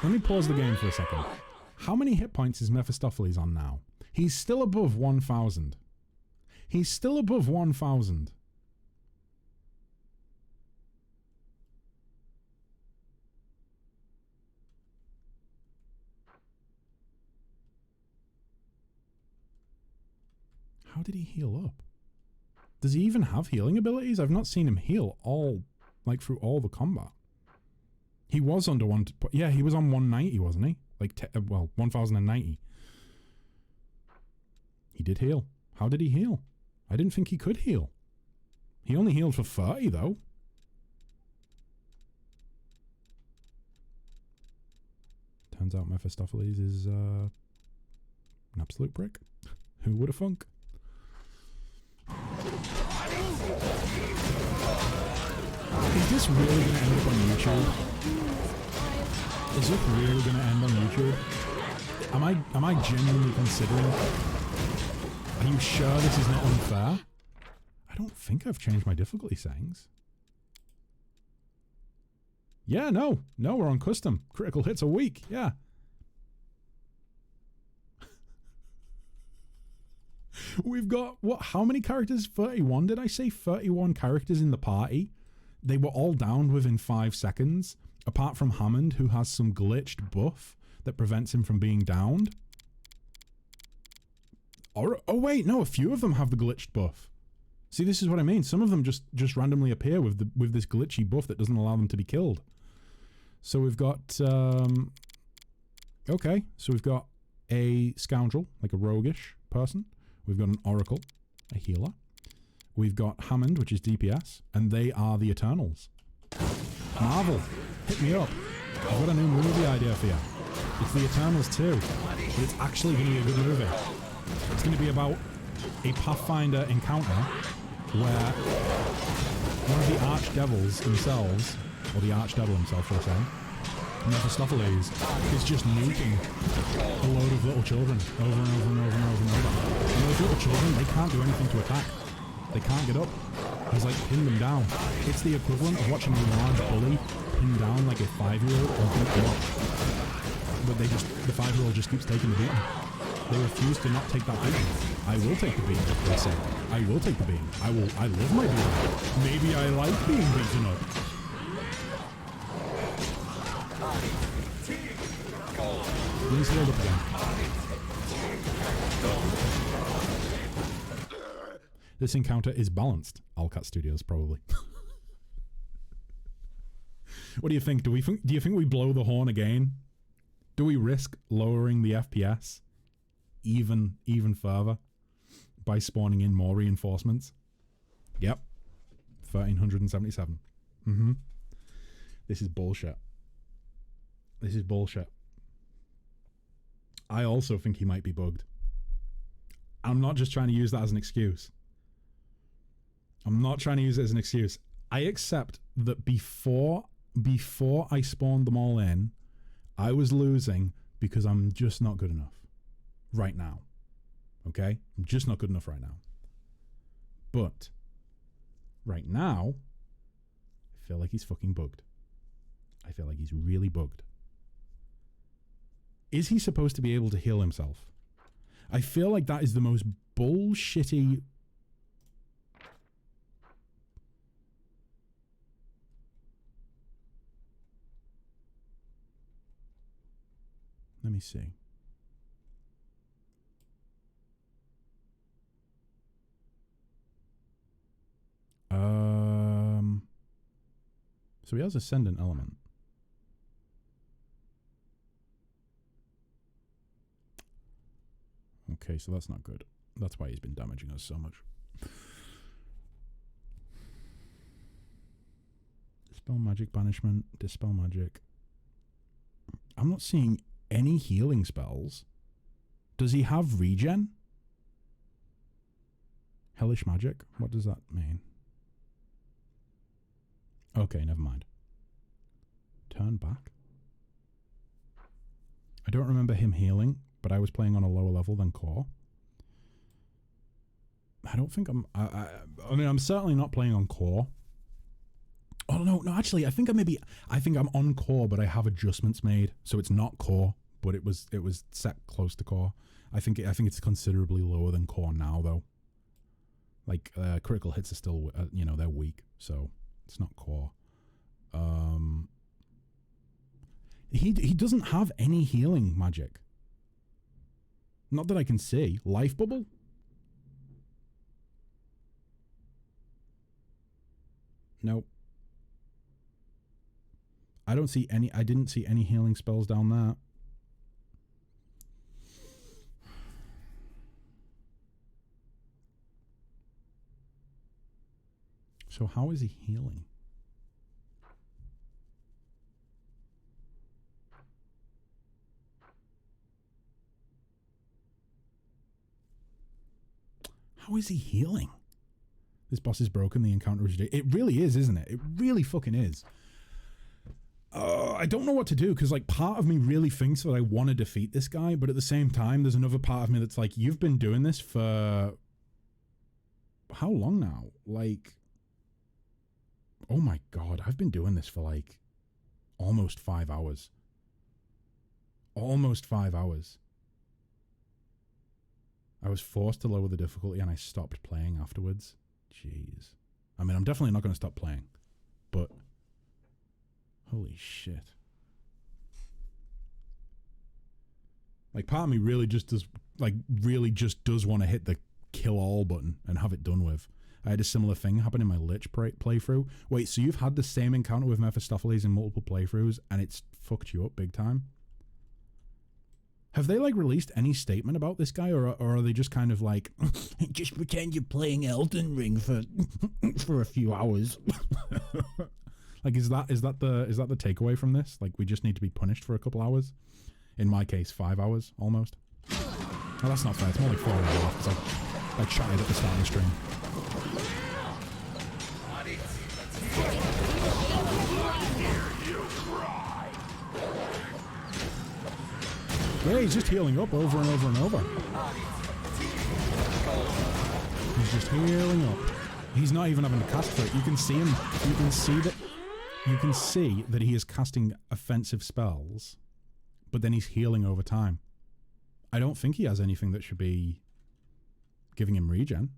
Let me pause the game for a second. How many hit points is Mephistopheles on now? He's still above 1,000. He's still above 1,000. How did he heal up? Does he even have healing abilities? I've not seen him heal all, like, through all the combat. He was under one... Yeah, he was on 190, wasn't he? Like, well, 1,090. He did heal. How did he heal? I didn't think he could heal. He only healed for 30, though. Turns out Mephistopheles is an absolute prick. Who would have thunk? Is this really going to end up on YouTube? Is this really going to end on YouTube? Am I genuinely considering? Are you sure this is not unfair? I don't think I've changed my difficulty settings. Yeah, no, we're on custom. Critical hits a week. Yeah. We've got, what, how many characters? 31, did I say? 31 characters in the party. They were all downed within 5 seconds, apart from Hammond, who has some glitched buff that prevents him from being downed. Or, oh wait, no, a few of them have the glitched buff. See, this is what I mean. Some of them just randomly appear with this glitchy buff that doesn't allow them to be killed. So we've got, okay, so we've got a scoundrel, like a roguish person. We've got an oracle, a healer. We've got Hammond, which is DPS, and they are the Eternals. Marvel, hit me up. I've got a new movie idea for you. It's the Eternals 2, but it's actually going to be a good movie. It's going to be about a Pathfinder encounter where one of the archdevils themselves, or the archdevil himself, shall I say, Mephistopheles, is just nuking a load of little children over and over and over and over and over. And those little children, they can't do anything to attack. They can't get up. He's like pinned them down. It's the equivalent of watching a large bully pin down like a 5-year-old or beat them up. But the 5-year-old just keeps taking the beating. They refuse to not take that beating. I will take the beating, they say. I will take the beating. I love my beating. Maybe I like being beaten up. He's healed up again. This encounter is balanced. Allcat Studios, probably. What do you think? Do you think we blow the horn again? Do we risk lowering the FPS even further by spawning in more reinforcements? Yep. 1,377. This is bullshit. This is bullshit. I also think he might be bugged. I'm not just trying to use that as an excuse. I'm not trying to use it as an excuse. I accept that before I spawned them all in, I was losing because I'm just not good enough right now. Okay? I'm just not good enough right now. But right now, I feel like he's fucking bugged. I feel like he's really bugged. Is he supposed to be able to heal himself? I feel like that is the most bullshitty... Let me see. So he has Ascendant Element. Okay, so that's not good. That's why he's been damaging us so much. Dispel Magic Banishment, Dispel Magic. I'm not seeing any healing spells. Does he have regen? Hellish Magic? What does that mean? Okay, never mind. Turn back? I don't remember him healing, but I was playing on a lower level than core. I don't think I mean, I'm certainly not playing on core. Oh no, actually, I think I'm on core, but I have adjustments made, so it's not core, but it was set close to core. I think it's considerably lower than core now, though. Like critical hits are still, they're weak, so it's not core. He doesn't have any healing magic. Not that I can see. Life bubble? Nope. I didn't see any healing spells down there. So how is he healing? How is he healing? This boss is broken. The encounter is... It really is, isn't it? It really fucking is. I don't know what to do, because like part of me really thinks that I want to defeat this guy, but at the same time, there's another part of me that's like, you've been doing this for... How long now? Like... Oh my god, I've been doing this for like almost 5 hours. Almost 5 hours. I was forced to lower the difficulty and I stopped playing afterwards. Jeez. I mean, I'm definitely not going to stop playing, but holy shit. Like, part of me really just does want to hit the kill all button and have it done with. I had a similar thing happen in my Lich playthrough. Wait, so you've had the same encounter with Mephistopheles in multiple playthroughs and it's fucked you up big time? Have they like released any statement about this guy, or are they just kind of like, just pretend you're playing Elden Ring for a few hours? Like, is that the takeaway from this? Like, we just need to be punished for a couple hours? In my case, 5 hours almost. Oh, that's not fair. It's more like 4 hours off because I chatted at the start of the stream. Yeah, he's just healing up over and over and over. He's just healing up. He's not even having to cast for it. You can see him. You can see that he is casting offensive spells, but then he's healing over time. I don't think he has anything that should be giving him regen.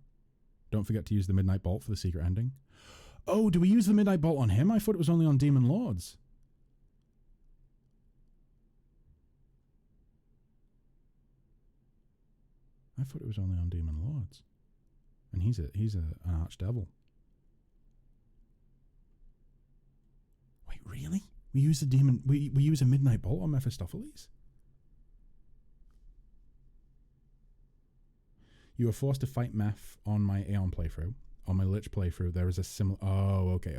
Don't forget to use the Midnight Bolt for the secret ending. Oh, do we use the Midnight Bolt on him? I thought it was only on Demon Lords. I thought it was only on Demon Lords. And he's an archdevil. Wait, really? We use we use a Midnight Bolt on Mephistopheles? You were forced to fight Meph on my Aeon playthrough. On my Lich playthrough, there is a similar... Oh, okay.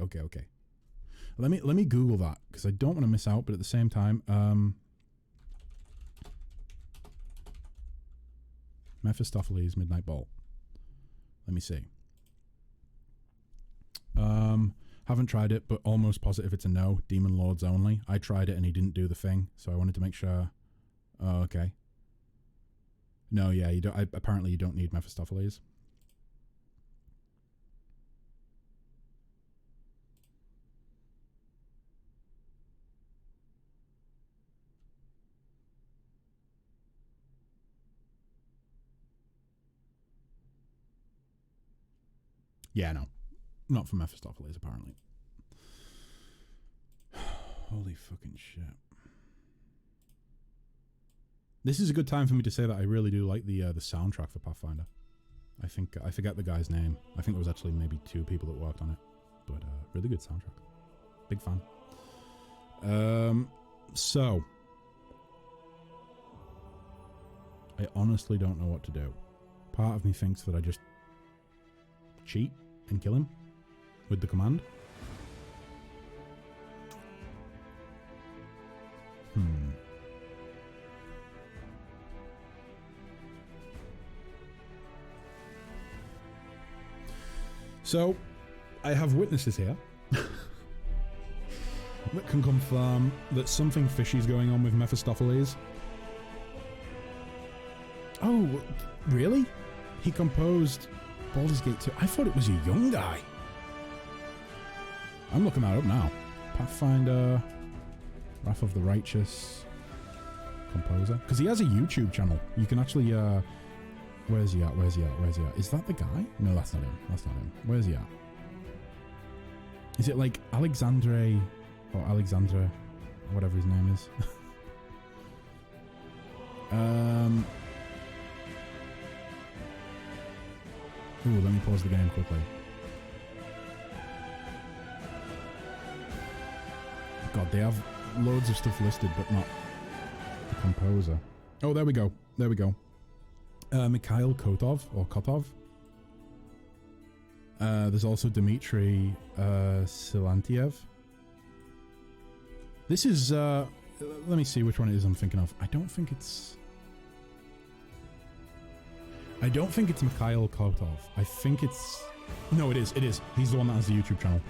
Let me Google that, because I don't want to miss out, but at the same time... Mephistopheles Midnight Bolt. Let me see. Haven't tried it, but almost positive it's a no. Demon Lords only. I tried it and he didn't do the thing, so I wanted to make sure. Oh, okay. No, yeah, you don't. Apparently, you don't need Mephistopheles. Yeah, no. Not for Mephistopheles, apparently. Holy fucking shit. This is a good time for me to say that I really do like the soundtrack for Pathfinder. I think I forget the guy's name. I think there was actually maybe 2 people that worked on it, but really good soundtrack. Big fan. So I honestly don't know what to do. Part of me thinks that I just cheat and kill him with the command. So, I have witnesses here that can confirm that something fishy is going on with Mephistopheles. Oh, really? He composed Baldur's Gate 2. I thought it was a young guy. I'm looking that up now. Pathfinder, Wrath of the Righteous, composer. Because he has a YouTube channel. You can actually, where's he at? Where's he at? Where's he at? Is that the guy? No, that's not him. That's not him. Where's he at? Is it like Alexandre or Alexandra, whatever his name is? Ooh, let me pause the game quickly. God, they have loads of stuff listed, but not the composer. Oh, there we go. There we go. Mikhail Kotov, or Kotov. There's also Dmitry Silantiev. This is, let me see which one it is I'm thinking of. I don't think it's Mikhail Kotov. I think it's... No, it is. It is. He's the one that has the YouTube channel.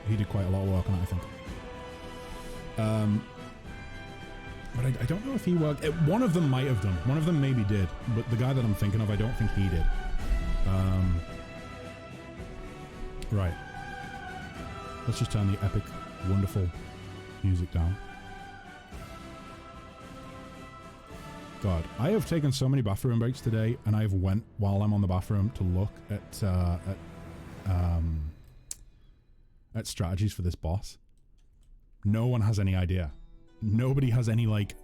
He did quite a lot of work on it, I think. But I don't know if he worked... one of them might have done. One of them maybe did. But the guy that I'm thinking of, I don't think he did. Right. Let's just turn the epic, wonderful music down. God, I have taken so many bathroom breaks today, and I've went while I'm on the bathroom to look at strategies for this boss. No one has any idea. Nobody has any, like...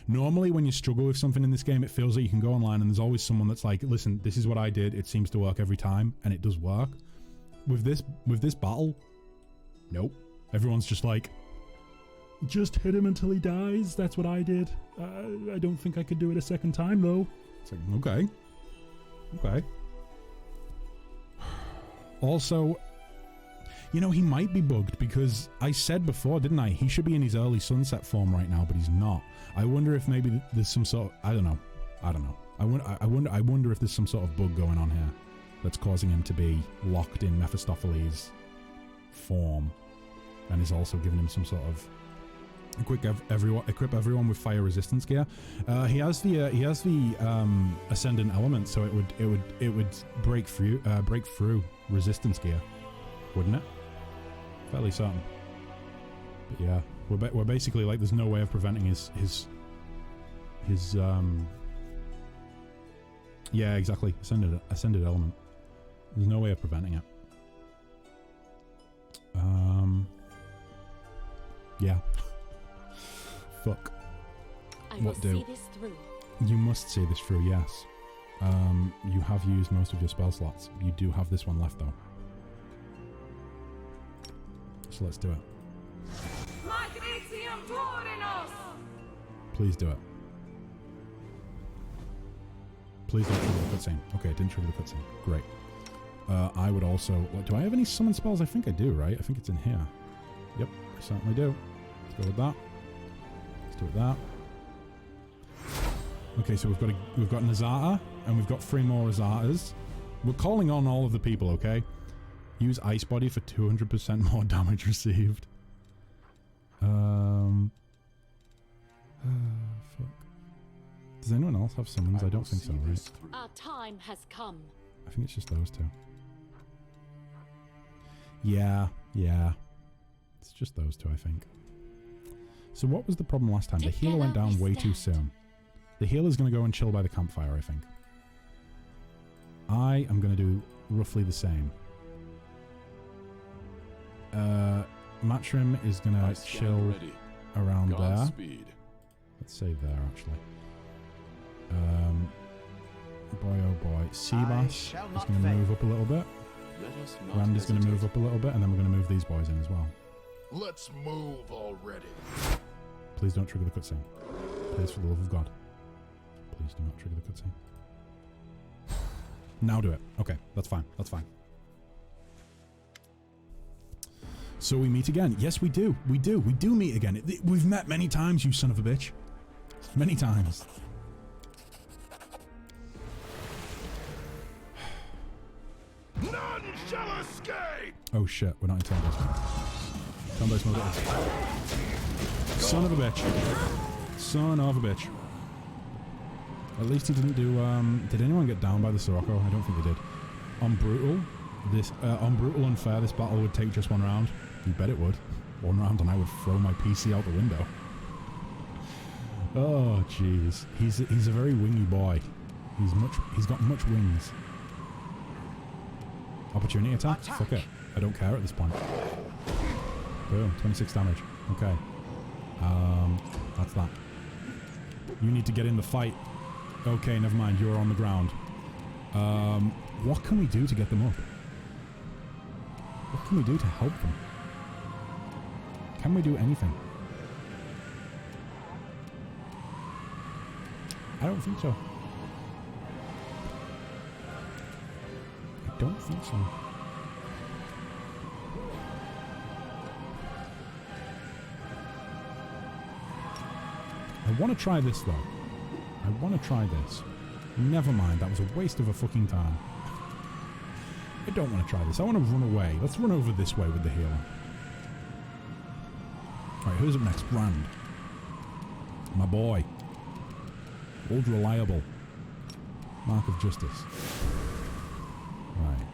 Normally when you struggle with something in this game, it feels like you can go online and there's always someone that's like, listen, this is what I did, it seems to work every time, and it does work. With this battle, nope. Everyone's just like, just hit him until he dies, that's what I did. I don't think I could do it a second time, though. It's like, okay. Okay. Also... You know, he might be bugged because I said before, didn't I? He should be in his early sunset form right now, but he's not. I wonder if maybe there's some sort of... I don't know. I wonder if there's some sort of bug going on here that's causing him to be locked in Mephistopheles' form and is also giving him some sort of... Equip everyone with fire resistance gear. He has the ascendant element, so it would break through resistance gear, wouldn't it? Fairly certain. But yeah, we're basically like, there's no way of preventing his yeah, exactly, ascended element. There's no way of preventing it. Yeah. Fuck. What do? You must see this through, yes. You have used most of your spell slots. You do have this one left though. So let's do it. Please do it. Please don't trigger the cutscene. Okay, it didn't trigger the cutscene. Great. I would also... do I have any summon spells? I think I do, right? I think it's in here. Yep, I certainly do. Let's go with that. Let's do it that. Okay, so we've got an Azata, and we've got 3 more Azatas. We're calling on all of the people, okay? Use Ice Body for 200% more damage received. Fuck. Does anyone else have summons? I don't think so, right? Our time has come. I think it's just those 2. Yeah. It's just those 2, I think. So what was the problem last time? The healer went down way too soon. The healer's going to go and chill by the campfire, I think. I am going to do roughly the same. Matrim is going to chill around there. Let's say there, actually. Boy, oh boy. Seabass is going to move up a little bit. Rand is going to move up a little bit, and then we're going to move these boys in as well. Let's move already. Please don't trigger the cutscene. Please, for the love of God. Please do not trigger the cutscene. Now do it. Okay, that's fine. That's fine. So we meet again. Yes, we do. We do meet again. We've met many times, you son of a bitch. Many times. None shall escape! Oh shit, we're not in turn-based mode. Turn-based mode it is. Son of a bitch. Son of a bitch. At least he didn't do, did anyone get down by the Sirocco? I don't think they did. On Brutal Unfair, this battle would take just 1 round. You bet it would. One round and I would throw my PC out the window. Oh, jeez. He's a very wingy boy. He's got much wings. Opportunity attack? Fuck it. I don't care at this point. Boom. 26 damage. Okay. That's that. You need to get in the fight. Okay, never mind. You're on the ground. What can we do to get them up? What can we do to help them? Can we do anything? I don't think so. I don't think so. I want to try this though. I want to try this. Never mind, that was a waste of a fucking time. I don't want to try this. I want to run away. Let's run over this way with the healer. Alright, who's up next? Brand. My boy. Old reliable. Mark of Justice. Right.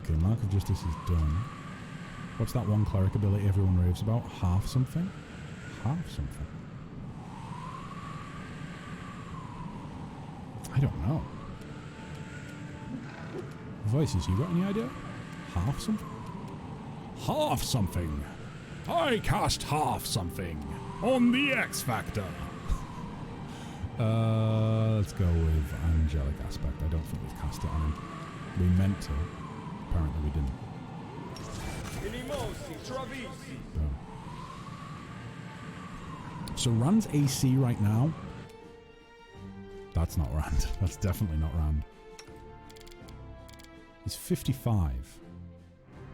Okay, Mark of Justice is done. What's that one cleric ability everyone raves about? Half something? Half something? I don't know. Voices, you got any idea? Half something? Half something! I cast half something on the X Factor! Let's go with Angelic Aspect. I don't think we've cast it on him. We meant to. Apparently we didn't. Oh. So Rand's AC right now... That's not Rand. That's definitely not Rand. It's 55.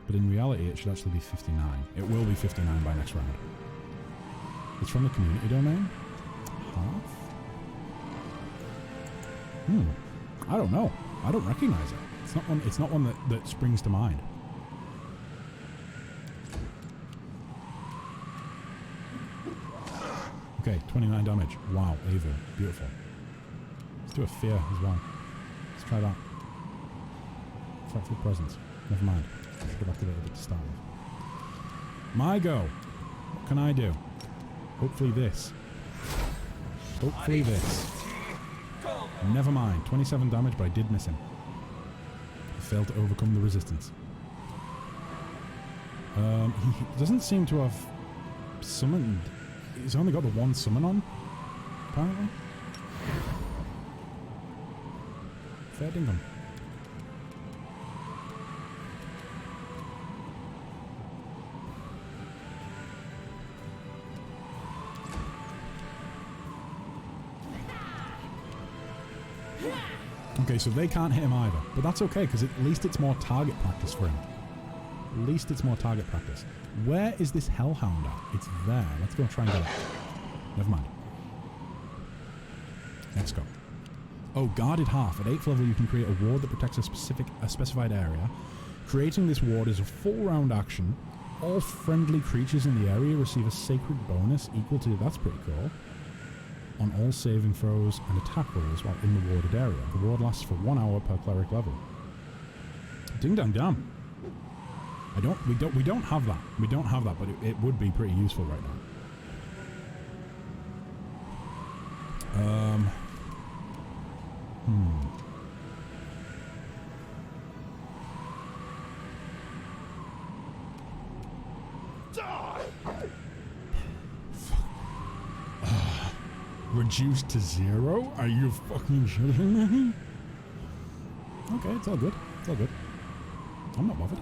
But in reality, it should actually be 59. It will be 59 by next round. It's from the community domain? Half? I don't know. I don't recognize it. It's not one that springs to mind. Okay, 29 damage. Wow, Ava. Beautiful. Let's do a fear as well. Let's try that. Frightful presence. Never mind. Should have activated it to start with. My go. What can I do? Hopefully this. Hopefully this. Never mind. 27 damage, but I did miss him. He failed to overcome the resistance. He doesn't seem to have summoned... He's only got the one summon on, apparently. Fair dinkum. Okay, so they can't hit him either. But that's okay, because at least it's more target practice for him. At least it's more target practice. Where is this Hellhound at? It's there. Let's go try and get it. Never mind. Let's go. Oh, guarded half. At 8th level, you can create a ward that protects a specified area. Creating this ward is a full round action. All friendly creatures in the area receive a sacred bonus equal to... That's pretty cool. On all saving throws and attack rolls while in the warded area. The ward lasts for 1 hour per cleric level. Ding dong dong. We don't have that. We don't have that, but it would be pretty useful right now. Reduced to 0? Are you fucking shitting me? Okay, it's all good. It's all good. I'm not bothered.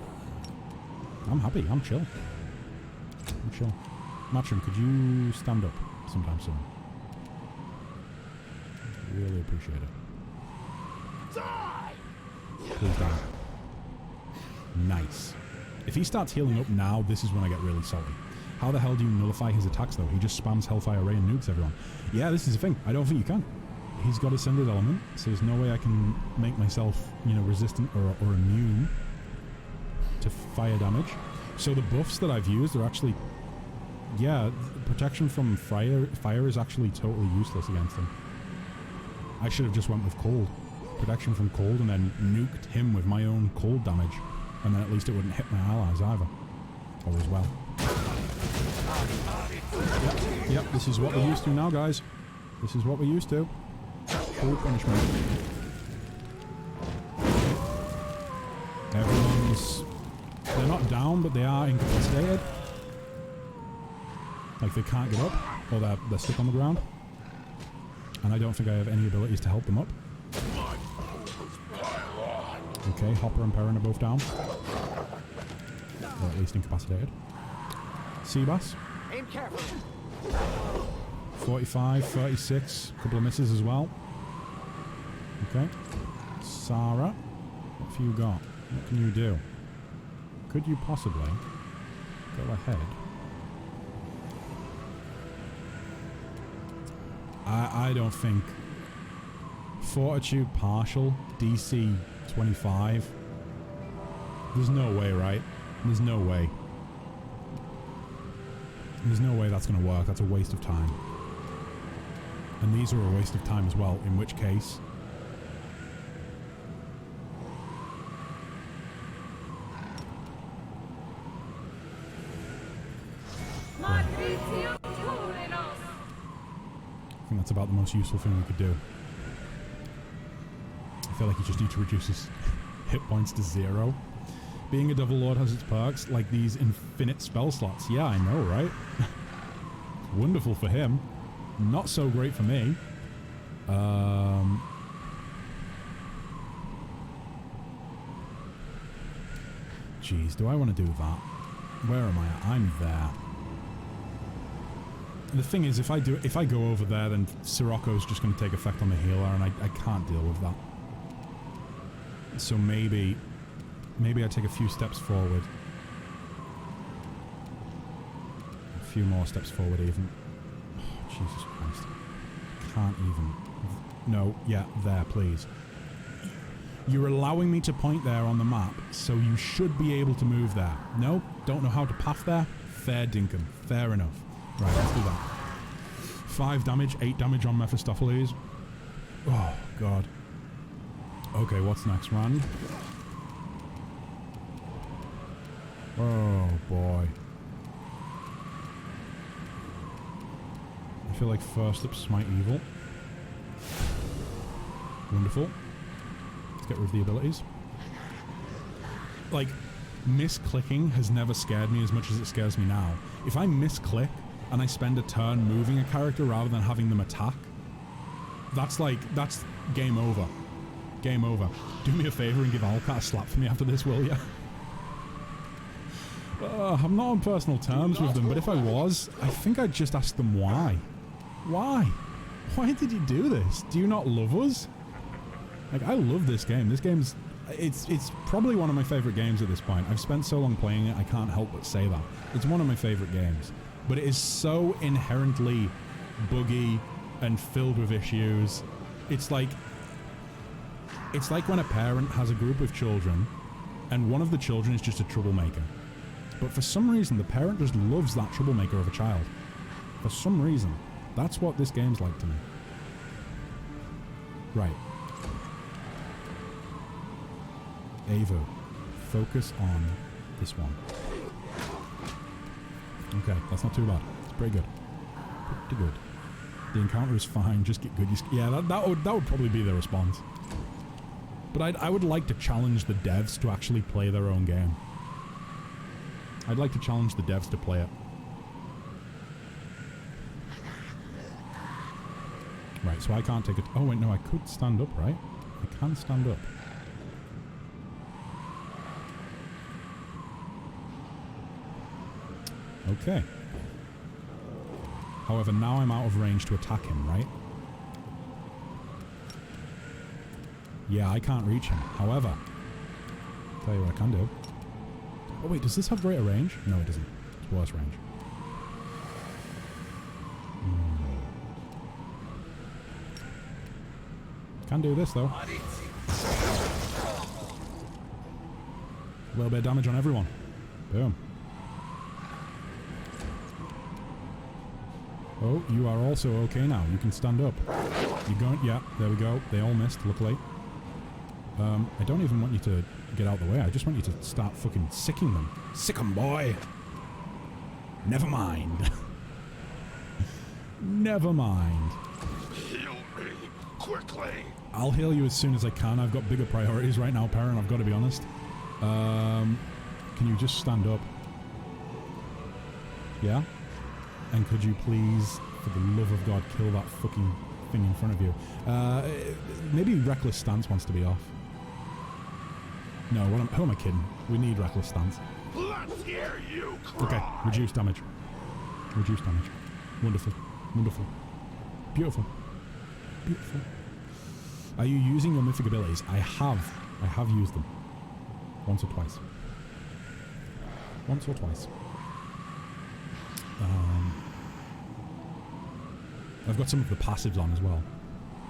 I'm happy. I'm chill. I'm chill. Matchroom, could you stand up sometime soon? Really appreciate it. Die! Please die. Nice. If he starts healing up now, this is when I get really salty. How the hell do you nullify his attacks though? He just spams Hellfire Ray and nukes everyone. Yeah, this is the thing. I don't think you can. He's got Ascended Element, so there's no way I can make myself, you know, resistant or immune to fire damage. So the buffs that I've used are actually... Yeah, protection from fire is actually totally useless against him. I should have just went with cold. Protection from cold and then nuked him with my own cold damage. And then at least it wouldn't hit my allies either. All is well. Yep, this is what we're used to now, guys. This is what we're used to. Cold punishment. Everyone's... They're not down, but they are incapacitated. Like they can't get up, or they're stuck on the ground. And I don't think I have any abilities to help them up. Okay, Hopper and Perrin are both down. Or at least incapacitated. Seabass. Aim carefully. 45, 36, couple of misses as well. Okay. Sarah, what have you got? What can you do? Could you possibly go ahead? I don't think Fortitude partial DC 25. There's no way, right? There's no way. There's no way that's going to work. That's a waste of time. And these are a waste of time as well, in which case... I think that's about the most useful thing we could do. I feel like you just need to reduce his hit points to 0. Being a Devil Lord has its perks, like these infinite spell slots. Yeah, I know, right? Wonderful for him. Not so great for me. Jeez, do I want to do that? Where am I? I'm there. The thing is, if I go over there, then Sirocco's just going to take effect on the healer, and I can't deal with that. So maybe I take a few steps forward. A few more steps forward, even. Oh, Jesus Christ. Can't even. No, yeah, there, please. You're allowing me to point there on the map, so you should be able to move there. No? Don't know how to path there? Fair dinkum. Fair enough. Right, let's do that. 5 damage, 8 damage on Mephistopheles. Oh, God. Okay, what's next, Rand? Oh, boy. I feel like first up, Smite Evil. Wonderful. Let's get rid of the abilities. Like, misclicking has never scared me as much as it scares me now. If I misclick and I spend a turn moving a character rather than having them attack, that's game over. Game over. Do me a favor and give Alcat a slap for me after this, will ya? I'm not on personal terms with them, but if I was, I think I'd just ask them why. Why? Why did you do this? Do you not love us? Like, I love this game. This game's... It's probably one of my favourite games at this point. I've spent so long playing it, I can't help but say that. It's one of my favourite games. But it is so inherently buggy and filled with issues. It's like when a parent has a group of children and one of the children is just a troublemaker. But for some reason, the parent just loves that troublemaker of a child. For some reason. That's what this game's like to me. Right. Avo, focus on this one. Okay, that's not too bad. It's pretty good. Pretty good. The encounter is fine, just get good. Yeah, that would probably be the response. But I would like to challenge the devs to actually play their own game. I'd like to challenge the devs to play it. Right, so I can't take it. Oh wait, no, I could stand up, right? I can stand up. Okay. However, now I'm out of range to attack him, right? Yeah, I can't reach him. However, tell you what I can do. Oh wait, does this have greater range? No, it doesn't. It's worse range. Can do this though. A little bit of damage on everyone. Boom. Oh, you are also okay now. You can stand up. You're going... Yeah, there we go. They all missed, luckily. I don't even want you to get out of the way. I just want you to start fucking sicking them. Sick 'em, boy! Never mind. Never mind. Heal me, quickly! I'll heal you as soon as I can. I've got bigger priorities right now, Perrin, I've got to be honest. Can you just stand up? Yeah? And could you please, for the love of God, kill that fucking thing in front of you? Maybe Reckless Stance wants to be off. No, who am I kidding? We need Reckless Stance. Let's hear you cry! Okay, reduce damage. Reduce damage. Wonderful. Wonderful. Beautiful. Beautiful. Are you using your mythic abilities? I have used them. Once or twice. Once or twice. I've got some of the passives on as well,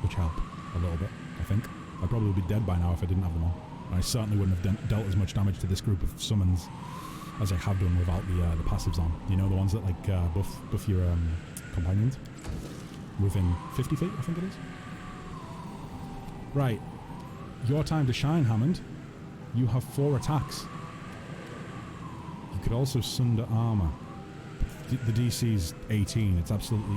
which help a little bit, I think. I'd probably be dead by now if I didn't have them on. And I certainly wouldn't have dealt as much damage to this group of summons as I have done without the passives on. You know, the ones that like buff your companions within 50 feet, I think it is. Right. Your time to shine, Hammond. You have 4 attacks. You could also sunder armor. The DC's 18. It's absolutely...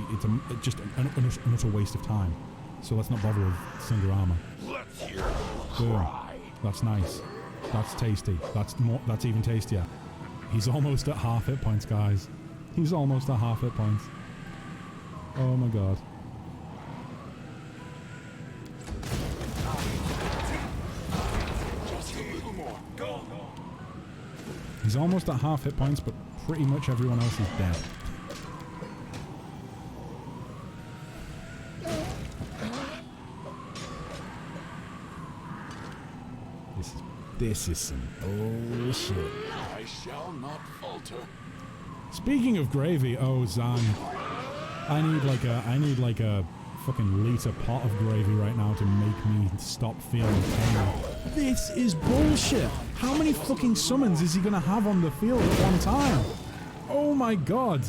It's just an utter waste of time. So let's not bother with sunder armor. Let's hear you cry! That's nice. That's tasty. That's even tastier. He's almost at half hit points, guys. He's almost at half hit points. Oh my god. Just a little more. Go! He's almost at half hit points, but pretty much everyone else is dead. This is some bullshit. I shall not falter. Speaking of gravy, oh Zan, I need like a fucking liter pot of gravy right now to make me stop feeling pain. This is bullshit. How many fucking summons is he gonna have on the field at one time? Oh my god.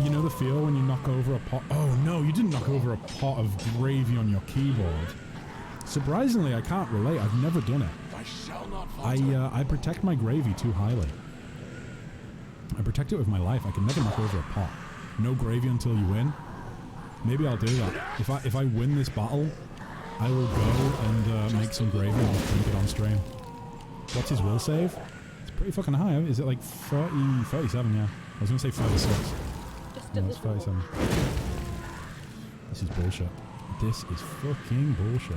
You know the feel when you knock over a pot? Oh no, you didn't knock over a pot of gravy on your keyboard. Surprisingly, I can't relate. I've never done it. I shall not falter. I protect my gravy too highly. I protect it with my life. I can never knock over a pot. No gravy until you win. Maybe I'll do that. If I win this battle, I will go and make some gravy and I'll drink it on stream. What's his will save? It's pretty fucking high. Is it like 37? Yeah. I was gonna say 36. No, it's 37. This is bullshit. This is fucking bullshit.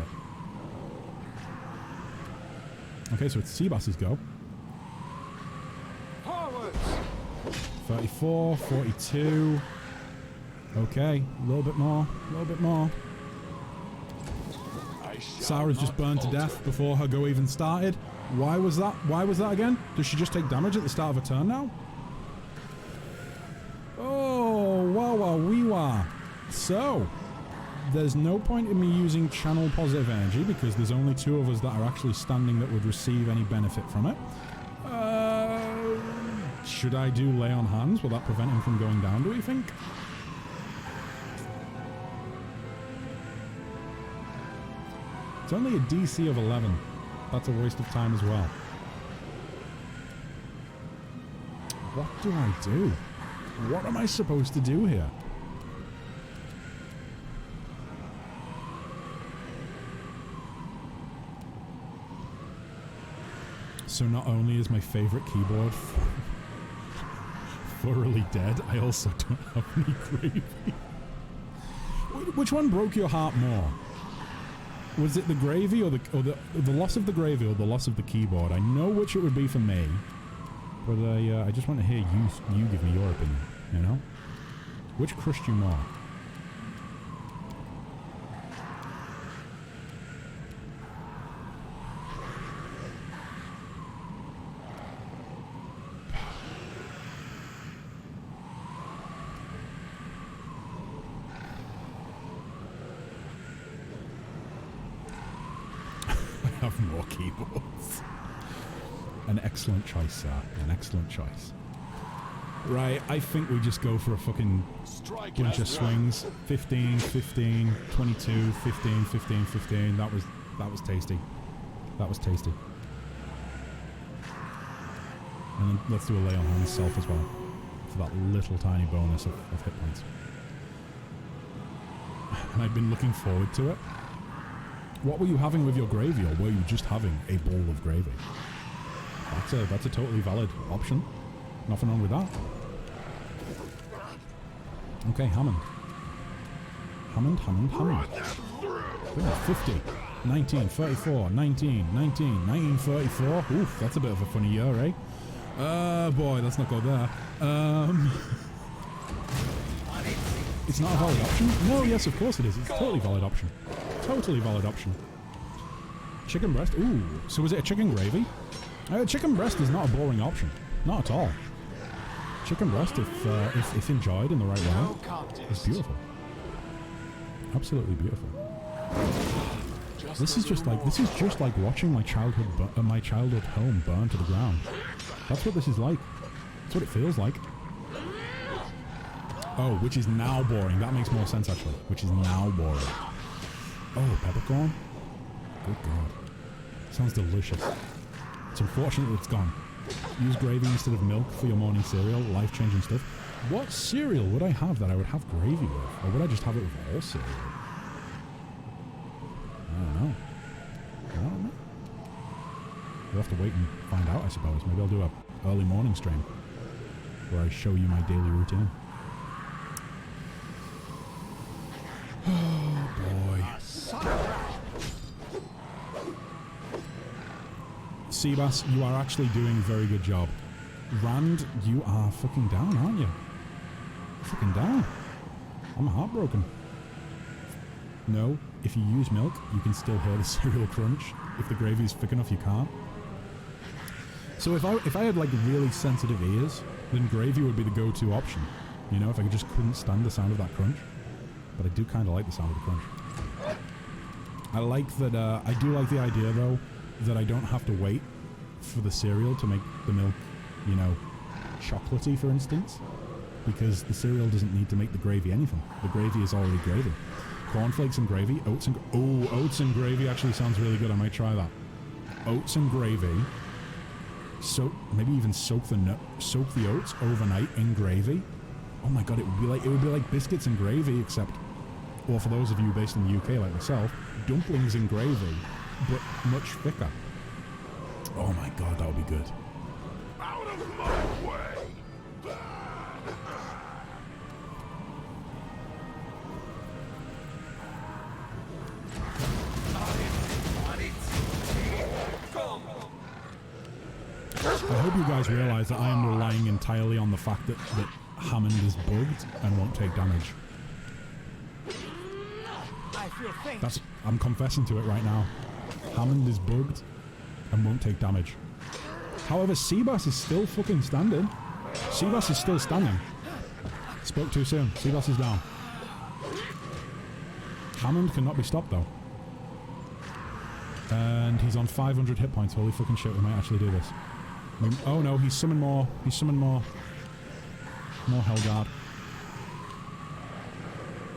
Okay, so it's Seabass's go. 34, 42. Okay, a little bit more, a little bit more. Sarah's just burned to death before her go even started. Why was that? Why was that again? Does she just take damage at the start of a turn now? Oh, wow, wow, wee wah. So, there's no point in me using channel positive energy because there's only 2 of us that are actually standing that would receive any benefit from it. Should I do lay on hands? Will that prevent him from going down, do we think? It's only a DC of 11. That's a waste of time as well. What do I do? What am I supposed to do here? So not only is my favorite keyboard thoroughly dead, I also don't have any gravy. Which one broke your heart more? Was it the gravy or the loss of the gravy or the loss of the keyboard? I know which it would be for me, but I just want to hear you give me your opinion. You know, which crushed you more? More keyboards. An excellent choice, sir. An excellent choice. Right, I think we just go for a fucking bunch of swings. 15, 15, 22, 15, 15, 15. That was tasty. That was tasty. And then let's do a lay on hands self as well. For that little tiny bonus of hit points. And I've been looking forward to it. What were you having with your gravy, or were you just having a bowl of gravy? That's a totally valid option. Nothing wrong with that. Okay, Hammond. Hammond. 50, 19, 34, 19, 19, 19, 34. Oof, that's a bit of a funny year, eh? Boy, let's not go there. It's not a valid option? No, yes, of course it is. It's a totally valid option. Totally valid option. Chicken breast? Ooh, so is it a chicken gravy? Chicken breast is not a boring option. Not at all. Chicken breast, if enjoyed in the right way, is beautiful. Absolutely beautiful. This is just like watching my childhood home burn to the ground. That's what this is like. That's what it feels like. Oh, which is now boring. That makes more sense actually. Which is now boring. Oh, peppercorn? Good God. Sounds delicious. It's unfortunate that it's gone. Use gravy instead of milk for your morning cereal. Life-changing stuff. What cereal would I have that I would have gravy with? Or would I just have it with all cereal? I don't know. We'll have to wait and find out, I suppose. Maybe I'll do a early morning stream where I show you my daily routine. Oh boy. Seabass, you are actually doing a very good job. Rand, you are fucking down, aren't you? Fucking down. I'm heartbroken. No, if you use milk, you can still hear the cereal crunch. If the gravy is thick enough, you can't. So if I had like really sensitive ears, then gravy would be the go-to option. You know, if I just couldn't stand the sound of that crunch. But I do kind of like the sound of the crunch. I like that, I do like the idea though, that I don't have to wait for the cereal to make the milk, you know, chocolatey, for instance. Because the cereal doesn't need to make the gravy anything. The gravy is already gravy. Cornflakes and gravy, oats and gravy actually sounds really good. I might try that. Oats and gravy. So maybe even soak the oats overnight in gravy. Oh my god, it would be like biscuits and gravy, except, or for those of you based in the UK like myself, dumplings in gravy, but much thicker. Oh my god, that would be good. Out of my way! I hope you guys realise that I am relying entirely on the fact that Hammond is bugged and won't take damage. I'm confessing to it right now. Hammond is bugged and won't take damage. However, Seabass is still fucking standing. Seabass is still standing. Spoke too soon. Seabass is down. Hammond cannot be stopped though. And he's on 500 hit points. Holy fucking shit, we might actually do this. Oh no, he's summoned more. He's summoned more Hellguard.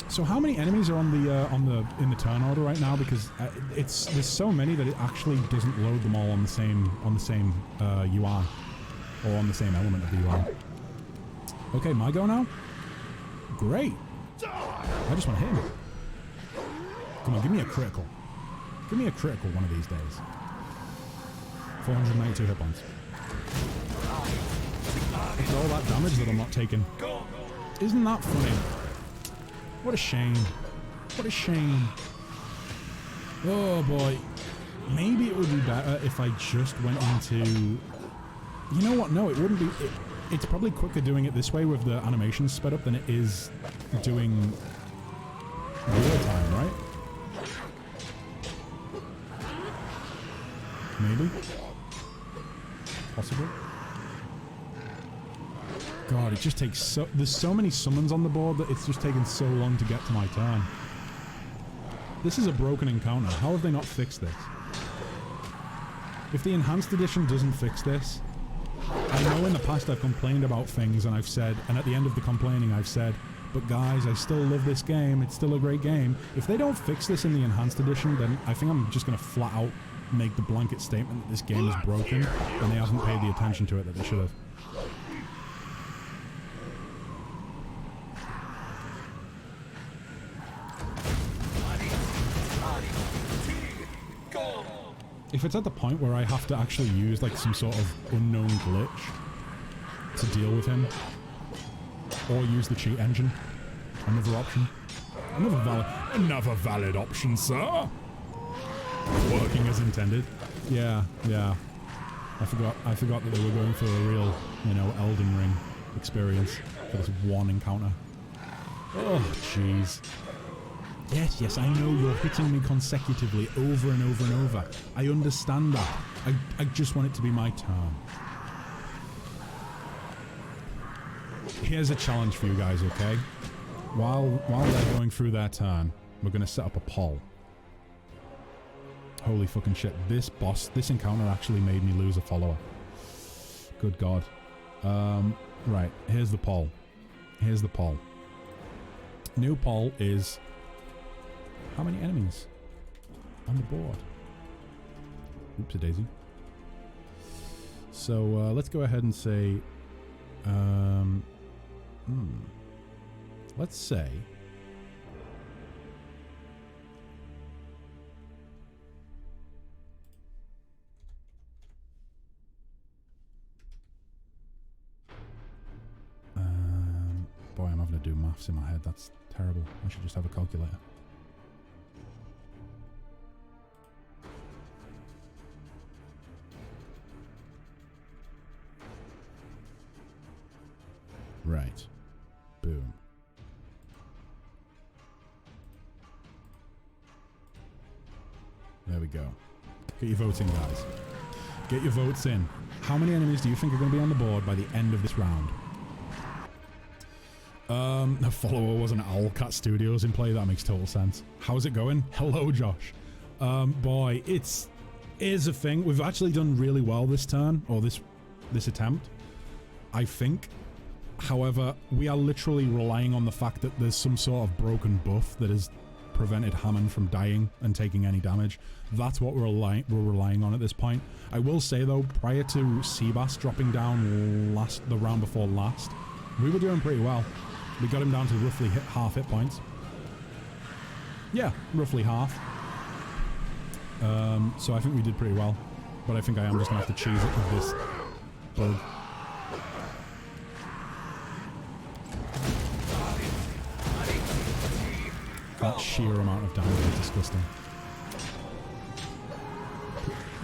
So how many enemies are in the turn order right now? Because there's so many that it actually doesn't load them all on the same UI or on the same element of the UI. Okay, my go now. Great. I just want to hit him. Come on, give me a critical. Give me a critical one of these days. 492 hit points. Look at all that damage that I'm not taking. Isn't that funny? What a shame. What a shame. Oh boy. Maybe it would be better if I just went into... You know what? No, it wouldn't be... It's probably quicker doing it this way with the animations sped up than it is doing real time, right? Maybe? Possibly? God, it just takes so... There's so many summons on the board that it's just taken so long to get to my turn. This is a broken encounter. How have they not fixed this? If the enhanced edition doesn't fix this, I know in the past I've complained about things and I've said, and at the end of the complaining I've said, but guys, I still love this game. It's still a great game. If they don't fix this in the Enhanced Edition, then I think I'm just going to flat out make the blanket statement that this game is broken and they haven't paid the attention to it that they should have. If it's at the point where I have to actually use like some sort of unknown glitch to deal with him, or use the cheat engine, another option, another valid option, sir. Working as intended. Yeah. I forgot that they were going for a real, you know, Elden Ring experience for this one encounter. Oh, jeez. Yes, I know you're hitting me consecutively over and over and over. I understand that. I just want it to be my turn. Here's a challenge for you guys, okay? While they're going through their turn, we're going to set up a poll. Holy fucking shit. This encounter actually made me lose a follower. Good God. Right, here's the poll. New poll is... how many enemies on the board? Oops, a daisy. So let's go ahead and say, let's say, boy, I'm having to do maths in my head. That's terrible. I should just have a calculator. Right. Boom. There we go. Get your votes in, guys. Get your votes in. How many enemies do you think are going to be on the board by the end of this round? The follower was an Owlcat Studios in play. That makes total sense. How's it going? Hello, Josh. Boy, here's the thing. We've actually done really well this turn, or this attempt, I think. However, we are literally relying on the fact that there's some sort of broken buff that has prevented Hammond from dying and taking any damage. That's what we're relying on at this point. I will say though, prior to Seabass dropping down the round before last, we were doing pretty well. We got him down to roughly half hit points. Yeah, roughly half. So I think we did pretty well. But I think I am just going to have to cheese it with this bug. That sheer amount of damage is disgusting.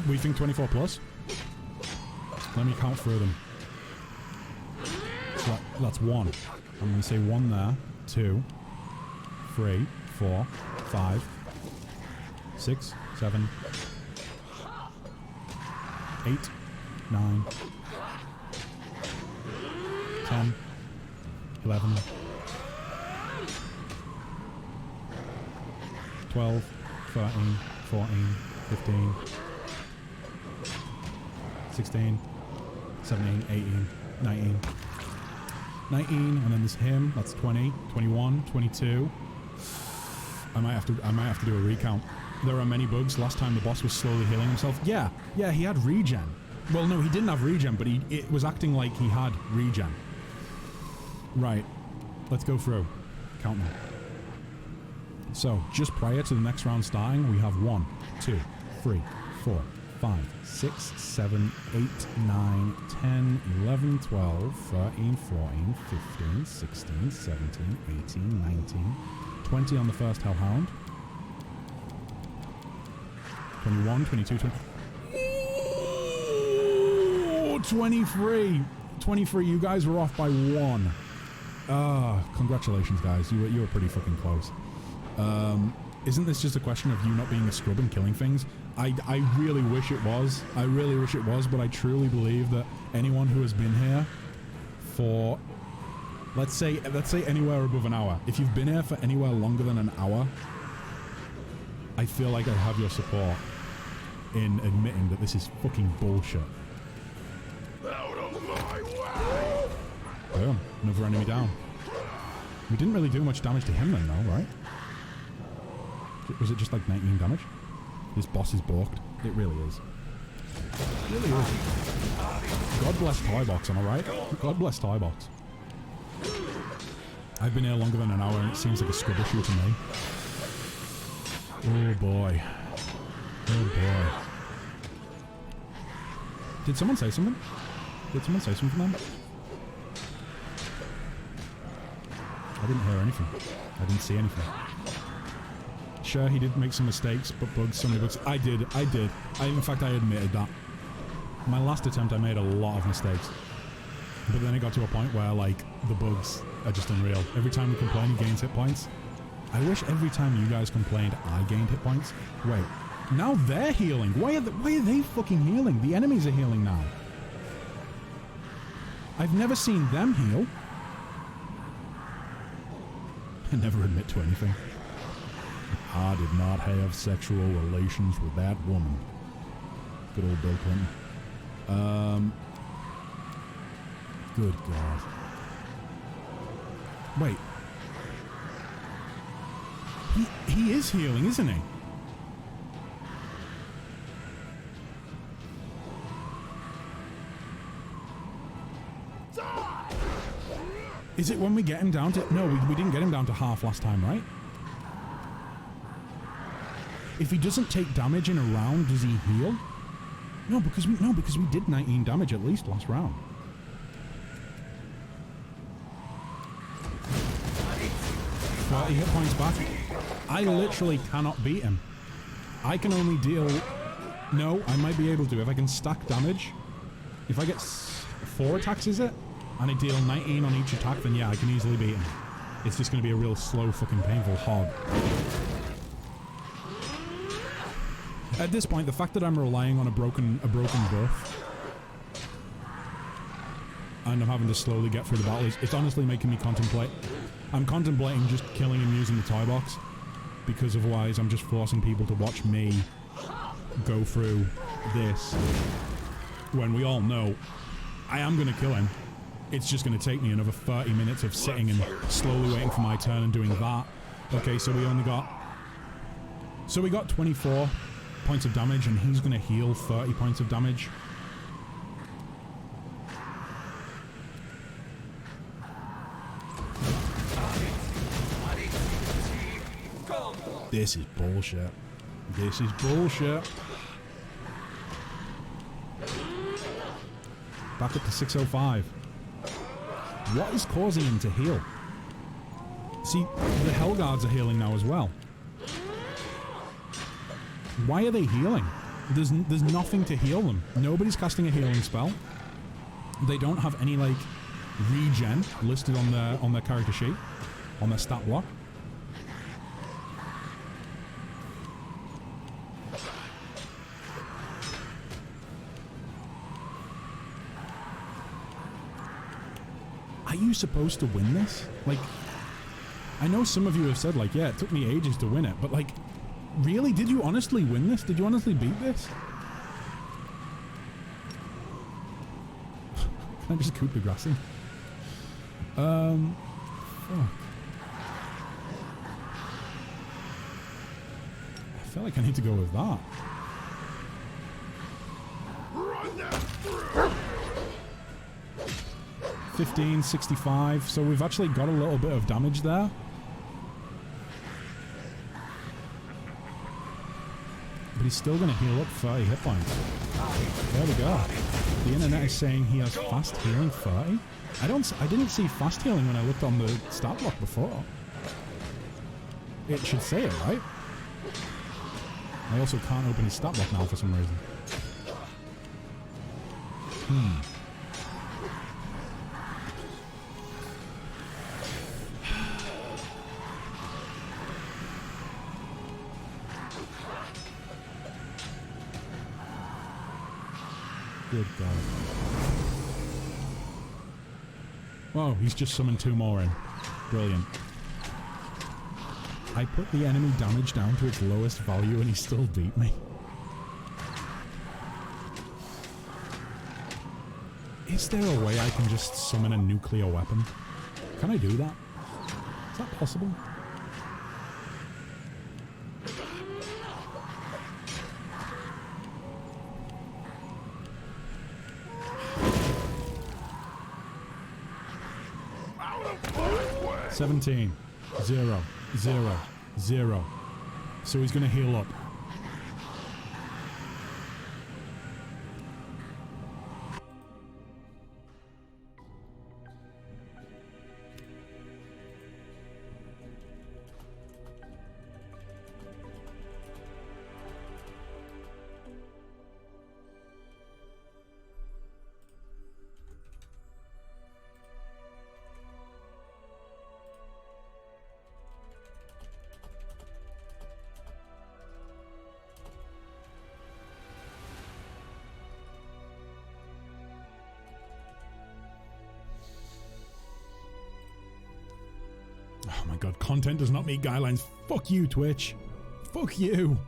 We think 24 plus? Let me count through them. So that's 1. I'm going to say 1 there. 2, 3, 4, 5, 6, 7, 8, 9, 10, 11, 12, 13, 14, 15, 16, 17, 18, 19. 19, and then there's him, that's 20, 21, 22. I might have to do a recount. There are many bugs. Last time the boss was slowly healing himself. Yeah, he had regen. Well, no, he didn't have regen, but it was acting like he had regen. Right, let's go through. Count them. So, just prior to the next round starting, we have 1, 2, 3, 4, 5, 6, 7, 8, 9, 10, 11, 12, 13, 14, 15, 16, 17, 18, 19, 20 on the first Hellhound. 21, 22, 20. Ooh, 23. 23, you guys were off by 1. Congratulations, guys. You were pretty fucking close. Isn't this just a question of you not being a scrub and killing things? I really wish it was. I really wish it was, but I truly believe that anyone who has been here for, let's say anywhere above an hour. If you've been here for anywhere longer than an hour, I feel like I have your support in admitting that this is fucking bullshit. Out of Boom. Another enemy down. We didn't really do much damage to him then, though, right? Was it just like 19 damage? This boss is balked. It really is. It really is. God bless Toy Box, am I right? God bless Toy Box. I've been here longer than an hour and it seems like a scrub issue to me. Oh boy. Oh boy. Did someone say something? Did someone say something then? I didn't hear anything. I didn't see anything. Sure, he did make some mistakes, but bugs, so many bugs. I did. In fact, I admitted that. My last attempt, I made a lot of mistakes. But then it got to a point where, like, the bugs are just unreal. Every time we complain, he gains hit points. I wish every time you guys complained, I gained hit points. Wait, now they're healing. Why are they fucking healing? The enemies are healing now. I've never seen them heal. I never admit to anything. I did not have sexual relations with that woman. Good old Bill Clinton. Good God. Wait. He is healing, isn't he? Is it when we get him down to... No, we didn't get him down to half last time, right? If he doesn't take damage in a round, does he heal? No, because we did 19 damage at least last round. He hit points back. I literally cannot beat him. I can only deal... No, I might be able to if I can stack damage. If I get 4 attacks, is it? And I deal 19 on each attack, then yeah, I can easily beat him. It's just going to be a real slow, fucking painful hog. At this point, the fact that I'm relying on a broken buff and I'm having to slowly get through the battle, it's honestly making me contemplate. I'm contemplating just killing him using the toy box, because otherwise I'm just forcing people to watch me go through this when we all know I am going to kill him. It's just going to take me another 30 minutes of sitting and slowly waiting for my turn and doing that. Okay, so we got 24 points of damage, and he's going to heal 30 points of damage. This is bullshit. This is bullshit. Back up to 605. What is causing him to heal? See, the Hellguards are healing now as well. Why are they healing? There's nothing to heal them. Nobody's casting a healing spell. They don't have any, like, regen listed on their character sheet, on their stat block. Are you supposed to win this? Like, I know some of you have said, like, yeah, it took me ages to win it, but, like, really? Did you honestly win this? Did you honestly beat this? Can I just coup de grassing? Fuck. I feel like I need to go with that. 1565, so we've actually got a little bit of damage there. But he's still going to heal up 30 hit points. There we go. The internet is saying he has fast healing 30. I didn't see fast healing when I looked on the stat block before. It should say it, right? I also can't open his stat block now for some reason. Good God. Whoa, he's just summoned 2 more in. Brilliant. I put the enemy damage down to its lowest value and he still beat me. Is there a way I can just summon a nuclear weapon? Can I do that? Is that possible? Out 17. 0. 0. 0. So he's going to heal up. Oh my god, content does not meet guidelines. Fuck you, Twitch. Fuck you.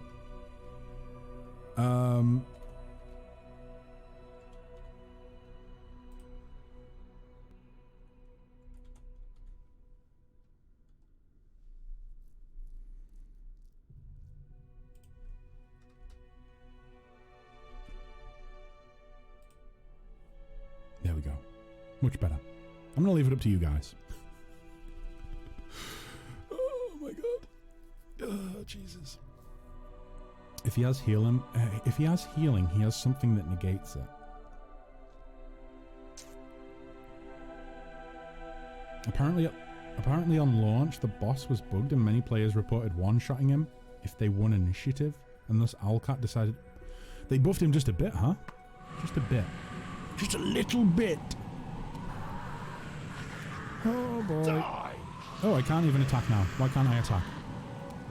There we go. Much better. I'm gonna leave it up to you guys. Oh my god. Oh, Jesus. If he has healing, he has something that negates it. Apparently on launch, the boss was bugged and many players reported one-shotting him if they won initiative, and thus Owlcat decided... They buffed him just a bit, huh? Just a bit. Just a little bit. Oh boy. Die. Oh, I can't even attack now. Why can't I attack?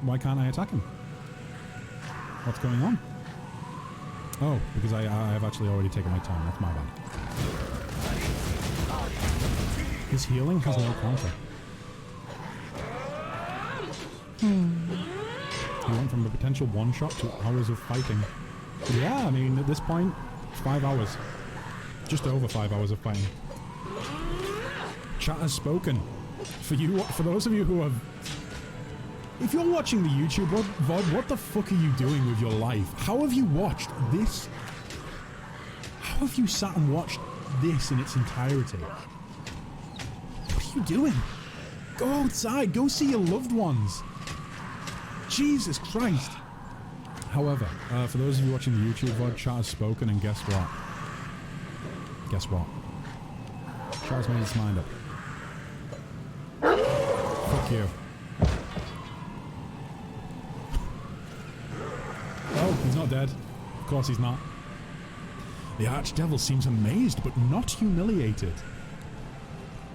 Why can't I attack him? What's going on? Oh, because I've actually already taken my time. That's my bad. His healing has no counter. He went from a potential one-shot to hours of fighting. Yeah, I mean, at this point, 5 hours. Just over 5 hours of fighting. Chat has spoken. For those of you who have... If you're watching the YouTube VOD, what the fuck are you doing with your life? How have you watched this? How have you sat and watched this in its entirety? What are you doing? Go outside. Go see your loved ones. Jesus Christ. However, for those of you watching the YouTube VOD, chat has spoken, and guess what? Guess what? Chat has made its mind up. Fuck you. Oh, he's not dead. Of course he's not. The Archdevil seems amazed, but not humiliated.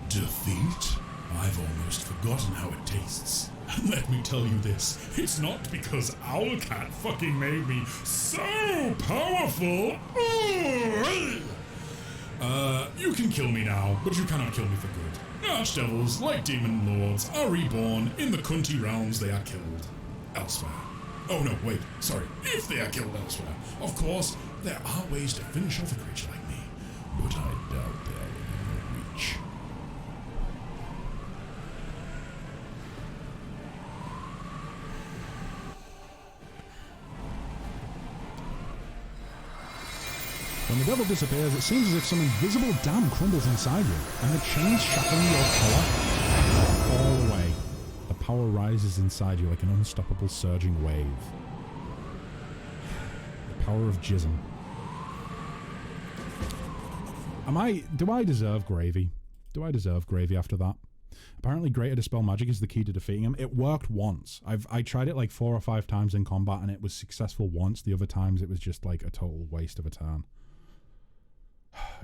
Defeat? I've almost forgotten how it tastes. And let me tell you this, it's not because Owlcat fucking made me so powerful. You can kill me now, but you cannot kill me for good. Archdevils, like demon lords, are reborn. In the Kunti realms, they are killed elsewhere. Oh no, wait, sorry. If they are killed elsewhere. Of course, there are ways to finish off a creature like me, but I doubt they are within your reach. When the devil disappears, it seems as if some invisible dam crumbles inside you, and the chains shackling your power fall away. The power rises inside you like an unstoppable surging wave. The power of Jism. Do I deserve gravy? Do I deserve gravy after that? Apparently Greater Dispel Magic is the key to defeating him. It worked once. I tried it like 4 or 5 times in combat, and it was successful once. The other times it was just like a total waste of a turn.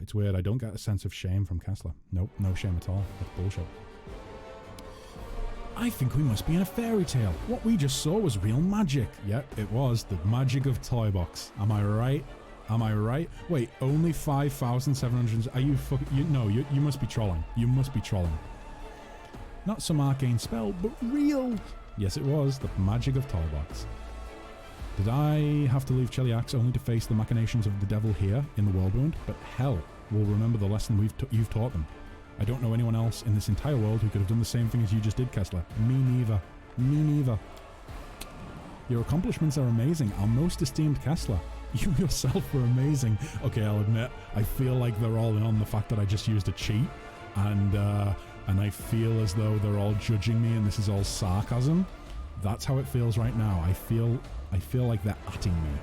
It's weird, I don't get a sense of shame from Kessler. Nope, no shame at all. That's bullshit. I think we must be in a fairy tale. What we just saw was real magic. Yep, it was. The magic of Toy Box. Am I right? Am I right? Wait, only 5,700... Are you fucking... No, you must be trolling. You must be trolling. Not some arcane spell, but real... Yes, it was. The magic of Toy Box. Did I have to leave Cheliax only to face the machinations of the devil here in the World Wound? But hell, will remember the lesson you've taught them. I don't know anyone else in this entire world who could have done the same thing as you just did, Kessler. Me neither. Me neither. Your accomplishments are amazing. Our most esteemed Kessler. You yourself were amazing. Okay, I'll admit, I feel like they're all in on the fact that I just used a cheat, and I feel as though they're all judging me and this is all sarcasm. That's how it feels right now. I feel like they're atting me.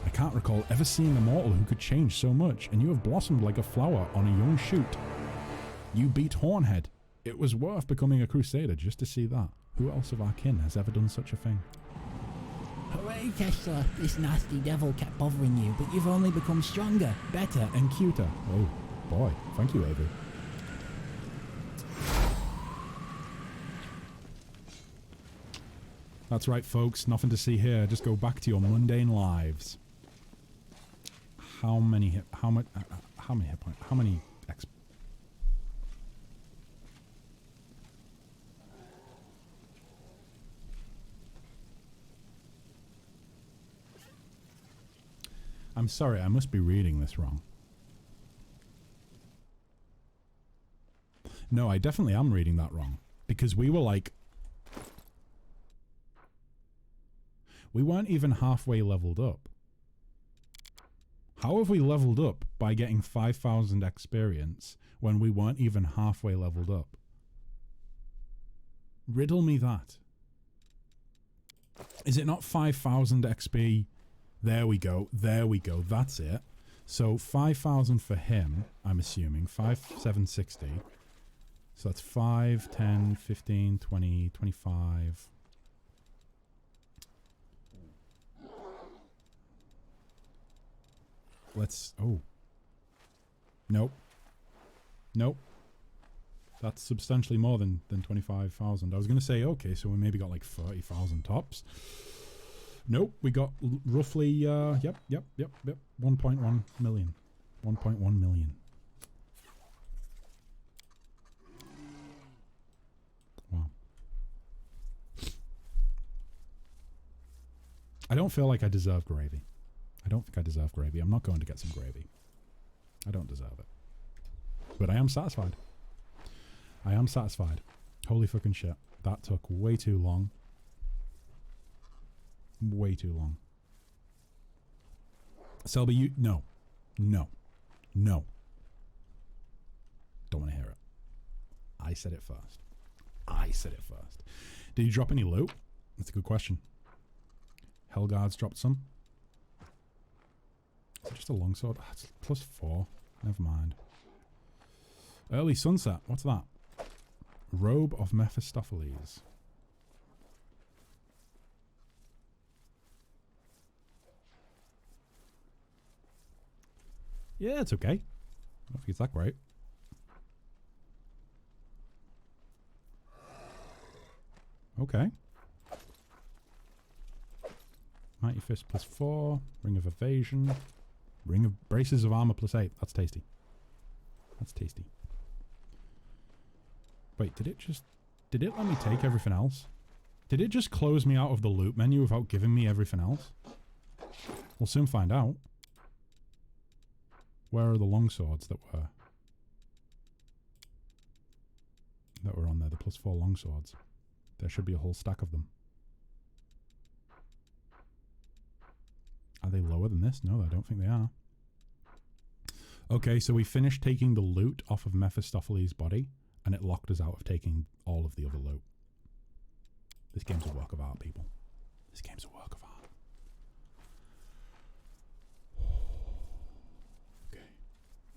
I can't recall ever seeing a mortal who could change so much, and you have blossomed like a flower on a young shoot. You beat Hornhead. It was worth becoming a crusader just to see that. Who else of our kin has ever done such a thing? Hooray, Kessler! This nasty devil kept bothering you, but you've only become stronger, better, and cuter. Oh, boy. Thank you, Avery. That's right, folks. Nothing to see here. Just go back to your mundane lives. How many hit points? How many XP? I'm sorry, I must be reading this wrong. No, I definitely am reading that wrong. Because we were like... We weren't even halfway leveled up. How have we leveled up by getting 5,000 experience when we weren't even halfway leveled up? Riddle me that. Is it not 5,000 XP? There we go. There we go. That's it. So 5,000 for him, I'm assuming. 5,760. So that's 5, 10, 15, 20, 25... Let's... Oh. Nope. Nope. That's substantially more than 25,000. I was going to say, okay, so we maybe got like 30,000 tops. Nope. We got roughly, yep. 1.1 million. 1.1 million. Wow. I don't feel like I deserve gravy. I don't think I deserve gravy. I'm not going to get some gravy. I don't deserve it. But I am satisfied. I am satisfied. Holy fucking shit. That took way too long. Way too long. Selby, you... No. No. No. Don't want to hear it. I said it first. I said it first. Did you drop any loot? That's a good question. Hellguards dropped some. Just a longsword. Ah, it's +4. Never mind. Early sunset. What's that? Robe of Mephistopheles. Yeah, it's okay. I don't think it's that great. Okay. Mighty Fist +4. Ring of Evasion. Ring of Braces of Armor +8. That's tasty. That's tasty. Wait, did it let me take everything else? Did it just close me out of the loot menu without giving me everything else? We'll soon find out. Where are the longswords that were on there? The +4 longswords. There should be a whole stack of them. Are they lower than this? No, I don't think they are. Okay, so we finished taking the loot off of Mephistopheles' body, and it locked us out of taking all of the other loot. This game's a work of art, people. This game's a work of art.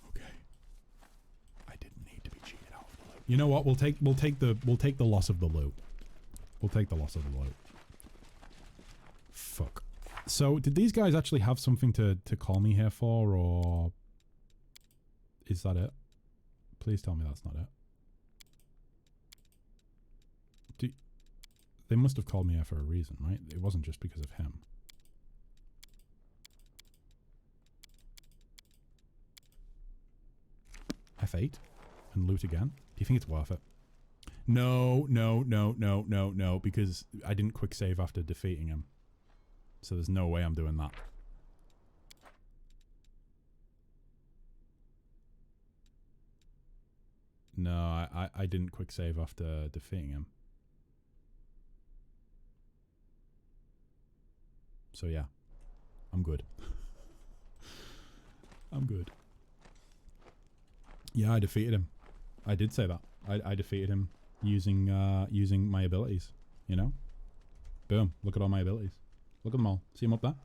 Okay. I didn't need to be cheated out of the loot. You know what? We'll take the loss of the loot. We'll take the loss of the loot. Fuck. So, did these guys actually have something to call me here for, or is that it? Please tell me that's not it. They must have called me here for a reason, right? It wasn't just because of him. F8 and loot again. Do you think it's worth it? No, because I didn't quick save after defeating him. So there's no way I'm doing that. No, I didn't quick save after defeating him. So yeah, I'm good. I'm good. Yeah, I defeated him. I did say that. I defeated him using using my abilities. You know? Boom. Look at all my abilities. Look at them all. See them up there?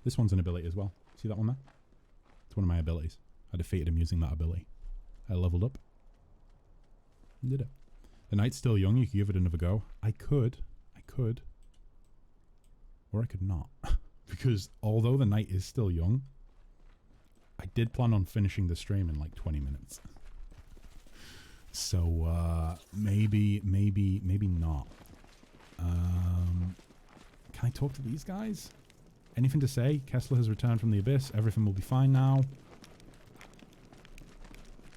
This one's an ability as well. See that one there? It's one of my abilities. I defeated him using that ability. I leveled up. And did it. The night's still young. You could give it another go. I could. Or I could not. Because although the night is still young, I did plan on finishing the stream in like 20 minutes. So, maybe not. Can I talk to these guys? Anything to say? Kessler has returned from the abyss. Everything will be fine now.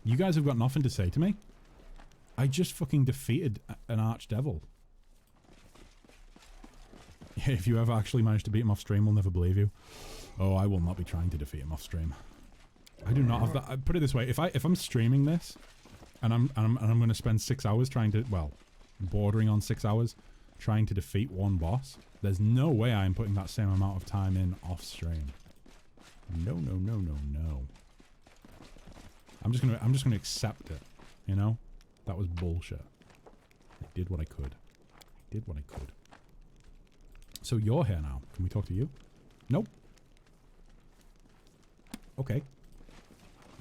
You guys have got nothing to say to me? I just fucking defeated an archdevil. Yeah, if you ever actually manage to beat him off stream, we'll never believe you. Oh, I will not be trying to defeat him off stream. I do not have that. I put it this way: if I'm streaming this, and I'm going to spend 6 hours trying to, well, bordering on 6 hours, trying to defeat one boss, there's no way I'm putting that same amount of time in off stream. No. I'm just gonna accept it. You know, that was bullshit. I did what I could. So you're here now. Can we talk to you? Nope. Okay.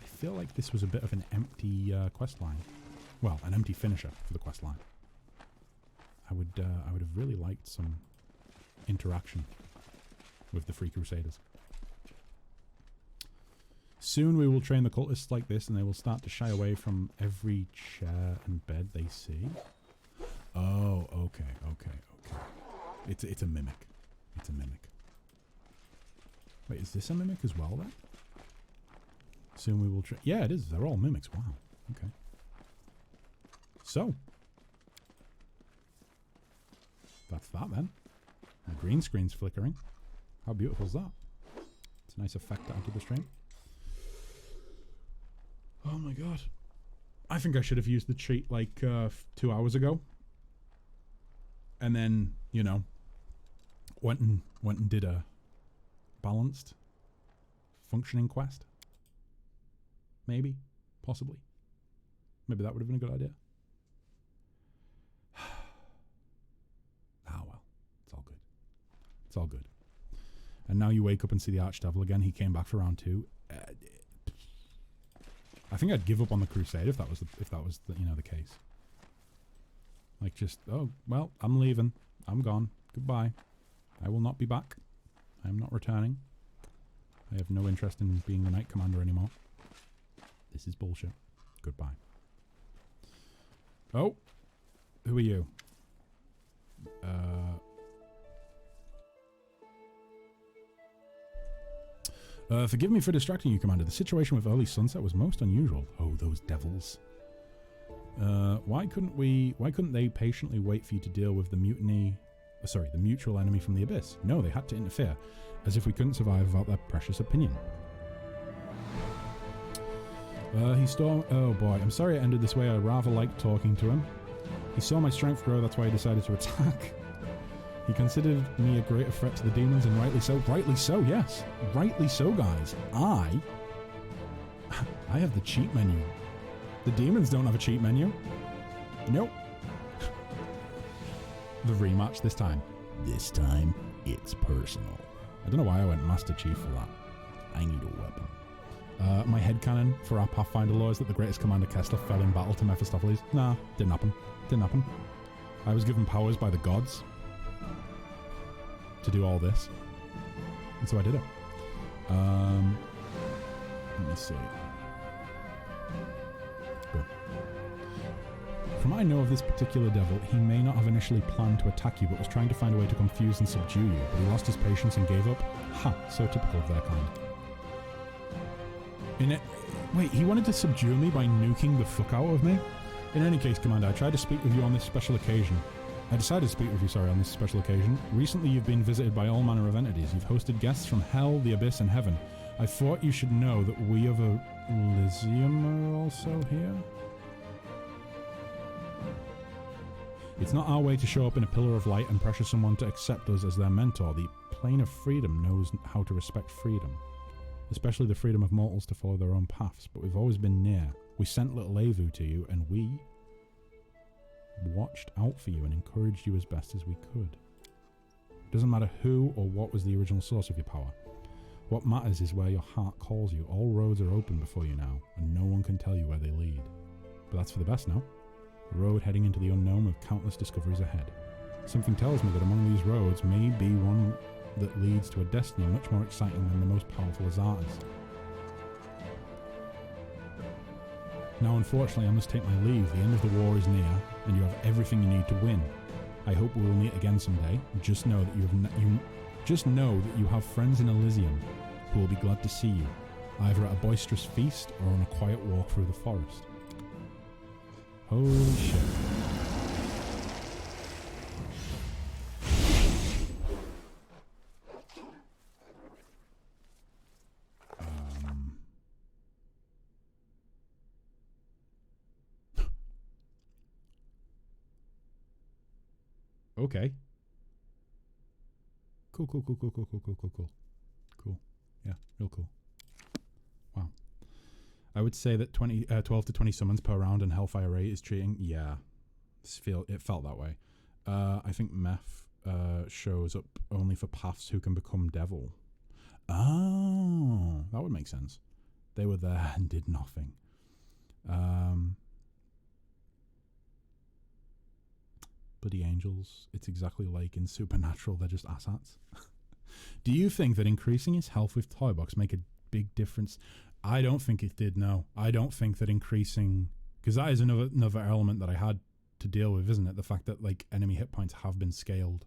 I feel like this was a bit of an empty quest line. Well, an empty finisher for the quest line. I would have really liked some interaction with the Free Crusaders. Soon we will train the cultists like this, and they will start to shy away from every chair and bed they see. Oh, okay. It's a mimic. It's a mimic. Wait, is this a mimic as well then? Soon we will train. Yeah, it is. They're all mimics. Wow. Okay. So. That's that then. The green screen's flickering. How beautiful is that? It's a nice effect to add to the stream. Oh my god. I think I should have used the cheat like 2 hours ago. And then, you know, went and did a balanced functioning quest. Maybe. Possibly. Maybe that would have been a good idea. Ah well. It's all good. It's all good. And now you wake up and see the Archdevil again. He came back for round 2. I think I'd give up on the crusade if that was the, you know, the case. Like just, oh well, I'm leaving. I'm gone. Goodbye. I will not be back. I am not returning. I have no interest in being the Knight Commander anymore. This is bullshit. Goodbye. Oh, who are you? Forgive me for distracting you, Commander. The situation with early sunset was most unusual. Oh, those devils. Why couldn't they patiently wait for you to deal with the mutiny... sorry, the mutual enemy from the abyss? No, they had to interfere, as if we couldn't survive without their precious opinion. He stormed... Oh boy, I'm sorry it ended this way. I rather liked talking to him. He saw my strength grow, that's why he decided to attack. He considered me a greater threat to the demons, and rightly so. Rightly so, yes. Rightly so, guys. I have the cheat menu. The demons don't have a cheat menu. Nope. The rematch this time. This time, it's personal. I don't know why I went Master Chief for that. I need a weapon. My headcanon for our Pathfinder lore is that the greatest commander Kessler fell in battle to Mephistopheles. Nah, didn't happen. Didn't happen. I was given powers by the gods to do all this. And so I did it. Let me see. Boom. From what I know of this particular devil, he may not have initially planned to attack you, but was trying to find a way to confuse and subdue you. But he lost his patience and gave up. Ha! So typical of their kind. Wait, he wanted to subdue me by nuking the fuck out of me? In any case, Commander, I tried to speak with you on this special occasion. I decided to speak with you, sorry, on this special occasion. Recently, you've been visited by all manner of entities. You've hosted guests from hell, the abyss, and heaven. I thought you should know that we of Elysium are also here. It's not our way to show up in a pillar of light and pressure someone to accept us as their mentor. The plane of freedom knows how to respect freedom, especially the freedom of mortals to follow their own paths, but we've always been near. We sent little Avu to you, and we watched out for you and encouraged you as best as we could. It doesn't matter who or what was the original source of your power. What matters is where your heart calls you. All roads are open before you now, and no one can tell you where they lead. But that's for the best now. A road heading into the unknown with countless discoveries ahead. Something tells me that among these roads may be one that leads to a destiny much more exciting than the most powerful Azatas. Now unfortunately I must take my leave. The end of the war is near, and you have everything you need to win. I hope we will meet again someday. Just know that you have friends in Elysium who will be glad to see you, either at a boisterous feast or on a quiet walk through the forest. Holy shit. Okay. Cool. Cool. Yeah, real cool. Wow. I would say that 12 to 20 summons per round and Hellfire rate is treating. Yeah, it felt that way. I think Meph shows up only for paths who can become devil. Oh, that would make sense. They were there and did nothing. Bloody angels. It's exactly like in Supernatural. They're just asshats. Do you think that increasing his health with Toy Box make a big difference? I don't think it did, no. I don't think that increasing... Because that is another element that I had to deal with, isn't it? The fact that, like, enemy hit points have been scaled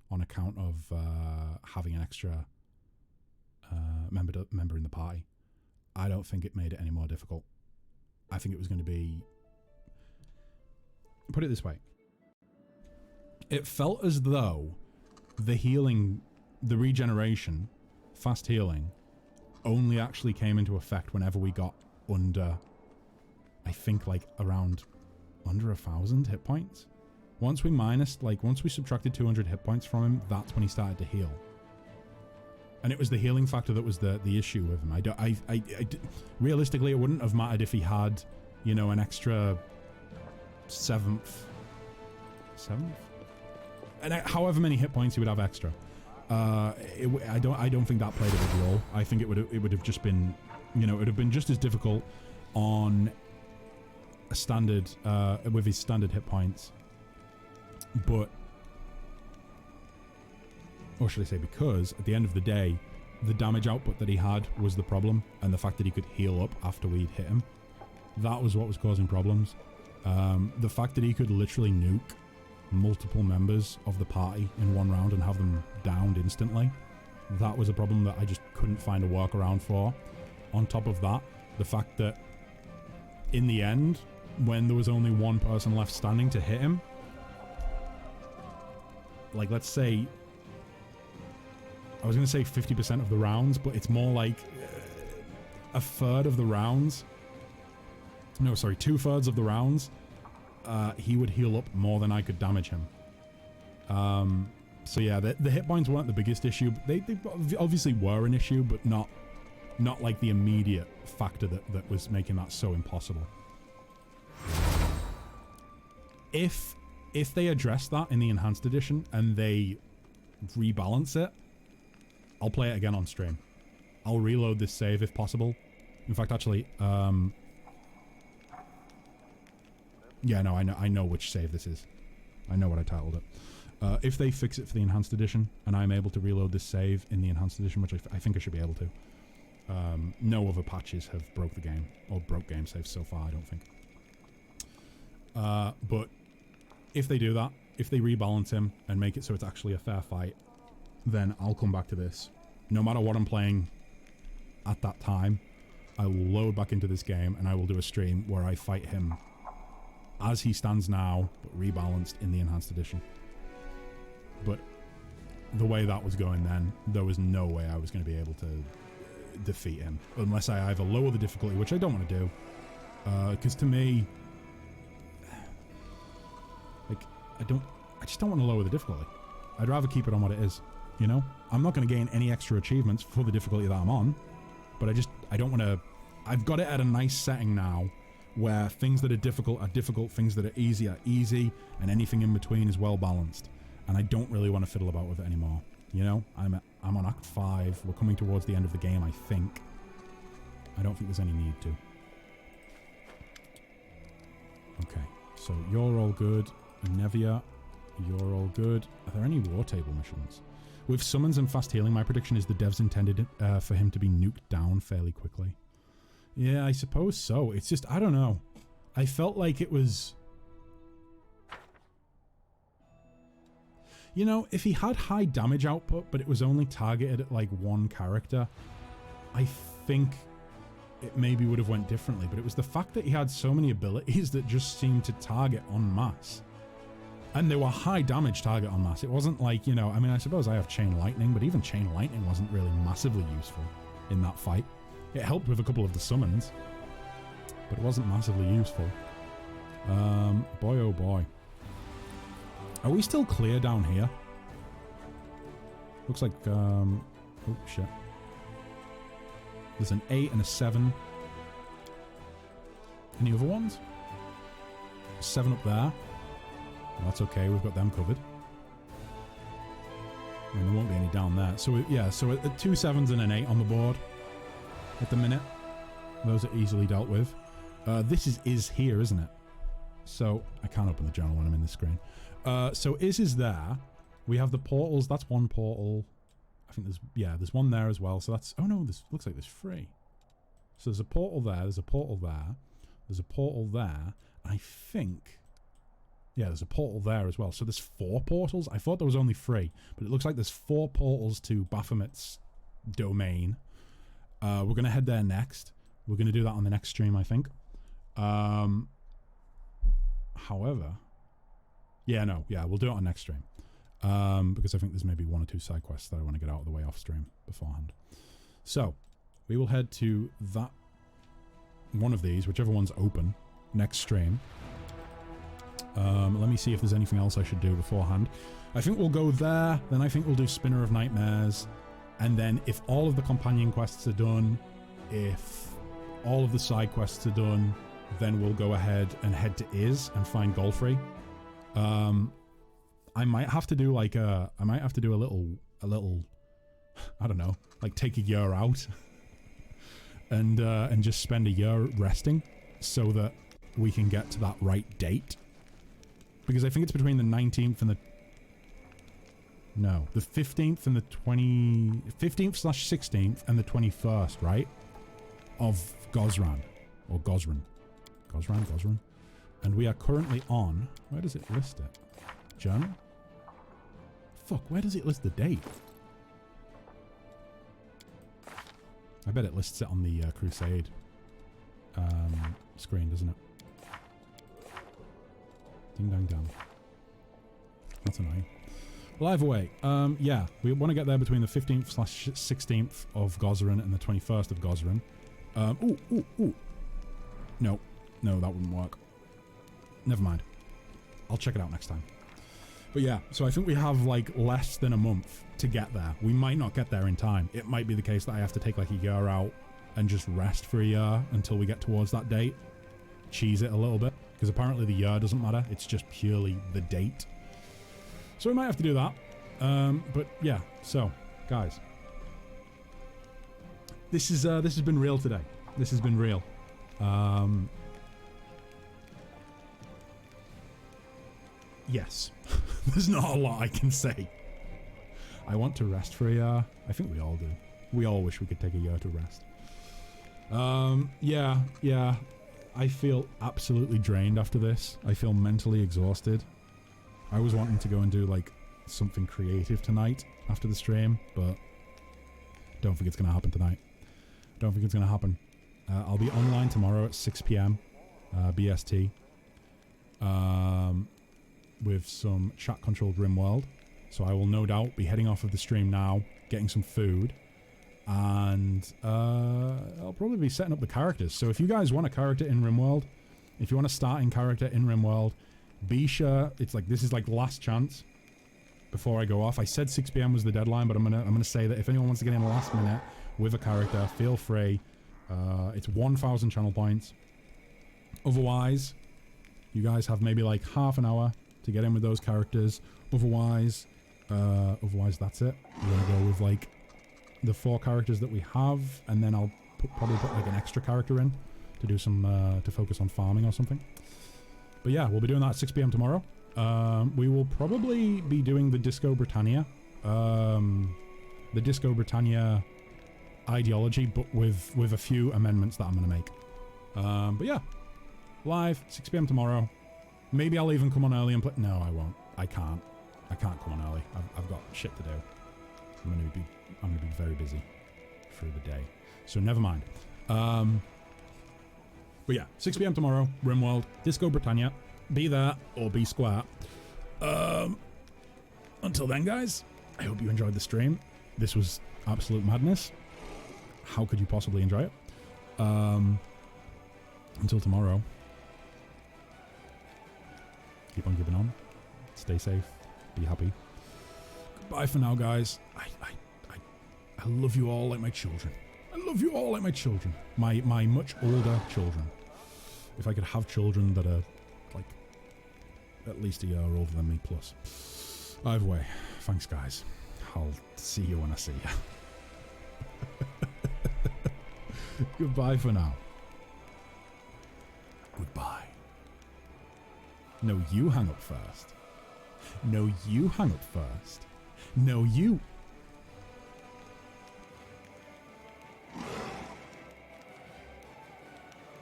on account of having an extra member in the party. I don't think it made it any more difficult. I think it was going to be... Put it this way. It felt as though the healing, the regeneration, fast healing, only actually came into effect whenever we got under, I think, like around under 1,000 hit points. Once we subtracted 200 hit points from him, that's when he started to heal. And it was the healing factor that was the issue with him. Realistically, it wouldn't have mattered if he had, you know, an extra seventh, and however many hit points he would have extra. I don't think that played a big role. I think it would have just been, you know, it would have been just as difficult on a standard with his standard hit points, but, or should I say, because at the end of the day, the damage output that he had was the problem, and the fact that he could heal up after we'd hit him, that was what was causing problems. The fact that he could literally nuke multiple members of the party in one round and have them downed instantly, that was a problem that I just couldn't find a workaround for. On top of that, the fact that in the end, when there was only one person left standing to hit him, like, let's say, I was going to say 50% of the rounds, but it's more like a third of the rounds. No, sorry, 2/3 of the rounds. He would heal up more than I could damage him. So yeah, the hit points weren't the biggest issue. They obviously were an issue, but not like the immediate factor that was making that so impossible. If they address that in the enhanced edition and they rebalance it, I'll play it again on stream. I'll reload this save if possible. In fact, actually, yeah, no, I know which save this is. I know what I titled it. If they fix it for the enhanced edition and I'm able to reload this save in the enhanced edition, which I think I should be able to. No other patches have broke the game or broke game saves so far, I don't think. But if they do that, if they rebalance him and make it so it's actually a fair fight, then I'll come back to this. No matter what I'm playing at that time, I will load back into this game and I will do a stream where I fight him as he stands now, but rebalanced in the enhanced edition. But the way that was going then, there was no way I was going to be able to defeat him. Unless I either lower the difficulty, which I don't want to do. Because to me... Like, I just don't want to lower the difficulty. I'd rather keep it on what it is, you know? I'm not going to gain any extra achievements for the difficulty that I'm on. But I don't want to... I've got it at a nice setting now, where things that are difficult, things that are easy, and anything in between is well balanced. And I don't really want to fiddle about with it anymore. You know, I'm on Act 5. We're coming towards the end of the game, I think. I don't think there's any need to. Okay, so you're all good. Nevia, you're all good. Are there any war table missions? With summons and fast healing, my prediction is the devs intended for him to be nuked down fairly quickly. Yeah, I suppose so. It's just, I don't know. I felt like it was... You know, if he had high damage output, but it was only targeted at, like, one character, I think it maybe would have went differently. But it was the fact that he had so many abilities that just seemed to target en masse. And they were high damage target en masse. It wasn't like, you know, I mean, I suppose I have Chain Lightning, but even Chain Lightning wasn't really massively useful in that fight. It helped with a couple of the summons, but it wasn't massively useful. Boy, oh boy. Are we still clear down here? Looks like, oh shit. There's an 8 and a 7. Any other ones? 7 up there. Well, that's okay, we've got them covered. And there won't be any down there. So, yeah, so 2 7s and an 8 on the board at the minute. Those are easily dealt with. This is here, isn't it? So, I can't open the journal when I'm in this screen. So is there. We have the portals. That's one portal. I think there's one there as well. So that's, oh no, this looks like there's 3. So there's a portal there. There's a portal there. There's a portal there. I think, yeah, there's a portal there as well. So there's 4 portals. I thought there was only 3, but it looks like there's 4 portals to Baphomet's domain. We're going to head there next. We're going to do that on the next stream, I think. However... Yeah, we'll do it on next stream. Because I think there's maybe 1 or 2 side quests that I want to get out of the way off stream beforehand. So, we will head to that one of these, whichever one's open, next stream. Let me see if there's anything else I should do beforehand. I think we'll go there, then I think we'll do Spinner of Nightmares, and then if all of the companion quests are done, if all of the side quests are done, then we'll go ahead and head to Iz and find Golfrey. I might have to do like a little, I don't know, like take a year out and just spend a year resting so that we can get to that right date. Because I think it's between the 19th and the 15th and the 15th/16th and the 21st, right? Of Gozran. Or Gozran. Gozran. And we are currently on... Where does it list it? Journal? Fuck, where does it list the date? I bet it lists it on the Crusade screen, doesn't it? Ding dang dang. That's annoying. Well, either way, yeah, we want to get there between the 15th/16th of Gozran and the 21st of Gozran. Ooh. No, that wouldn't work. Never mind. I'll check it out next time. But yeah, so I think we have like less than a month to get there. We might not get there in time. It might be the case that I have to take like a year out and just rest for a year until we get towards that date. Cheese it a little bit. Because apparently the year doesn't matter. It's just purely the date. So we might have to do that. But yeah, so guys. This has been real today. This has been real. Yes. There's not a lot I can say. I want to rest for a year. I think we all do. We all wish we could take a year to rest. Yeah. I feel absolutely drained after this. I feel mentally exhausted. I was wanting to go and do like something creative tonight after the stream, but don't think it's going to happen tonight. Don't think it's going to happen. I'll be online tomorrow at 6 p.m. BST. With some chat-controlled RimWorld. So I will no doubt be heading off of the stream now, getting some food, And I'll probably be setting up the characters. So if you guys want a character in RimWorld, if you want a starting character in RimWorld, be sure, it's like, this is like last chance before I go off. I said 6 p.m. was the deadline, but I'm gonna say that if anyone wants to get in last minute with a character, feel free. It's 1,000 channel points. Otherwise, you guys have maybe like half an hour to get in with those characters. Otherwise, that's it. We're gonna go with like the 4 characters that we have, and then I'll probably put like an extra character in to do some to focus on farming or something. But yeah, we'll be doing that at 6 p.m. tomorrow. We will probably be doing the Disco Britannia. The Disco Britannia ideology, but with a few amendments that I'm going to make. But yeah, live, 6 p.m. tomorrow. Maybe I'll even come on early and play. No, I won't. I can't come on early. I've got shit to do. I'm going to be very busy through the day. So never mind. But yeah, 6 p.m. tomorrow, RimWorld, Disco Britannia. Be there or be square. Until then, guys, I hope you enjoyed the stream. This was absolute madness. How could you possibly enjoy it? Until tomorrow, keep on giving on. Stay safe. Be happy. Goodbye for now, guys. I love you all like my children. I love you all like my children. My much older children. If I could have children that are like at least a year older than me plus. Either way, thanks guys. I'll see you when I see you. Goodbye for now. Goodbye. No, you hang up first. No, you hang up first. No, you